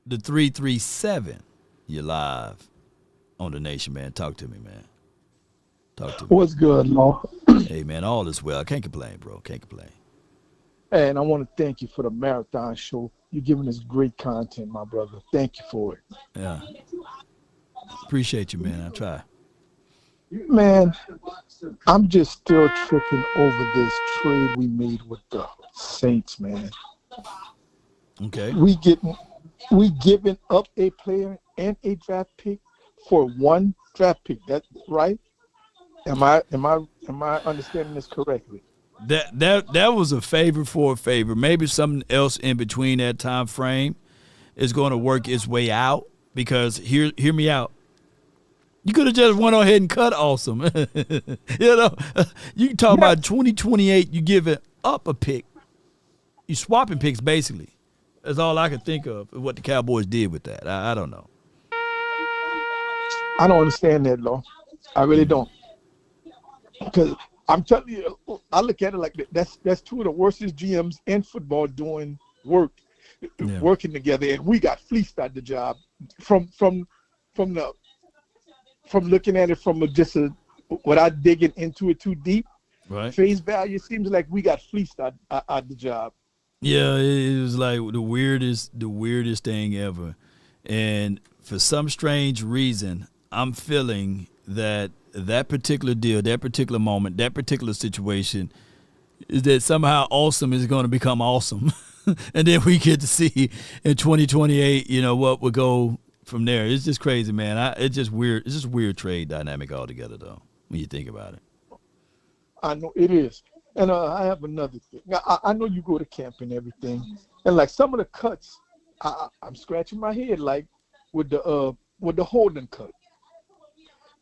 the 337. You're live on the Nation, man. Talk to me, man. Talk to me. What's good, Law? Hey, man, all is well. Can't complain, bro. Can't complain. Hey, and I want to thank you for the marathon show. You're giving us great content, my brother. Thank you for it. Yeah. Appreciate you, man. I try. Man, I'm just still tripping over this trade we made with the Saints, man. Okay. We giving up a player and a draft pick for one draft pick. That's right. Am I understanding this correctly? That was a favor for a favor. Maybe something else in between that time frame is going to work its way out, because hear me out. You could have just went ahead and cut Awesome. You know, you can talk about 2028. You give it up a pick. You swapping picks basically. That's all I can think of what the Cowboys did with that. I don't know. I don't understand that, Law. I really don't. Because I'm telling you, I look at it like that's two of the worstest GMs in football doing working together, and we got fleeced out the job from looking at it from without digging into it too deep. Right. Face value, it seems like we got fleeced out the job. Yeah, it was like the weirdest thing ever, and for some strange reason, I'm feeling that particular deal, that particular moment, that particular situation is that somehow Awesome is going to become awesome. And then we get to see in 2028, you know, what will go from there. It's just crazy, man. It's just weird. It's just weird trade dynamic altogether, though, when you think about it. I know it is. And I have another thing. I know you go to camp and everything. And like some of the cuts, I'm scratching my head, like with the Holden cut.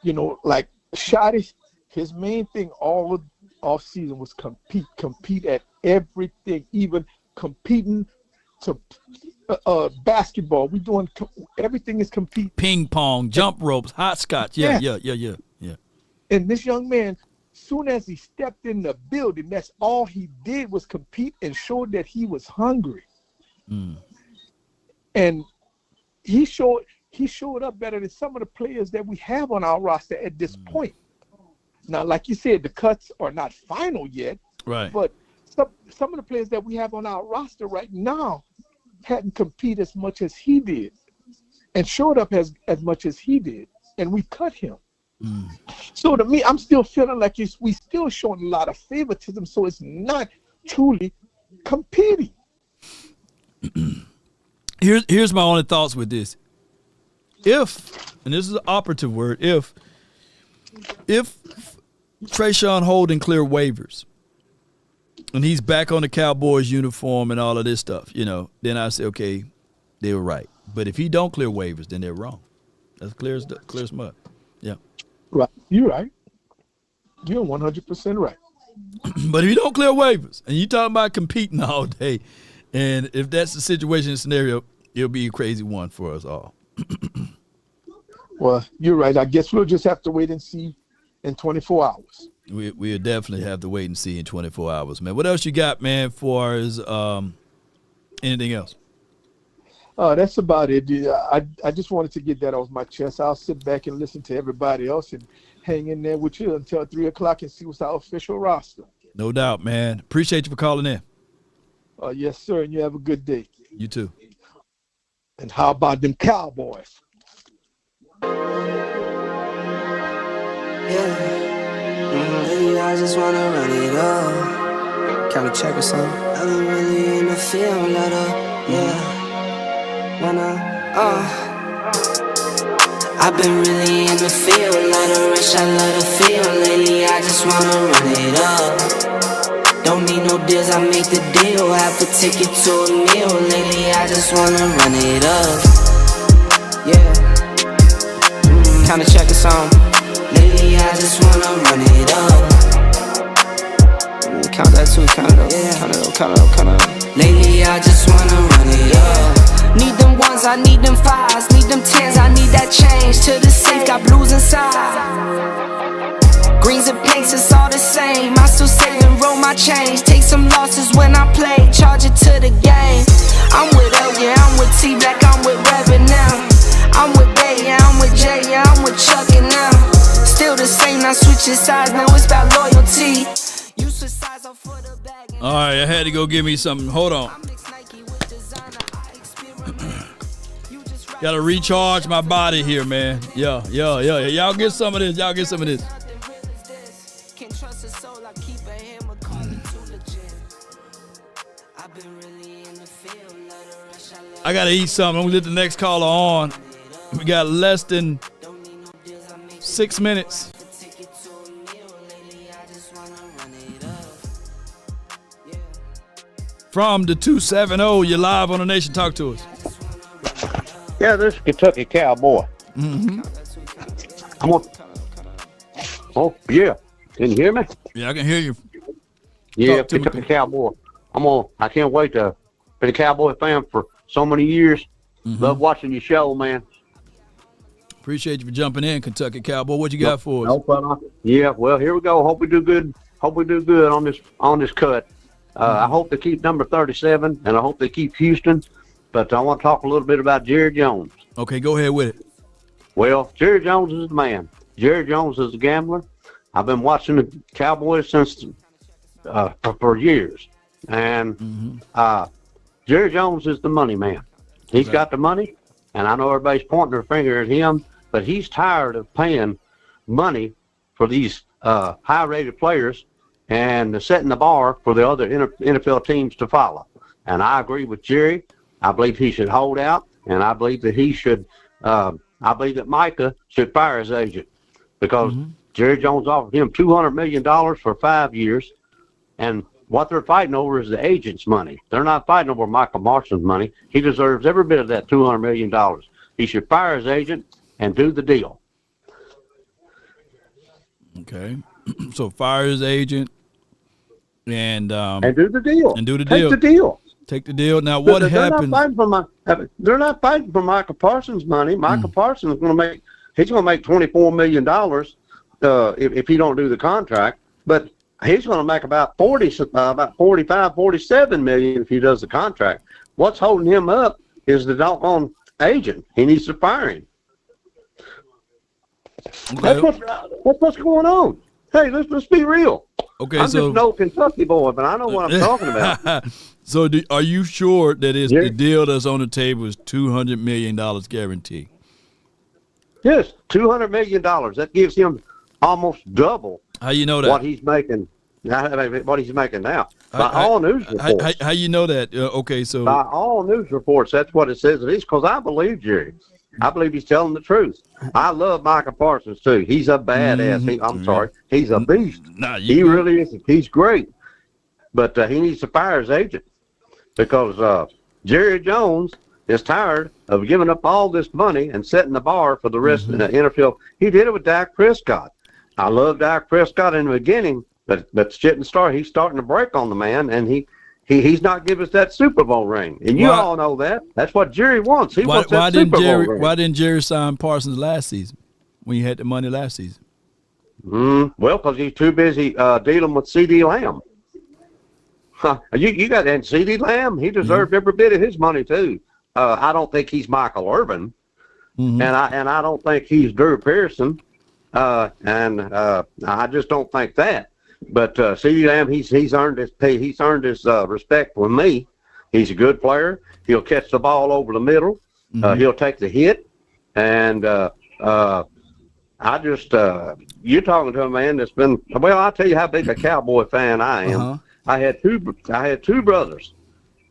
You know, like Shotty, his main thing all season was compete at everything, even competing to basketball. We doing everything is compete. Ping pong, jump ropes, hopscotch. Yeah. And this young man, soon as he stepped in the building, that's all he did was compete and showed that he was hungry. And he showed up better than some of the players that we have on our roster at this point. Now, like you said, the cuts are not final yet. Right. But some of the players that we have on our roster right now hadn't competed as much as he did and showed up as much as he did. And we cut him. So to me, I'm still feeling like we still showing a lot of favoritism. So it's not truly competing. Here's my only thoughts with this. If, and this is an operative word, if Trayshawn Holden clear waivers and he's back on the Cowboys uniform and all of this stuff, you know, then I say, okay, they were right. But if he don't clear waivers, then they're wrong. That's clear as mud. Yeah. Right. You're right. You're 100% right. But if you don't clear waivers and you talking about competing all day, and if that's the situation and scenario, it'll be a crazy one for us all. Well, you're right. I guess we'll just have to wait and see in 24 hours. We'll definitely have to wait and see in 24 hours, man. What else you got, man, for as anything else? That's about it. I just wanted to get that off my chest. I'll sit back and listen to everybody else and hang in there with you until 3 o'clock and see what's our official roster. No doubt, man. Appreciate you for calling in. Yes, sir, and you have a good day. You too. And how about them Cowboys? Yeah, I just wanna run it up. Count a check or something. I've been really in the film, let up, yeah. I've been really in the field, love the rush, I love the feel. Lately I just wanna run it up. Don't need no deals, I make the deal. Half a ticket to a meal. Lately I just wanna run it up. Yeah. Kinda check the song. Lately I just wanna run it up. Count that too, count it up, count it up, count it up, count it up. Lately I just wanna run it up. Need them ones, I need them fives, need them tens, I need that change. To the safe, got blues inside. Greens and pinks, it's all the same. I still save and roll my change. Take some losses when I play, charge it to the game. I'm with L, yeah, I'm with T Black, I'm with Revan now. I'm with Bay, yeah, I'm with Jay, yeah, I'm with Chuck and now. Still the same, not switching sides, now it's about loyalty. All right, I had to go get me something. Hold on. Gotta recharge my body here, man. Yeah. Y'all get some of this. Y'all get some of this. I gotta eat something. I'm gonna let the next caller on. We got less than 6 minutes. From the 270, you're live on the Nation. Talk to us. Yeah, this is Kentucky Cowboy. Mm-hmm. Oh, yeah. Can you hear me? Yeah, I can hear you. Yeah, Kentucky Cowboy. I can't wait to be a Cowboy fan for so many years. Mm-hmm. Love watching your show, man. Appreciate you for jumping in, Kentucky Cowboy. What you got for us? No problem. Yeah, well, here we go. Hope we do good. Hope we do good on this cut. I hope they keep number 37, and I hope they keep Houston. But I want to talk a little bit about Jerry Jones. Okay, go ahead with it. Well, Jerry Jones is the man. Jerry Jones is a gambler. I've been watching the Cowboys since for years. And Jerry Jones is the money man. He's got the money, and I know everybody's pointing their finger at him, but he's tired of paying money for these high-rated players and setting the bar for the other NFL teams to follow. And I agree with Jerry. I believe he should hold out, and I believe that he should. I believe that Micah should fire his agent because Jerry Jones offered him $200 million for 5 years, and what they're fighting over is the agent's money. They're not fighting over Michael Parsons' money. He deserves every bit of that $200 million. He should fire his agent and do the deal. Okay, so fire his agent and do the deal. And do the Take deal. the deal. Take the deal. Now, what happens? They're not fighting for Michael Parsons' money. Michael Parsons is going to make. He's going to make $24 million if he don't do the contract. But he's going to make about 45, 47 million if he does the contract. What's holding him up is the doggone agent. He needs to fire him. Okay. That's what's going on. Hey, let's be real. Okay, I'm so just no Kentucky boy, but I know what I'm talking about. So, are you sure that the deal that's on the table is $200 million guarantee? Yes, $200 million. That gives him almost double. How you know that? What he's making. What he's making now. By all news reports. How you know that? Okay, so by all news reports, that's what it says it is. Because I believe Jerry. I believe he's telling the truth. I love Micah Parsons too. He's a badass. I'm sorry. He's a beast. He really is. He's great. But he needs to fire his agent because Jerry Jones is tired of giving up all this money and setting the bar for the rest of the NFL. He did it with Dak Prescott. I love Dak Prescott in the beginning, but shouldn't start. He's starting to break on the man, and he's not giving us that Super Bowl ring. And you all know that. That's what Jerry wants. He wants that Super Bowl ring. Why didn't Jerry sign Parsons last season when you had the money last season? Well, because he's too busy dealing with C.D. Lamb. You got that C.D. Lamb. He deserved every bit of his money too. I don't think he's Michael Irvin, and I don't think he's Drew Pearson, and I just don't think that. But C.D. Lamb, he's earned his pay. He's earned his respect with me. He's a good player. He'll catch the ball over the middle. He'll take the hit, and I just you're talking to a man that's been. Well, I'll tell you how big a Cowboy fan I am. I had two brothers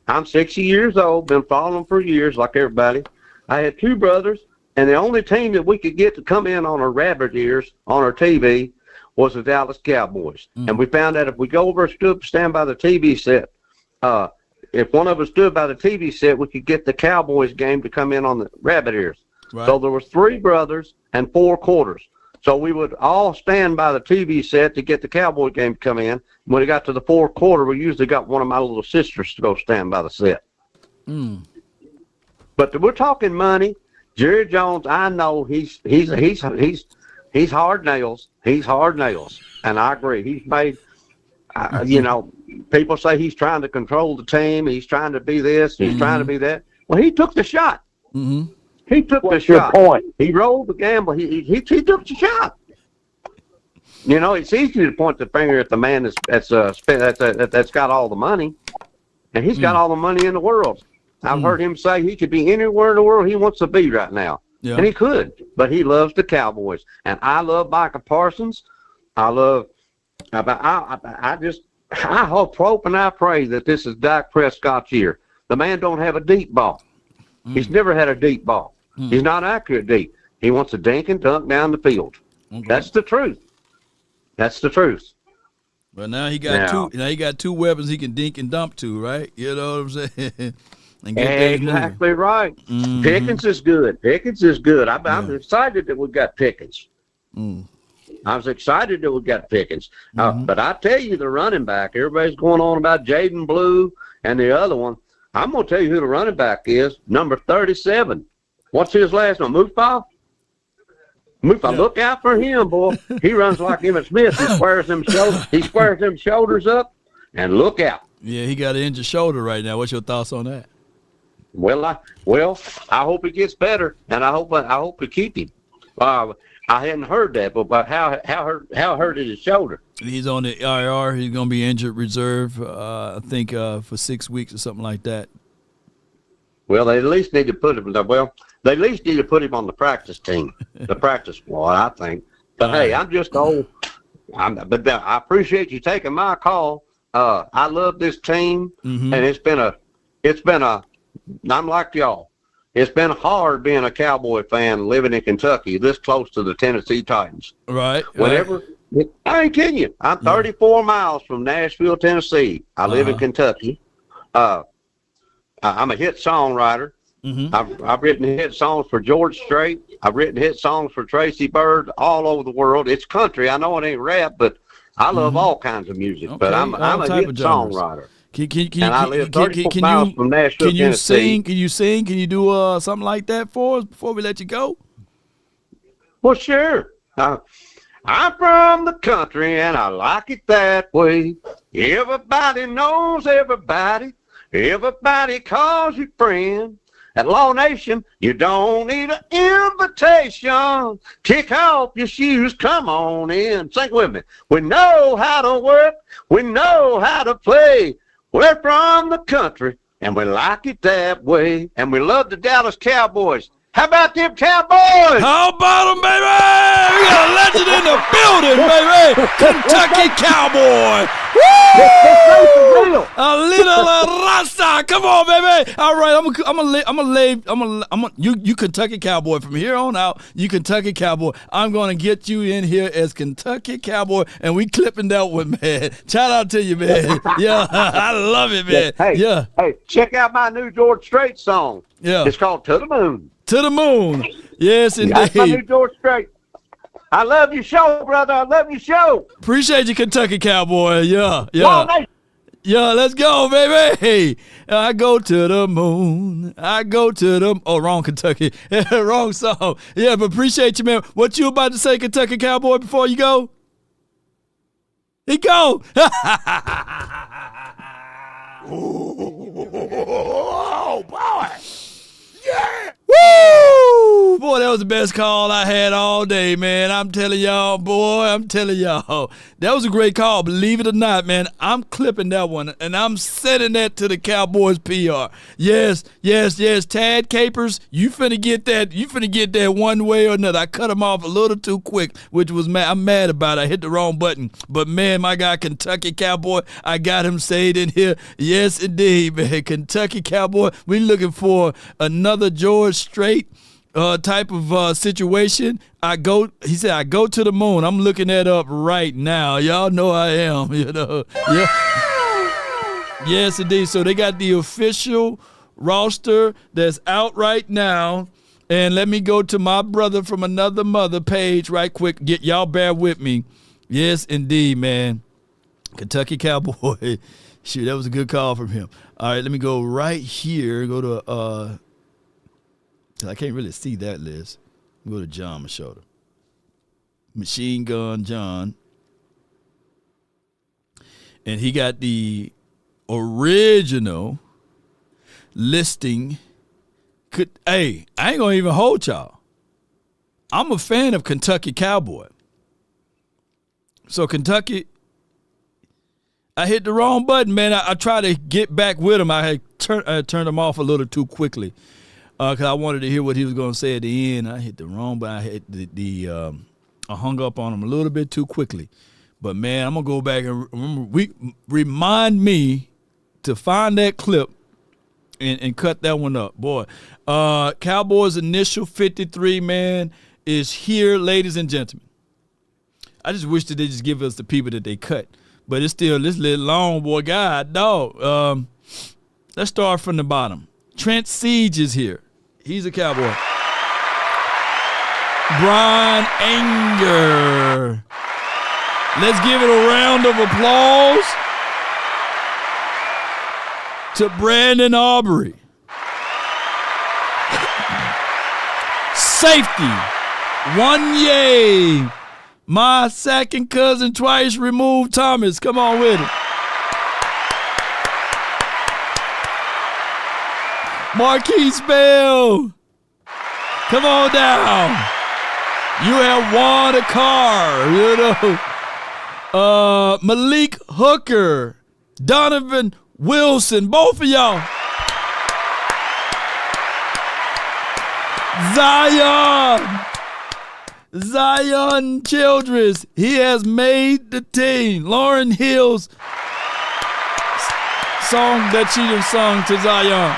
I'm 60 years old, been following them for years like everybody. I had 2 brothers, and the only team that we could get to come in on our rabbit ears on our TV was the Dallas Cowboys. And we found out if we go over and stand by the TV set, if one of us stood by the TV set, we could get the Cowboys game to come in on the rabbit ears. Right. So there was 3 brothers and 4 quarters. So we would all stand by the TV set to get the Cowboy game to come in. When it got to the 4th quarter, we usually got one of my little sisters to go stand by the set. But we're talking money. Jerry Jones, I know he's hard nails. He's hard nails, and I agree. He's made, people say he's trying to control the team. He's trying to be this. He's trying to be that. Well, he took the shot. He took the shot. Point? He rolled the gamble. He took the shot. It's easy to point the finger at the man that's got all the money, and he's got all the money in the world. I've heard him say he could be anywhere in the world he wants to be right now, and he could. But he loves the Cowboys, and I love Micah Parsons. I hope and I pray that this is Dak Prescott's year. The man don't have a deep ball. He's never had a deep ball. He's not accurate deep. He wants to dink and dunk down the field. That's the truth. That's the truth. Well, now he got two. Now he got 2 weapons he can dink and dump to, right? You know what I'm saying? Exactly right. Pickens is good. Pickens is good. I'm excited that we got Pickens. I was excited that we got Pickens. But I tell you, the running back, everybody's going on about Jaden Blue and the other one. I'm going to tell you who the running back is, number 37. What's his last name? Mufa? Look out for him, boy. He runs like Emmitt Smith. He squares them shoulders up, and look out. Yeah, he got an injured shoulder right now. What's your thoughts on that? Well, I hope he gets better, and I hope we keep him. I hadn't heard that, but how hurt is his shoulder? He's on the IR. He's going to be injured reserve, I think, for 6 weeks or something like that. Well, they at least need to put him. They at least need to put him on the practice team, the practice squad, I think. But hey, I'm just old. But I appreciate you taking my call. I love this team, and it's been a. I'm like y'all. It's been hard being a Cowboy fan living in Kentucky, this close to the Tennessee Titans. Right. I ain't kidding you. I'm 34 miles from Nashville, Tennessee. I live in Kentucky. I'm a hit songwriter. I've written hit songs for George Strait. I've written hit songs for Tracy Byrd all over the world. It's country. I know it ain't rap, but I love all kinds of music. Okay. But I'm a hit songwriter. And I live 34 miles from Nashville, Tennessee. Can you sing? Can you do something like that for us before we let you go? Well, sure. I'm from the country, and I like it that way. Everybody knows everybody. Everybody calls you friend. At Law Nation, you don't need an invitation. Kick off your shoes, come on in. Sing with me. We know how to work. We know how to play. We're from the country, and we like it that way. And we love the Dallas Cowboys. How about them Cowboys? How about them, baby? We got a legend in the building, baby. Kentucky Cowboy. Woo! A little Rasta. Come on, baby. All right, you Kentucky Cowboy from here on out. You Kentucky Cowboy. I'm gonna get you in here as Kentucky Cowboy, and we clipping that one, man. Shout out to you, man. Yeah, I love it, man. Hey, check out my new George Strait song. Yeah, it's called "To the Moon." To the moon. Yes, indeed. That's my new George Strait. I love your show, brother. I love your show. Appreciate you, Kentucky Cowboy. Yeah. Yeah, let's go, baby. I go to the moon. Oh, wrong Kentucky. Wrong song. Yeah, but appreciate you, man. What you about to say, Kentucky Cowboy, before you go? He go. Oh, boy. Yeah. Woo! Woo, boy, that was the best call I had all day, man. I'm telling y'all, that was a great call. Believe it or not, man, I'm clipping that one, and I'm sending that to the Cowboys PR. Yes, Tad Capers, you finna get that one way or another. I cut him off a little too quick, which was mad. I'm mad about it. I hit the wrong button. But, man, my guy, Kentucky Cowboy, I got him saved in here. Yes, indeed, man. Kentucky Cowboy, we looking for another George Strait type of situation. He said, I go to the moon. I'm looking that up right now. Y'all know I am, Yeah. Yes, indeed. So they got the official roster that's out right now. And let me go to my brother from another mother page right quick. Y'all bear with me. Yes, indeed, man. Kentucky Cowboy. Shoot, that was a good call from him. All right, let me go right here. Go to I can't really see that list. Go to John Machota. Machine Gun John. And he got the original listing. Hey, I ain't going to even hold y'all. I'm a fan of Kentucky Cowboy. So Kentucky, I hit the wrong button, man. I tried to get back with him. I turned him off a little too quickly. Because I wanted to hear what he was going to say at the end. I hit the wrong button. I hit I hung up on him a little bit too quickly. But, man, I'm going to go back and remind me to find that clip and cut that one up. Boy, Cowboys initial 53, man, is here, ladies and gentlemen. I just wish that they just give us the people that they cut. But it's still this little long, boy. God, dog. Let's start from the bottom. Trent Siege is here. He's a Cowboy. Brian Anger. Let's give it a round of applause to Brandon Aubrey. Safety. One yay. My second cousin twice removed Thomas. Come on with it. Marquise Bell, come on down. You have won a car, Malik Hooker, Donovan Wilson, both of y'all. Zion Childress, he has made the team. Lauren Hill's song that she just sung to Zion.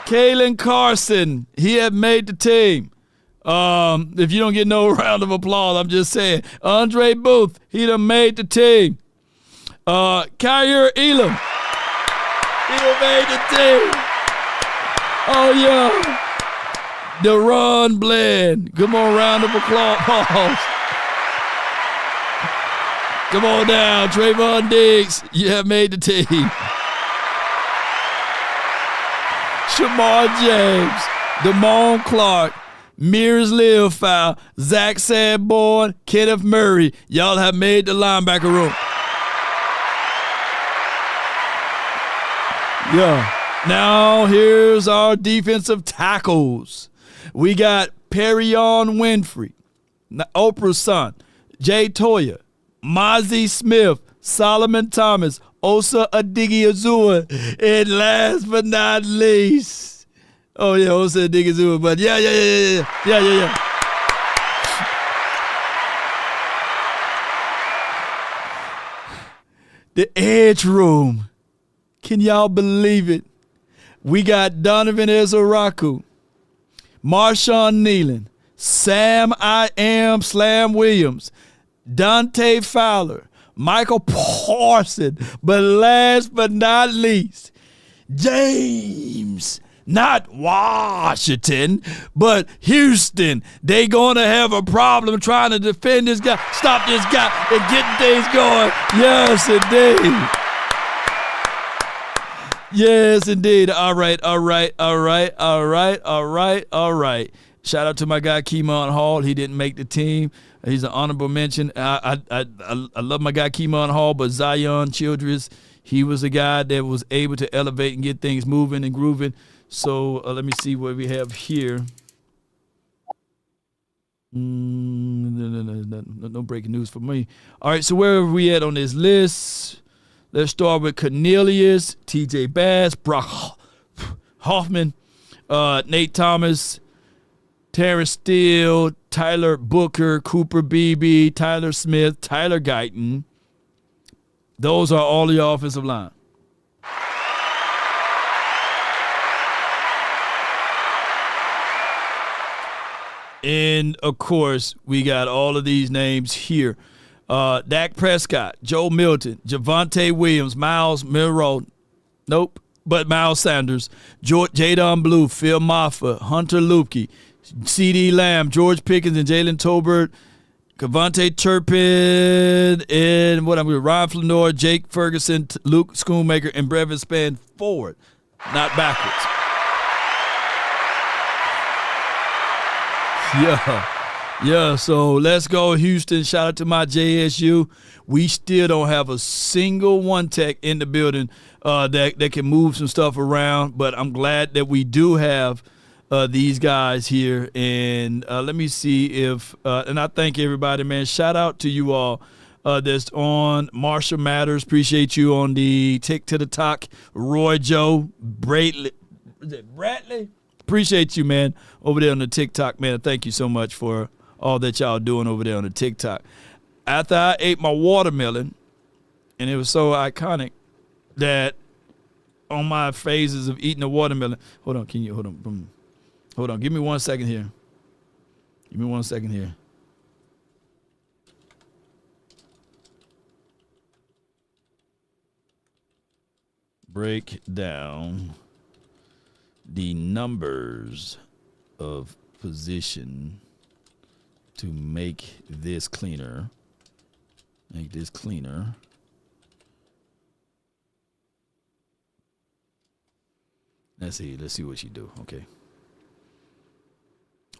Kalen Carson, he had made the team. If you don't get no round of applause, I'm just saying. Andre Booth, he done made the team. Kyer Elam, he done made the team. Oh, yeah. Deron Bland, come on, round of applause. Come on down, Trayvon Diggs, you have made the team. Shamar James, Damone Clark, Mears Leofow, Zach Sanborn, Kenneth Murray. Y'all have made the linebacker room. Yeah. Now here's our defensive tackles. We got Perrion Winfrey, Oprah's son, Jay Toya, Mozzie Smith, Solomon Thomas, Osa Adigiyazua, and last but not least, Osa Adigiyazua, but yeah. The edge room. Can y'all believe it? We got Donovan Ezaraku, Marshawn Nealon, Sam I Am Slam Williams, Dante Fowler, Michael Parsons, but last but not least, James, not Washington, but Houston. They going to have a problem trying to defend this guy, stop this guy, and getting things going. Yes, indeed. Yes, indeed. All right. Shout out to my guy, Keemon Hall. He didn't make the team. He's an honorable mention. I love my guy, Keemon Hall, but Zion Childress, he was a guy that was able to elevate and get things moving and grooving. So let me see what we have here. No breaking news for me. All right, so where are we at on this list? Let's start with Cornelius, TJ Bass, Brock Hoffman, Nate Thomas, Terrence Steele, Tyler Booker, Cooper Beebe, Tyler Smith, Tyler Guyton. Those are all the offensive line. And, of course, we got all of these names here. Dak Prescott, Joe Milton, Javonte Williams, Miles Monroe. Nope. But Miles Sanders, Jadon Blue, Phil Maffa, Hunter Luepke, C.D. Lamb, George Pickens, and Jalen Tolbert, Cavante Turpin, and Ryan Flanor, Jake Ferguson, Luke Schoonmaker, and Brevin Spann forward, not backwards. Yeah, so let's go, Houston. Shout out to my JSU. We still don't have a single one tech in the building that can move some stuff around, but I'm glad that we do have these guys here. And let me see if and I thank everybody, man. Shout out to you all that's on. Marshall Matters, appreciate you on the Tick to the Talk. Roy Joe, Bradley, is it Bradley? Appreciate you, man, over there on the TikTok, man. Thank you so much for all that y'all doing over there on the TikTok. After I ate my watermelon, and it was so iconic that on my phases of eating a watermelon. Hold on, hold on. Give me 1 second here. Break down the numbers of position to make this cleaner. Let's see what you do.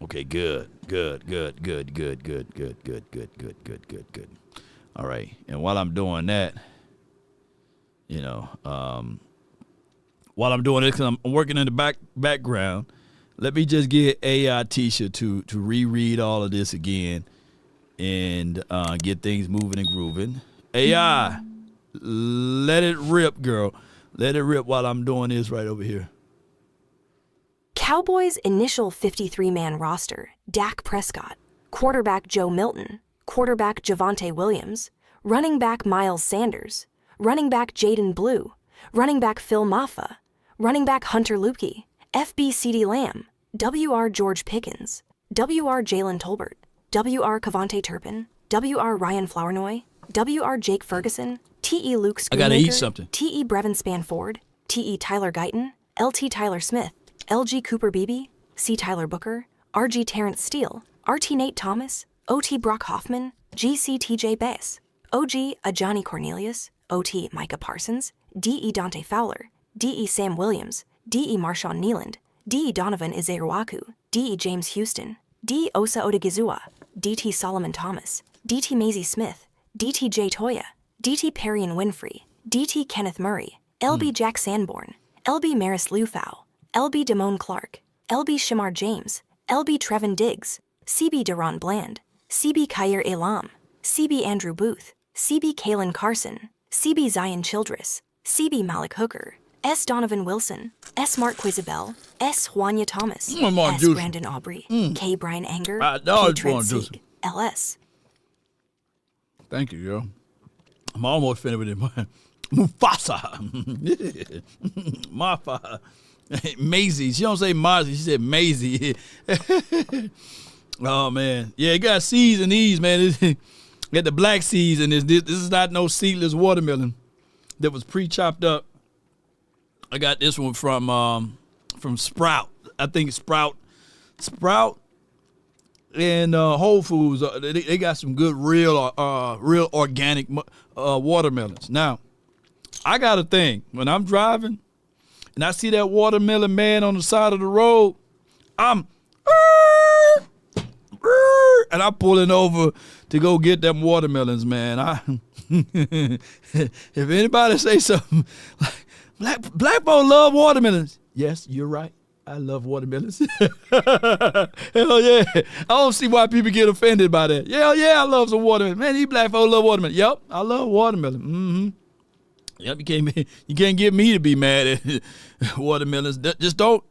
Okay, good. All right. And while I'm doing that, while I'm doing this, because I'm working in the background, let me just get AI Tisha to reread all of this again and get things moving and grooving. AI, let it rip, girl. Let it rip while I'm doing this right over here. Cowboys' initial 53-man roster: Dak Prescott, quarterback Joe Milton, quarterback Javonte Williams, running back Miles Sanders, running back Jadon Blue, running back Phil Maffa, running back Hunter Luepke, FB CeeDee Lamb, WR George Pickens, WR Jalen Tolbert, WR Cavante Turpin, WR Ryan Flournoy, WR Jake Ferguson, TE Luke Schoonmaker, I gotta eat something. TE Brevin Spann Ford, TE Tyler Guyton, LT Tyler Smith, LG Cooper Beebe, C Tyler Booker, RG Terrence Steele, RT Nate Thomas, OT Brock Hoffman, GC TJ Bass, OG Ajani Cornelius, OT Micah Parsons, DE Dante Fowler, DE Sam Williams, DE Marshawn Nealand, DE Donovan Izeiruaku, DE James Houston, D Osa Odigizua, DT Solomon Thomas, DT Maisie Smith, DT Jay Toya, DT Perry and Winfrey, DT Kenneth Murray, LB Jack Sanborn, LB Maris Lufau, LB Damone Clark, LB Shamar James, LB Trevin Diggs, CB Deron Bland, CB Khair Elam, CB Andrew Booth, CB Kalen Carson, CB Zion Childress, CB Malik Hooker, S. Donovan Wilson, S. Mark Quizabel, S. Juanya Thomas, S. Brandon Aubrey, K. Brian Anger, K. Trent Sieg, LS. Thank you, yo. I'm almost finished with it. Mufasa. Maffa. Maisie. She don't say Marcy. She said Maisie. Oh, man. Yeah, it got seeds in these, man. Got the black seeds in this. This is not no seedless watermelon that was pre-chopped up. I got this one from Sprout. I think Sprout and Whole Foods. They got some good real organic watermelons. Now, I got a thing. When I'm driving and I see that watermelon man on the side of the road, I'm pulling over to go get them watermelons, man. If anybody say something like, Black folk love watermelons. Yes, you're right. I love watermelons. Hell yeah. I don't see why people get offended by that. Hell yeah, I love some watermelon. Man, these black folks love watermelon. Yep, I love watermelon. Mm-hmm. Yep, you can't get me to be mad at watermelons. Just don't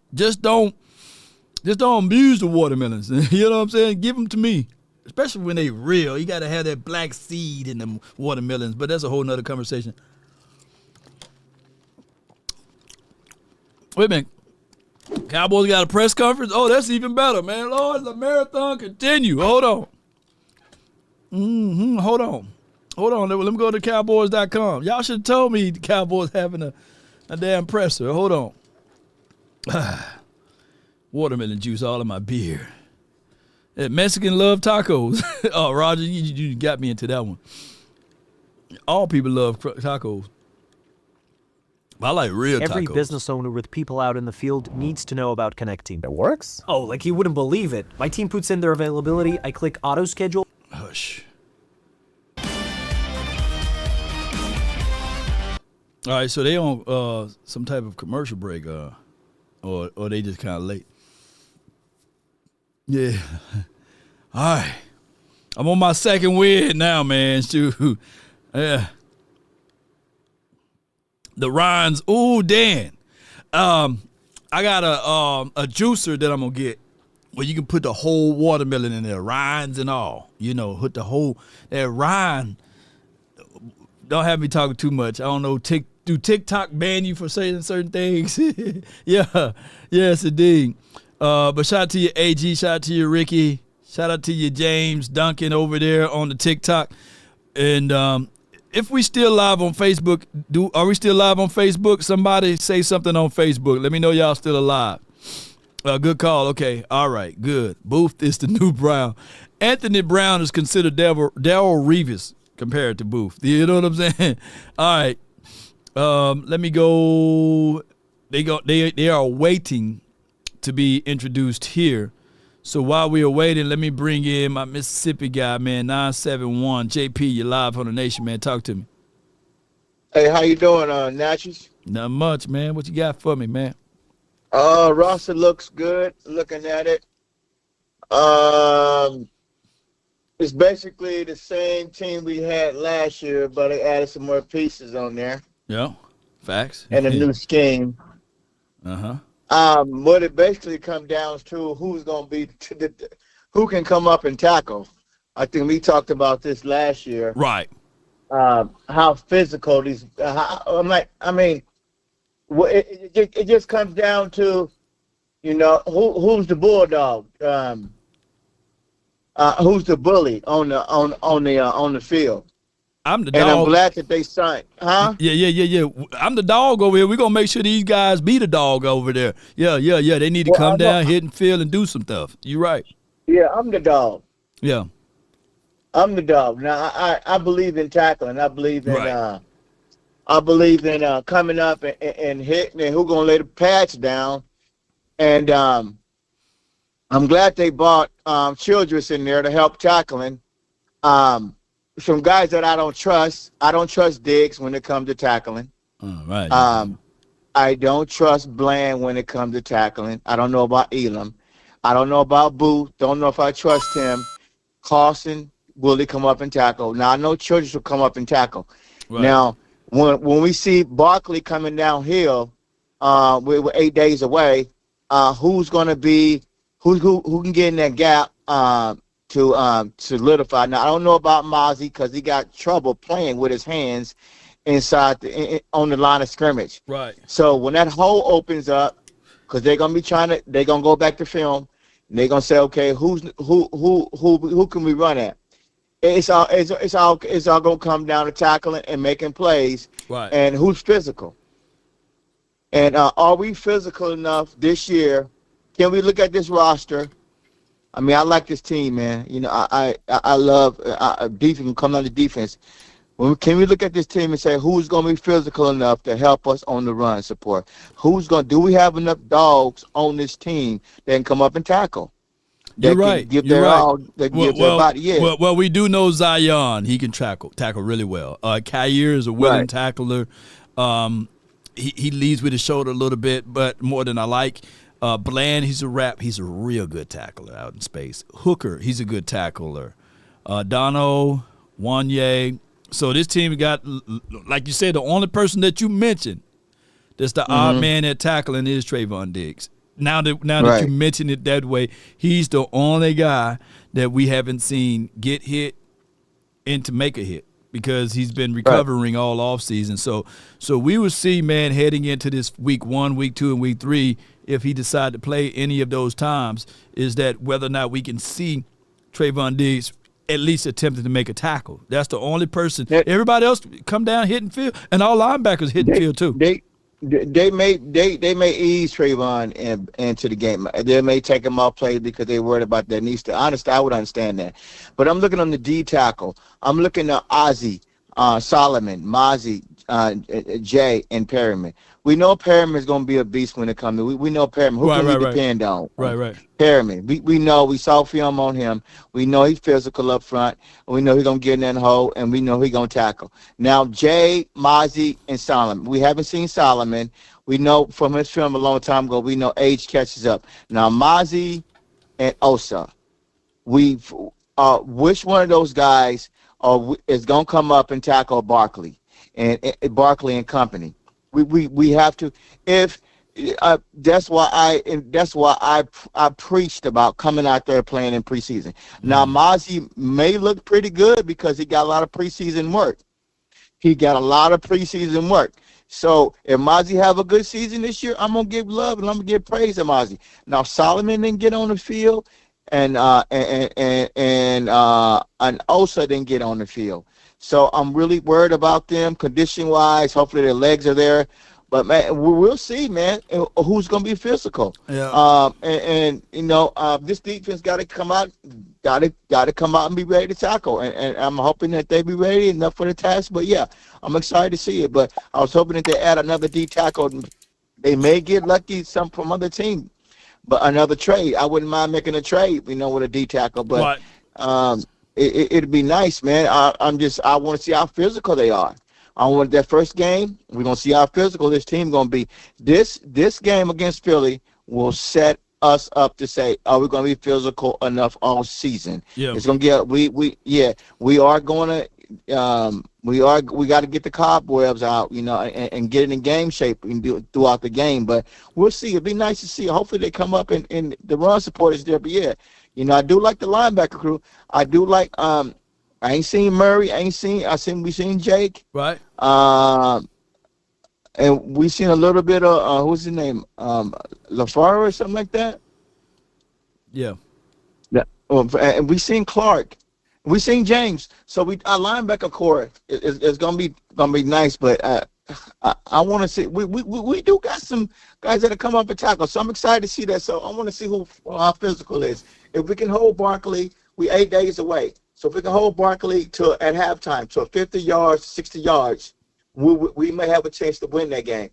abuse the watermelons. You know what I'm saying? Give them to me. Especially when they real. You got to have that black seed in them watermelons. But that's a whole nother conversation. Wait a minute. Cowboys got a press conference? Oh, that's even better, man. Lord, the marathon continue. Hold on. Hold on. Let me go to Cowboys.com. Y'all should have told me the Cowboys having a damn presser. Hold on. Watermelon juice all in my beer. Mexican love tacos. Oh, Roger, you got me into that one. All people love tacos. I like real tacos. Every business owner with people out in the field needs to know about connecting. It works? Oh, like you wouldn't believe it. My team puts in their availability. I click auto schedule. Hush. All right, so they on some type of commercial break, or they just kind of late. Yeah. All right. I'm on my second win now, man. Shoot. Yeah. The rinds. Ooh, Dan. I got a juicer that I'm gonna get where you can put the whole watermelon in there, rinds and all. You know, put the whole that rind. Don't have me talking too much. I don't know. Do TikTok ban you for saying certain things? Yeah. Yes, indeed. But shout out to you, AG. Shout out to you, Ricky. Shout out to you, James Duncan over there on the TikTok. And if we still live on Facebook, are we still live on Facebook? Somebody say something on Facebook. Let me know y'all still alive. Good call. Okay. All right. Good. Booth is the new Brown. Anthony Brown is considered Darrell Revis compared to Booth. You know what I'm saying? All right. Let me go. They are waiting to be introduced here. So while we are waiting, let me bring in my Mississippi guy, man, 971. JP, you live on the nation, man. Talk to me. Hey, how you doing, Natchez? Not much, man. What you got for me, man? Roster looks good, looking at it. It's basically the same team we had last year, but they added some more pieces on there. Yeah, facts. And a new scheme. Uh-huh. What it basically comes down to who's going to be who can come up and tackle. I think we talked about this last year. Right. How physical these. It just comes down to, you know, who's the bulldog, who's the bully on the field. I'm the dog. And I'm glad that they signed. Huh? Yeah. I'm the dog over here. We're going to make sure these guys be the dog over there. Yeah. They need to come down, hit and feel, and do some stuff. You're right. Yeah, I'm the dog. Yeah. I'm the dog. Now, I believe in tackling. I believe in coming up and hitting and who's going to lay the pads down. And I'm glad they brought Childress in there to help tackling. Some guys that I don't trust. I don't trust Diggs when it comes to tackling. Right. I don't trust Bland when it comes to tackling. I don't know about Elam. I don't know about Booth. Don't know if I trust him. Carson, will he come up and tackle? Now, I know Childress will come up and tackle. Right. Now, when we see Barkley coming downhill, we're 8 days away, who's going to be who can get in that gap to solidify. Now, I don't know about Mozzie because he got trouble playing with his hands inside on the line of scrimmage. Right. So when that hole opens up, because they're gonna go back to film, and they're gonna say, okay, who can we run at? It's all gonna come down to tackling and making plays. Right. And who's physical? And are we physical enough this year? Can we look at this roster? I mean, I like this team, man. You know, I love defense. Come on the defense. Can we look at this team and say who's going to be physical enough to help us on the run support? Do we have enough dogs on this team that can come up and tackle? You're right. Give their all. Well, we do know Zion. He can tackle really well. Kyer is a willing tackler. He leads with his shoulder a little bit, but more than I like. Bland, he's a real good tackler out in space. Hooker, he's a good tackler. Dono, Wanye. So this team got, like you said, the only person that you mentioned that's the odd man at tackling is Trayvon Diggs. Now that you mention it that way, he's the only guy that we haven't seen get hit and to make a hit because he's been recovering all offseason. So we will see, man, heading into this week 1, week 2, and week 3, if he decides to play any of those times, is that whether or not we can see Trayvon Diggs at least attempting to make a tackle. That's the only person. Everybody else come down hitting field, and all linebackers hitting field too. They may ease Trayvon into the game. They may take him off play because they're worried about their knees. Honestly, I would understand that. But I'm looking on the D tackle. I'm looking at Ozzie, Solomon, Mozzie, Jay, and Perryman. We know Perryman is going to be a beast when it comes to. We know Perryman. Who can we depend on? Right. Perryman. We know. We saw film on him. We know he's physical up front. We know he's going to get in that hole, and we know he's going to tackle. Now, Jay, Mozzie, and Solomon. We haven't seen Solomon. We know from his film a long time ago, we know age catches up. Now, Mozzie and Osa. Which one of those guys is going to come up and tackle Barkley and Barkley and company? We have to. If that's why I preached about coming out there playing in preseason. Now Mozzie may look pretty good because he got a lot of preseason work. So if Mozzie have a good season this year, I'm gonna give love and I'm gonna give praise to Mozzie. Now Solomon didn't get on the field, and Osa didn't get on the field. So I'm really worried about them condition-wise. Hopefully their legs are there. But, man, we'll see, man, who's going to be physical. Yeah. This defense got to come out and be ready to tackle. And I'm hoping that they be ready enough for the task. But, yeah, I'm excited to see it. But I was hoping that they add another D tackle. They may get lucky from other team. But another trade. I wouldn't mind making a trade, with a D tackle. But it'd be nice, man. I want to see how physical they are. I want that first game. We're gonna see how physical this team gonna be. This game against Philly will set us up to say, are we gonna be physical enough all season? Yeah, it's gonna get we are gonna we got to get the cobwebs out, and get it in game shape and do it throughout the game. But we'll see. It'd be nice to see. Hopefully they come up and the run support is there. But yeah. I do like the linebacker crew. I do like I ain't seen Murray. We seen Jake. Right. And we seen a little bit of who's his name? LaFar or something like that. Yeah. And we seen Clark. We seen James. So our linebacker core is gonna be nice, but I want to see. We do got some guys that come up and tackle, so I'm excited to see that. So I want to see how physical is. If we can hold Barkley, we 8 days away. So if we can hold Barkley at halftime to 50 yards, 60 yards, we may have a chance to win that game.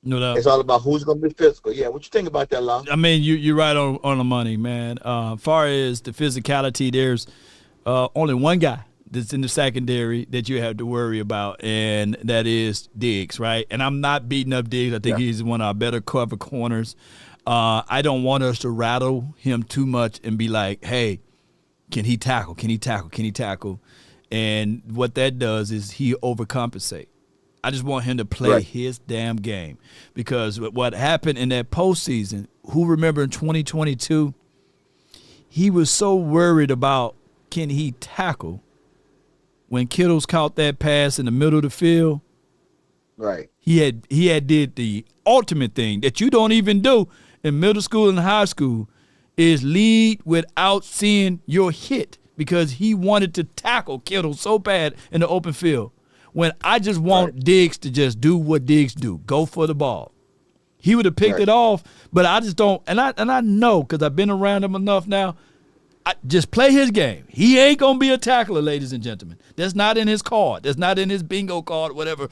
No doubt. It's all about who's going to be physical. Yeah, what you think about that, Law? I mean, you're right on the money, man. Far as the physicality, there's only one guy that's in the secondary that you have to worry about, and that is Diggs, right? And I'm not beating up Diggs. I think he's one of our better cover corners. I don't want us to rattle him too much and be like, hey, can he tackle? Can he tackle? Can he tackle? And what that does is he overcompensate. I just want him to play his damn game, because what happened in that postseason, who remember in 2022, he was so worried about can he tackle when Kittles caught that pass in the middle of the field. Right. He had did the ultimate thing that you don't even do in middle school and high school, is lead without seeing your hit, because he wanted to tackle Kittle so bad in the open field. When I just want Diggs to just do what Diggs do, go for the ball. He would have picked it off, but I just don't. And I know, because I've been around him enough now. Just play his game. He ain't going to be a tackler, ladies and gentlemen. That's not in his card. That's not in his bingo card, whatever,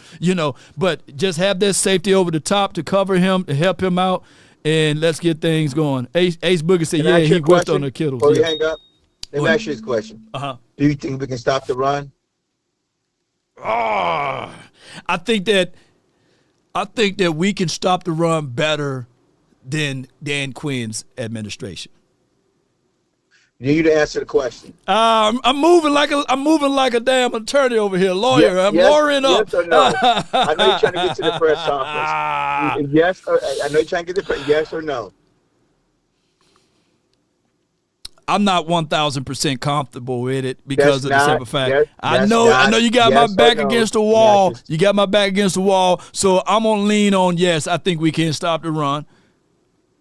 But just have that safety over the top to cover him, to help him out, and let's get things going. Ace Boogie said, he worked on the Kittles. Before you hang up, let me ask you this question. Do you think we can stop the run? I think that we can stop the run better than Dan Quinn's administration? You need to answer the question. I'm moving like a damn attorney over here, lawyer. I'm lawyering up. Yes or no? I know you're trying to get to the press conference. Yes, I know you're trying to get to the press. Yes or no? I'm not 1,000% comfortable with it because That's of the not- simple fact. that's- I that's know not you got yes my or back no. against the wall. You got my back against the wall. So I'm gonna lean on yes. I think we can stop the run.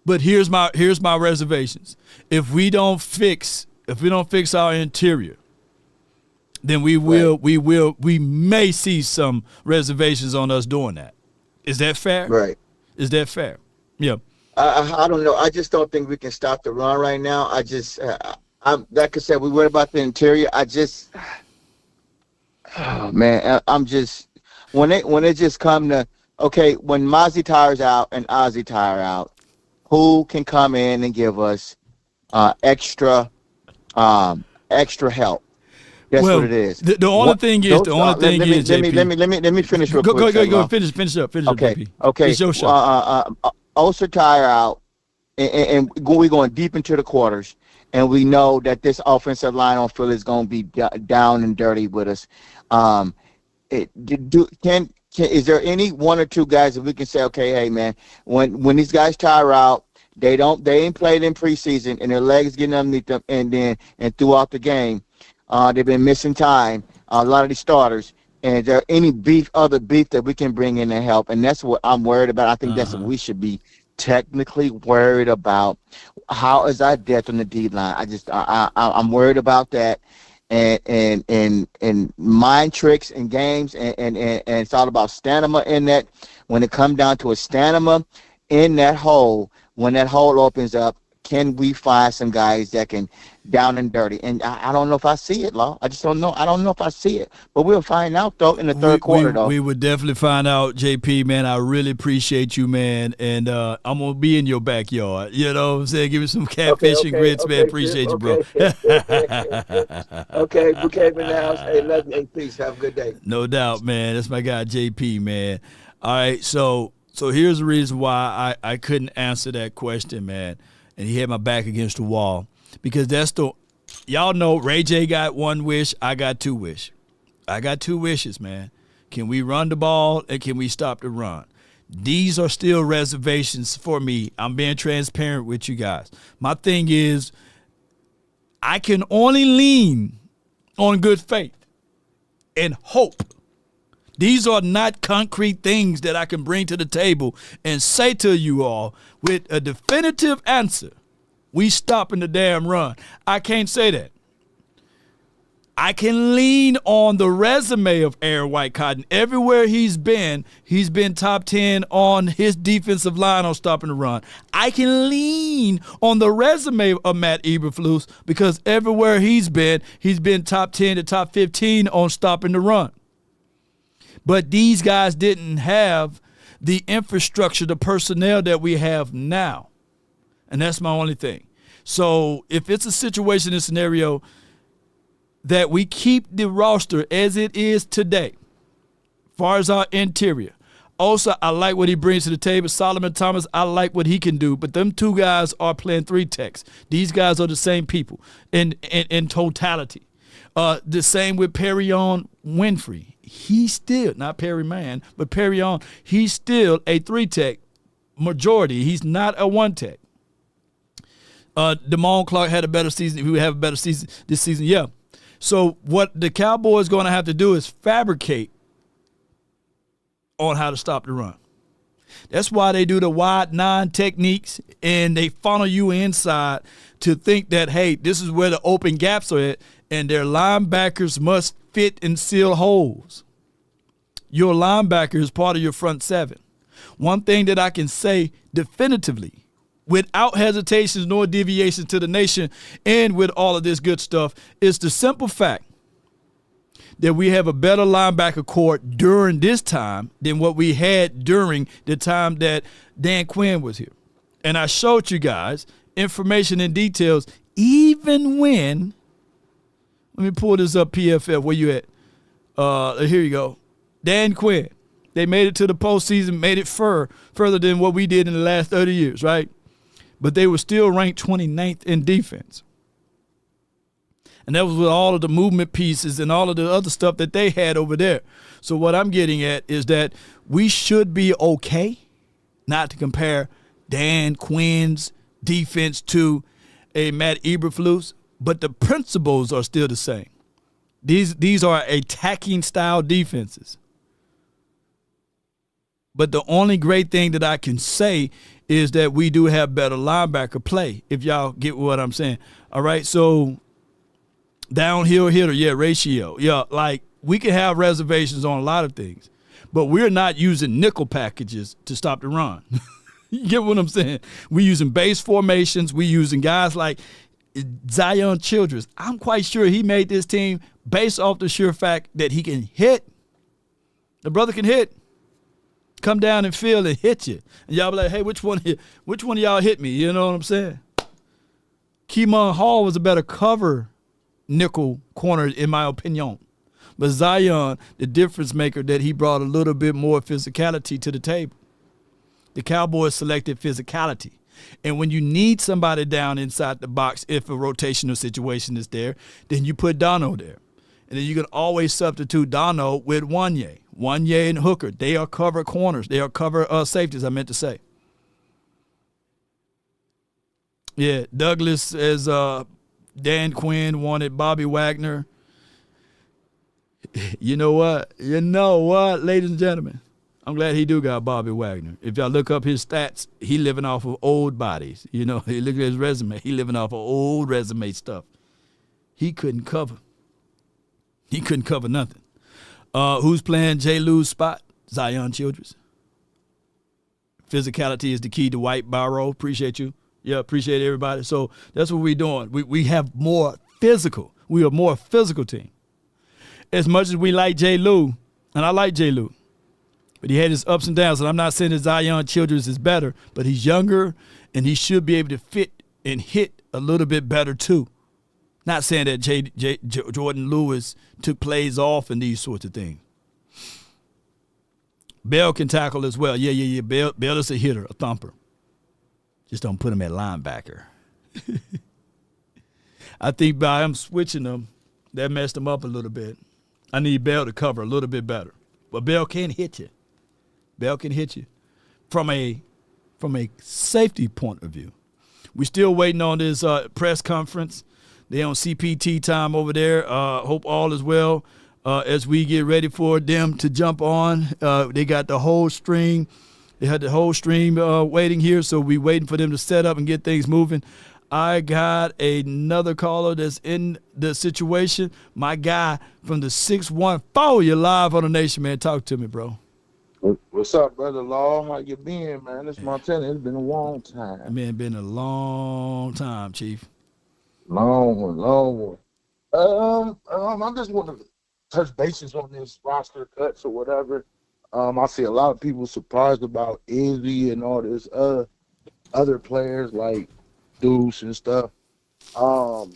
But here's my reservations. If we don't fix our interior, then we may see some reservations on us doing that. Is that fair? Right. Is that fair? Yeah. I don't know. I just don't think we can stop the run right now. I'm like I said, we worried about the interior. I'm just when it just come to okay, when Mozzie Tyre's out and Ozzie Tyre out, who can come in and give us extra help? That's what it is. The only thing is, let me finish real quick. Go. Finish up. Okay. It's your show. Ulcer Tyre out, and we're going deep into the quarters, and we know that this offensive line on field is going to be down and dirty with us. Is there any one or two guys that we can say, okay, hey man, when these guys tire out, they ain't played in preseason and their legs getting underneath them, and throughout the game, they've been missing time. A lot of these starters. And is there any other beef that we can bring in and help? And that's what I'm worried about. I think that's what we should be technically worried about. How is our depth on the D line? I'm worried about that. And mind tricks and games and it's all about stamina in that. When it comes down to a stamina in that hole, when that hole opens up, can we find some guys that can down and dirty? And I don't know if I see it, Law. I just don't know. I don't know if I see it. But we'll find out, though, in the third quarter, though. We would definitely find out, JP, man. I really appreciate you, man. And I'm going to be in your backyard. You know what I'm saying? Give me some catfish and grits, man. Appreciate you, bro. Okay, Brookhaven in the house. Hey, love you. Hey, peace. Have a good day. No doubt, man. That's my guy, JP, man. All right, so here's the reason why I couldn't answer that question, man. And he had my back against the wall. Because y'all know Ray J got one wish, I got two wish. I got two wishes, man. Can we run the ball and can we stop the run? These are still reservations for me. I'm being transparent with you guys. My thing is, I can only lean on good faith and hope. These are not concrete things that I can bring to the table and say to you all with a definitive answer. We stopping the damn run. I can't say that. I can lean on the resume of Aaron White Cotton. Everywhere he's been top 10 on his defensive line on stopping the run. I can lean on the resume of Matt Eberflus because everywhere he's been top 10 to top 15 on stopping the run. But these guys didn't have the infrastructure, the personnel that we have now. And that's my only thing. So if it's a situation, a scenario that we keep the roster as it is today, as far as our interior. Also, I like what he brings to the table. Solomon Thomas, I like what he can do. But them two guys are playing three techs. These guys are the same people in totality. The same with Perrion Winfrey. He's still, not Perry Man, but Perrion, he's still a three-tech majority. He's not a one-tech. Damone Clark had a better season. If we would have a better season this season, yeah. So what the Cowboys going to have to do is fabricate on how to stop the run. That's why they do the wide nine techniques, and they funnel you inside to think that, hey, this is where the open gaps are at, and their linebackers must fit and seal holes. Your linebacker is part of your front seven. One thing that I can say definitively, without hesitations nor deviations to the nation, and with all of this good stuff, is the simple fact that we have a better linebacker core during this time than what we had during the time that Dan Quinn was here. And I showed you guys information and details, even when, let me pull this up, PFF, where you at? Here you go. Dan Quinn, They made it to the postseason, made it further than what we did in the last 30 years, right? But they were still ranked 29th in defense. And that was with all of the movement pieces and all of the other stuff that they had over there. So what I'm getting at is that we should be okay, not to compare Dan Quinn's defense to a Matt Eberflus, but the principles are still the same. These are attacking style defenses. But the only great thing that I can say is that we do have better linebacker play, if y'all get what I'm saying. All right, so downhill hitter, ratio. Yeah, like we can have reservations on a lot of things, but we're not using nickel packages to stop the run. You get what I'm saying? We're using base formations. We're using guys like Zion Childress. I'm quite sure he made this team based off the sure fact that he can hit. The brother can hit. Come down and field and hit you. And y'all be like, hey, which one of y'all hit me? You know what I'm saying? Keemon Hall was a better cover nickel corner, in my opinion. But Zion, the difference maker, that he brought a little bit more physicality to the table. The Cowboys selected physicality. And when you need somebody down inside the box, if a rotational situation is there, then you put Dono there. And then you can always substitute Dono with Wanye. Wanye and Hooker, they are cover corners. They are cover safeties, I meant to say. Yeah, Douglas, as Dan Quinn wanted Bobby Wagner. You know what, ladies and gentlemen? I'm glad he do got Bobby Wagner. If y'all look up his stats, he living off of old bodies. You know, he look at his resume. He living off of old resume stuff. He couldn't cover. He couldn't cover nothing. Who's playing J. Lou's spot? Zion Childress. Physicality is the key to White Barrow. Appreciate you. Yeah, appreciate everybody. So that's what we're doing. We have more physical. We are a more physical team. As much as we like J. Lou, and I like J. Lou, but he had his ups and downs, and I'm not saying that Zion Childress is better, but he's younger, and he should be able to fit and hit a little bit better too. Not saying that Jordan Lewis took plays off and these sorts of things. Bell can tackle as well. Yeah. Bell is a hitter, a thumper. Just don't put him at linebacker. I think by him switching them, that messed him up a little bit. I need Bell to cover a little bit better. But Bell can hit you. Bell can hit you from a safety point of view. We're still waiting on this press conference. They on CPT time over there. Hope all is well as we get ready for them to jump on. They got the whole stream. They had the whole stream waiting here, so we waiting for them to set up and get things moving. I got another caller that's in the situation. My guy from the 614. You're live on the Nation, man. Talk to me, bro. What's up, brother Law? How you been, man? It's Montana. It's been a long time. Man, been a long time, Chief. Long one. I just want to touch bases on this roster cuts or whatever. I see a lot of people surprised about Izzy and all this other players like Deuce and stuff. The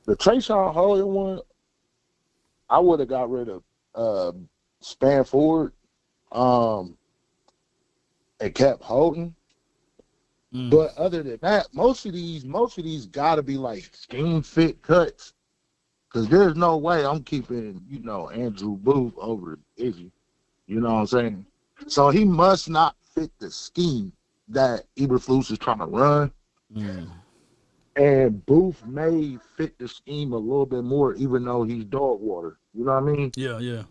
Trayshawn Hoyer one, I would have got rid of Spanford and kept Holton. But other than that, most of these gotta be like scheme fit cuts. Cause there's no way I'm keeping, Andrew Booth over Izzy. You know what I'm saying? So he must not fit the scheme that Eberflus is trying to run. And Booth may fit the scheme a little bit more, even though he's dog water. You know what I mean? Yeah.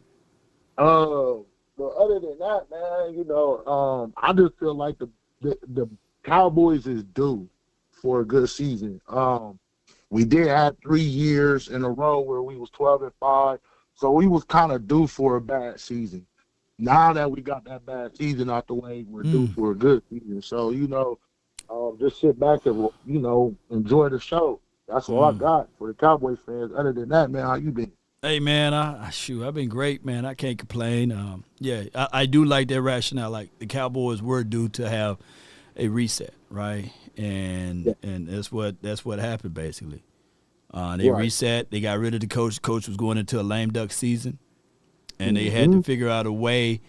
But other than that, man, I just feel like the Cowboys is due for a good season. We did have 3 years in a row where we was 12-5, so we was kind of due for a bad season. Now that we got that bad season out the way, we're due for a good season. So, just sit back and, enjoy the show. That's all I got for the Cowboys fans. Other than that, man, how you been? Hey, man, I've been great, man. I can't complain. I do like their rationale. Like, the Cowboys were due to have a reset, right? And that's what happened, basically. They reset. They got rid of the coach. The coach was going into a lame duck season. and they had to figure out a way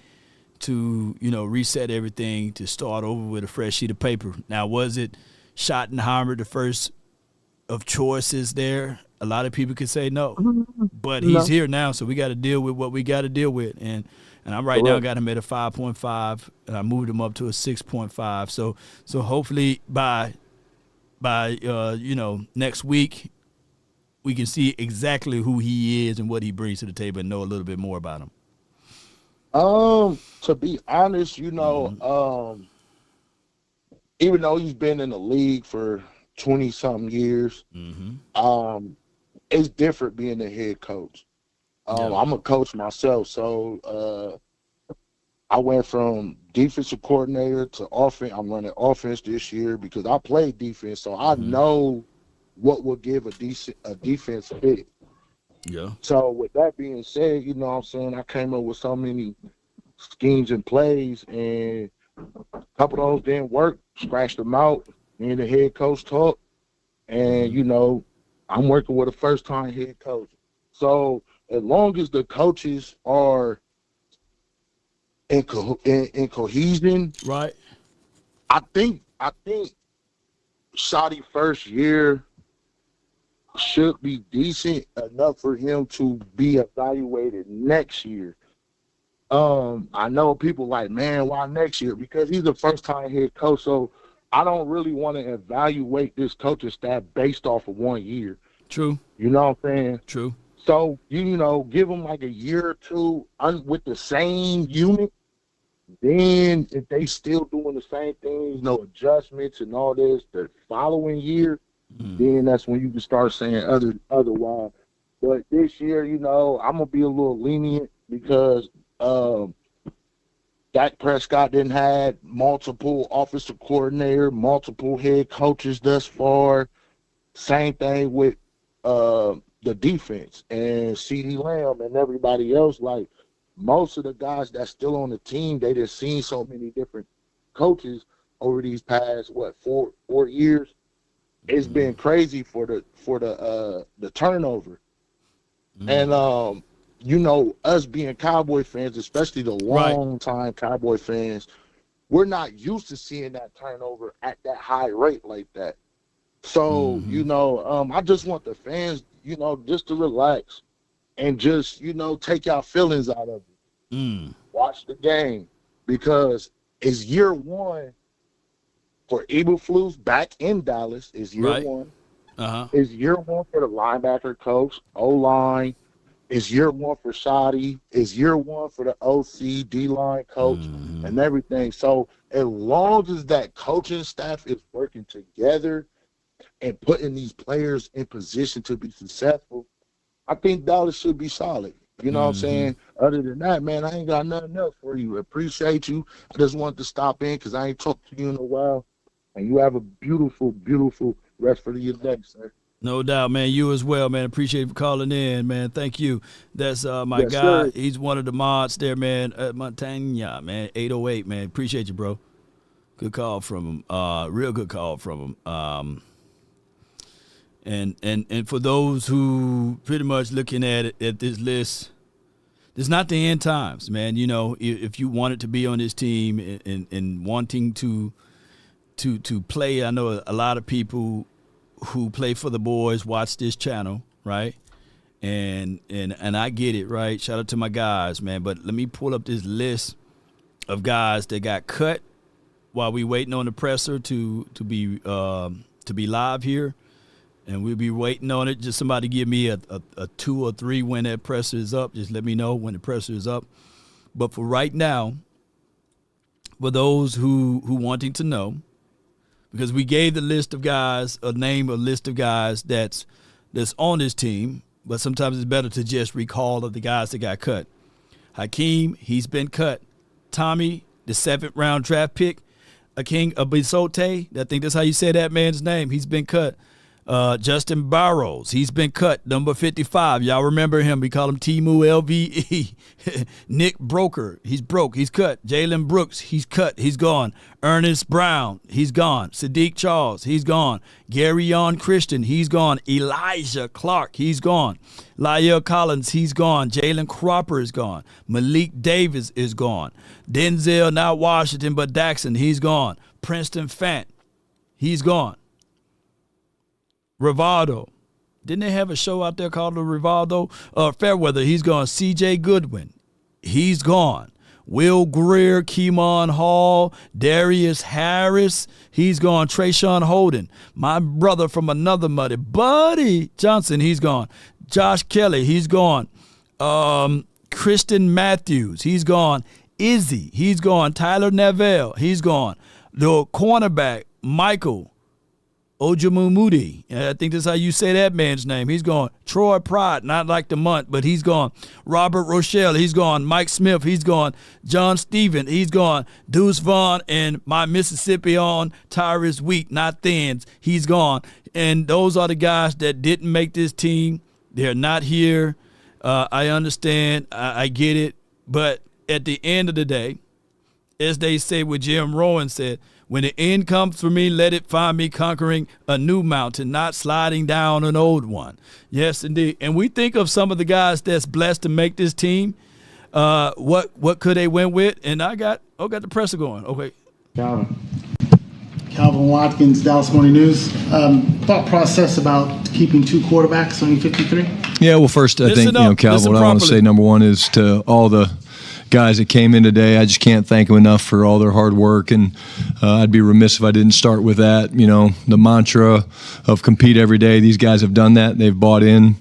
to, reset everything, to start over with a fresh sheet of paper. Now, was it Schottenheimer the first of choices there? A lot of people could say no, but he's here now, so we got to deal with what we got to deal with. And I'm right now got him at a 5.5, and I moved him up to a 6.5. So hopefully by next week we can see exactly who he is and what he brings to the table and know a little bit more about him. To be honest, even though he's been in the league for 20-something years, it's different being a head coach. I'm a coach myself, so I went from defensive coordinator to offense. I'm running offense this year because I played defense, so I know what will give a defense fit. Yeah. So with that being said, I came up with so many schemes and plays, and a couple of those didn't work. Scratched them out. Me and the head coach talked, and I'm working with a first-time head coach. So as long as the coaches are in cohesion, right? I think Shotty first year should be decent enough for him to be evaluated next year. I know people like, man, why next year? Because he's a first-time head coach, so I don't really want to evaluate this coaching staff based off of 1 year. True. You know what I'm saying? True. So, give them like a year or two with the same unit. Then if they still doing the same things, no adjustments and all this, the following year, then that's when you can start saying otherwise. But this year, I'm going to be a little lenient because Dak Prescott didn't have multiple offensive coordinator, multiple head coaches thus far. Same thing with the defense and CeeDee Lamb and everybody else. Like, most of the guys that's still on the team, they just seen so many different coaches over these past, four years. It's been crazy for the turnover. And us being Cowboy fans, especially the long-time Cowboy fans, we're not used to seeing that turnover at that high rate like that. So, I just want the fans, just to relax and just, take your feelings out of it. Watch the game because it's year one for Eberflus back in Dallas. Is year one. It's year one for the linebacker coach, O-line. It's year one for Shotty. It's year one for the OC, D-line coach, and everything. So as long as that coaching staff is working together and putting these players in position to be successful, I think Dallas should be solid. You know what I'm saying? Other than that, man, I ain't got nothing else for you. Appreciate you. I just wanted to stop in because I ain't talked to you in a while. And you have a beautiful, beautiful rest of your day, sir. No doubt, man. You as well, man. Appreciate you for calling in, man. Thank you. That's my guy. Sir. He's one of the mods there, man, at Montana, man. 808, man. Appreciate you, bro. Good call from him. Real good call from him. And for those who pretty much looking at it at this list, it's not the end times, man. If you wanted to be on this team and wanting to play, I know a lot of people who play for the boys watch this channel, right? And I get it, right? Shout out to my guys, man. But let me pull up this list of guys that got cut while we waiting on the presser to be live here. And we'll be waiting on it. Just somebody give me a 2 or 3 when that presser is up. Just let me know when the presser is up. But for right now, for those who wanting to know, because we gave the list of guys, a list of guys that's on this team, but sometimes it's better to just recall of the guys that got cut. Hakeem, he's been cut. Tommy, the 7th round draft pick. King Abisote, I think that's how you say that man's name. He's been cut. Justin Burrows, he's been cut, number 55. Y'all remember him. We call him Timu LVE. Nick Broker, he's broke. He's cut. Jalen Brooks, he's cut. He's gone. Ernest Brown, he's gone. Sadiq Charles, he's gone. Garyon Christian, he's gone. Elijah Clark, he's gone. Lyle Collins, he's gone. Jalen Cropper is gone. Malik Davis is gone. Denzel, not Washington, but Daxon, he's gone. Princeton Fant, he's gone. Rivaldo. Didn't they have a show out there called the Rivaldo? Fairweather, he's gone. C.J. Goodwin, he's gone. Will Greer, Keemon Hall, Darius Harris, he's gone. Trayshawn Holden, my brother from another mother, Buddy Johnson, he's gone. Josh Kelly, he's gone. Kristen Matthews, he's gone. Izzy, he's gone. Tyler Neville, he's gone. The cornerback, Michael Ojamumudi, I think that's how you say that man's name. He's gone. Troy Pride, not like the month, but he's gone. Robert Rochelle, he's gone. Mike Smith, he's gone. John Stephen, he's gone. Deuce Vaughn and my Mississippi on Tyrus Wheat, not Thins, he's gone. And those are the guys that didn't make this team. They're not here. I understand. I get it. But at the end of the day, as they say what Jim Rowan said, when the end comes for me, let it find me conquering a new mountain, not sliding down an old one. Yes, indeed. And we think of some of the guys that's blessed to make this team. What could they win with? And I got the presser going. Okay. Calvin Watkins, Dallas Morning News. Thought process about keeping two quarterbacks on your 53? Yeah, well, first, I think, Calvin, what I want to say, number one, is to all the guys that came in today, I just can't thank them enough for all their hard work, and I'd be remiss if I didn't start with that. The mantra of compete every day. These guys have done that. They've bought in.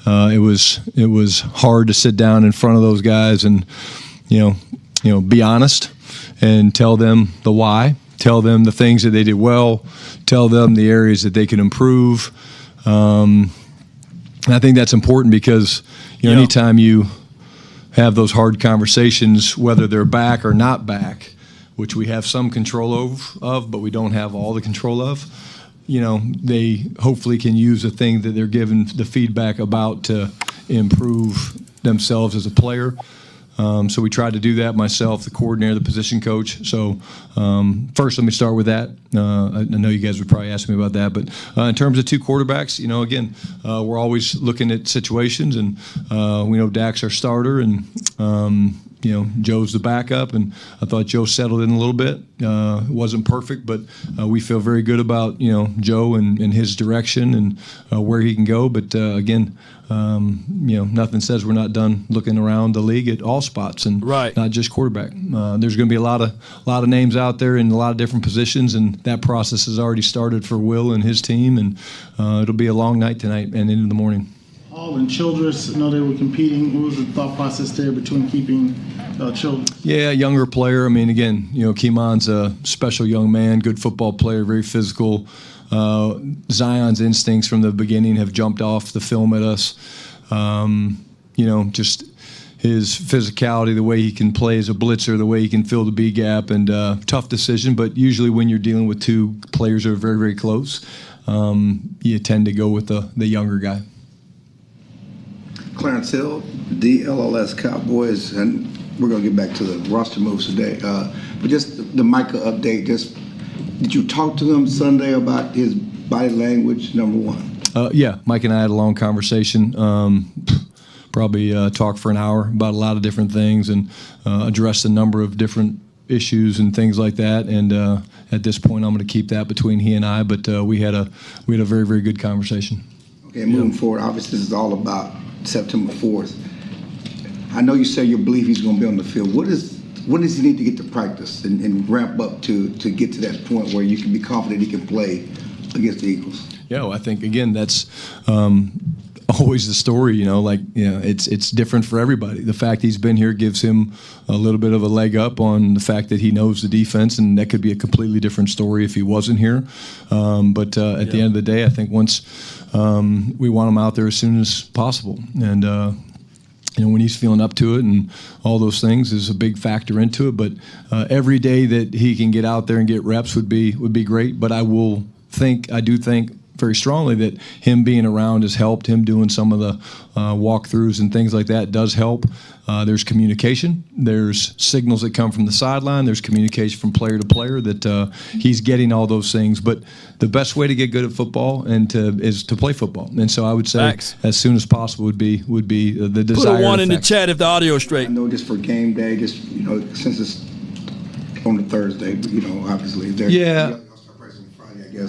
It was hard to sit down in front of those guys and be honest and tell them the why, tell them the things that they did well, tell them the areas that they can improve. I think that's important because anytime you have those hard conversations, whether they're back or not back, which we have some control of, but we don't have all the control of, they hopefully can use the thing that they're given the feedback about to improve themselves as a player. So we tried to do that, myself, the coordinator, the position coach. So first, let me start with that. I know you guys would probably ask me about that. But in terms of two quarterbacks, again, we're always looking at situations. And we know Dak's our starter, and, Joe's the backup. And I thought Joe settled in a little bit. It wasn't perfect, but we feel very good about, Joe and his direction and where he can go. But, again, nothing says we're not done looking around the league at all spots, and not just quarterback. There's going to be a lot of names out there in a lot of different positions, and that process has already started for Will and his team, and it'll be a long night tonight and into the morning. Hall and Childress, I know they were competing. What was the thought process there between keeping Childress? Yeah, younger player. I mean, again, Keemon's a special young man, good football player, very physical. Zion's instincts from the beginning have jumped off the film at us. Just his physicality, the way he can play as a blitzer, the way he can fill the B gap, and tough decision. But usually when you're dealing with two players who are very, very close, you tend to go with the younger guy. Clarence Hill, DLLS Cowboys, and we're going to get back to the roster moves today. But just the Micah update, did you talk to him Sunday about his body language, number one? Yeah, Mike and I had a long conversation, probably talked for an hour about a lot of different things and addressed a number of different issues and things like that. And at this point, I'm going to keep that between he and I, but we had a very, very good conversation. Okay, moving forward, obviously this is all about September 4th. I know you say you believe he's going to be on the field. What does he need to get to practice and ramp up to get to that point where you can be confident he can play against the Eagles? Yeah, well, I think, again, that's always the story, it's different for everybody. The fact he's been here gives him a little bit of a leg up on the fact that he knows the defense, and that could be a completely different story if he wasn't here. But at the end of the day, I think once we want him out there as soon as possible. And when he's feeling up to it and all those things is a big factor into it. But every day that he can get out there and get reps would be great. But I do think very strongly that him being around has helped. Him doing some of the walkthroughs and things like that does help. There's communication. There's signals that come from the sideline. There's communication from player to player that he's getting all those things. But the best way to get good at football is to play football. And so I would say as soon as possible would be the desire. Put a 1 in the chat if the audio is straight. I know just for game day, just since it's on a Thursday, obviously. Yeah.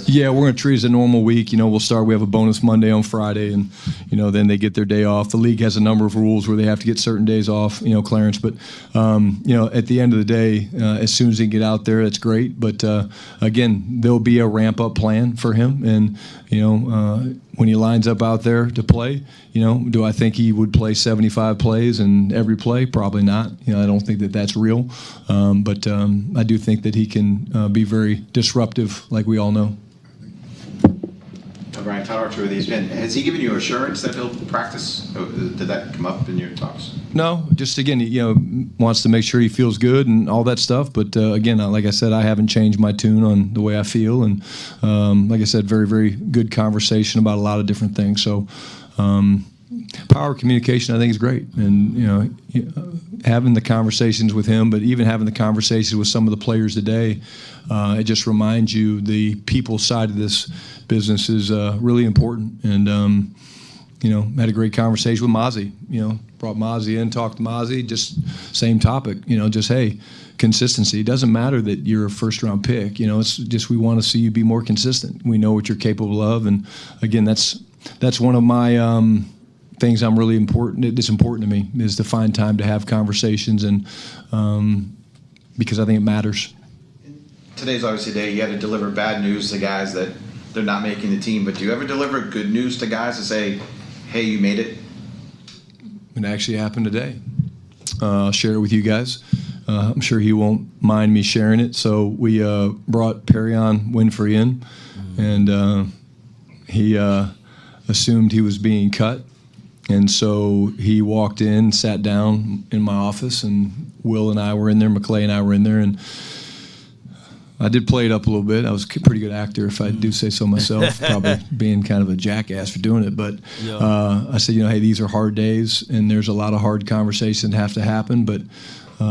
Yeah, we're going to treat it as a normal week. We'll start. We have a bonus Monday on Friday, and then they get their day off. The league has a number of rules where they have to get certain days off. Clarence. But at the end of the day, as soon as he get out there, that's great. But again, there'll be a ramp up plan for him, and when he lines up out there to play, do I think he would play 75 plays in every play? Probably not. I don't think that that's real. But I do think that he can be very disruptive, like we all know. Brian, Tyler Archer with ESPN. Has he given you assurance that he'll practice? Did that come up in your talks? No, just again, wants to make sure he feels good and all that stuff. But again, like I said, I haven't changed my tune on the way I feel, and like I said, very, very good conversation about a lot of different things. So, power communication, I think, is great, and having the conversations with him, but even having the conversations with some of the players today, it just reminds you the people side of this business is really important. And had a great conversation with Mozzie. Brought Mozzie in, talked to Mozzie, just same topic. Just hey, consistency. It doesn't matter that you're a first-round pick. It's just we want to see you be more consistent. We know what you're capable of, and again, that's one of my things I'm really important. It's important to me is to find time to have conversations, and because I think it matters. Today's obviously a day you had to deliver bad news to guys that they're not making the team, but do you ever deliver good news to guys to say, hey, you made it? It actually happened today. I'll share it with you guys. I'm sure he won't mind me sharing it. So we brought Perrion Winfrey in, and he assumed he was being cut. And so he walked in, sat down in my office, and Will and I were in there, McClay and I were in there, and I did play it up a little bit. I was a pretty good actor, if I do say so myself, probably being kind of a jackass for doing it. But I said, hey, these are hard days, and there's a lot of hard conversations that have to happen. But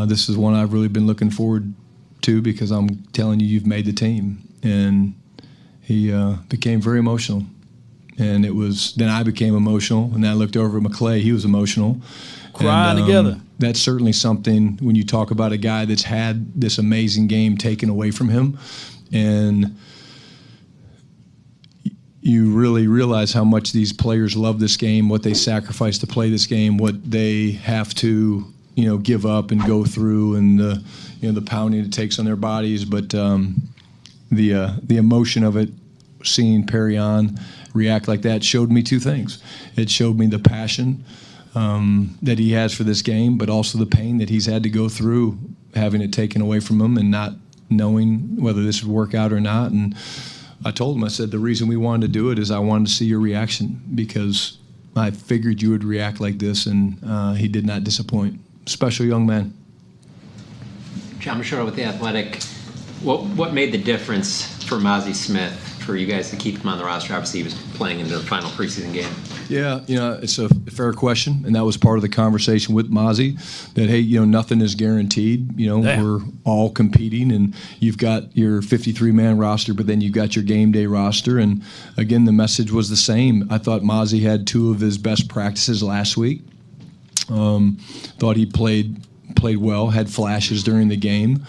this is one I've really been looking forward to because I'm telling you, you've made the team. And he became very emotional. And then I became emotional, and then I looked over at McClay. He was emotional. Crying together. That's certainly something when you talk about a guy that's had this amazing game taken away from him, and you really realize how much these players love this game, what they sacrifice to play this game, what they have to, give up and go through, and the pounding it takes on their bodies. But the emotion of it, seeing Perrion react like that, showed me two things. It showed me the passion that he has for this game, but also the pain that he's had to go through having it taken away from him and not knowing whether this would work out or not. And I told him, I said, the reason we wanted to do it is I wanted to see your reaction because I figured you would react like this, and he did not disappoint. Special young man. John Machado with The Athletic. What made the difference for Mozzie Smith for you guys to keep him on the roster? Obviously, he was playing in the final preseason game. Yeah, it's a fair question, and that was part of the conversation with Mozzie, that, hey, nothing is guaranteed. We're all competing, and you've got your 53-man roster, but then you've got your game day roster, and again, the message was the same. I thought Mozzie had two of his best practices last week. Thought he played well, had flashes during the game.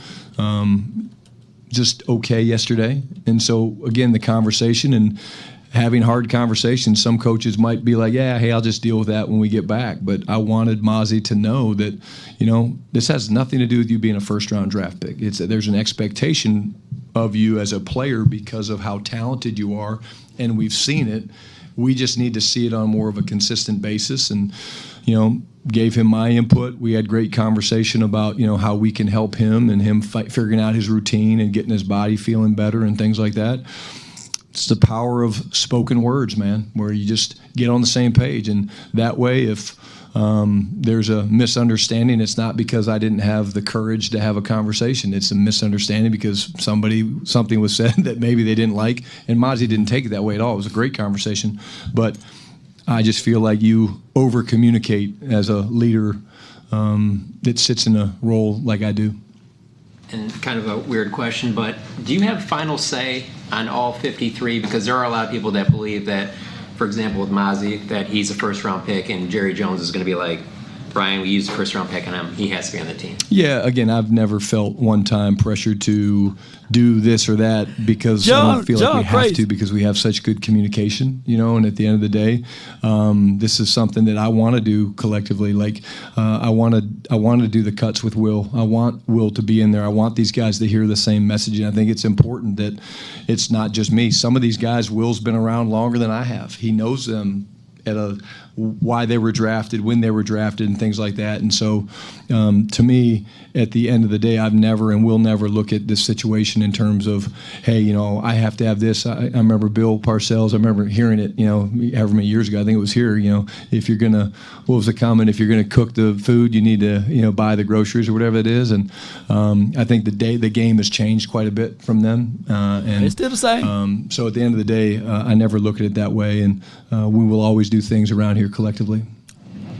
Just okay yesterday. And so, again, the conversation and having hard conversations, some coaches might be like, yeah, hey, I'll just deal with that when we get back. But I wanted Mozzie to know that, this has nothing to do with you being a first-round draft pick. It's that there's an expectation of you as a player because of how talented you are, and we've seen it. We just need to see it on more of a consistent basis. And, gave him my input. We had great conversation about, how we can help him and him figuring out his routine and getting his body feeling better and things like that. It's the power of spoken words, man, where you just get on the same page. And that way, if there's a misunderstanding. It's not because I didn't have the courage to have a conversation. It's a misunderstanding because something was said that maybe they didn't like, and Mozzie didn't take it that way at all. It was a great conversation, but I just feel like you over-communicate as a leader that sits in a role like I do. And kind of a weird question, but do you have final say on all 53? Because there are a lot of people that believe that, for example, with Mozzie, that he's a first-round pick, and Jerry Jones is going to be like, Brian, we used a first-round pick on him. He has to be on the team. Yeah, again, I've never felt one time pressure to do this or that because I don't feel like we have to, because we have such good communication, and at the end of the day, this is something that I want to do collectively. Like, I want to do the cuts with Will. I want Will to be in there. I want these guys to hear the same message, and I think it's important that it's not just me. Some of these guys, Will's been around longer than I have. He knows them why they were drafted, when they were drafted, and things like that. And so, to me, at the end of the day, I've never and will never look at this situation in terms of, hey, I have to have this. I remember Bill Parcells. I remember hearing it, however many years ago. I think it was here. If you're gonna, what was the comment? If you're gonna cook the food, you need to, buy the groceries or whatever it is. And I think the game has changed quite a bit from then. And it's still the same. So at the end of the day, I never look at it that way, and we will always do things around here collectively.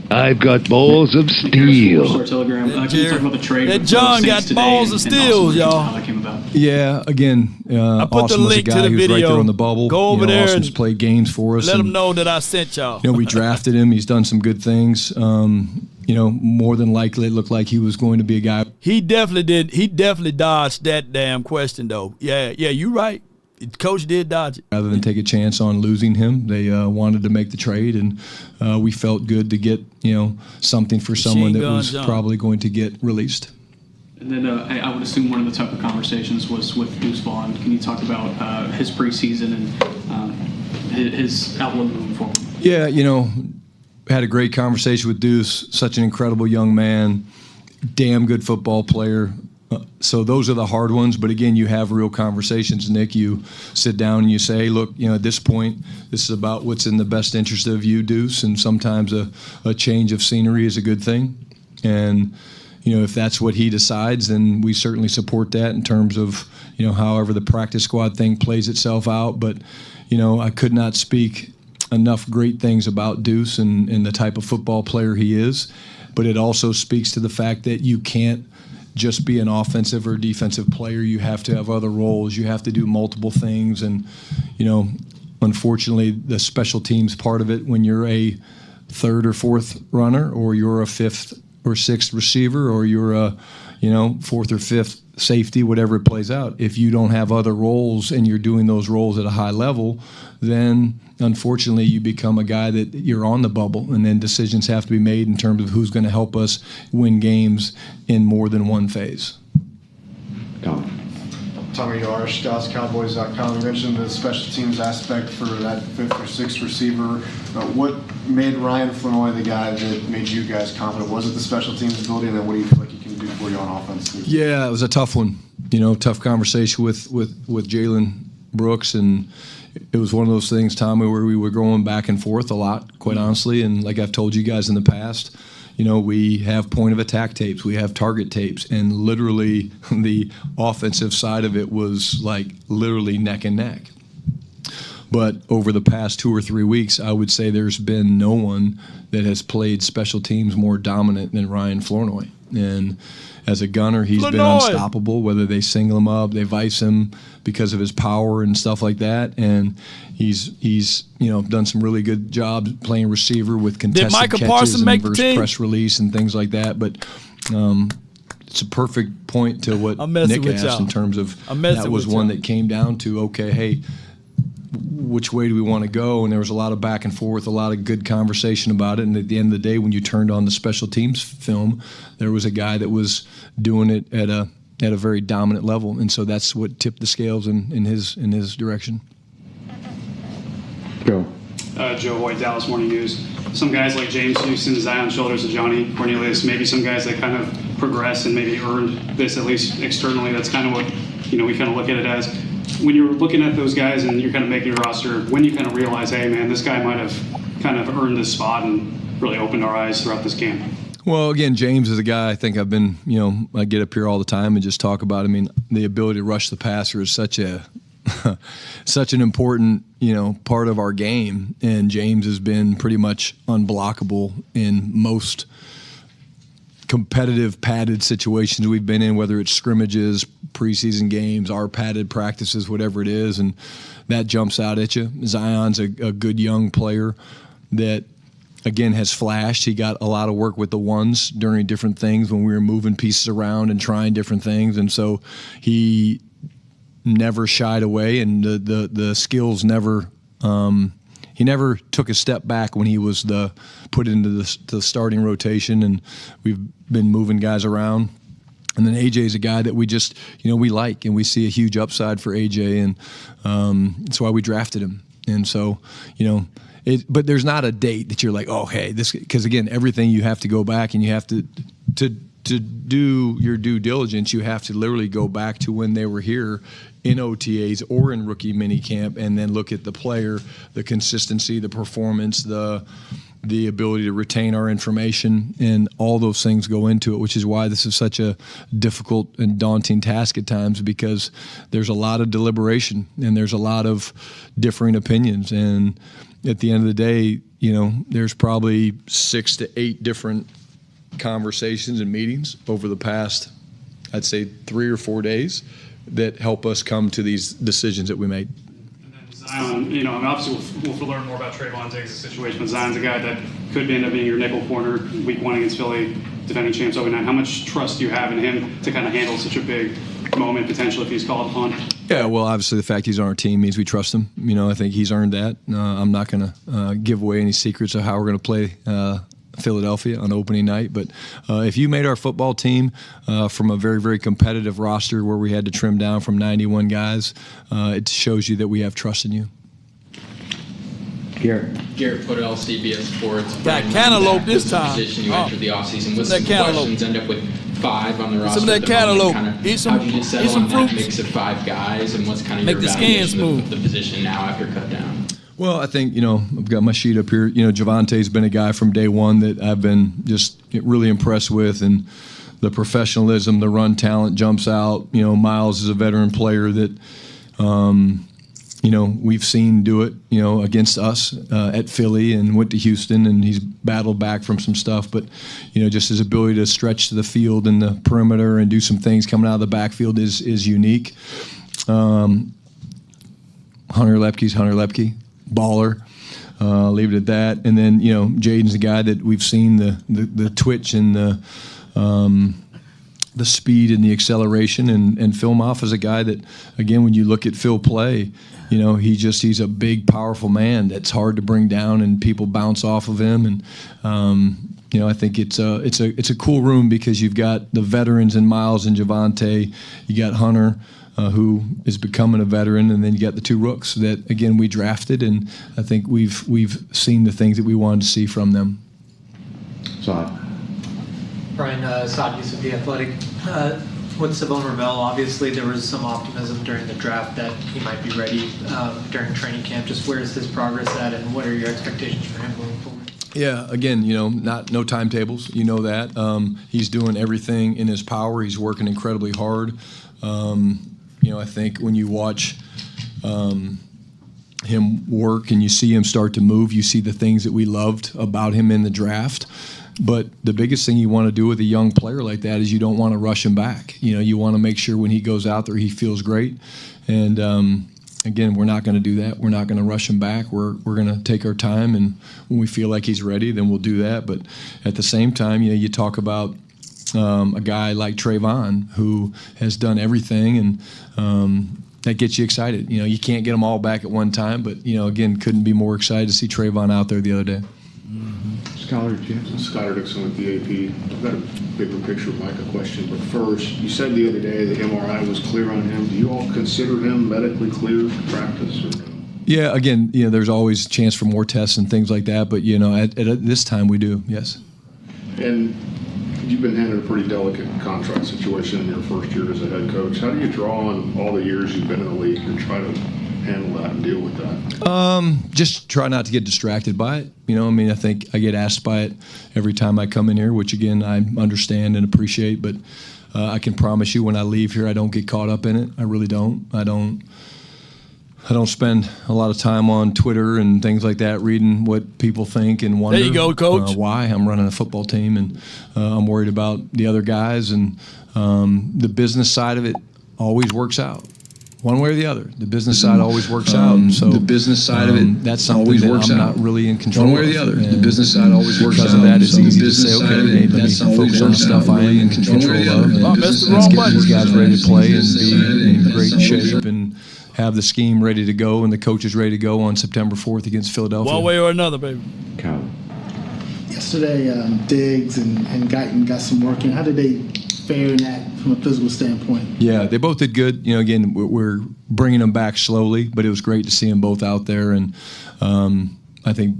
I've got balls of steel. Telegram. Can you talk about the trade? That John got balls of steel, y'all. How that came about. Yeah, again, I put Austin the was a link guy to the who was video. right there on the bubble. Go over there Austin's and played games for us. let him know that I sent y'all. We drafted him. He's done some good things. More than likely, it looked like he was going to be a guy. He definitely did. He definitely dodged that damn question, though. Yeah, you're right. Coach did dodge it. Rather than take a chance on losing him, they wanted to make the trade, and we felt good to get something for someone that was probably going to get released. And then I would assume one of the tougher conversations was with Deuce Vaughn. Can you talk about his preseason and his outlook moving forward? Yeah, had a great conversation with Deuce. Such an incredible young man, damn good football player. So those are the hard ones. But again, you have real conversations, Nick. You sit down and you say, look, at this point, this is about what's in the best interest of you, Deuce. And sometimes a change of scenery is a good thing. And, if that's what he decides, then we certainly support that in terms of, however the practice squad thing plays itself out. But, I could not speak enough great things about Deuce and the type of football player he is. But it also speaks to the fact that you can't just be an offensive or defensive player. You have to have other roles. You have to do multiple things. And, unfortunately, the special teams part of it, when you're a third or fourth runner, or you're a fifth or sixth receiver, or you're a, fourth or fifth safety, whatever it plays out, if you don't have other roles and you're doing those roles at a high level, then unfortunately you become a guy that you're on the bubble, and then decisions have to be made in terms of who's going to help us win games in more than one phase. Tommy Yarsh, DallasCowboys.com. You mentioned the special teams aspect for that fifth or sixth receiver. What made Ryan Flournoy the guy that made you guys confident? Was it the special teams ability, and then what do you feel like he can do for you on offense? Yeah, it was a tough one. Tough conversation with Jalen Brooks, and it was one of those things, Tommy, where we were going back and forth a lot, quite honestly. And like I've told you guys in the past, we have point of attack tapes, we have target tapes, and literally the offensive side of it was like literally neck and neck. But over the past 2 or 3 weeks, I would say there's been no one that has played special teams more dominant than Ryan Flournoy. And as a gunner, he's been unstoppable, whether they single him up, they vice him because of his power and stuff like that. And he's done some really good jobs playing receiver with contested Micah catches Parsons and make the reverse team? press release and things like that. But it's a perfect point to what Nick asked in terms of that was one that came down to, okay, hey, which way do we want to go? And there was a lot of back and forth, a lot of good conversation about it. And at the end of the day, when you turned on the special teams film, there was a guy that was doing it at a very dominant level. And so that's what tipped the scales in his direction. Go. Joe Hoyt, Dallas Morning News. Some guys like James Houston, Zion Shoulders, and Johnny Cornelius, maybe some guys that kind of progressed and maybe earned this, at least externally. That's kind of what, we kind of look at it as. When you're looking at those guys and you're kind of making your roster, when you kind of realize, hey, man, this guy might have kind of earned this spot, and really opened our eyes throughout this camp? Well, again, James is a guy I think I've been, I get up here all the time and just talk about. I mean, the ability to rush the passer is such an important, part of our game. And James has been pretty much unblockable in most competitive padded situations we've been in, whether it's scrimmages, preseason games, our padded practices, whatever it is. And that jumps out at you. Zion's a good young player that, again, has flashed. He got a lot of work with the ones during different things when we were moving pieces around and trying different things. And so he never shied away, and the skills never he never took a step back when he was put into the starting rotation, and we've been moving guys around. And then AJ's a guy that we just, we like, and we see a huge upside for AJ, and that's why we drafted him. And so, but there's not a date that you're like, oh, hey, this, because again, everything you have to go back and you have to do your due diligence. You have to literally go back to when they were here in OTAs or in rookie minicamp, and then look at the player, the consistency, the performance, the ability to retain our information, and all those things go into it, which is why this is such a difficult and daunting task at times, because there's a lot of deliberation and there's a lot of differing opinions. And at the end of the day, there's probably 6 to 8 different conversations and meetings over the past, I'd say, 3 or 4 days that help us come to these decisions that we made. Zion, obviously we'll learn more about Trayvon Diggs' situation, but Zion's a guy that could end up being your nickel corner week 1 against Philly, defending champs 0-9. How much trust do you have in him to kind of handle such a big moment potentially if he's called upon? Yeah, well, obviously the fact he's on our team means we trust him. I think he's earned that. I'm not going to give away any secrets of how we're going to play Philadelphia on opening night. But if you made our football team from a very, very competitive roster where we had to trim down from 91 guys, it shows you that we have trust in you. Garrett Podell, CBS Sports. Got cantaloupe this time. Position you entered the offseason with some cantaloupe. questions, end up with 5 on the roster. Some of that cantaloupe. How did you settle on that mix of 5 guys, and what's kind of your evaluation of the position now after cut down? Well, I think, I've got my sheet up here. Javante's been a guy from day one that I've been just really impressed with, and the professionalism, the run talent jumps out. Miles is a veteran player that, we've seen do it, against us at Philly, and went to Houston, and he's battled back from some stuff. But, just his ability to stretch to the field and the perimeter and do some things coming out of the backfield is unique. Hunter Lepke. Baller, leave it at that. And then Jaden's a guy that we've seen the twitch and the speed and the acceleration, and film off as a guy that, again, when you look at Phil play, he's a big, powerful man that's hard to bring down, and people bounce off of him. And I think it's a cool room, because you've got the veterans in Miles and Javante, you got Hunter, who is becoming a veteran, and then you got the 2 rooks that, again, we drafted, and I think we've seen the things that we wanted to see from them. Brian, Saad Yusuf, The Athletic. With Savon Ravel, obviously there was some optimism during the draft that he might be ready during training camp. Just where is his progress at, and what are your expectations for him going forward? Yeah, again, no timetables. That. He's doing everything in his power. He's working incredibly hard. I think when you watch him work and you see him start to move, you see the things that we loved about him in the draft. But the biggest thing you want to do with a young player like that is you don't want to rush him back. You want to make sure when he goes out there he feels great. And again, we're not going to do that. We're not going to rush him back. We're going to take our time, and when we feel like he's ready, then we'll do that. But at the same time, you talk about a guy like Trayvon, who has done everything, and that gets you excited. You can't get them all back at one time, but again, couldn't be more excited to see Trayvon out there the other day. Skylar Dixon with the AP. I've got a bigger picture Micah question, but first, you said the other day the MRI was clear on him. Do you all consider him medically clear to practice? Or no? Yeah, again, there's always a chance for more tests and things like that, but at this time we do, yes. And you've been handed a pretty delicate contract situation in your first year as a head coach. How do you draw on all the years you've been in the league to try to handle that and deal with that? Just try not to get distracted by it. I think I get asked by it every time I come in here, which again I understand and appreciate. But I can promise you, when I leave here, I don't get caught up in it. I really don't. I don't spend a lot of time on Twitter and things like that, reading what people think and wonder. There you go, Coach. Why I'm running a football team, and I'm worried about the other guys, and the business side of it always works out. One way or the other, the business side always works out. So the business side of it that's something always that works I'm out. not really in control. One way or the other, the business side always works out. Because of that, it's So the easy to business say, side okay, of it, hey, let me that's always focus on works stuff out. I am in One way or control the of. other, And the business let's side get always these works guys out. ready to play and So be that- in that's great always shape works. and have the scheme ready to go and the coaches ready to go on September 4th against Philadelphia. One way or another, baby. Yesterday, Diggs and Guyton got some work in. How did they fare in that from a physical standpoint? Yeah, they both did good. Again, we're bringing them back slowly, but it was great to see them both out there. And I think,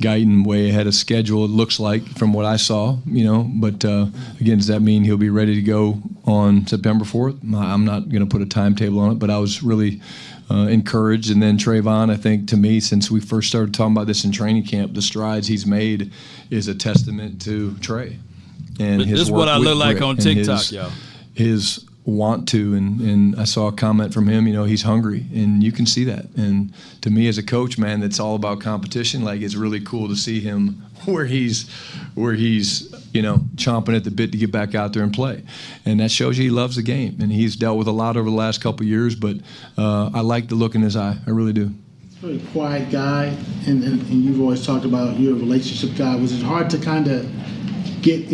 Guyton way ahead of schedule, it looks like, from what I saw, But, again, does that mean he'll be ready to go on September 4th? I'm not going to put a timetable on it, but I was really encouraged. And then Trayvon, I think, to me, since we first started talking about this in training camp, the strides he's made is a testament to Trey. And But his this is work what I with look like grit on and TikTok, y'all. his want to, and I saw a comment from him, he's hungry, and you can see that. And to me as a coach, man, that's all about competition. Like, it's really cool to see him where he's chomping at the bit to get back out there and play. And that shows you he loves the game, and he's dealt with a lot over the last couple of years, but I like the look in his eye. I really do. He's a very quiet guy, and you've always talked about you're a relationship guy. Was it hard to kind of get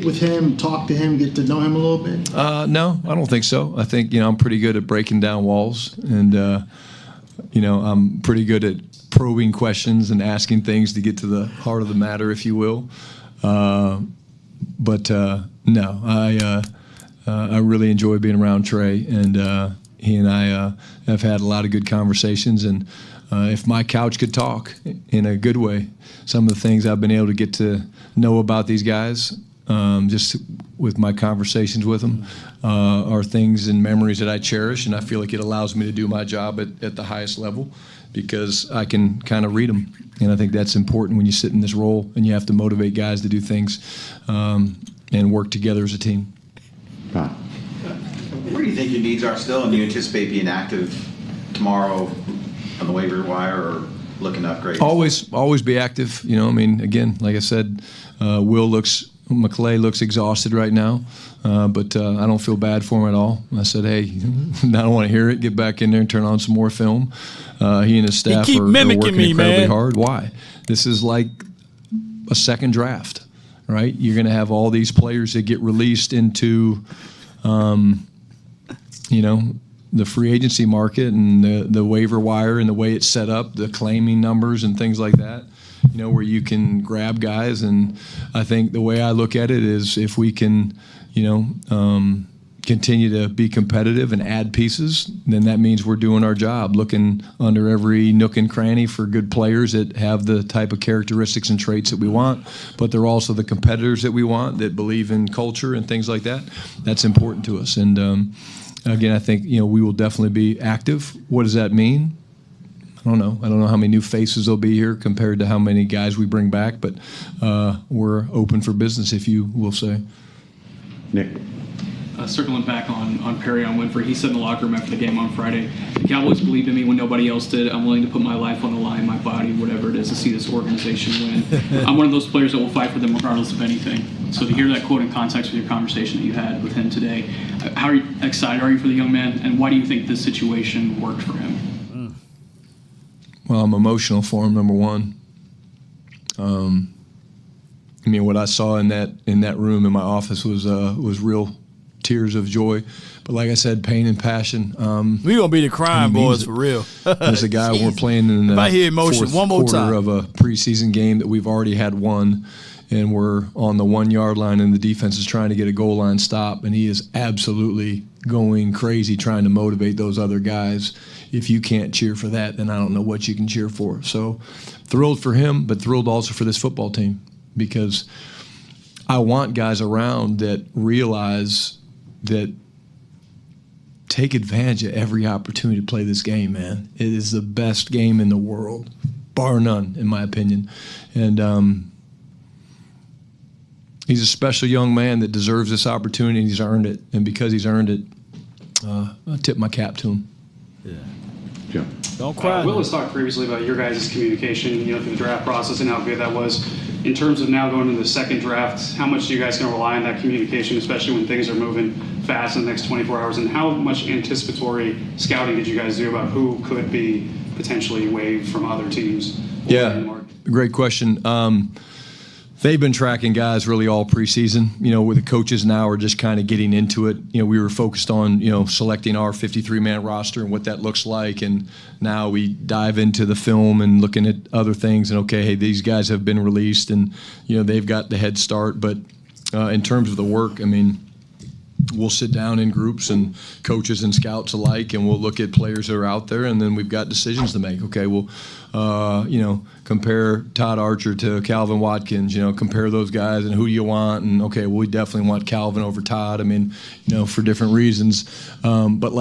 with him, talk to him, get to know him a little bit? No, I don't think so. I think, I'm pretty good at breaking down walls, and, I'm pretty good at probing questions and asking things to get to the heart of the matter, if you will. But no, I really enjoy being around Trey, and he and I have had a lot of good conversations. And if my couch could talk in a good way, some of the things I've been able to get to know about these guys, just with my conversations with them, are things and memories that I cherish, and I feel like it allows me to do my job at the highest level because I can kind of read them. And I think that's important when you sit in this role and you have to motivate guys to do things and work together as a team. Where do you think your needs are still, and do you anticipate being active tomorrow on the waiver wire or looking to upgrade? Always be active. Again, like I said, McClay looks exhausted right now, but I don't feel bad for him at all. I said, hey, I don't want to hear it. Get back in there and turn on some more film. He and his staff are working incredibly hard. Why? This is like a second draft, right? You're going to have all these players that get released into, the free agency market and the waiver wire and the way it's set up, the claiming numbers and things like that, where you can grab guys. And I think the way I look at it is if we can, continue to be competitive and add pieces, then that means we're doing our job, looking under every nook and cranny for good players that have the type of characteristics and traits that we want, but they're also the competitors that we want that believe in culture and things like that. That's important to us. And again, I think, we will definitely be active. What does that mean? I don't know. I don't know how many new faces there'll be here compared to how many guys we bring back, but we're open for business, if you will say. Nick. Circling back on Perry on Winfrey, he said in the locker room after the game on Friday, the Cowboys believed in me when nobody else did. I'm willing to put my life on the line, my body, whatever it is, to see this organization win. I'm one of those players that will fight for them regardless of anything. So to hear that quote in context with your conversation that you had with him today, how excited are you for the young man, and why do you think this situation worked for him? Well, I'm emotional for him, number one. What I saw in that room in my office was real tears of joy, but like I said, pain and passion. We're gonna be the crying boys for real. There's a guy we're playing in the if I hear emotion fourth one more quarter time of a preseason game that we've already had won, and we're on the 1 yard line, and the defense is trying to get a goal line stop, and he is absolutely going crazy trying to motivate those other guys. If you can't cheer for that, then I don't know what you can cheer for. So thrilled for him, but thrilled also for this football team, because I want guys around that realize that take advantage of every opportunity to play this game, man. It is the best game in the world, bar none, in my opinion. And he's a special young man that deserves this opportunity, and he's earned it. And because he's earned it, I tip my cap to him. Yeah. Don't cry. Will has talked previously about your guys' communication, through the draft process and how good that was. In terms of now going into the second draft, how much do you guys going to rely on that communication, especially when things are moving fast in the next 24 hours? And how much anticipatory scouting did you guys do about who could be potentially waived from other teams? Yeah, great question. They've been tracking guys really all preseason, where the coaches now are just kind of getting into it. We were focused on, selecting our 53-man roster and what that looks like. And now we dive into the film and looking at other things and, okay, hey, these guys have been released and, they've got the head start. But in terms of the work, we'll sit down in groups and coaches and scouts alike, and we'll look at players that are out there, and then we've got decisions to make. Okay, we'll, compare Todd Archer to Calvin Watkins, compare those guys, and who do you want? And, okay, well, we definitely want Calvin over Todd, for different reasons. But,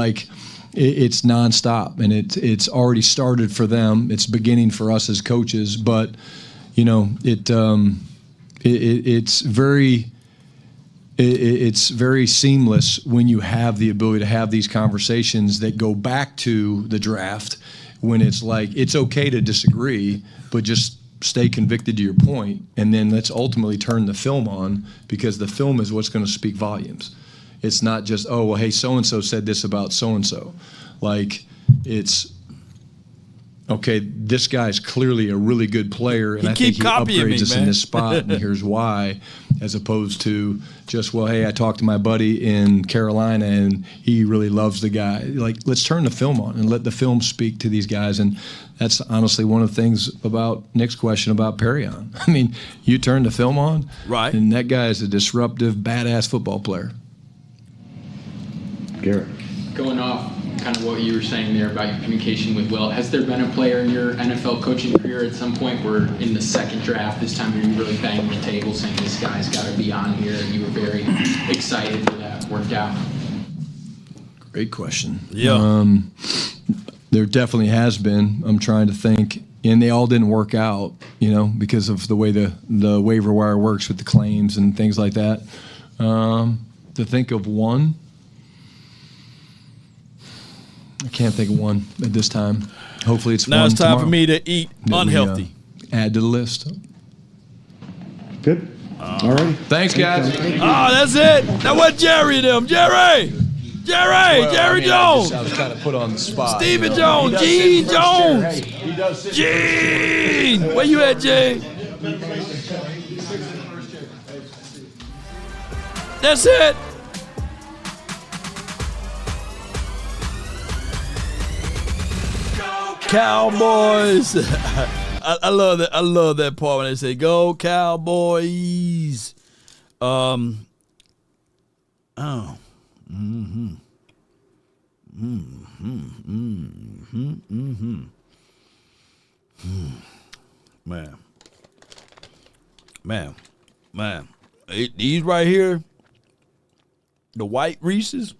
it's nonstop, and it's already started for them. It's beginning for us as coaches, but, it's very... It's very seamless when you have the ability to have these conversations that go back to the draft, when it's it's okay to disagree, but just stay convicted to your point, and then let's ultimately turn the film on, because the film is what's going to speak volumes. It's not just, oh, well, hey, so-and-so said this about so-and-so. It's, okay, this guy's clearly a really good player, and I think he upgrades us in this spot, and here's why, as opposed to just, well, hey, I talked to my buddy in Carolina, and he really loves the guy. Let's turn the film on and let the film speak to these guys, and that's honestly one of the things about Nick's question about Perrion. You turn the film on, right, and that guy is a disruptive, badass football player. Garrett. Going off kind of what you were saying there about your communication with Will, has there been a player in your NFL coaching career at some point where in the second draft this time you really banged the table saying this guy's got to be on here, and you were very excited for that worked out? Great question. Yeah. There definitely has been. I'm trying to think, and they all didn't work out, because of the way the waiver wire works with the claims and things like that. To think of one, I can't think of one at this time. Hopefully it's now one it's time tomorrow for me to eat unhealthy. Add to the list. Good. All right. Thanks, guys. Oh, that's it. Now what Jerry them? Jerry Jones. I was kind of put on the spot. Stephen Jones. Gene Jones. Gene. Where you at, Gene? That's it. Cowboys. I love that. I love that part when they say "Go Cowboys." Man. These right here, the white Reese's.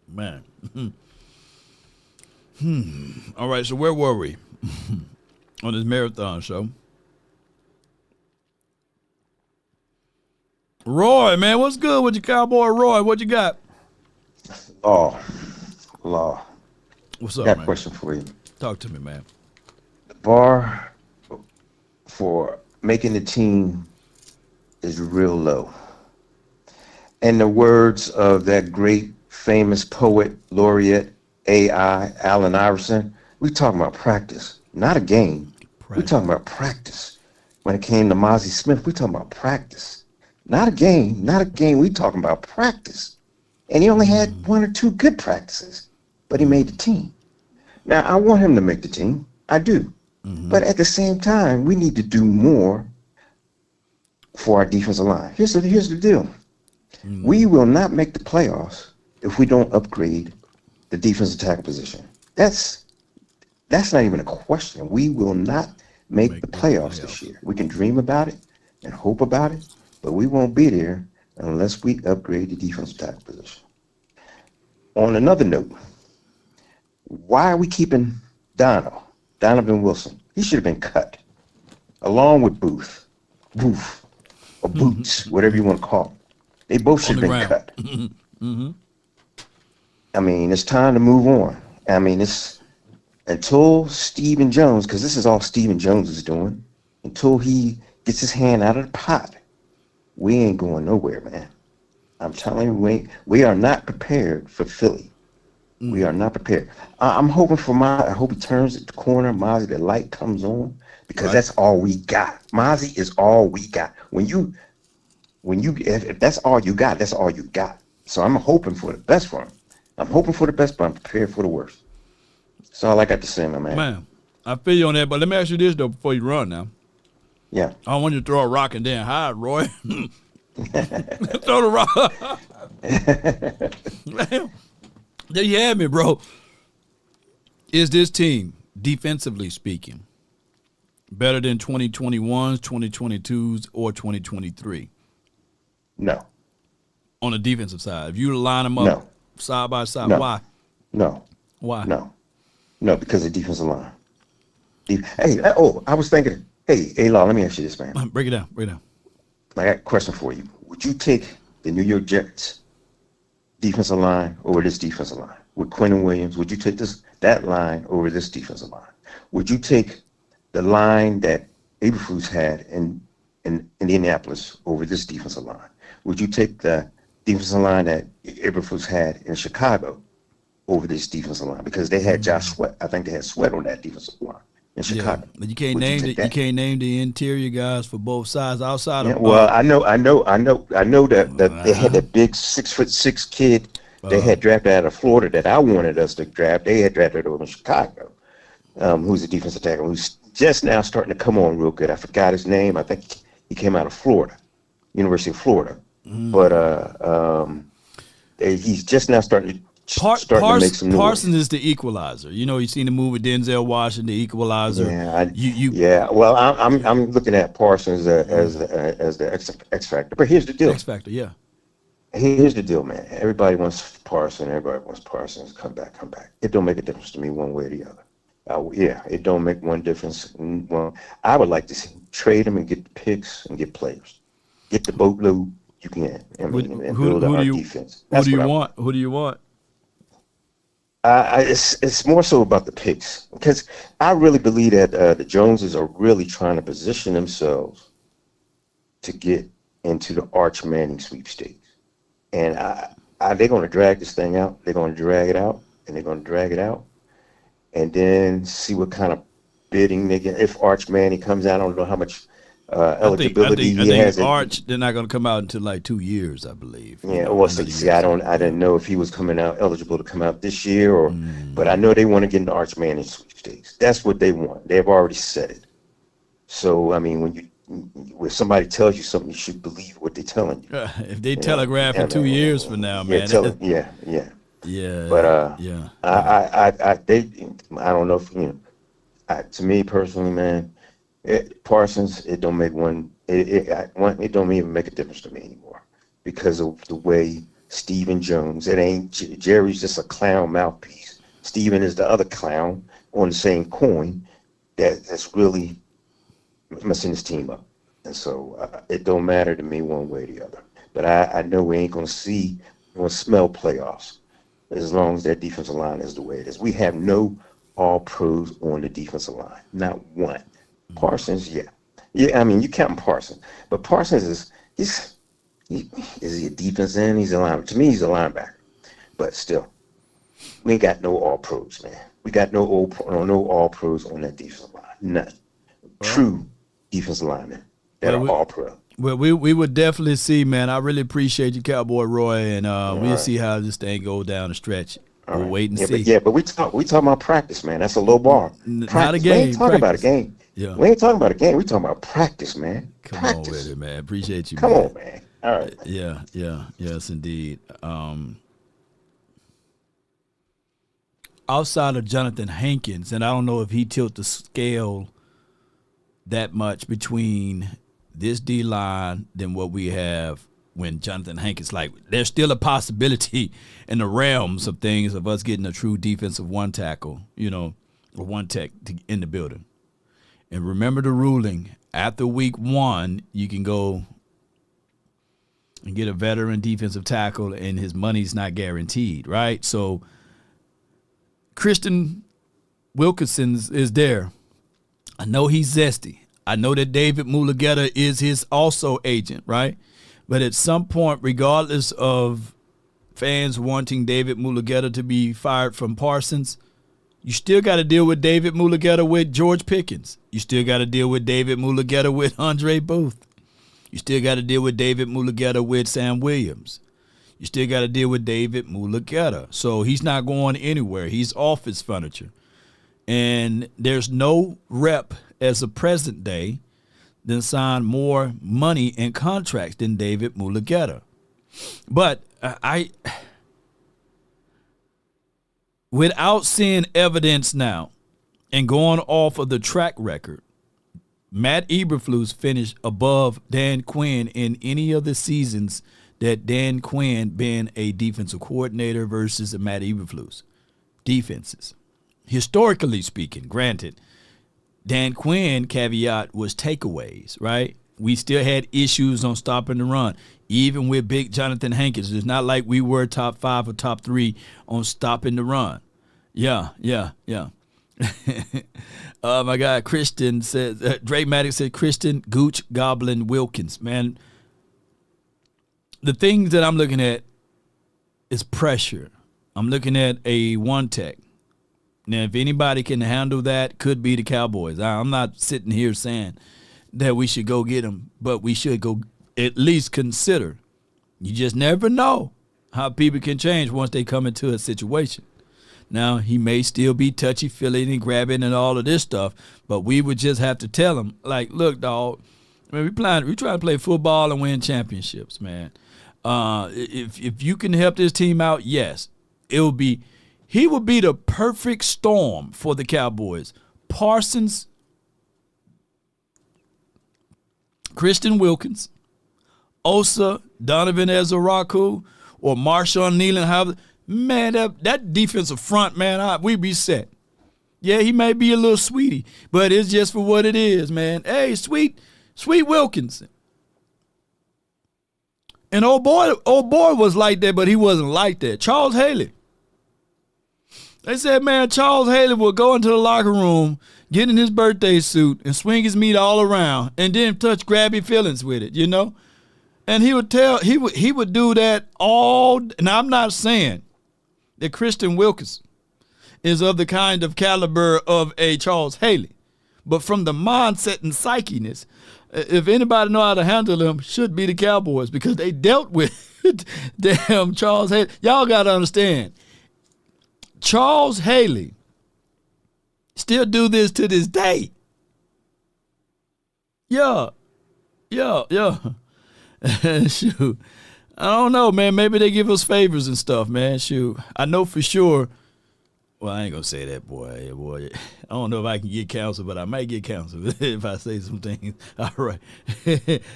Man. All right, so where were we on this marathon show? Roy, man, what's good with your Cowboy Roy? What you got? Law. What's up, Got man? a question for you. Talk to me, man. The bar for making the team is real low. In the words of that great famous poet laureate AI, Allen Iverson, we talking about practice, not a game. We talking about practice. When it came to Mozzie Smith, we talking about practice. Not a game. We talking about practice. And he only had one or two good practices, but he made the team. Now, I want him to make the team. I do. But at the same time, we need to do more for our defensive line. Here's the deal. We will not make the playoffs if we don't upgrade the defensive tackle position. That's not even a question. We will not make the playoffs this year. We can dream about it and hope about it, but we won't be there unless we upgrade the defensive tackle position. on another note, why are we keeping Donovan Wilson? He should have been cut, along with Booth, or Boots, whatever you want to call him. They both should have been cut. I mean, it's time to move on. I mean, it's until Stephen Jones, because this is all Stephen Jones is doing, until he gets his hand out of the pot, we ain't going nowhere, man. I'm telling you, we are not prepared for Philly. We are not prepared. I'm hoping for I hope he turns at the corner, Mozzie, the light comes on, because that's all we got. Mozzie is all we got. If that's all you got, that's all you got. So I'm hoping for the best for him. I'm hoping for the best, but I'm prepared for the worst. That's all I got to say, my man. Man, I feel you on that, but let me ask you this, though, before you run now. Yeah. I don't want you to throw a rock and then hide, Roy. Throw the rock. There you have me, bro. Is this team, defensively speaking, better than 2021's, 2022's, or 2023? No. On the defensive side, if you line them up side by side, why? No. Why? No, because of the defensive line. I was thinking, hey, Law, let me ask you this, man. Break it down. I got a question for you. Would you take the New York Jets defensive line over this defensive line? With Quentin Williams, would you take that line over this defensive line? Would you take the line that Eberflus had in Indianapolis over this defensive line? Would you take the defensive line that Eberflus had in Chicago over this defensive line? Because they had Josh Sweat. I think they had Sweat on that defensive line in Chicago. Yeah, but you can't name the interior guys for both sides outside of. Well, I know that they had that big 6'6" kid they had drafted out of Florida that I wanted us to draft. They had drafted over in Chicago, who's a defensive tackle who's just now starting to come on real good. I forgot his name. I think he came out of Florida, University of Florida. But he's just now starting to make some noise. Parsons is the equalizer. You know, you seen the movie Denzel Washington, the equalizer. Yeah, Well, I'm looking at Parsons as the X factor. But here's the deal. X factor, yeah. Here's the deal, man. Everybody wants Parsons. Everybody wants Parsons. Come back. It don't make a difference to me one way or the other. It don't make one difference. Well, I would like to trade him and get the picks and get players. Get the boatload you can. And build our defense. Who do you want? Who do you want? It's more so about the picks, because I really believe that the Joneses are really trying to position themselves to get into the Arch Manning sweepstakes. And they're going to drag this thing out. They're going to drag it out, and they're going to drag it out, and then see what kind of bidding they get. If Arch Manning comes out, I don't know how much eligibility he has. Arch, they're not going to come out until like 2 years, I believe. Yeah, well, see, I didn't know if he was eligible to come out this year, but I know they want to get into Arch Manning sweepstakes. That's what they want. They've already said it. So, I mean, when somebody tells you something, you should believe what they're telling you. If they telegraph in 2 years from now, man. Yeah. But I don't know if to me personally, man, Parsons, it don't make it don't even make a difference to me anymore, because of the way Stephen Jones. It ain't Jerry's just a clown mouthpiece. Stephen is the other clown on the same coin that's really messing this team up. And so it don't matter to me one way or the other. But I know we ain't gonna smell playoffs as long as that defensive line is the way it is. We have no all pros on the defensive line, not one. Parsons, yeah. I mean, you count Parsons, but Parsons is he a defense end? He's a linebacker. To me, he's a linebacker. But still, we ain't got no all pros, man. We got no all pros on that defensive line. None. True defensive linemen that are all pro. Well, we would definitely see, man. I really appreciate you, Cowboy Roy, and we'll see how this thing goes down the stretch. We'll wait and see. But we talking about practice, man. That's a low bar. Not a game. We ain't talking about a game. Yeah. We ain't talking about a game. We talking about practice, man. Come on with it, man. Appreciate you. Come on, man. All right. Yes, indeed. Outside of Jonathan Hankins, and I don't know if he tilted the scale that much between this D line than what we have when Jonathan Hankins, like, there's still a possibility in the realms of things of us getting a true defensive one tackle, or one tech in the building. And remember the ruling, after week 1, you can go and get a veteran defensive tackle and his money's not guaranteed, right? So Christian Wilkinson is there. I know he's zesty. I know that David Mulugeta is his also agent, right? But at some point, regardless of fans wanting David Mulugeta to be fired from Parsons, you still got to deal with David Mulugeta with George Pickens. You still got to deal with David Mulugeta with Andre Booth. You still got to deal with David Mulugeta with Sam Williams. You still got to deal with David Mulugeta. So he's not going anywhere. He's office furniture. And there's no rep as of present day that signed more money and contracts than David Mulugeta. But without seeing evidence now and going off of the track record, Matt Eberflus finished above Dan Quinn in any of the seasons that Dan Quinn been a defensive coordinator versus a Matt Eberflus defenses. Historically speaking, granted, Dan Quinn caveat was takeaways, right? We still had issues on stopping the run, even with big Jonathan Hankins. It's not like we were top 5 or top 3 on stopping the run. Yeah. My guy Christian says, Drake Maddox said, Christian Gooch Goblin Wilkins. Man, the things that I'm looking at is pressure. I'm looking at a one tech. Now, if anybody can handle that, could be the Cowboys. I'm not sitting here saying that we should go get them, but we should go at least consider. You just never know how people can change once they come into a situation. Now, he may still be touchy-feely and grabbing and all of this stuff, but we would just have to tell him, like, look, dog, we trying to play football and win championships, man. If you can help this team out, yes, he would be the perfect storm for the Cowboys. Parsons, Christian Wilkins, Osa, Donovan Ezaraku, or Marshawn Nealon. Man, that defensive front, man, we'd be set. Yeah, he may be a little sweetie, but it's just for what it is, man. Hey, sweet Wilkinson. And old boy was like that, but he wasn't like that. Charles Haley. They said, man, Charles Haley would go into the locker room, get in his birthday suit, and swing his meat all around, and then grab your feelings with it, And he would do that all. And I'm not saying that Christian Wilkinson is of the kind of caliber of a Charles Haley, but from the mindset and psychiness, if anybody know how to handle him, should be the Cowboys, because they dealt with damn Charles Haley. Y'all got to understand. Charles Haley still do this to this day. Yeah. Shoot. I don't know, man. Maybe they give us favors and stuff, man. Shoot. I know for sure. Well, I ain't going to say that, boy. I don't know if I can get counsel, but I might get counsel if I say some things. All right.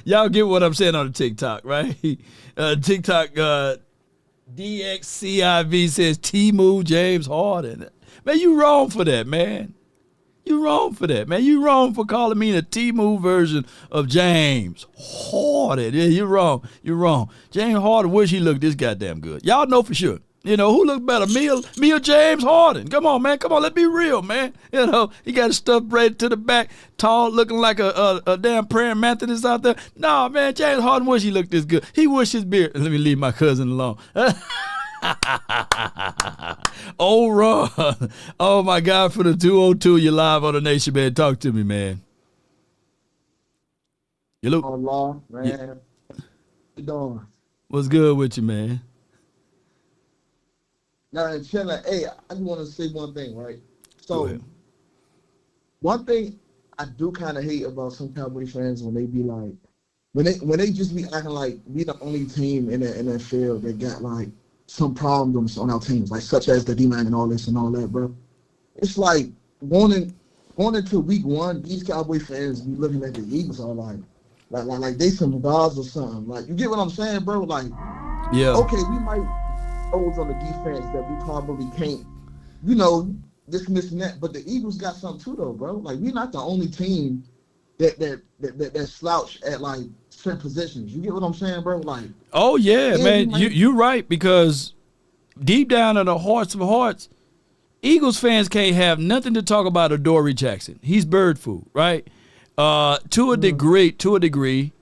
Y'all get what I'm saying on the TikTok, right? TikTok, DXCIV says T-Move James Harden. Man, you wrong for that, man. You wrong for that, man. You wrong for calling me the T-Move version of James Harden. Yeah, you're wrong. James Harden wish he looked this goddamn good. Y'all know for sure. Who looked better, me or James Harden? Come on, man. Come on, let's be real, man. He got his stuff braided to the back, tall, looking like a damn praying Methodist out there. No, man, James Harden wish he looked this good. He wish his beard. Let me leave my cousin alone. Oh, Ron. Oh, my God, for the 202, you're live on the Nation, man. Talk to me, man. You look. Allah, man. Yeah. How you doing? What's good with you, man? Now, Chandler, hey, I just want to say one thing, right? So, one thing I do kind of hate about some Cowboy fans when they be like, when they just be acting like we the only team in the NFL that got like some problems on our teams, like such as the D-line and all this and all that, bro. It's like going into week 1, these Cowboy fans be looking at the Eagles all like, Like they some gods or something. Like, you get what I'm saying, bro? Like, Yeah. okay, we might those on the defense that we probably can't, this and that. But the Eagles got something too, though, bro. Like, we're not the only team that slouch at like certain positions. You get what I'm saying, bro? Like, oh yeah, man, you're right, because deep down in the hearts of hearts, Eagles fans can't have nothing to talk about Odor Jackson. He's bird food, right? To a degree,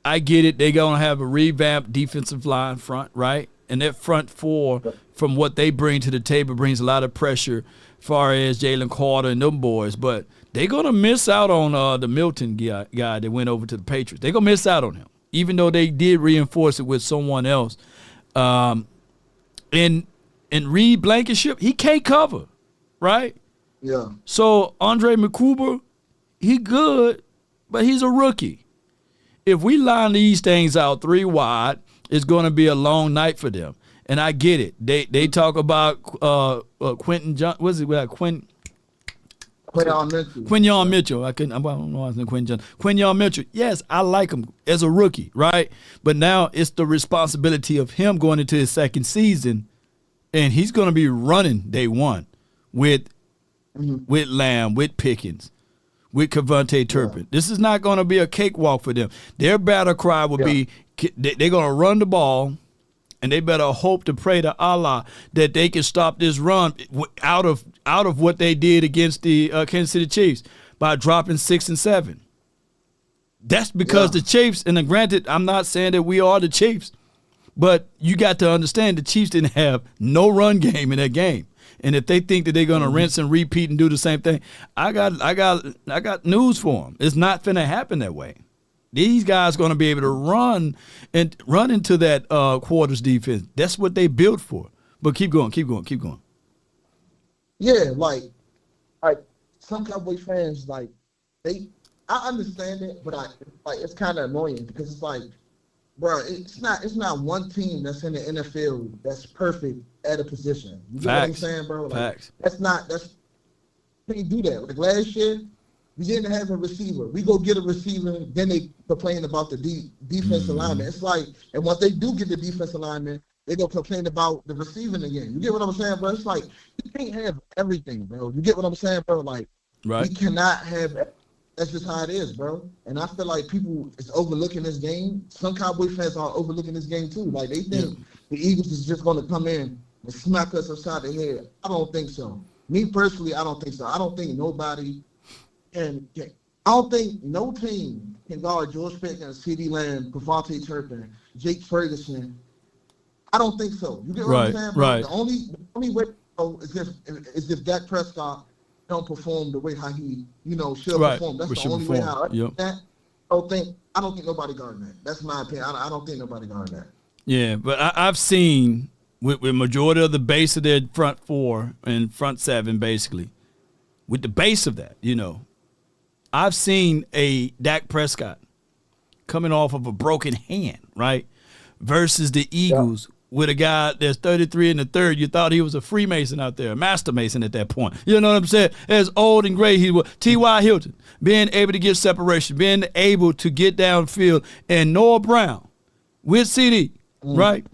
I get it. They're gonna have a revamped defensive line front, right? And that front four, from what they bring to the table, brings a lot of pressure as far as Jalen Carter and them boys. But they're going to miss out on the Milton guy that went over to the Patriots. They're going to miss out on him, even though they did reinforce it with someone else. And Reed Blankenship, he can't cover, right? Yeah. So Andre McCouber, he good, but he's a rookie. If we line these things out 3 wide, it's going to be a long night for them. And I get it. They talk about Quentin John. What's it? Quentin Mitchell. I don't know why I said Quentin John. Quentin Mitchell. Yes, I like him as a rookie, right? But now it's the responsibility of him going into his second season, and he's going to be running day one with Lamb, with Pickens, with Cavante Turpin. Yeah. This is not going to be a cakewalk for them. Their battle cry will be they're going to run the ball, and they better hope to pray to Allah that they can stop this run out of what they did against the Kansas City Chiefs by dropping 6 and 7. That's because the Chiefs, and granted, I'm not saying that we are the Chiefs, but you got to understand the Chiefs didn't have no run game in that game. And if they think that they're going to rinse and repeat and do the same thing, I got news for them. It's not finna happen that way. These guys going to be able to run into that quarters defense. That's what they built for. But keep going. Yeah, like some Cowboys fans, like I understand it, but it's kind of annoying because it's like, bro, it's not one team that's in the NFL that's perfect at a position. You get what I'm saying, bro? Like, Facts. Can't do that. Like last year, we didn't have a receiver. We go get a receiver, then they complain about the defense alignment. It's like, and once they do get the defense alignment, they go complain about the receiving again. You get what I'm saying, bro? It's like, you can't have everything, bro. You get what I'm saying, bro? Like, we cannot have. That's just how it is, bro. And I feel like people is overlooking this game. Some Cowboy fans are overlooking this game too. Like they think the Eagles is just going to come in and smack us upside the head. I don't think so. Me personally, I don't think so. I don't think nobody can. I don't think no team can guard George Pickens, CeeDee Lamb, Cavante Turpin, Jake Ferguson. I don't think so. You get what I'm saying, bro? The only way is if Dak Prescott don't perform the way how he, should perform. That's the only way how that. I don't think nobody guarding that. That's my opinion. I don't think nobody guarding that. Yeah, but I've seen with majority of the base of their front four and front seven, basically, with the base of that, I've seen a Dak Prescott coming off of a broken hand, right, versus the Eagles with a guy that's 33 in the third. You thought he was a Freemason out there, a Master Mason at that point. You know what I'm saying? As old and gray he was. T.Y. Hilton, being able to get separation, being able to get downfield, and Noah Brown with CD, right?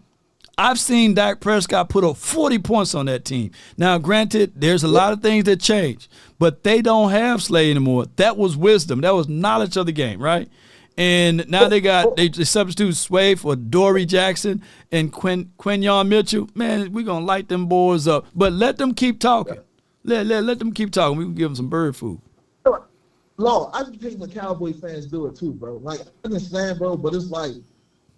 I've seen Dak Prescott put up 40 points on that team. Now, granted, there's a lot of things that change, but they don't have Slay anymore. That was wisdom. That was knowledge of the game, right? And now they substitute Sway for Dory Jackson and Quentin Mitchell. Man, we're going to light them boys up. But let them keep talking. Let them keep talking. We can give them some bird food. Lord, I think the Cowboy fans do it too, bro. Like, I understand, bro, but it's like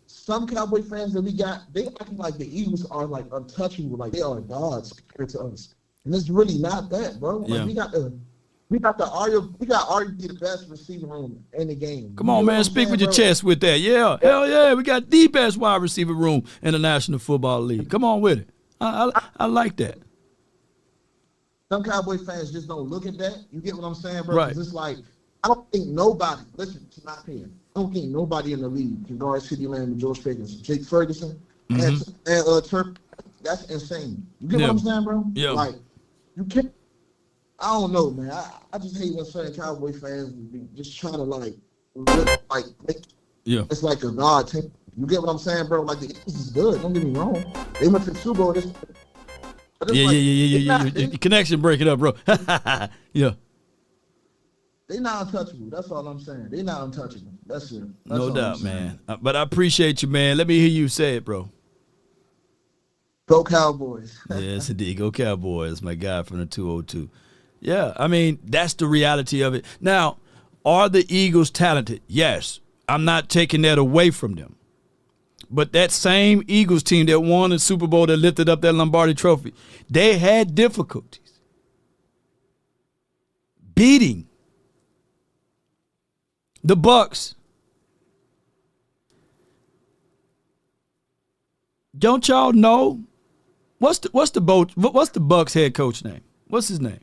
some Cowboy fans that we got, they acting like the Eagles are like untouchable, like they are gods compared to us. And it's really not that, bro. Like, we got arguably the best receiver room in the game. Come on, man. Speak with your chest with that. Yeah. Hell yeah. We got the best wide receiver room in the National Football League. Come on with it. I like that. Some Cowboy fans just don't look at that. You get what I'm saying, bro? Right. It's like, I don't think nobody, listen to my opinion, I don't think nobody in the league can guard CeeDee Lamb and George Pickens, Jake Ferguson, and Turp. That's insane. You get what I'm saying, bro? Yeah. Like, you can't. I don't know, man. I just hate when certain Cowboy fans be just trying to, like, like Yeah. it's like a God team. You get what I'm saying, bro? Like the Eagles is good. Don't get me wrong. They went to the Super Bowl. Yeah. Your connection breaking up, bro. Yeah. They not untouchable. That's all I'm saying. They not untouchable. That's it. That's No all doubt, I'm saying. man. But I appreciate you, man. Let me hear you say it, bro. Go Cowboys. Yes, indeed. Go Cowboys. My guy from the 202. Yeah, I mean, that's the reality of it. Now, are the Eagles talented? Yes. I'm not taking that away from them. But that same Eagles team that won the Super Bowl, that lifted up that Lombardi trophy, they had difficulties beating the Bucks. Don't y'all know what's the Bucks head coach name? What's his name?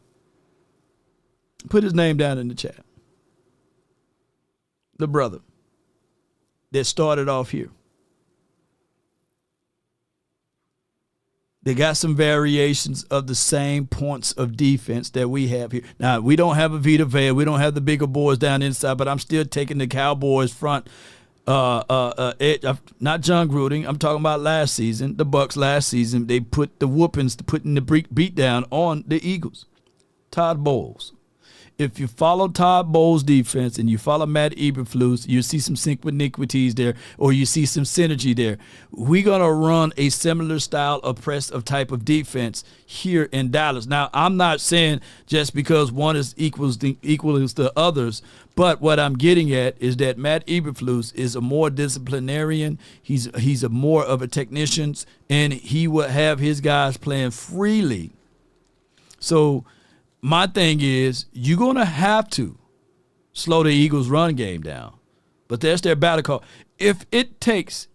Put his name down in the chat. The brother that started off here. They got some variations of the same points of defense that we have here. Now, we don't have a Vita Vea. We don't have the bigger boys down inside, but I'm still taking the Cowboys front edge. Not John Gruden. I'm talking about last season, the Bucks last season. They put the whoopings, putting the beat down on the Eagles. Todd Bowles. If you follow Todd Bowles' defense and you follow Matt Eberflus, you see some synchronicities there, or you see some synergy there. We're going to run a similar style of press of type of defense here in Dallas. Now, I'm not saying just because one is equal as the others, but what I'm getting at is that Matt Eberflus is a more disciplinarian. He's a more of a technician, and he will have his guys playing freely. So my thing is, you're going to have to slow the Eagles' run game down. But that's their battle call. If it takes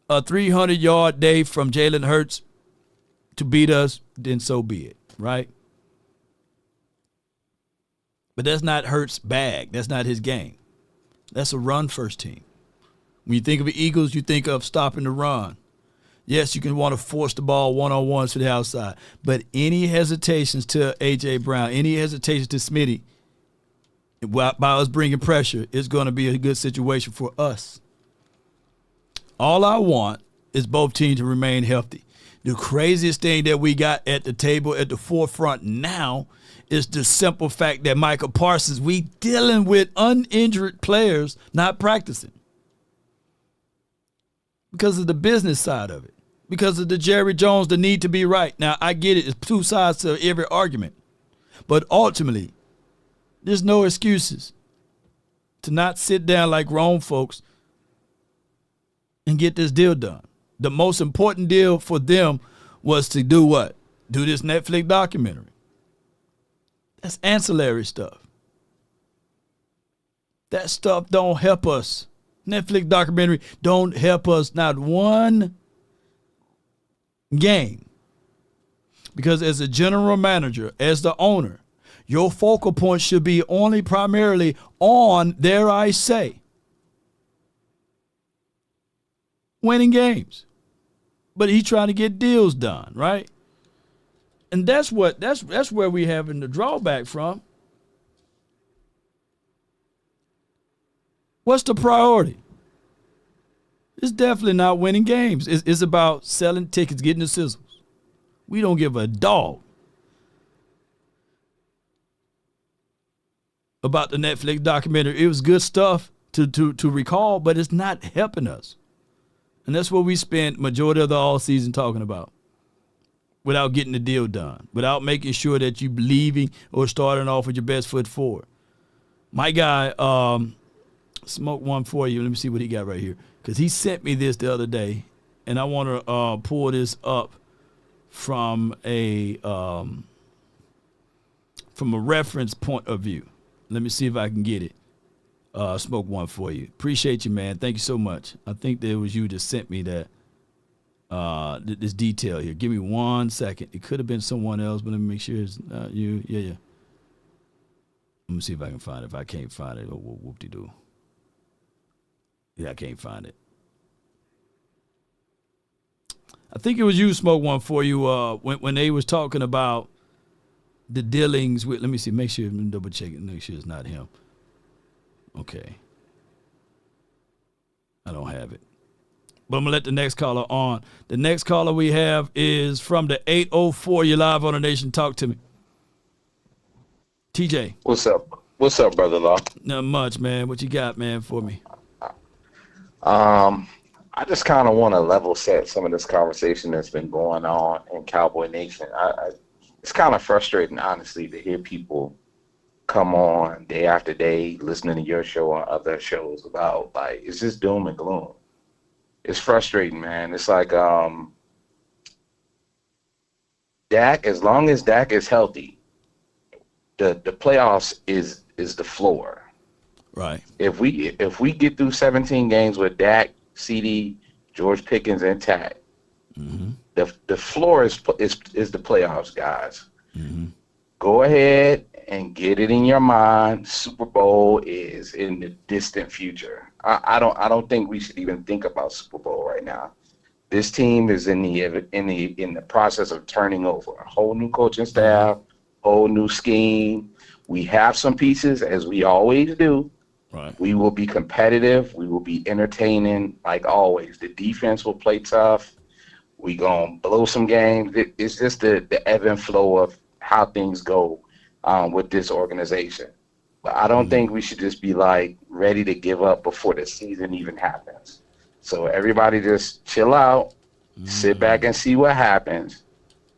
a 300-yard day from Jalen Hurts to beat us, then so be it, right? But that's not Hurts' bag. That's not his game. That's a run-first team. When you think of the Eagles, you think of stopping the run. Yes, you can want to force the ball one-on-ones to the outside. But any hesitations to A.J. Brown, any hesitations to Smitty, by us bringing pressure, it's going to be a good situation for us. All I want is both teams to remain healthy. The craziest thing that we got at the table, at the forefront now, is the simple fact that Micah Parsons, we dealing with uninjured players not practicing. Because of the business side of it. Because of the Jerry Jones, the need to be right. Now, I get it. It's two sides to every argument. But ultimately, there's no excuses to not sit down like grown folks and get this deal done. The most important deal for them was to do what? Do this Netflix documentary. That's ancillary stuff. That stuff don't help us. Netflix documentary don't help us not one game. Because as a general manager, as the owner, your focal point should be only primarily on, dare I say, winning games. But he's trying to get deals done, right? And that's where we having the drawback from. What's the priority? It's definitely not winning games. It's about selling tickets, getting the sizzles. We don't give a dog about the Netflix documentary. It was good stuff to recall, but it's not helping us. And that's what we spent majority of the all season talking about without getting the deal done, without making sure that you believing or starting off with your best foot forward. My guy, smoke one for you. Let me see what he got right here. Because he sent me this the other day, and I want to pull this up from a reference point of view. Let me see if I can get it. Smoke one for you. Appreciate you, man. Thank you so much. I think that it was you that sent me that this detail here. Give me 1 second. It could have been someone else, but let me make sure it's not you. Yeah. Let me see if I can find it. If I can't find it, whoop-de-doo. Yeah, I can't find it. I think it was you, Smoke one for you, when they was talking about the dealings with, let me see, make sure, double check it, make sure it's not him. Okay. I don't have it. But I'm going to let the next caller on. The next caller we have is from the 804. You're live on the Nation. Talk to me. TJ. What's up? What's up, brother Law? Not much, man. What you got, man, for me? I just kind of want to level set some of this conversation that's been going on in Cowboy Nation. It's kind of frustrating, honestly, to hear people come on day after day listening to your show or other shows about, like, it's just doom and gloom. It's frustrating, man. It's like Dak, as long as Dak is healthy, the playoffs is the floor. Right. If we get through 17 games with Dak, CD, George Pickens intact, the floor is the playoffs, guys. Go ahead and get it in your mind. Super Bowl is in the distant future. I don't think we should even think about Super Bowl right now. This team is in the process of turning over a whole new coaching staff, whole new scheme. We have some pieces, as we always do. Right. We will be competitive. We will be entertaining, like always. The defense will play tough. We gonna blow some games. It's just the ebb and flow of how things go with this organization. But I don't think we should just be like ready to give up before the season even happens. So everybody just chill out, sit back and see what happens,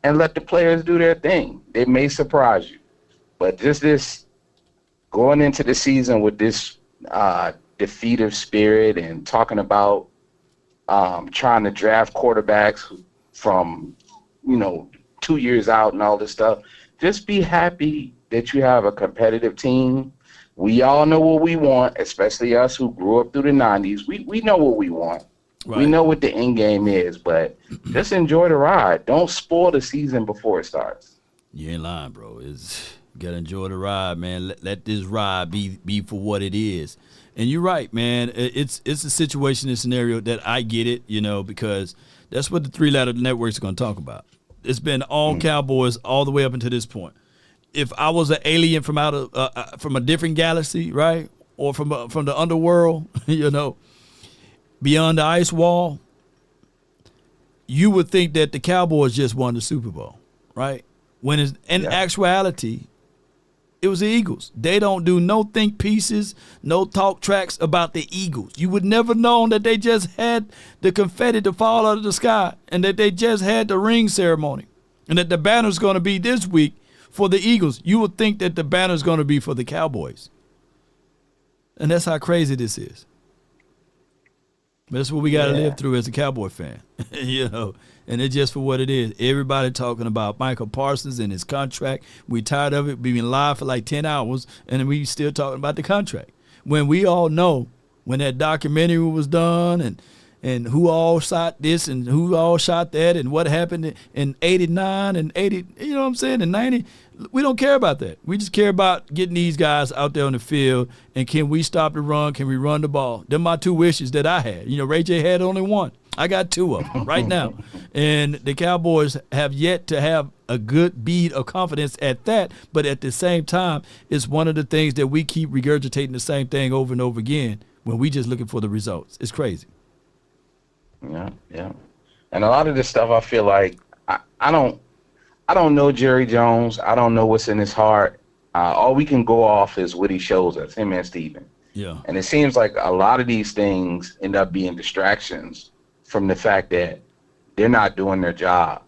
and let the players do their thing. They may surprise you. But just this going into the season with this defeative spirit and talking about trying to draft quarterbacks from 2 years out and all this stuff, just be happy that you have a competitive team. We all know what we want, especially us who grew up through the 90s. We know what we want. Right. We know what the end game is, but just enjoy the ride. Don't spoil the season before it starts. You ain't lying, bro. You got to enjoy the ride, man. Let this ride be for what it is. And you're right, man. It's a situation and scenario that I get it, because that's what the three-letter networks are going to talk about. It's been all Cowboys all the way up until this point. If I was an alien from from a different galaxy, right, or from the underworld, beyond the ice wall, you would think that the Cowboys just won the Super Bowl, right? When in actuality, it was the Eagles. They don't do no think pieces, no talk tracks about the Eagles. You would never know that they just had the confetti to fall out of the sky and that they just had the ring ceremony and that the banner's going to be this week for the Eagles. You would think that the banner's going to be for the Cowboys. And that's how crazy this is. That's what we got to live through as a Cowboy fan, and it's just for what it is. Everybody talking about Michael Parsons and his contract. We tired of it. We've been live for like 10 hours, and we still talking about the contract. When we all know when that documentary was done and who all shot this and who all shot that and what happened in 89 and 80, you know what I'm saying, and 90, we don't care about that. We just care about getting these guys out there on the field and can we stop the run, can we run the ball? Them my two wishes that I had. Ray J had only one. I got two of them right now. And the Cowboys have yet to have a good bead of confidence at that, but at the same time, it's one of the things that we keep regurgitating the same thing over and over again when we just looking for the results. It's crazy. Yeah. And a lot of this stuff, I feel like I don't know Jerry Jones. I don't know what's in his heart. All we can go off is what he shows us, him and Steven. Yeah. And it seems like a lot of these things end up being distractions from the fact that they're not doing their job.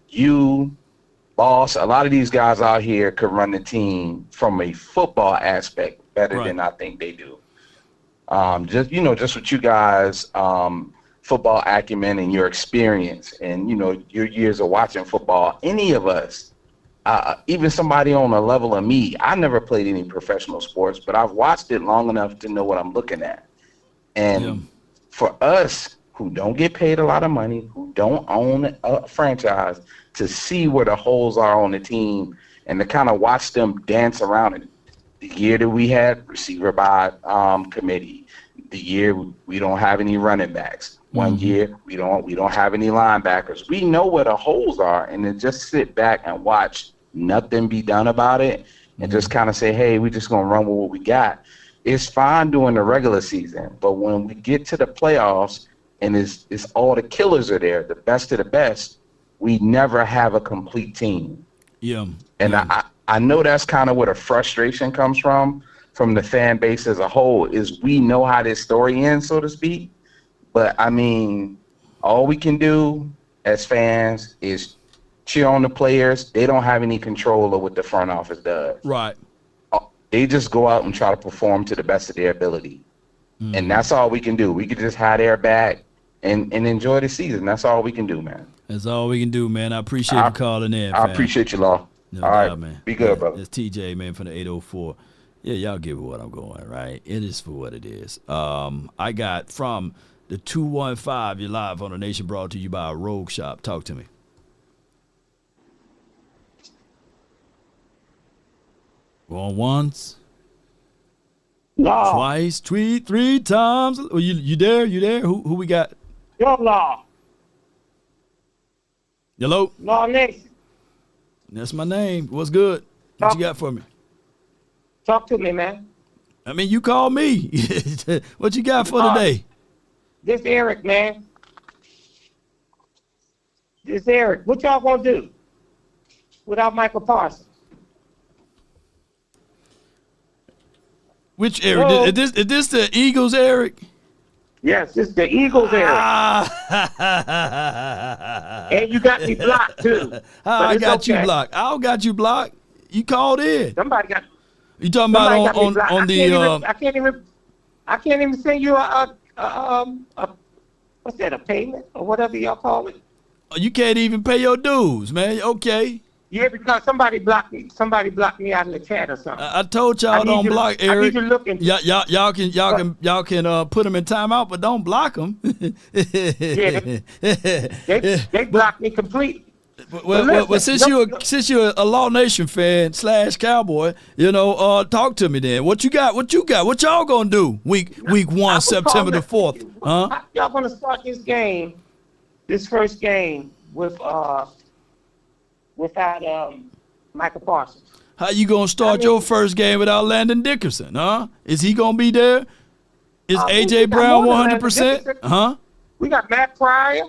You, boss, a lot of these guys out here could run the team from a football aspect better than I think they do. Just with you guys, football acumen and your experience and, your years of watching football, any of us, even somebody on a level of me, I never played any professional sports, but I've watched it long enough to know what I'm looking at. And for us who don't get paid a lot of money, who don't own a franchise, to see where the holes are on the team and to kind of watch them dance around it. The year that we had receiver by committee, the year we don't have any running backs. One year we don't have any linebackers. We know where the holes are, and then just sit back and watch nothing be done about it, and just kind of say, hey, we're just gonna run with what we got. it's fine during the regular season, but when we get to the playoffs and it's all the killers are there, the best of the best, we never have a complete team. Yeah. And I know that's kind of where the frustration comes from the fan base as a whole, is we know how this story ends, so to speak. But, I mean, all we can do as fans is cheer on the players. They don't have any control of what the front office does. Right. They just go out and try to perform to the best of their ability. And that's all we can do. We can just hide our back and enjoy the season. That's all we can do, man. That's all we can do, man. I appreciate you calling in, I fam. appreciate you, Law. No all doubt, right, man. Be good, bro. It's TJ, man, from the 804. Yeah, y'all give it what I'm going, right? It is for what it is. I got from the 215, you're live on the Nation, brought to you by RogueShop. Talk to me. Going once. Law. Twice, three times. Oh, you there? You there? Who we got? Your Law. Hello? Law Nation. That's my name. What's good? What you got for me? Talk to me, man. I mean, you called me. What you got for today? This Eric, man. This Eric. What y'all gonna do without Michael Parsons? Which Eric? Is this the Eagles, Eric? Yes, it's the Eagles, Eric. And you got me blocked too. I got you blocked. I don't got you blocked. You called in. Somebody got. You talking about on the? I can't even send you a what's that, a payment or whatever y'all call it. You can't even pay your dues, man. Okay. Yeah, because somebody blocked me. Somebody blocked me out in the chat or something. I told y'all don't block Eric. I need you looking. Y'all can put him in timeout, but don't block him. Yeah, they blocked me completely. Well, since you're a Law Nation fan / Cowboy, talk to me then. What you got? What y'all gonna do? Week 1, September the 4th, huh? Y'all gonna start this first game without Micah Parsons? How you gonna start your first game without Landon Dickerson, huh? Is he gonna be there? Is AJ Brown 100%? Huh? We got Matt Pryor.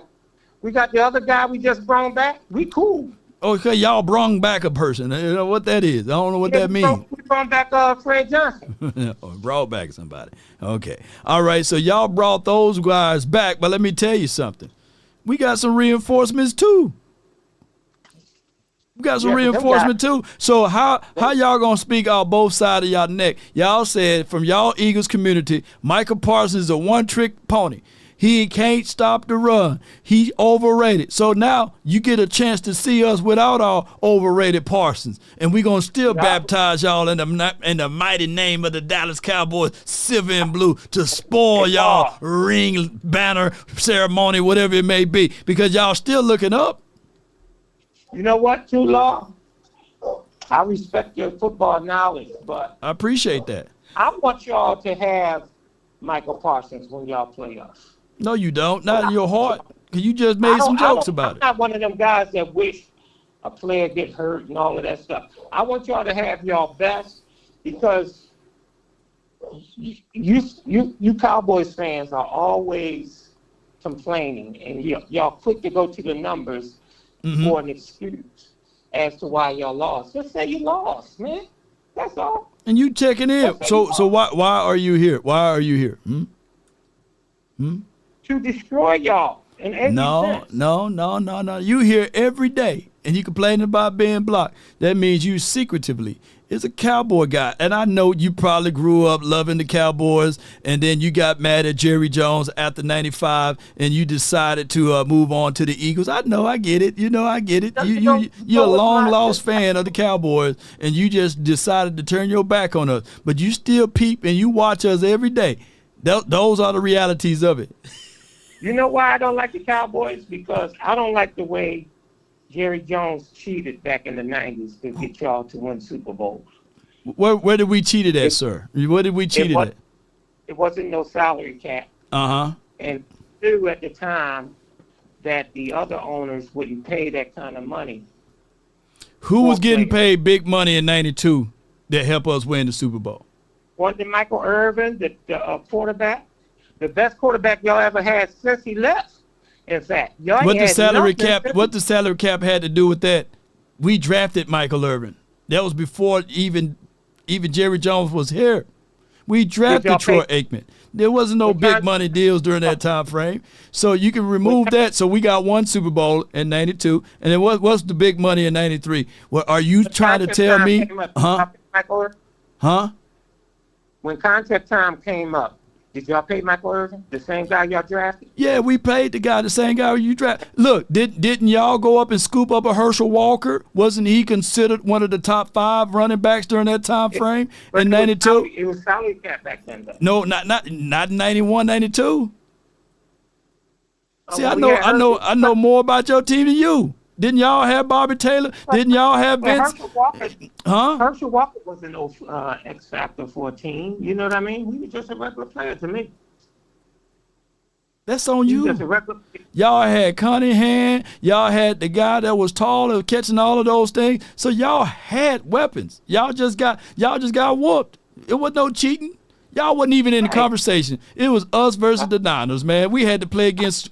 We got the other guy we just brought back. We cool. Okay, y'all brung back a person. You know what that is? I don't know what that means. We brought back Fred Johnson. Or brought back somebody. Okay. All right, so y'all brought those guys back, but let me tell you something. We got some reinforcements too. We got some reinforcement too. So how y'all gonna speak out both sides of y'all neck? Y'all said from y'all Eagles community, Micah Parsons is a one-trick pony. He can't stop the run. He overrated. So now you get a chance to see us without our overrated Parsons. And we're going to still baptize y'all in the mighty name of the Dallas Cowboys, silver and blue, to spoil y'all ring banner ceremony, whatever it may be, because y'all still looking up. You know what, too, Law? I respect your football knowledge, but I appreciate that. I want y'all to have Michael Parsons when y'all play us. No, you don't. Not in your heart. Because you just made some jokes about it. I'm not one of them guys that wish a player get hurt and all of that stuff. I want y'all to have y'all best, because you Cowboys fans are always complaining, and y'all quick to go to the numbers for an excuse as to why y'all lost. Just say you lost, man. That's all. And you checking in. So why are you here? Why are you here? To destroy y'all in every sense. No. You here every day, and you complaining about being blocked. That means you secretively is a Cowboy guy. And I know you probably grew up loving the Cowboys, and then you got mad at Jerry Jones after 95, and you decided to move on to the Eagles. I know, I get it. I get it. You're a long-lost fan of the Cowboys, and you just decided to turn your back on us. But you still peep, and you watch us every day. Those are the realities of it. You know why I don't like the Cowboys? Because I don't like the way Jerry Jones cheated back in the 90s to get y'all to win Super Bowls. Where did we cheat at, sir? Where did we cheat at? It wasn't no salary cap. Uh-huh. And knew at the time that the other owners wouldn't pay that kind of money. Who was getting paid big money in 92 that helped us win the Super Bowl? Wasn't Michael Irvin the quarterback? The best quarterback y'all ever had since he left. In fact, y'all What the had salary nothing cap? since- What the salary cap had to do with that? We drafted Michael Irvin. That was before even Jerry Jones was here. We drafted Troy Aikman. There wasn't no big money deals during that time frame. So you can remove that. So we got one Super Bowl in '92, and then what's the big money in '93? Well, are you trying to tell me? Michael Irvin? Huh? When contract time came up, did y'all pay Michael Irvin, the same guy y'all drafted? Yeah, we paid the same guy you drafted. Look, didn't y'all go up and scoop up a Herschel Walker? Wasn't he considered one of the top 5 running backs during that time frame in '92? It was salary cap back then, though. No, not in '91, '92. See, I know more about your team than you. Didn't y'all have Bobby Taylor? Didn't y'all have Vince? Herschel Walker was an X factor for a team. You know what I mean? He was just a regular player to me. That's on you. Just a regular. Y'all had Cunningham. Y'all had the guy that was taller, catching all of those things. So y'all had weapons. Y'all just got whooped. It was no cheating. Y'all wasn't even in the conversation. It was us versus the Niners, man. We had to play against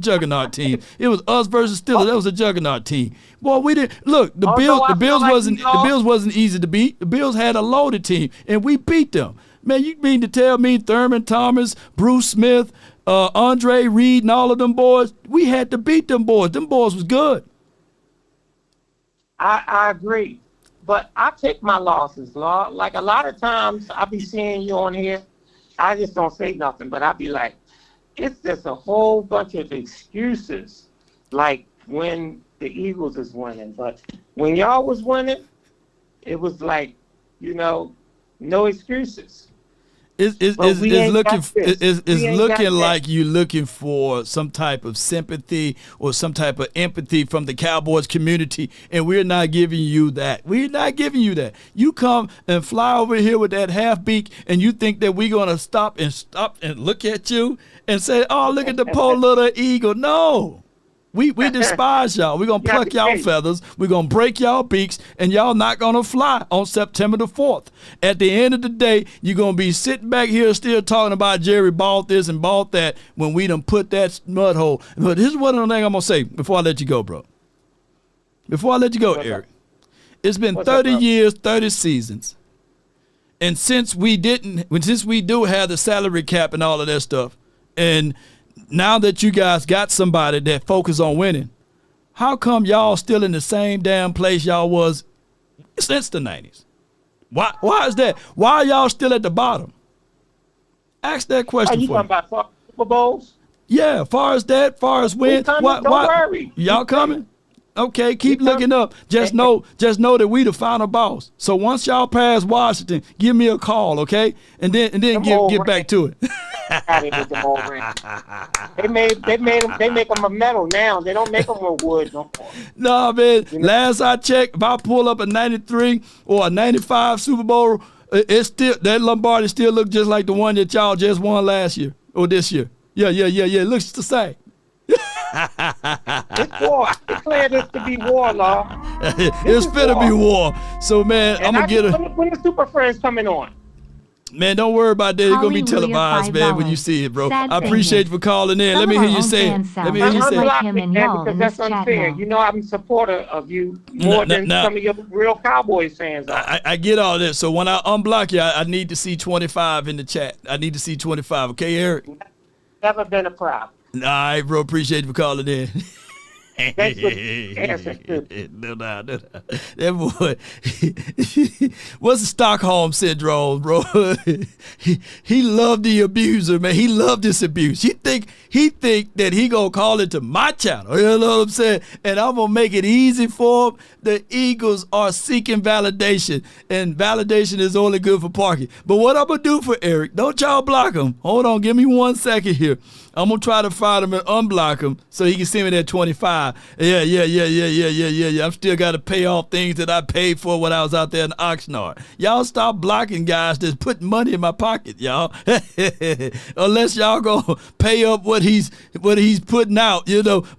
juggernaut team. It was us versus Steelers. That was a juggernaut team. Boy, we didn't look. The Bills wasn't easy to beat. The Bills had a loaded team, and we beat them. Man, you mean to tell me Thurman Thomas, Bruce Smith, Andre Reed, and all of them boys? We had to beat them boys. Them boys was good. I agree. But I take my losses, Lord. Like a lot of times I be seeing you on here, I just don't say nothing, but I be like, it's just a whole bunch of excuses, like when the Eagles is winning. But when y'all was winning, it was like, no excuses. It's looking like you're looking for some type of sympathy or some type of empathy from the Cowboys community, and we're not giving you that. We're not giving you that. You come and fly over here with that half beak, and you think that we're gonna stop and look at you and say, "Oh, look at the poor little eagle." No. We despise y'all. We're going to pluck y'all feathers. We're going to break y'all beaks, and y'all not going to fly on September the 4th. At the end of the day, you're going to be sitting back here still talking about Jerry bought this and bought that when we done put that mud hole. But here's one other thing I'm going to say before I let you go, bro. Before I let you go, Eric. It's been 30 years, 30 seasons. And since we do have the salary cap and all of that stuff, and now that you guys got somebody that focus on winning, how come y'all still in the same damn place y'all was since the 90s? Why is that? Why are y'all still at the bottom? Ask that question. Are you talking about Super Bowls? Yeah, far as wins. Don't worry. Y'all coming? Okay, keep looking up. Just know that we the final boss. So once y'all pass Washington, give me a call, okay? And then get back to it. They make them of metal now. They don't make them of wood no more. No, man. Last I checked, if I pull up a 93 or a 95 Super Bowl, it's still that Lombardi still look just like the one that y'all just won last year or this year. Yeah. It looks the same. It's war. I declare this to be war, Law. It's finna be war. So, man, I'm going to get when the Super Friends coming on? Man, don't worry about that. It's going to be televised, man, when you see it, bro. I appreciate you for calling in. Let me hear you say it. Let me hear you say it. Because that's unfair. You know I'm a supporter of you more than some of your real Cowboys fans are. I get all that. So when I unblock you, I need to see 25 in the chat. I need to see 25. Okay, Eric? Never been a problem. All right, bro. Appreciate you for calling in. Thanks for the answer, too. No. That boy, what's the Stockholm syndrome, bro? he loved the abuser, man. He loved this abuse. He think that he gonna call it to my channel. You know what I'm saying? And I'm gonna make it easy for him. The Eagles are seeking validation, and validation is only good for parking. But what I'm gonna do for Eric? Don't y'all block him. Hold on, give me 1 second here. I'm gonna try to find him and unblock him so he can send me that 25. Yeah. I'm still gotta pay off things that I paid for when I was out there in Oxnard. Y'all stop blocking guys that's putting money in my pocket, y'all. Unless y'all gonna pay up what he's putting out,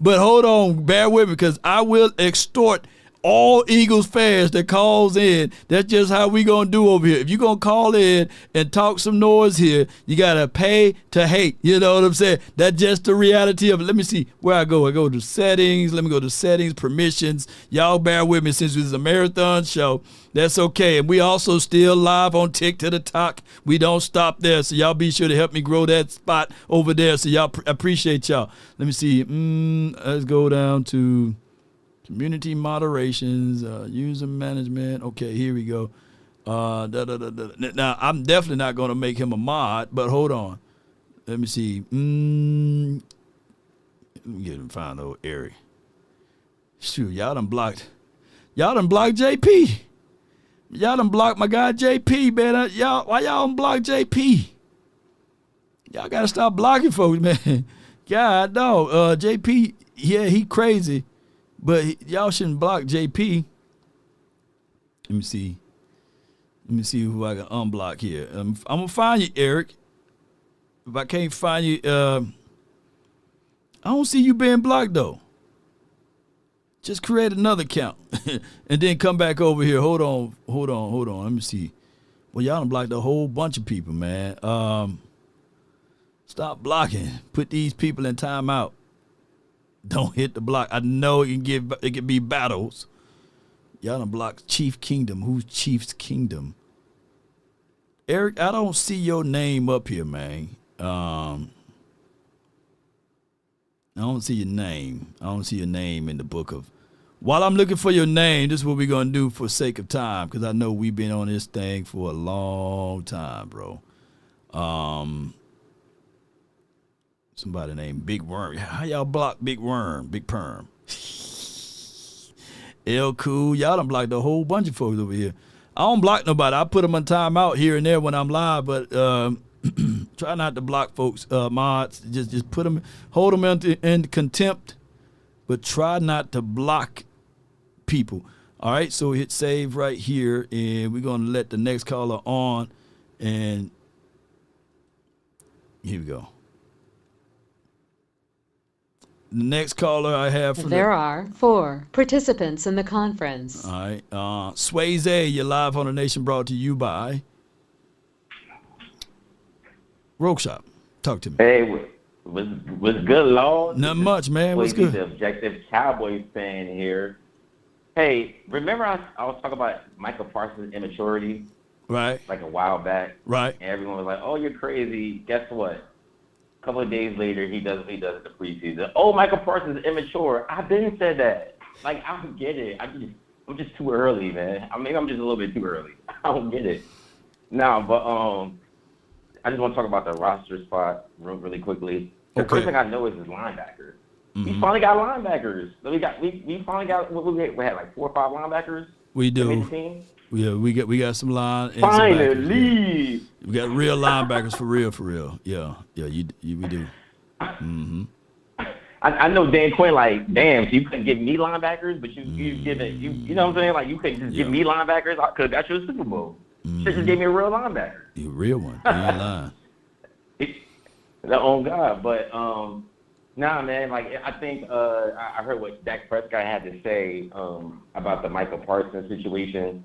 But hold on, bear with me, because I will extort all Eagles fans that calls in, that's just how we going to do over here. If you're going to call in and talk some noise here, you got to pay to hate. You know what I'm saying? That's just the reality of it. Let me see where I go. I go to settings. Let me go to settings, permissions. Y'all bear with me since it's a marathon show. That's okay. And we also still live on Tick to the Talk. We don't stop there. So y'all be sure to help me grow that spot over there. So y'all appreciate y'all. Let me see. Let's go down to community moderations, user management. Okay, here we go. Now, I'm definitely not going to make him a mod, but hold on. Let me see. Let me get him find old Eric. Shoot, y'all done blocked JP. Y'all done blocked my guy JP, man. Why y'all done block JP? Y'all gotta stop blocking folks, man. God, no. JP, yeah, he crazy, but y'all shouldn't block JP. Let me see who I can unblock here. I'm gonna find you, Eric. If I can't find you, I don't see you being blocked though. Just create another account and then come back over here. Hold on. Let me see. Well, y'all done blocked a whole bunch of people, man. Stop blocking. Put these people in timeout. Don't hit the block. I know it can be battles. Y'all done blocked Chief Kingdom. Who's Chief's Kingdom? Eric, I don't see your name up here, man. I don't see your name. I don't see your name in the book of. While I'm looking for your name, this is what we're going to do for sake of time, because I know we've been on this thing for a long time, bro. Somebody named Big Worm. How y'all block Big Worm? Big Perm. L Cool. Y'all done blocked a whole bunch of folks over here. I don't block nobody. I put them on timeout here and there when I'm live, but try not to block folks, mods. Just put them, hold them in contempt, but try not to block people. All right, so hit save right here, and we're going to let the next caller on, and here we go. The next caller I have from There are 4 participants in the conference. All right, Swayze, you're live on the Nation, brought to you by RogueShop. Talk to me. Hey, was good, Lord? Not much, man. What's good? The objective Cowboys fan here. Hey, remember I was talking about Micah Parsons' immaturity? Right. Like a while back. Right. And everyone was like, oh, you're crazy. Guess what? A couple of days later, he does the preseason. Oh, Micah Parsons is immature. I've been said that. Like, I don't get it. I'm just too early, man. Maybe I'm just a little bit too early. I don't get it. No, but I just want to talk about the roster spot really quickly. The first thing I know is his linebackers. We finally got linebackers. We finally got we had like 4 or 5 linebackers. We do. That made the team. Yeah, we got some line. And Finally, some we got real linebackers for real. Yeah, we do. Mm-hmm. I know Dan Quinn like, damn, so you couldn't give me linebackers, but you give it, you know what I'm saying? Like you couldn't just give me linebackers. I could have got you a Super Bowl. Should just gave me a real linebacker. You real one. You ain't lying. The own guy, but nah, man. Like I think I heard what Dak Prescott had to say about the Micah Parsons situation.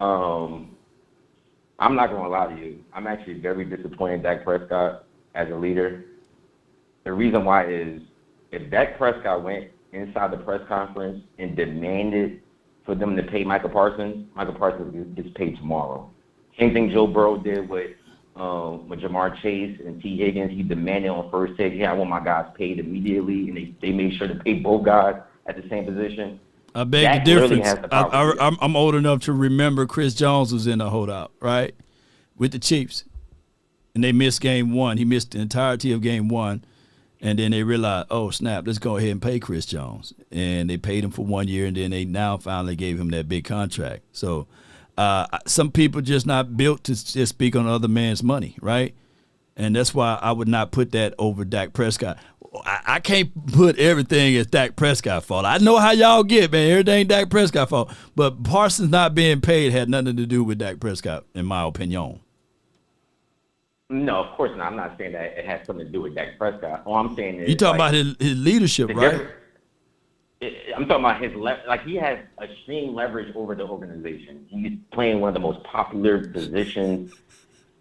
I'm not gonna lie to you. I'm actually very disappointed in Dak Prescott as a leader. The reason why is if Dak Prescott went inside the press conference and demanded for them to pay Micah Parsons gets paid tomorrow. Same thing Joe Burrow did with Jamar Chase and T. Higgins. He demanded on first take, I want my guys paid immediately, and they made sure to pay both guys at the same position. I beg the difference. I'm old enough to remember Chris Jones was in the holdout, right, with the Chiefs, and they missed game 1. He missed the entirety of game 1, and then they realized, oh, snap, let's go ahead and pay Chris Jones. And they paid him for 1 year, and then they now finally gave him that big contract. So some people just not built to just speak on other man's money, right? And that's why I would not put that over Dak Prescott. I can't put everything as Dak Prescott's fault. I know how y'all get, man. Everything Dak Prescott's fault. But Parsons not being paid had nothing to do with Dak Prescott, in my opinion. No, of course not. I'm not saying that it has something to do with Dak Prescott. All I'm saying is... You talking about his leadership, right? I'm talking about his he has extreme leverage over the organization. He's playing one of the most popular positions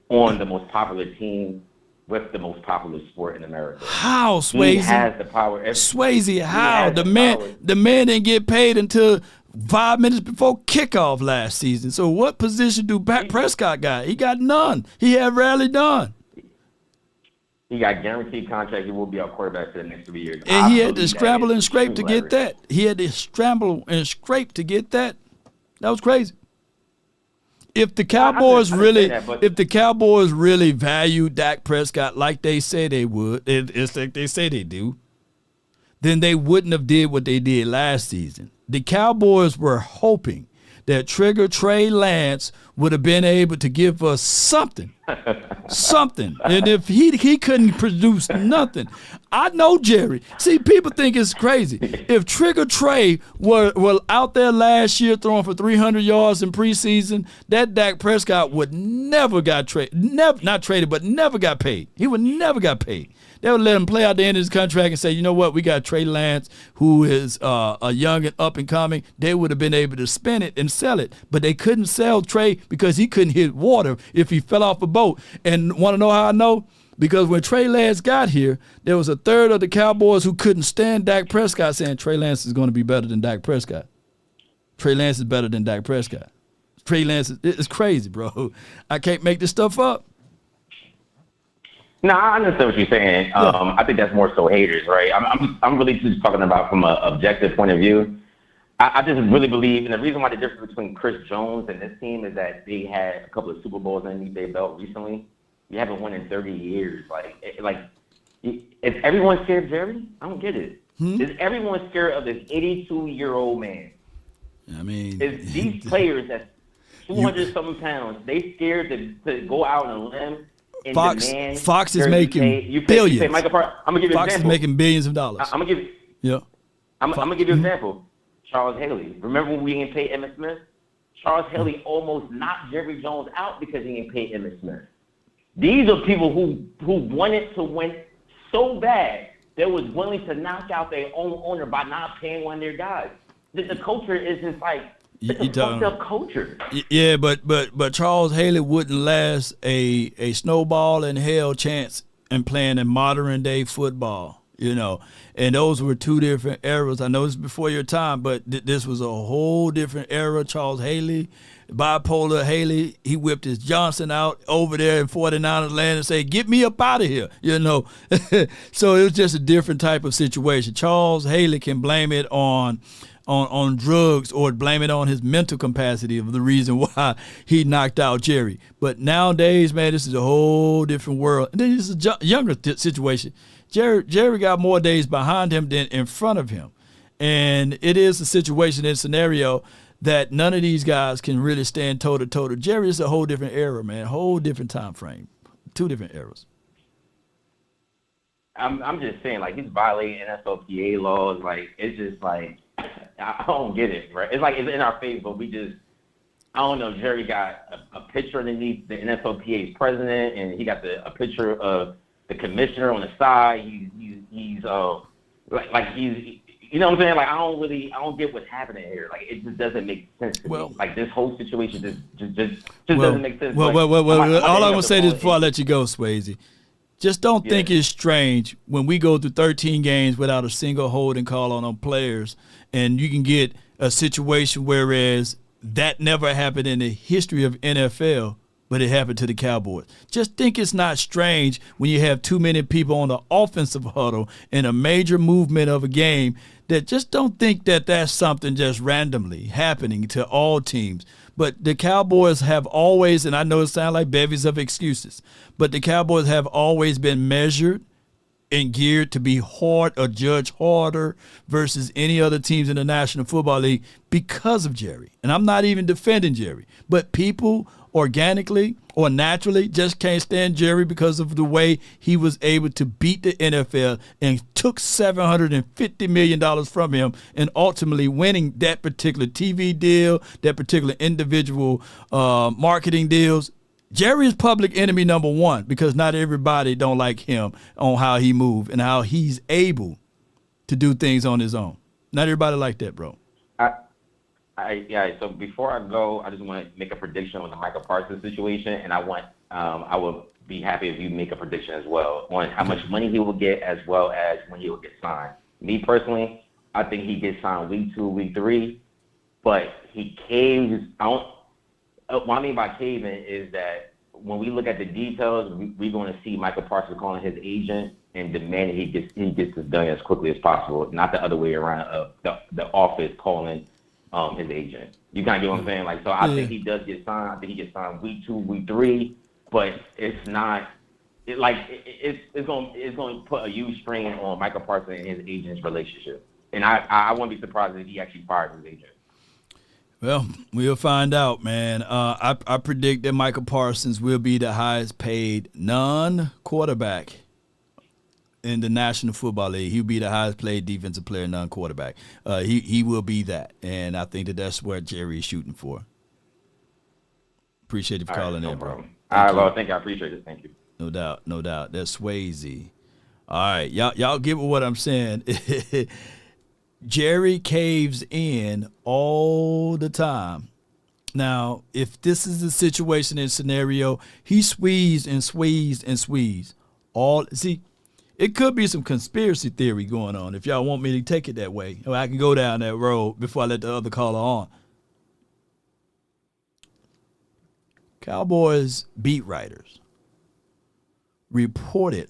on the most popular team with the most popular sport in America. How, Swayze? He has the power. Swayze, how? The man didn't get paid until 5 minutes before kickoff last season. So what position do Prescott got? He got none. He had rarely done. He got guaranteed contract. He will be our quarterback for the next 3 years. And he had to scramble and scrape to get that. He had to scramble and scrape to get that. That was crazy. If the Cowboys really valued Dak Prescott like they say they would, it's like they say they do, then they wouldn't have did what they did last season. The Cowboys were hoping that Trigger Trey Lance would have been able to give us something. And if he couldn't produce nothing, I know Jerry. See, people think it's crazy. If Trigger Trey were out there last year throwing for 300 yards in preseason, that Dak Prescott would never got traded. Not traded, but never got paid. He would never got paid. They would let him play out the end of his contract and say, you know what, we got Trey Lance, who is a young and up and coming. They would have been able to spin it and sell it, but they couldn't sell Trey because he couldn't hit water if he fell off a boat. And want to know how I know? Because when Trey Lance got here, there was a third of the Cowboys who couldn't stand Dak Prescott saying Trey Lance is going to be better than Dak Prescott. Trey Lance is better than Dak Prescott. Trey Lance is crazy, bro. I can't make this stuff up. No, I understand what you're saying. I think that's more so haters, right? I'm really just talking about from an objective point of view. I just really believe, and the reason why the difference between Chris Jones and this team is that they had a couple of Super Bowls underneath their belt recently. You haven't won in 30 years. Is everyone scared of Jerry? I don't get it. Is everyone scared of this 82-year-old man? I mean, is these players that's 200-something pounds, they scared to go out on a limb? Fox is making billions. I'm gonna give you an example. Fox is making billions of dollars. I'm gonna give you an example. Charles Haley. Remember when we didn't pay Emmitt Smith? Charles Haley almost knocked Jerry Jones out because he didn't pay Emmitt Smith. These are people who wanted to win so bad they was willing to knock out their own owner by not paying one of their guys. The culture is just like it's a fucked up culture. Yeah, but Charles Haley wouldn't last a snowball in hell chance in playing in modern day football, you know. And those were two different eras. I know it's before your time, but this was a whole different era. Charles Haley, bipolar Haley, he whipped his Johnson out over there in 49ers land and said, get me up out of here, you know. So it was just a different type of situation. Charles Haley can blame it on drugs or blame it on his mental capacity of the reason why he knocked out Jerry. But nowadays, man, this is a whole different world. And then this is a younger situation. Jerry got more days behind him than in front of him. And it is a situation and scenario that none of these guys can really stand toe-to-toe to. Jerry is a whole different era, man, whole different time frame, two different eras. I'm just saying, like, he's violating NFLPA laws. Like, it's just like, I don't get it, right? It's like it's in our face, but we just, I don't know. Jerry got a picture underneath the NFLPA's president, and he got a picture of the commissioner on the side. He's you know what I'm saying? Like, I don't get what's happening here. Like, it just doesn't make sense to me. Like, this whole situation just doesn't make sense. Well, all I'm gonna say is before I let you go, Swayze. Just don't think it's strange when we go through 13 games without a single holding call on players, and you can get a situation whereas that never happened in the history of NFL, but it happened to the Cowboys. Just think it's not strange when you have too many people on the offensive huddle in a major movement of a game that just don't think that that's something just randomly happening to all teams. But the Cowboys have always, and I know it sounds like bevies of excuses, but the Cowboys have always been measured and geared to be hard or judge harder versus any other teams in the National Football League because of Jerry. And I'm not even defending Jerry, but people organically or naturally just can't stand Jerry because of the way he was able to beat the NFL and took $750 million from him and ultimately winning that particular TV deal, that particular individual marketing deals. Jerry is public enemy number one because not everybody don't like him on how he moves and how he's able to do things on his own. Not everybody like that, bro. So before I go, I just want to make a prediction on the Micah Parsons situation, and I will be happy if you make a prediction as well on how much money he will get, as well as when he will get signed. Me personally, I think he gets signed week 2, week 3, but he caves. What I mean by caving is that when we look at the details, we're going to see Micah Parsons calling his agent and demanding he gets this done as quickly as possible, not the other way around. The office calling his agent. You kind of get what I'm saying? Like, so I think he does get signed. I think he gets signed week 2, week 3, but it's not. It's going to put a huge strain on Micah Parsons and his agent's relationship. And I wouldn't be surprised if he actually fired his agent. Well, we'll find out, man. I predict that Micah Parsons will be the highest paid non-quarterback in the National Football League. He'll be the highest paid defensive player, non-quarterback. He will be that, and I think that's where Jerry is shooting for. Appreciate you for calling in, bro. All right, well, thank you. I appreciate it. Thank you. No doubt. That's Swayze. All right, y'all get what I'm saying. Jerry caves in all the time. Now, if this is the situation and scenario, he squeezed. It could be some conspiracy theory going on if y'all want me to take it that way. Or I can go down that road before I let the other caller on. Cowboys beat writers reported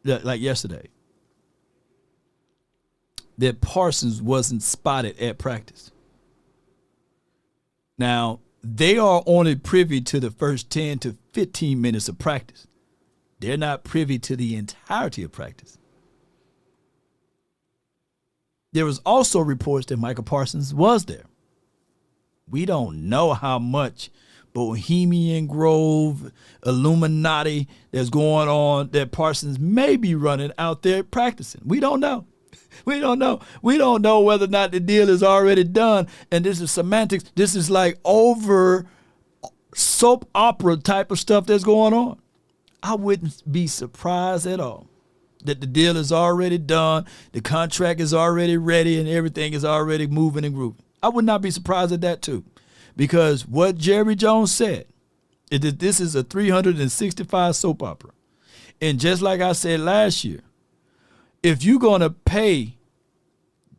yesterday, that Parsons wasn't spotted at practice. Now, they are only privy to the first 10 to 15 minutes of practice. They're not privy to the entirety of practice. There was also reports that Micah Parsons was there. We don't know how much Bohemian Grove, Illuminati that's going on that Parsons may be running out there practicing. We don't know. We don't know whether or not the deal is already done. And this is semantics. This is like over soap opera type of stuff that's going on. I wouldn't be surprised at all that the deal is already done, the contract is already ready, and everything is already moving and grooving. I would not be surprised at that too. Because what Jerry Jones said is that this is a 365 soap opera. And just like I said last year, if you're going to pay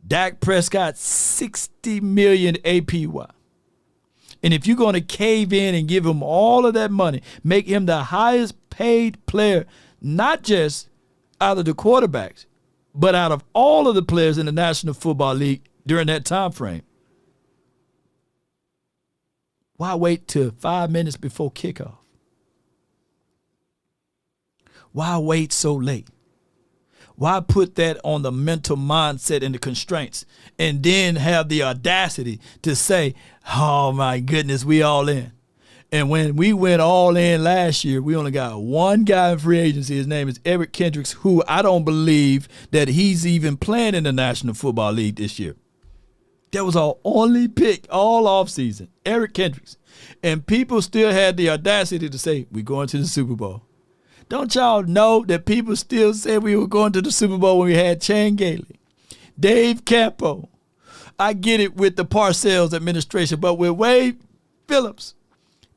Dak Prescott $60 million APY, and if you're going to cave in and give him all of that money, make him the highest paid player, not just out of the quarterbacks, but out of all of the players in the National Football League during that time frame, why wait till 5 minutes before kickoff? Why wait so late? Why put that on the mental mindset and the constraints and then have the audacity to say, oh my goodness, we all in? And when we went all in last year, we only got one guy in free agency. His name is Eric Kendricks, who I don't believe that he's even playing in the National Football League this year. That was our only pick all offseason, Eric Kendricks. And people still had the audacity to say, we're going to the Super Bowl. Don't y'all know that people still said we were going to the Super Bowl when we had Chan Gailey, Dave Campo? I get it with the Parcells administration, but with Wade Phillips,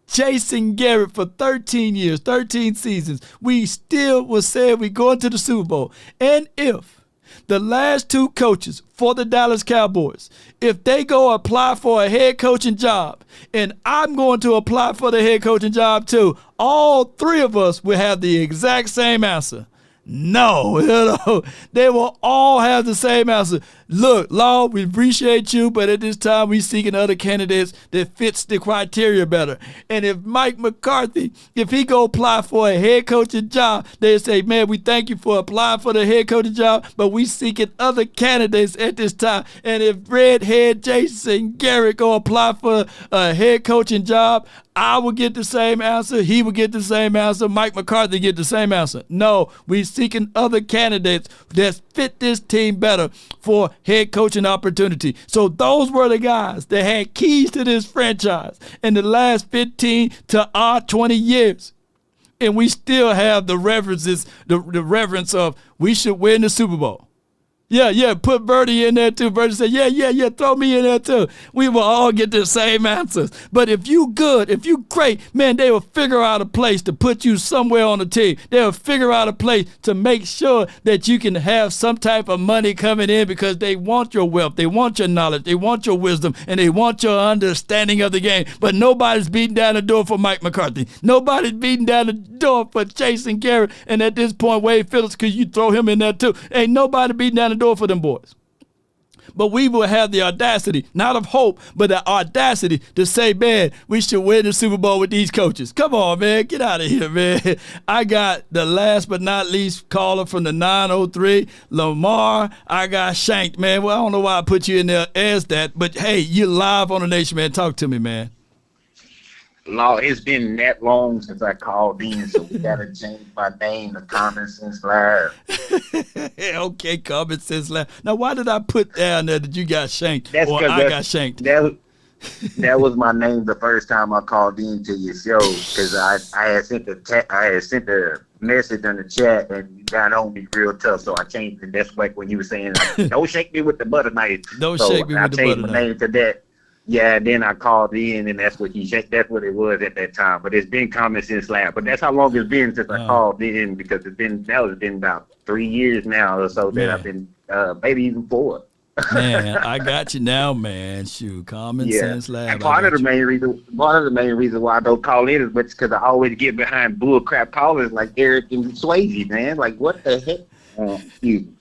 Jason Garrett for 13 years, 13 seasons, we still was saying we're going to the Super Bowl. And if the last two coaches for the Dallas Cowboys, if they go apply for a head coaching job, and I'm going to apply for the head coaching job too, all three of us will have the exact same answer. No, they will all have the same answer. Look, Law, we appreciate you, but at this time we seeking other candidates that fits the criteria better. And if Mike McCarthy, if he go apply for a head coaching job, they say, man, we thank you for applying for the head coaching job, but we seeking other candidates at this time. And if redhead Jason Garrett go apply for a head coaching job, I will get the same answer. He will get the same answer. Mike McCarthy get the same answer. No, we seeking other candidates that fit this team better for head coaching opportunity. So those were the guys that had keys to this franchise in the last 15 to 20 years. And we still have the reverence of we should win the Super Bowl. Yeah, put Bertie in there too. Bertie said, yeah, throw me in there too. We will all get the same answers. But if you good, if you great, man, they will figure out a place to put you somewhere on the team. They'll figure out a place to make sure that you can have some type of money coming in because they want your wealth, they want your knowledge, they want your wisdom, and they want your understanding of the game. But nobody's beating down the door for Mike McCarthy. Nobody's beating down the door for Jason Garrett. And at this point, Wade Phillips, because you throw him in there too. Ain't nobody beating down the door for them boys. But we will have the audacity, not of hope, but the audacity to say, man, we should win the Super Bowl with these coaches. Come on, man. Get out of here, man. I got the last but not least caller from the 903, Lamar. I got shanked, man. Well, I don't know why I put you in there as that, but hey, you're live on the Nation, man. Talk to me, man. Law, it's been that long since I called in, so we gotta change my name to Common Sense Live. Okay, Common Sense Live. Now, why did I put down there that you got shanked or I got shanked? That was my name the first time I called into your show because I had sent the message in the chat and you got on me real tough, so I changed it. That's like when you were saying, "Don't shake me with the butter knife." Don't shake me with the butter knife. I changed my name to that. Yeah, and then I called in, and that's what it was at that time. But it's been Common Sense Lab. But that's how long it's been since I called in because it's been about 3 years now or so that I've been, maybe even 4. Man, I got you now, man. Shoot, Common Sense Lab. And part of the main reason why I don't call in is because I always get behind bull crap callers like Eric and Swayze, man. Like, what the heck? Excuse me.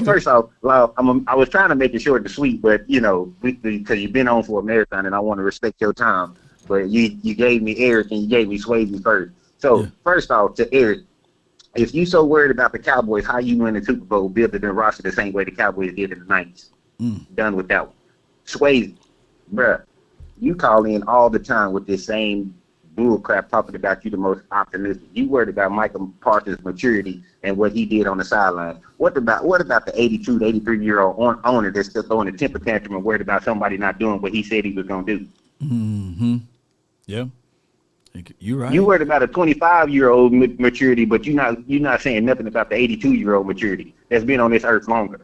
First off, well, I was trying to make it short and sweet, but because you've been on for a marathon, and I want to respect your time. But you gave me Eric and you gave me Swayze first. So first off, to Eric, if you so worried about the Cowboys, how you win the Super Bowl, building the roster the same way the Cowboys did in the 90s? Done with that one. Swayze, bruh, you call in all the time with this same bull crap talking about you the most optimistic. You worried about Micah Parsons' maturity and what he did on the sideline. What about the 82 to 83-year-old owner that's still throwing a temper tantrum and worried about somebody not doing what he said he was going to do? Mm-hmm. Yeah. You're right. You worried about a 25-year-old maturity, but you're not saying nothing about the 82-year-old maturity that's been on this earth longer.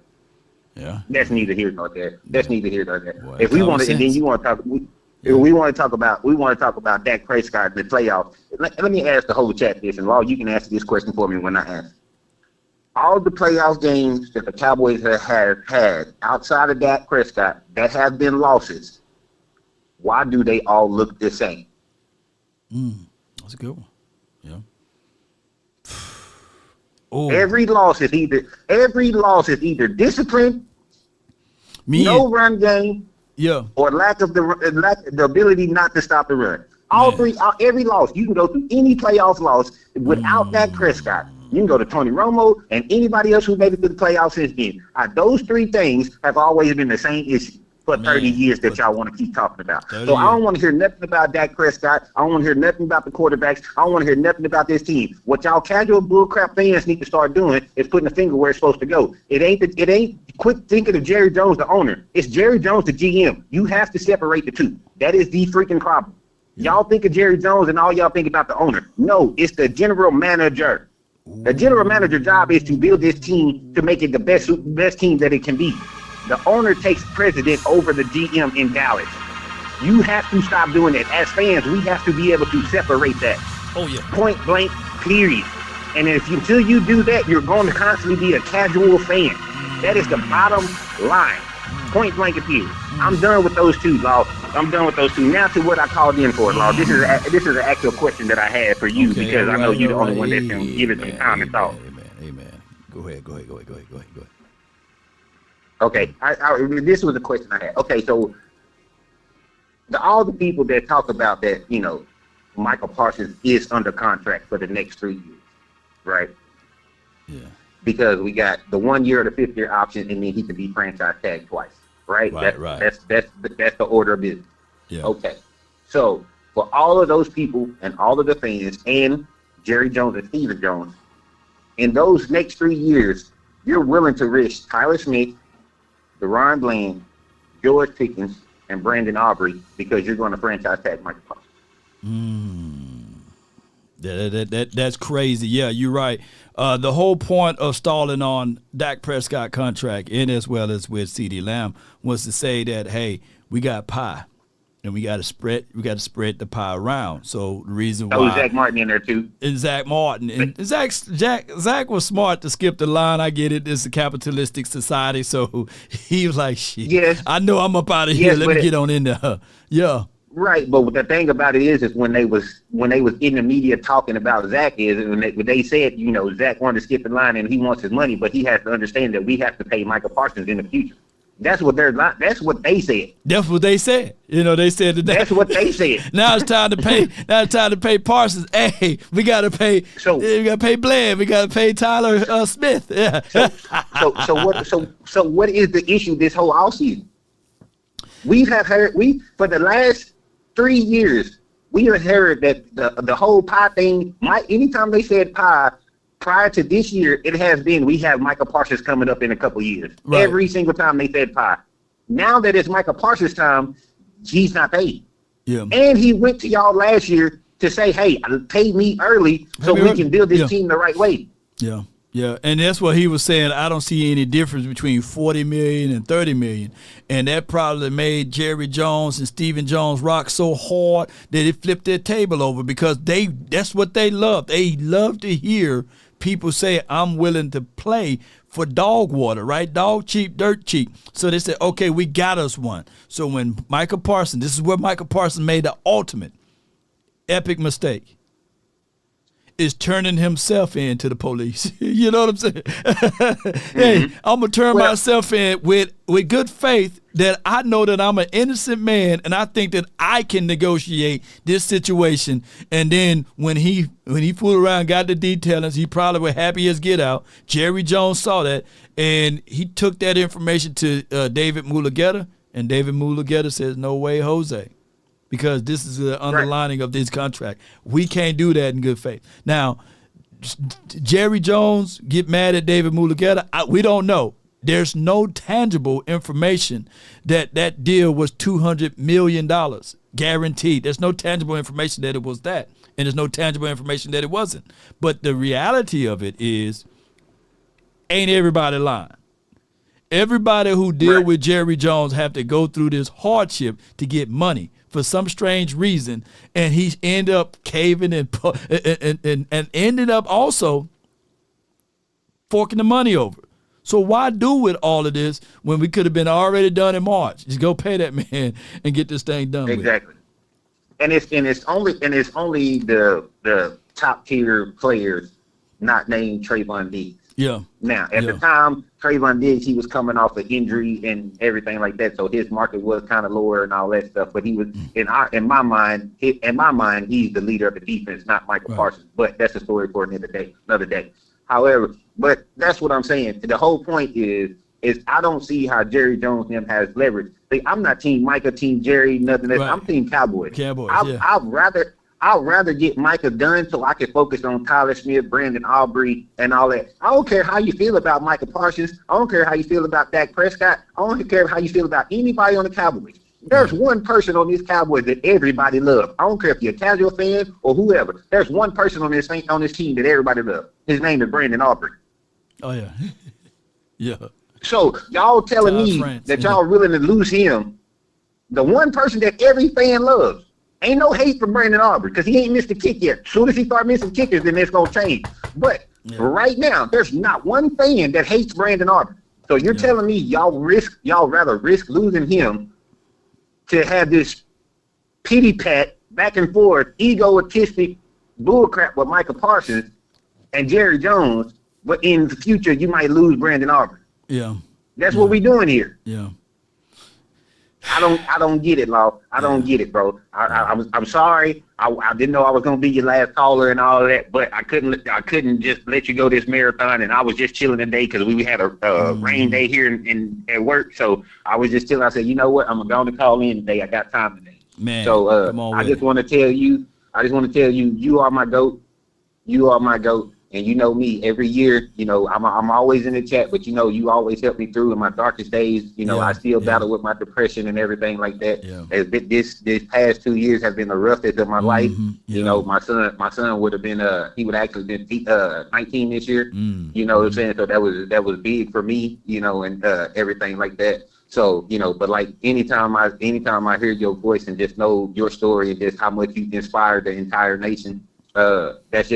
Yeah. That's neither here nor there. That's neither here nor there. Well, if we want to, and then you want to talk. We want to talk about Dak Prescott in the playoffs. Let me ask the whole chat this, and Law, you can answer this question for me when I ask. All the playoff games that the Cowboys have had outside of Dak Prescott that have been losses, why do they all look the same? That's a good one. Yeah. Every loss is either discipline, no run game. Yeah. Or lack of the ability not to stop the run. Every loss. You can go through any playoff loss without Dak Prescott. You can go to Tony Romo and anybody else who made it to the playoffs since then. Those three things have always been the same issue for 30 years that y'all want to keep talking about. So I don't want to hear nothing about Dak Prescott. I don't want to hear nothing about the quarterbacks. I don't want to hear nothing about this team. What y'all casual bullcrap fans need to start doing is putting the finger where it's supposed to go. It ain't quit thinking of Jerry Jones, the owner. It's Jerry Jones, the GM. You have to separate the two. That is the freaking problem. Y'all think of Jerry Jones and all y'all think about the owner. No, it's the general manager. The general manager job is to build this team to make it the best team that it can be. The owner takes precedence over the GM in Dallas. You have to stop doing that. As fans, we have to be able to separate that. Oh, yeah. Point blank, period. And until you do that, you're going to constantly be a casual fan. That is the bottom line. Point blank, period. I'm done with those two, Law. I'm done with those two. Now to what I called in for, Law. This is an actual question that I had for you because I know you're the only one that can give it some time and thought. Amen. Go ahead. Okay, this was the question I had. Okay, so all the people that talk about that, Michael Parsons is under contract for the next 3 years, right? Yeah. Because we got the 1 year or the 5th year option, and then he can be franchise tagged twice, right? Right. That's the order of business. Yeah. Okay, so for all of those people and all of the fans and Jerry Jones and Steven Jones, in those next 3 years, you're willing to risk Tyler Smith, DeRon Bland, George Pickens, and Brandon Aubrey because you're going to franchise tag Michael Parsons. That's crazy. Yeah, you're right. The whole point of stalling on Dak Prescott contract, and as well as with CeeDee Lamb, was to say that, hey, we got pie, and we got to spread the pie around. So the reason why Zach Martin in there too. And Zach Martin. And Zach was smart to skip the line. I get it. It's a capitalistic society. So he was like, shit, yes. I know I'm up out of here. Let me get on in there. Yeah. Right, but the thing about it is when they was in the media talking about Zach when they said, Zach wanted to skip the line and he wants his money, but he has to understand that we have to pay Micah Parsons in the future. That's what they said. That's what they said. They said that. That's what they said. Now it's time to pay. Now it's time to pay Parsons. Hey, we gotta pay. We gotta pay Bland. We gotta pay Tyler Smith. Yeah. So what is the issue this whole offseason? We for the last 3 years we have heard that the whole pie thing. Anytime they said pie. Prior to this year, it has been we have Micah Parsons coming up in a couple years. Right. Every single time they said pie. Now that it's Micah Parsons' time, he's not paid. Yeah. And he went to y'all last year to say, hey, pay me early so we can build this team the right way. Yeah. Yeah, and that's what he was saying. I don't see any difference between $40 million and $30 million, and that probably made Jerry Jones and Stephen Jones rock so hard that it flipped their table over because that's what they love. They love to hear people say, I'm willing to play for dog water, right? Dog cheap, dirt cheap. So they said, okay, we got us one. So when Micah Parsons, this is where Micah Parsons made the ultimate epic mistake, is turning himself in to the police. You know what I'm saying? Hey, I'm going to turn myself in with good faith that I know that I'm an innocent man and I think that I can negotiate this situation. And then when he fooled around, got the details, he probably was happy as get out. Jerry Jones saw that and he took that information to David Mulugeta, and David Mulugeta says, no way, Jose. Because this is the underlining of this contract. We can't do that in good faith. Now, Jerry Jones get mad at David Mulugeta. We don't know. There's no tangible information that deal was $200 million guaranteed. There's no tangible information that it was that. And there's no tangible information that it wasn't. But the reality of it is, ain't everybody lying. Everybody who deal with Jerry Jones have to go through this hardship to get money for some strange reason, and he ended up caving and ended up also forking the money over. So why do with all of this when we could have been already done in March? Just go pay that man and get this thing done. Exactly. And it's only the top tier players not named Trayvon Diggs. Yeah. Now, at the time, Trayvon Diggs, he was coming off of injury and everything like that, so his market was kind of lower and all that stuff. But he was in my mind, he's the leader of the defense, not Michael Parsons. But that's a story for another day. However, but that's what I'm saying. The whole point is I don't see how Jerry Jones has leverage. I'm not Team Micah, Team Jerry, nothing. I'm Team Cowboys. I'd rather get Micah done so I can focus on Tyler Smith, Brandon Aubrey, and all that. I don't care how you feel about Micah Parsons. I don't care how you feel about Dak Prescott. I don't care how you feel about anybody on the Cowboys. There's one person on this Cowboys that everybody loves. I don't care if you're a casual fan or whoever. There's one person on this team that everybody loves. His name is Brandon Aubrey. Oh, yeah. Yeah. So y'all telling me that y'all are willing to lose him, the one person that every fan loves. Ain't no hate for Brandon Aubrey because he ain't missed a kick yet. As soon as he start missing kickers, then it's going to change. But right now, there's not one fan that hates Brandon Aubrey. So you're telling me y'all rather risk losing him to have this pity pat, back and forth, egotistic bullcrap with Micah Parsons and Jerry Jones, but in the future you might lose Brandon Aubrey. Yeah. That's what we doing here. Yeah. I don't get it, Law. I don't get it, bro. I'm sorry. I didn't know I was gonna be your last caller and all of that, but I couldn't just let you go this marathon. And I was just chilling today because we had a rain day here at work. So I was just chilling. I said, you know what? I'm going to call in today. I got time today. Man, so I just want to tell you, you are my GOAT. You are my GOAT. And you know me, every year, you know, I'm always in the chat, but you know, you always help me through in my darkest days. You know, I still battle with my depression and everything like that. This past 2 years have been the roughest of my life. You know, my son would have been he would actually been 19 this year. You know what I'm saying? So that was big for me, you know, and everything like that. So, you know, but like anytime I hear your voice and just know your story and just how much you inspired the entire nation, that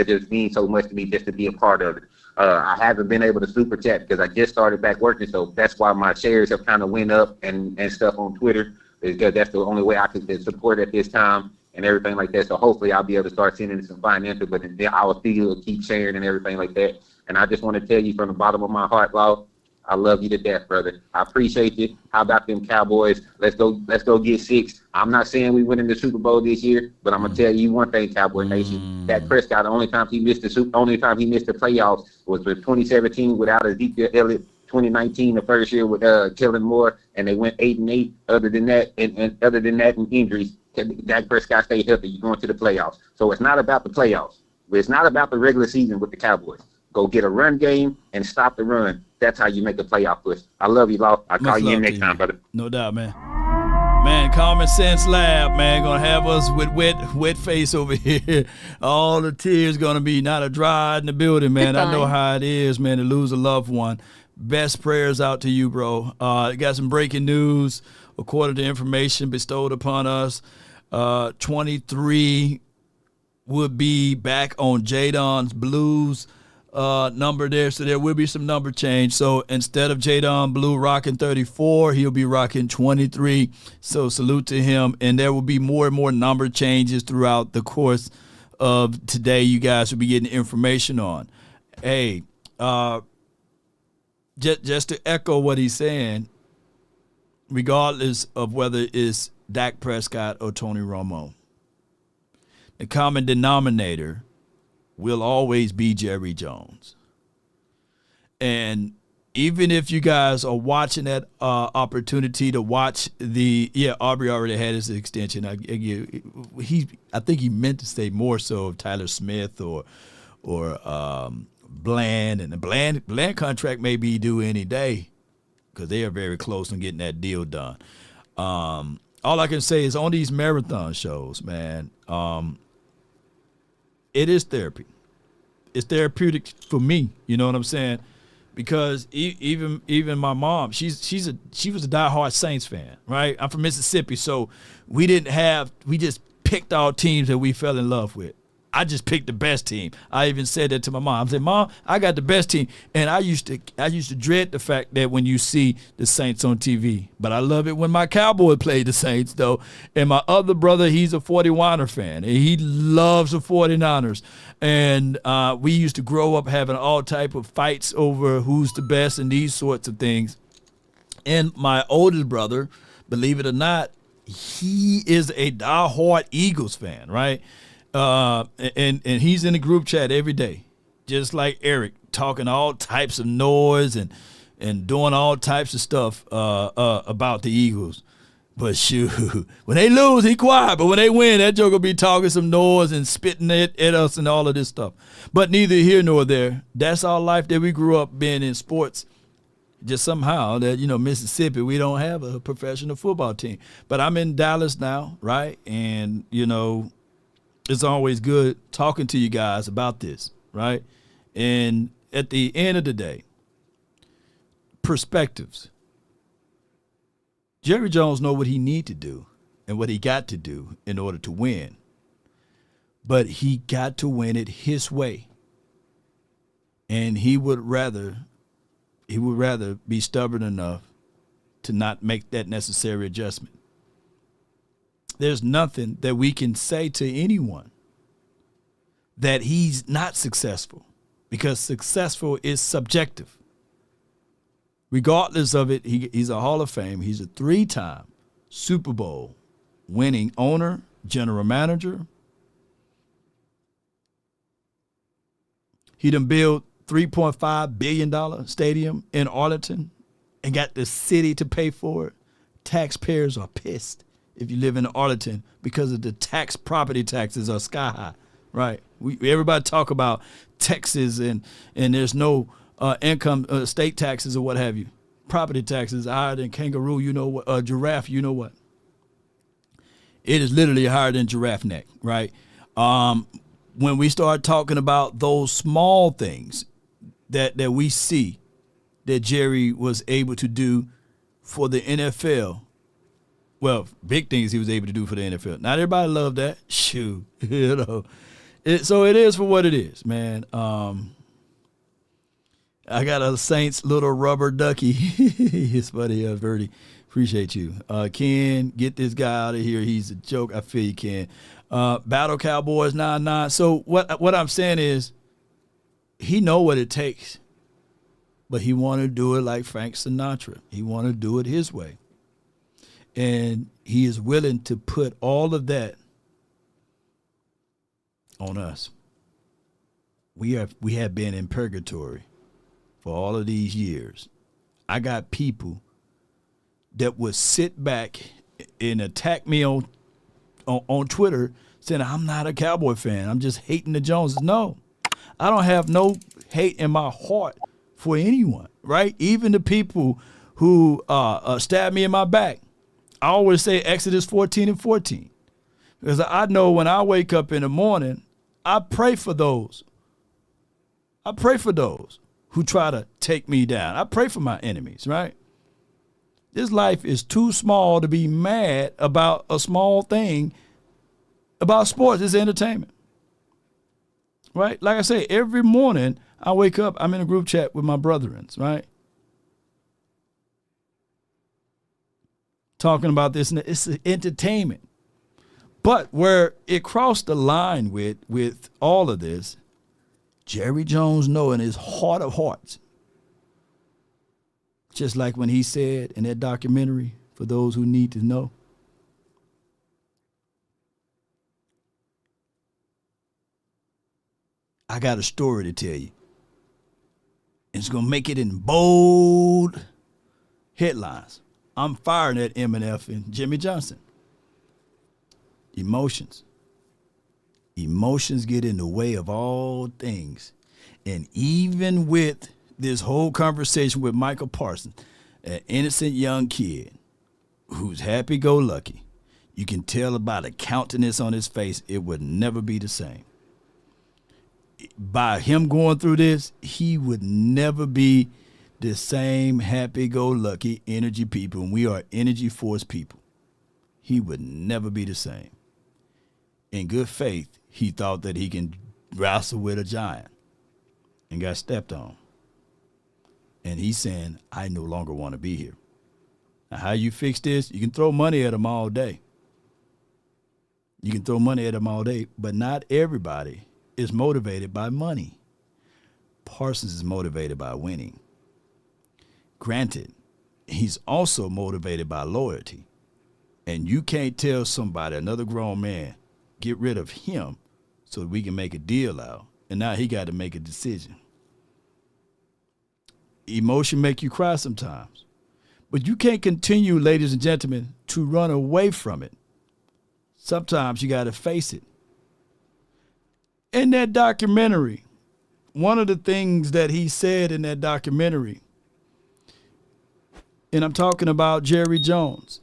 just means so much to me just to be a part of it. I haven't been able to super chat because I just started back working, so that's why my shares have kind of went up and stuff on Twitter, because that's the only way I can support at this time and everything like that. So hopefully I'll be able to start sending some financial, but then I will still keep sharing and everything like that. And I just want to tell you from the bottom of my heart, Law, I love you to death, brother. I appreciate you. How about them Cowboys? Let's go get 6. I'm not saying we win in the Super Bowl this year, but I'm gonna tell you one thing, Cowboy Nation. Dak Prescott, the only time he missed the playoffs was in 2017 without Ezekiel Elliott. 2019, the first year with Kellen Moore, and they went 8-8. Other than that, and injuries, Dak Prescott stayed healthy. You're going to the playoffs. So it's not about the playoffs. It's not about the regular season with the Cowboys. Go get a run game and stop the run. That's how you make a playoff push. I love you, Law. I'll call you in next time, brother. No doubt, man. Man, Common Sense Lab, man, gonna have us with wet face over here. All the tears gonna be not a dry in the building, man. I know how it is, man, to lose a loved one. Best prayers out to you, bro. Got some breaking news. According to information bestowed upon us, 23 would be back on Jadon's Blues number there, so there will be some number change. So instead of Jadon Blue rocking 34, he'll be rocking 23. So salute to him, and there will be more and more number changes throughout the course of today. You guys will be getting information on. Hey, just to echo what he's saying, regardless of whether it's Dak Prescott or Tony Romo, the common denominator will always be Jerry Jones. And even if you guys are watching that opportunity to watch Aubrey already had his extension. I think he meant to say more so of Tyler Smith or Bland, and the Bland contract may be due any day because they are very close on getting that deal done. All I can say is on these marathon shows, man, it is therapy. It's therapeutic for me. You know what I'm saying? Because even my mom, she was a diehard Saints fan, right? I'm from Mississippi, so we just picked our teams that we fell in love with. I just picked the best team. I even said that to my mom. I said, Mom, I got the best team. And I used to dread the fact that when you see the Saints on TV. But I love it when my Cowboy played the Saints, though. And my other brother, he's a 49er fan. And he loves the 49ers. And we used to grow up having all type of fights over who's the best and these sorts of things. And my oldest brother, believe it or not, he is a diehard Eagles fan, right? And he's in the group chat every day, just like Eric, talking all types of noise and doing all types of stuff about the Eagles. But shoot, when they lose, he quiet. But when they win, that joke will be talking some noise and spitting at us and all of this stuff. But neither here nor there. That's our life that we grew up being in sports. Just somehow that, Mississippi, we don't have a professional football team. But I'm in Dallas now, right? And, it's always good talking to you guys about this, right? And at the end of the day, perspectives. Jerry Jones knows what he need to do and what he got to do in order to win. But he got to win it his way. And he would rather be stubborn enough to not make that necessary adjustment. There's nothing that we can say to anyone that he's not successful, because successful is subjective. Regardless of it, he's a Hall of Fame. He's a 3-time Super Bowl winning owner, general manager. He done built $3.5 billion stadium in Arlington and got the city to pay for it. Taxpayers are pissed if you live in Arlington because of the property taxes are sky high, right? Everybody talk about Texas and there's no income, state taxes or what have you. Property taxes higher than kangaroo, you know what, giraffe, you know what. It is literally higher than giraffe neck, right? When we start talking about those small things that we see that Jerry was able to do for the NFL, well, big things he was able to do for the NFL. Not everybody loved that. Shoot, you know. So it is for what it is, man. I got a Saints little rubber ducky. It's funny, Verdi. Appreciate you. Ken, get this guy out of here. He's a joke. I feel you, Ken. Battle Cowboys 9-9. So what I'm saying is he know what it takes, but he want to do it like Frank Sinatra. He want to do it his way. And he is willing to put all of that on us. We have been in purgatory for all of these years. I got people that would sit back and attack me on Twitter saying, I'm not a Cowboy fan. I'm just hating the Joneses. No, I don't have no hate in my heart for anyone, right? Even the people who stab me in my back. I always say Exodus 14:14. Because I know when I wake up in the morning, I pray for those. I pray for those who try to take me down. I pray for my enemies, right? This life is too small to be mad about a small thing about sports. It's entertainment, right? Like I say, every morning I wake up, I'm in a group chat with my brethren, right? Talking about this, and it's entertainment. But where it crossed the line with all of this, Jerry Jones know in his heart of hearts, just like when he said in that documentary, for those who need to know, I got a story to tell you. It's going to make it in bold headlines. I'm firing at M&F and Jimmy Johnson. Emotions. Emotions get in the way of all things. And even with this whole conversation with Micah Parsons, an innocent young kid who's happy-go-lucky, you can tell by the countenance on his face, it would never be the same. By him going through this, he would never be the same happy-go-lucky energy people, and we are energy force people. He would never be the same. In good faith, he thought that he can wrestle with a giant and got stepped on. And he's saying, I no longer want to be here. Now, how you fix this? You can throw money at him all day. You can throw money at him all day, but not everybody is motivated by money. Parsons is motivated by winning. Granted, he's also motivated by loyalty. And you can't tell somebody, another grown man, get rid of him so we can make a deal out. And now he got to make a decision. Emotion make you cry sometimes. But you can't continue, ladies and gentlemen, to run away from it. Sometimes you got to face it. In that documentary, one of the things that he said in that documentary, and I'm talking about Jerry Jones,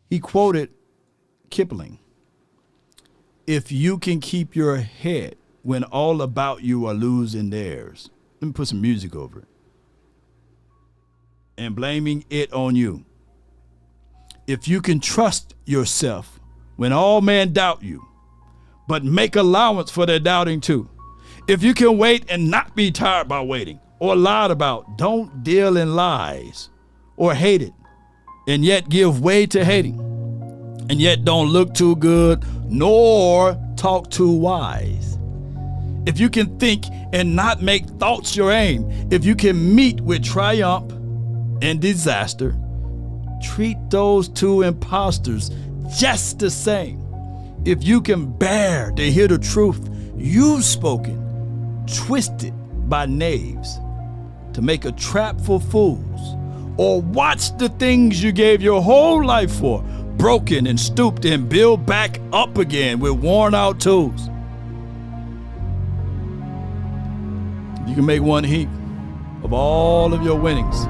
he quoted Kipling. If you can keep your head when all about you are losing theirs. Let me put some music over it. And blaming it on you. If you can trust yourself when all men doubt you, but make allowance for their doubting too. If you can wait and not be tired by waiting or lied about, don't deal in lies or hate it, and yet give way to hating, and yet don't look too good nor talk too wise. If you can think and not make thoughts your aim, if you can meet with triumph and disaster, treat those two imposters just the same. If you can bear to hear the truth you've spoken, twisted by knaves to make a trap for fools, or watch the things you gave your whole life for broken and stooped and built back up again with worn out tools. can make one heap of all of your winnings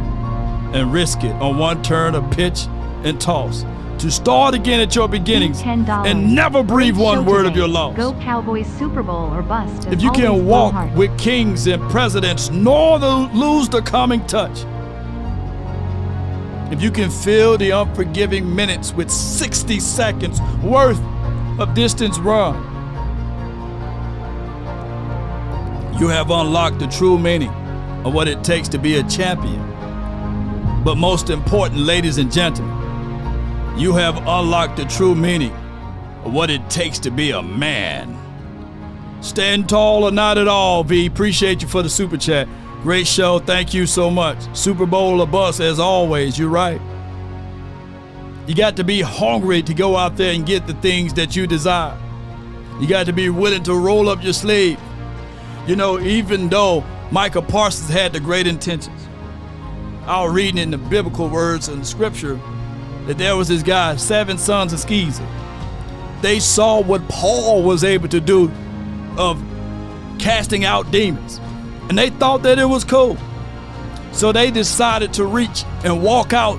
and risk it on one turn of pitch and toss to start again at your beginnings and never breathe one word of your loss. Go Cowboys, Super Bowl or bust. If you can walk with kings and presidents nor lose the calming touch, if you can fill the unforgiving minutes with 60 seconds worth of distance run, you have unlocked the true meaning of what it takes to be a champion. But most important, ladies and gentlemen, you have unlocked the true meaning of what it takes to be a man. Stand tall or not at all, V. Appreciate you for the super chat. Great show. Thank you so much. Super Bowl or bust, as always. You're right. You got to be hungry to go out there and get the things that you desire. You got to be willing to roll up your sleeve. You know, even though Micah Parsons had the great intentions, I was reading in the biblical words in scripture that there was this guy, 7 sons of Sceva. They saw what Paul was able to do of casting out demons, and they thought that it was cool. So they decided to reach and walk out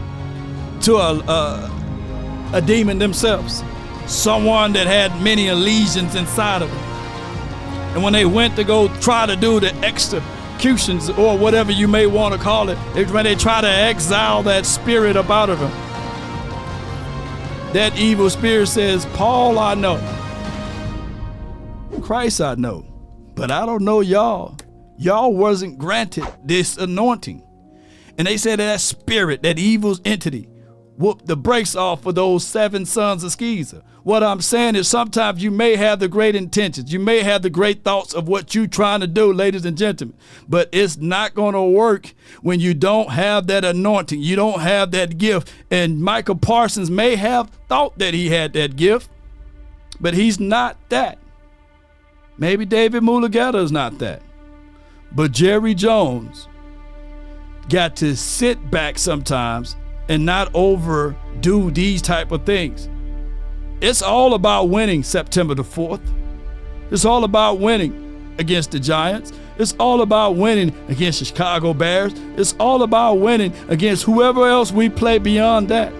to a demon themselves, someone that had many legions inside of them. And when they went to go try to do the executions or whatever you may want to call it, when they try to exile that spirit up out of them, that evil spirit says, Paul, I know. Christ, I know. But I don't know y'all. Y'all wasn't granted this anointing. And they said that spirit, that evil entity, whooped the brakes off of those 7 sons of Sceva. What I'm saying is sometimes you may have the great intentions. You may have the great thoughts of what you're trying to do, ladies and gentlemen. But it's not going to work when you don't have that anointing. You don't have that gift. And Micah Parsons may have thought that he had that gift, but he's not that. Maybe David Mulugeta is not that. But Jerry Jones got to sit back sometimes and not overdo these type of things. It's all about winning September the 4th. It's all about winning against the Giants. It's all about winning against the Chicago Bears. It's all about winning against whoever else we play beyond that.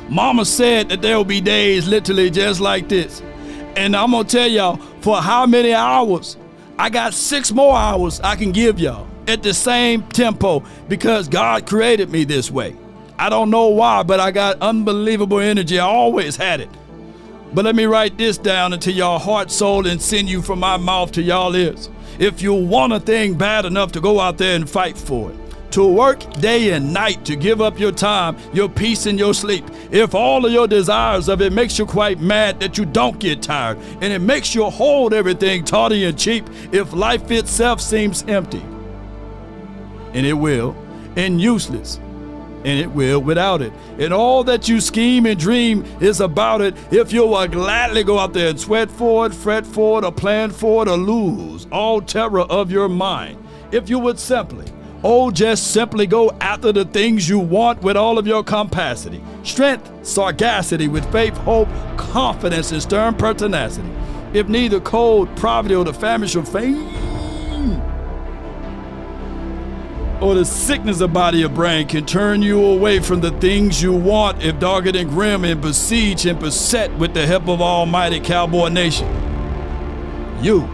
Mama said that there will be days literally just like this. And I'm going to tell y'all, for how many hours? I got 6 more hours I can give y'all at the same tempo because God created me this way. I don't know why, but I got unbelievable energy. I always had it. But let me write this down into your heart, soul, and send you from my mouth to y'all ears. If you want a thing bad enough to go out there and fight for it, to work day and night, to give up your time, your peace, and your sleep, if all of your desires of it makes you quite mad that you don't get tired, and it makes you hold everything tawdry and cheap, if life itself seems empty, and it will, and useless, and it will without it. And all that you scheme and dream is about it. If you will gladly go out there and sweat for it, fret for it, or plan for it, or lose all terror of your mind. If you would just simply go after the things you want with all of your capacity, strength, sagacity, with faith, hope, confidence, and stern pertinacity. If neither cold, poverty, or the famish of fame, or the sickness of body or brain can turn you away from the things you want, if dogged and grim and besieged and beset with the help of Almighty Cowboy Nation, you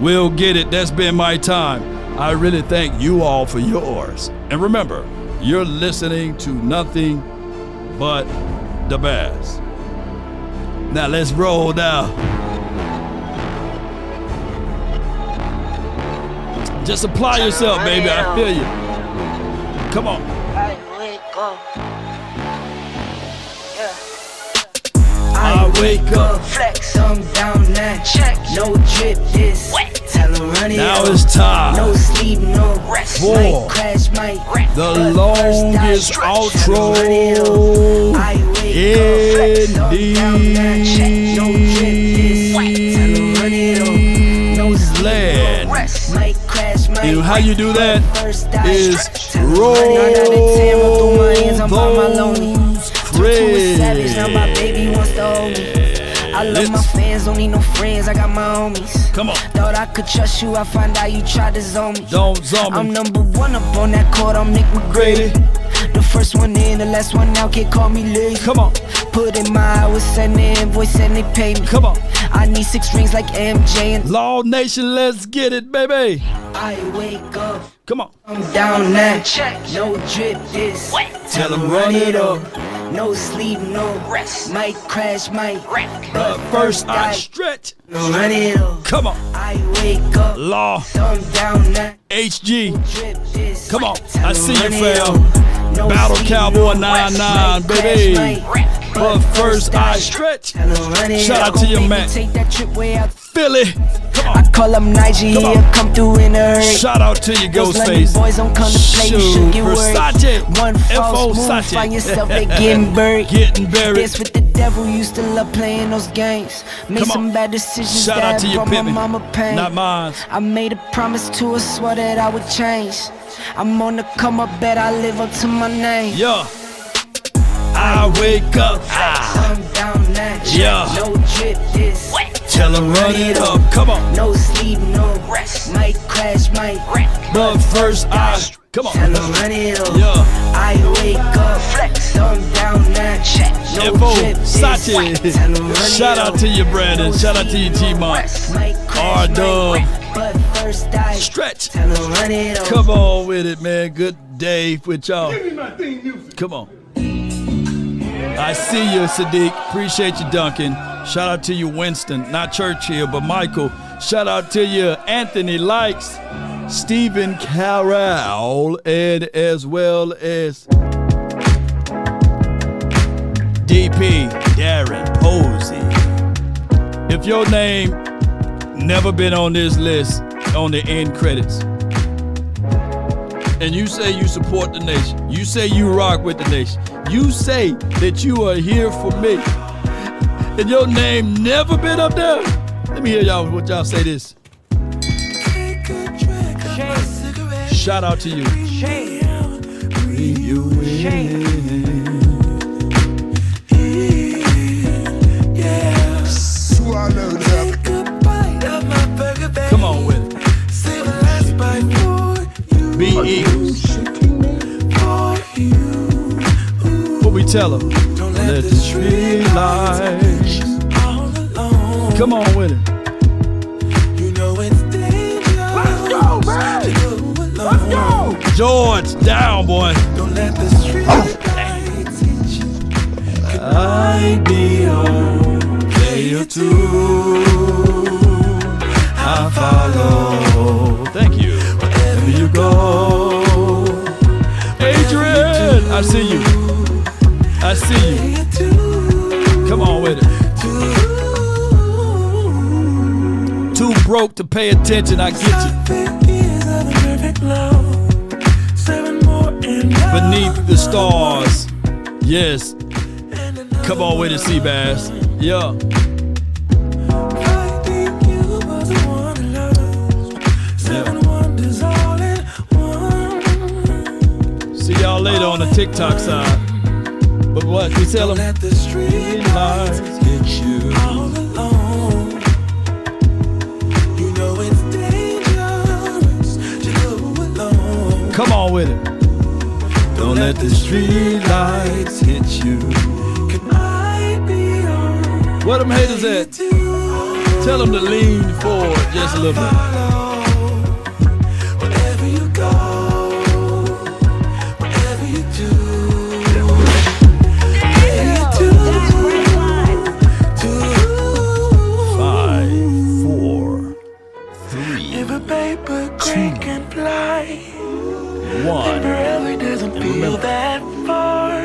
will get it. That's been my time. I really thank you all for yours. And remember, you're listening to nothing but the best. Now let's roll down. Just apply yourself, baby. I feel you. Come on. I wake up. Flex, I'm down that. Check. No drip, this. Tell him run it. Now it's time. No sleep, no rest. For the longest outro in the land. And how you do that is roll those crazy. I love my fans, don't need no friends, I got my homies. Come on. Thought I could trust you, I find out you tried to zone me. Don't zone me. I'm number one up on that court, I'm Nick McGrady. The first one in, the last one out, can't call me late. Come on. Put in my hours, send the invoice and they pay me. Come on. I need 6 rings like MJ and Law Nation, let's get it, baby. I wake up. Come on. I'm down that check. No drip this. Tell them run it up. No sleep, no rest. Might crash, might wreck. But first I stretch. Run it up. Come on. I wake up. Law. I'm down that. HG. Come on. I see you, fam. Battle Cowboy 99, baby. But first I stretch. Shout out to your man. Philly. I call up Nigeria, come through in a hurry. Shout out to you, Ghostface. Boys don't come to play, you should get worried. Versace. One false move, find yourself they getting buried. Getting buried. Dance with the devil, used to love playing those games. Made some bad decisions Shout out that to your brought my pimpin'. mama pain. Not mine. I made a promise to her, swore that I would change. I'm on the come up, bet I live up to my name. Yeah. I wake up. I'm down that. Yeah. No drip this. Tell them run it up. Come on. No sleep, no rest. Might crash, might wreck. But first I come on. Tell them run it up. Yeah. I wake up. Flex. I'm down that check. No drip this. Sachi. Shout out to you, Brandon. Shout out to you, T-Mon. R-Dub. But first I stretch. Tell them run it up. Come on with it, man. Good day with y'all. Give me my theme music. Come on. I see you, Sadiq. Appreciate you, Duncan. Shout out to you, Winston. Not Churchill, but Michael. Shout out to you, Anthony Likes, Stephen Carroll, and as well as DP, Darren Posey. If your name never been on this list, on the end credits, and you say you support the nation, you say you rock with the nation, you say that you are here for me, and your name never been up there, let me hear y'all, what y'all say this. Shout out to you. Bring you in. Come on with it. Be Eagles. What we tell them? Don't let the street lights. Come on with it. You know it's dangerous. Let's go, man. Let's go. George, down, boy. Don't let the street lights hit you. I be on player 2. I follow. Thank you. Wherever you go. Adrian, I see you. I see you. Come on with it. Too broke to pay attention, I get you. Beneath the stars. Yes. Come on with it, Seabass. Yeah. See y'all later on the TikTok side. But what? We tell them. Let the street lights hit you. All alone. You know it's dangerous to go alone. Come on with it. Don't let the street lights hit you. Can I be on? Where them haters at? Tell them to lean forward just a little bit. Wherever you go, whatever you do. If a paper crane can fly, One. really doesn't feel that far.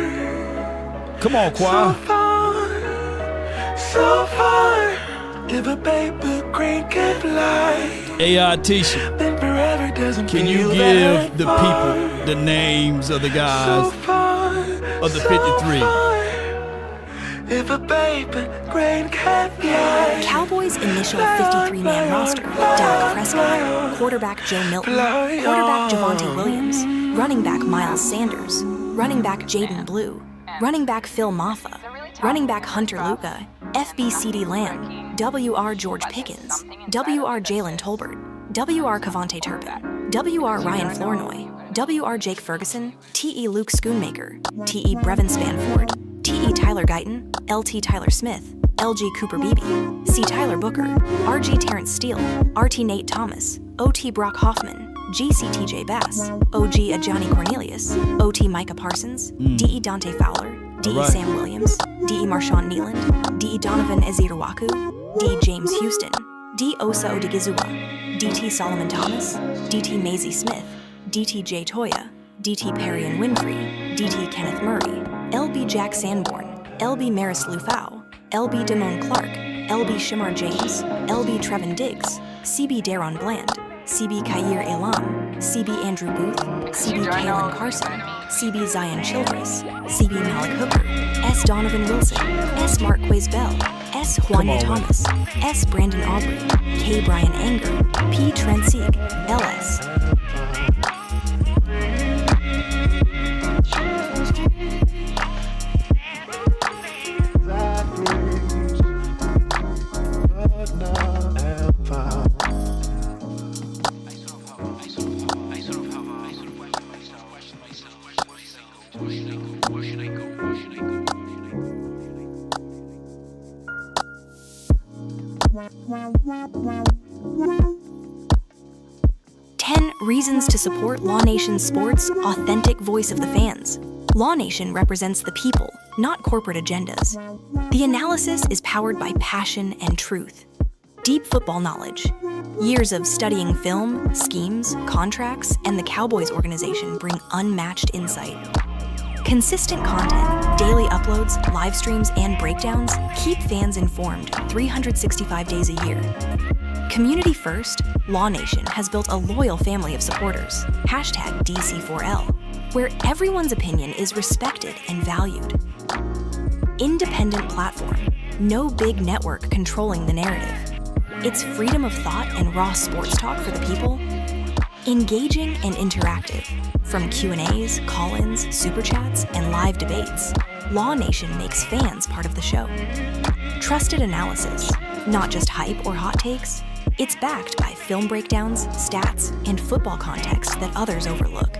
Come on, choir. So far. If a paper crane can fly, AI Tisha, then forever doesn't can you feel give that the far. people the names of the guys of the 53? If a paper crane can fly. Cowboys' initial 53-man roster: Dak Prescott, quarterback Joe Milton, quarterback Javonte Williams, running back Miles Sanders, running back Jaden Blue, running back Phil Maffa, running back Hunter Luka, FB CeeDee Lamb, WR George Pickens, WR Jalen Tolbert, WR Cavante Turpin, WR Ryan Flournoy, WR Jake Ferguson, TE Luke Schoonmaker, TE Brevin Spanford, TE Tyler Guyton, LT Tyler Smith, LG Cooper Beebe, C Tyler Booker, RG Terrence Steele, RT Nate Thomas, OT Brock Hoffman, GC TJ Bass, OG Ajani Cornelius, OT Micah Parsons, DE Dante Fowler, DE Sam Williams, DE Marshawn Nealand, DE Donovan Ezirawaku, DE James Houston, D Osa Odigizua, DT Solomon Thomas, DT Maisie Smith, DT Jay Toya, DT Perry and Winfrey, DT Kenneth Murray, LB Jack Sanborn, LB Maris Lufau, LB Damone Clark, LB Shimar James, LB Trevin Diggs, CB Daron Bland, CB Kair Elam, CB Andrew Booth, CB Kalen Carson, CB Zion Childress, CB Malik Hooker, S. Donovan Wilson, S. Marquez Bell, S. Juanya Thomas, S. Brandon Aubrey, K. Brian Anger, P. Trent Sieg, LS. Reasons to support Law Nation Sports' authentic voice of the fans. Law Nation represents the people, not corporate agendas. The analysis is powered by passion and truth. Deep football knowledge. Years of studying film, schemes, contracts, and the Cowboys organization bring unmatched insight. Consistent content, daily uploads, live streams, and breakdowns keep fans informed 365 days a year. Community First, Law Nation has built a loyal family of supporters, #DC4L, where everyone's opinion is respected and valued. Independent platform, no big network controlling the narrative. It's freedom of thought and raw sports talk for the people. Engaging and interactive, from Q&As, call-ins, super chats, and live debates, Law Nation makes fans part of the show. Trusted analysis, not just hype or hot takes. It's backed by film breakdowns, stats, and football context that others overlook.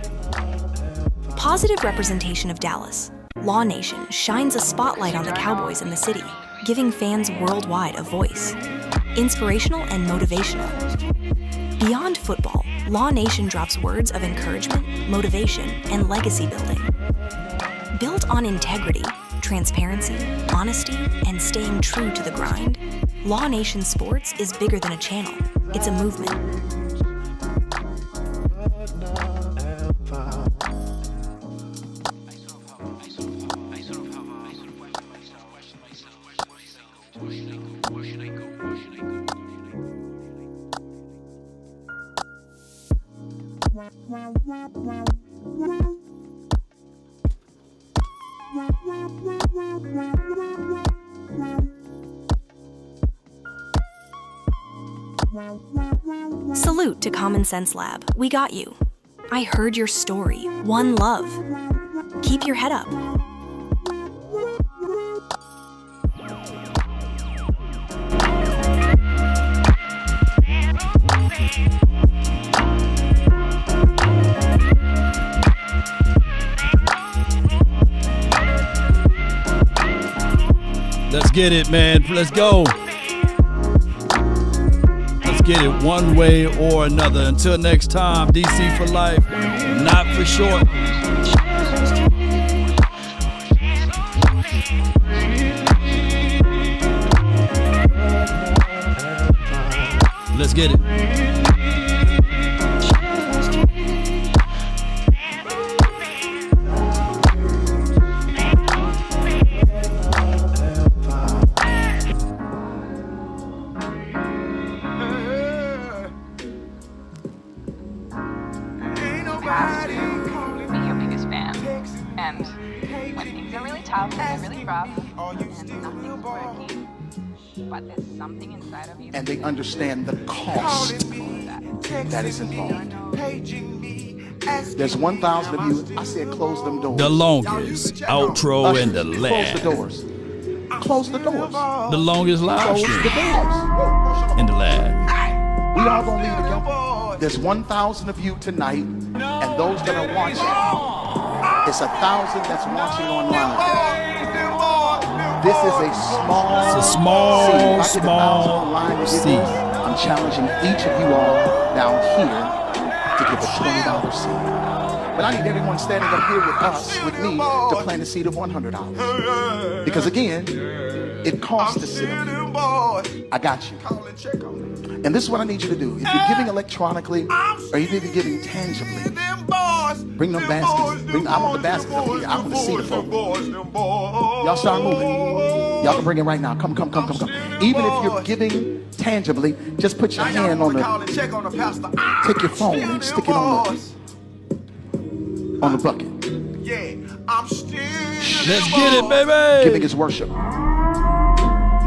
Positive representation of Dallas, Law Nation shines a spotlight on the Cowboys in the city, giving fans worldwide a voice. Inspirational and motivational. Beyond football, Law Nation drops words of encouragement, motivation, and legacy building. Built on integrity, transparency, honesty, and staying true to the grind, Law Nation Sports is bigger than a channel. It's a movement. Salute to Common Sense Lab. We got you. I heard your story. One love. Keep your head up. Let's get it, man. Let's go. Let's get it one way or another. Until next time, DC for life, not for short. Let's get it. And they understand the cost that is involved. There's 1,000 of you. I said close them doors. The longest outro in the land. Close the doors. Close the doors. The longest live Close stream the doors. in the lab. We all gonna leave together. There's 1,000 of you tonight, and those that are watching, it's 1,000 that's watching online. This is a small seed. If I get 1,000 online to give this, I'm challenging each of you all down here to give a $20 seed. But I need everyone standing up here with us, with me, to plant a seed of $100. Because again, it costs to sit up here. I got you. And this is what I need you to do. If you're giving electronically, or you're giving tangibly, bring them baskets. I want the baskets up here. I want to see the folk. Y'all start moving. Y'all can bring it right now. Come. Even if you're giving tangibly, just put your hand on the, take your phone and stick it on the bucket. Let's get it, baby. Giving is worship.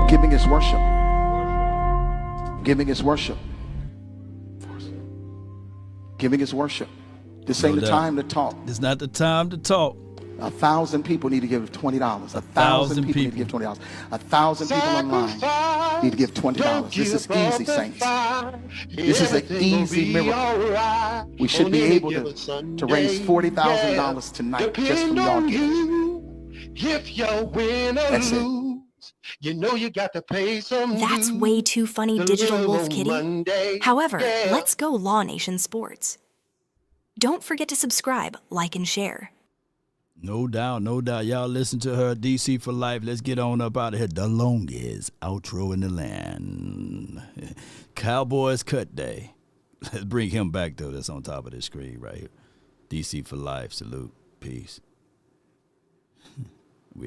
Giving is worship. Giving is worship. Giving is worship. This ain't the time to talk. It's not the time to talk. 1,000 people need to give $20. 1,000 people need to give $20. 1,000 people online need to give $20. This is easy, saints. This is an easy miracle. We should be able to raise $40,000 tonight just from y'all giving. If you win or lose, you know you got to pay some. That's way too funny, Digital Wolf Kitty. However, let's go Law Nation Sports. Don't forget to subscribe, like, and share. No doubt. Y'all listen to her, DC for life. Let's get on up out of here. The longest outro in the land. Cowboys cut day. Let's bring him back, though. That's on top of the screen right here. DC for life. Salute. Peace.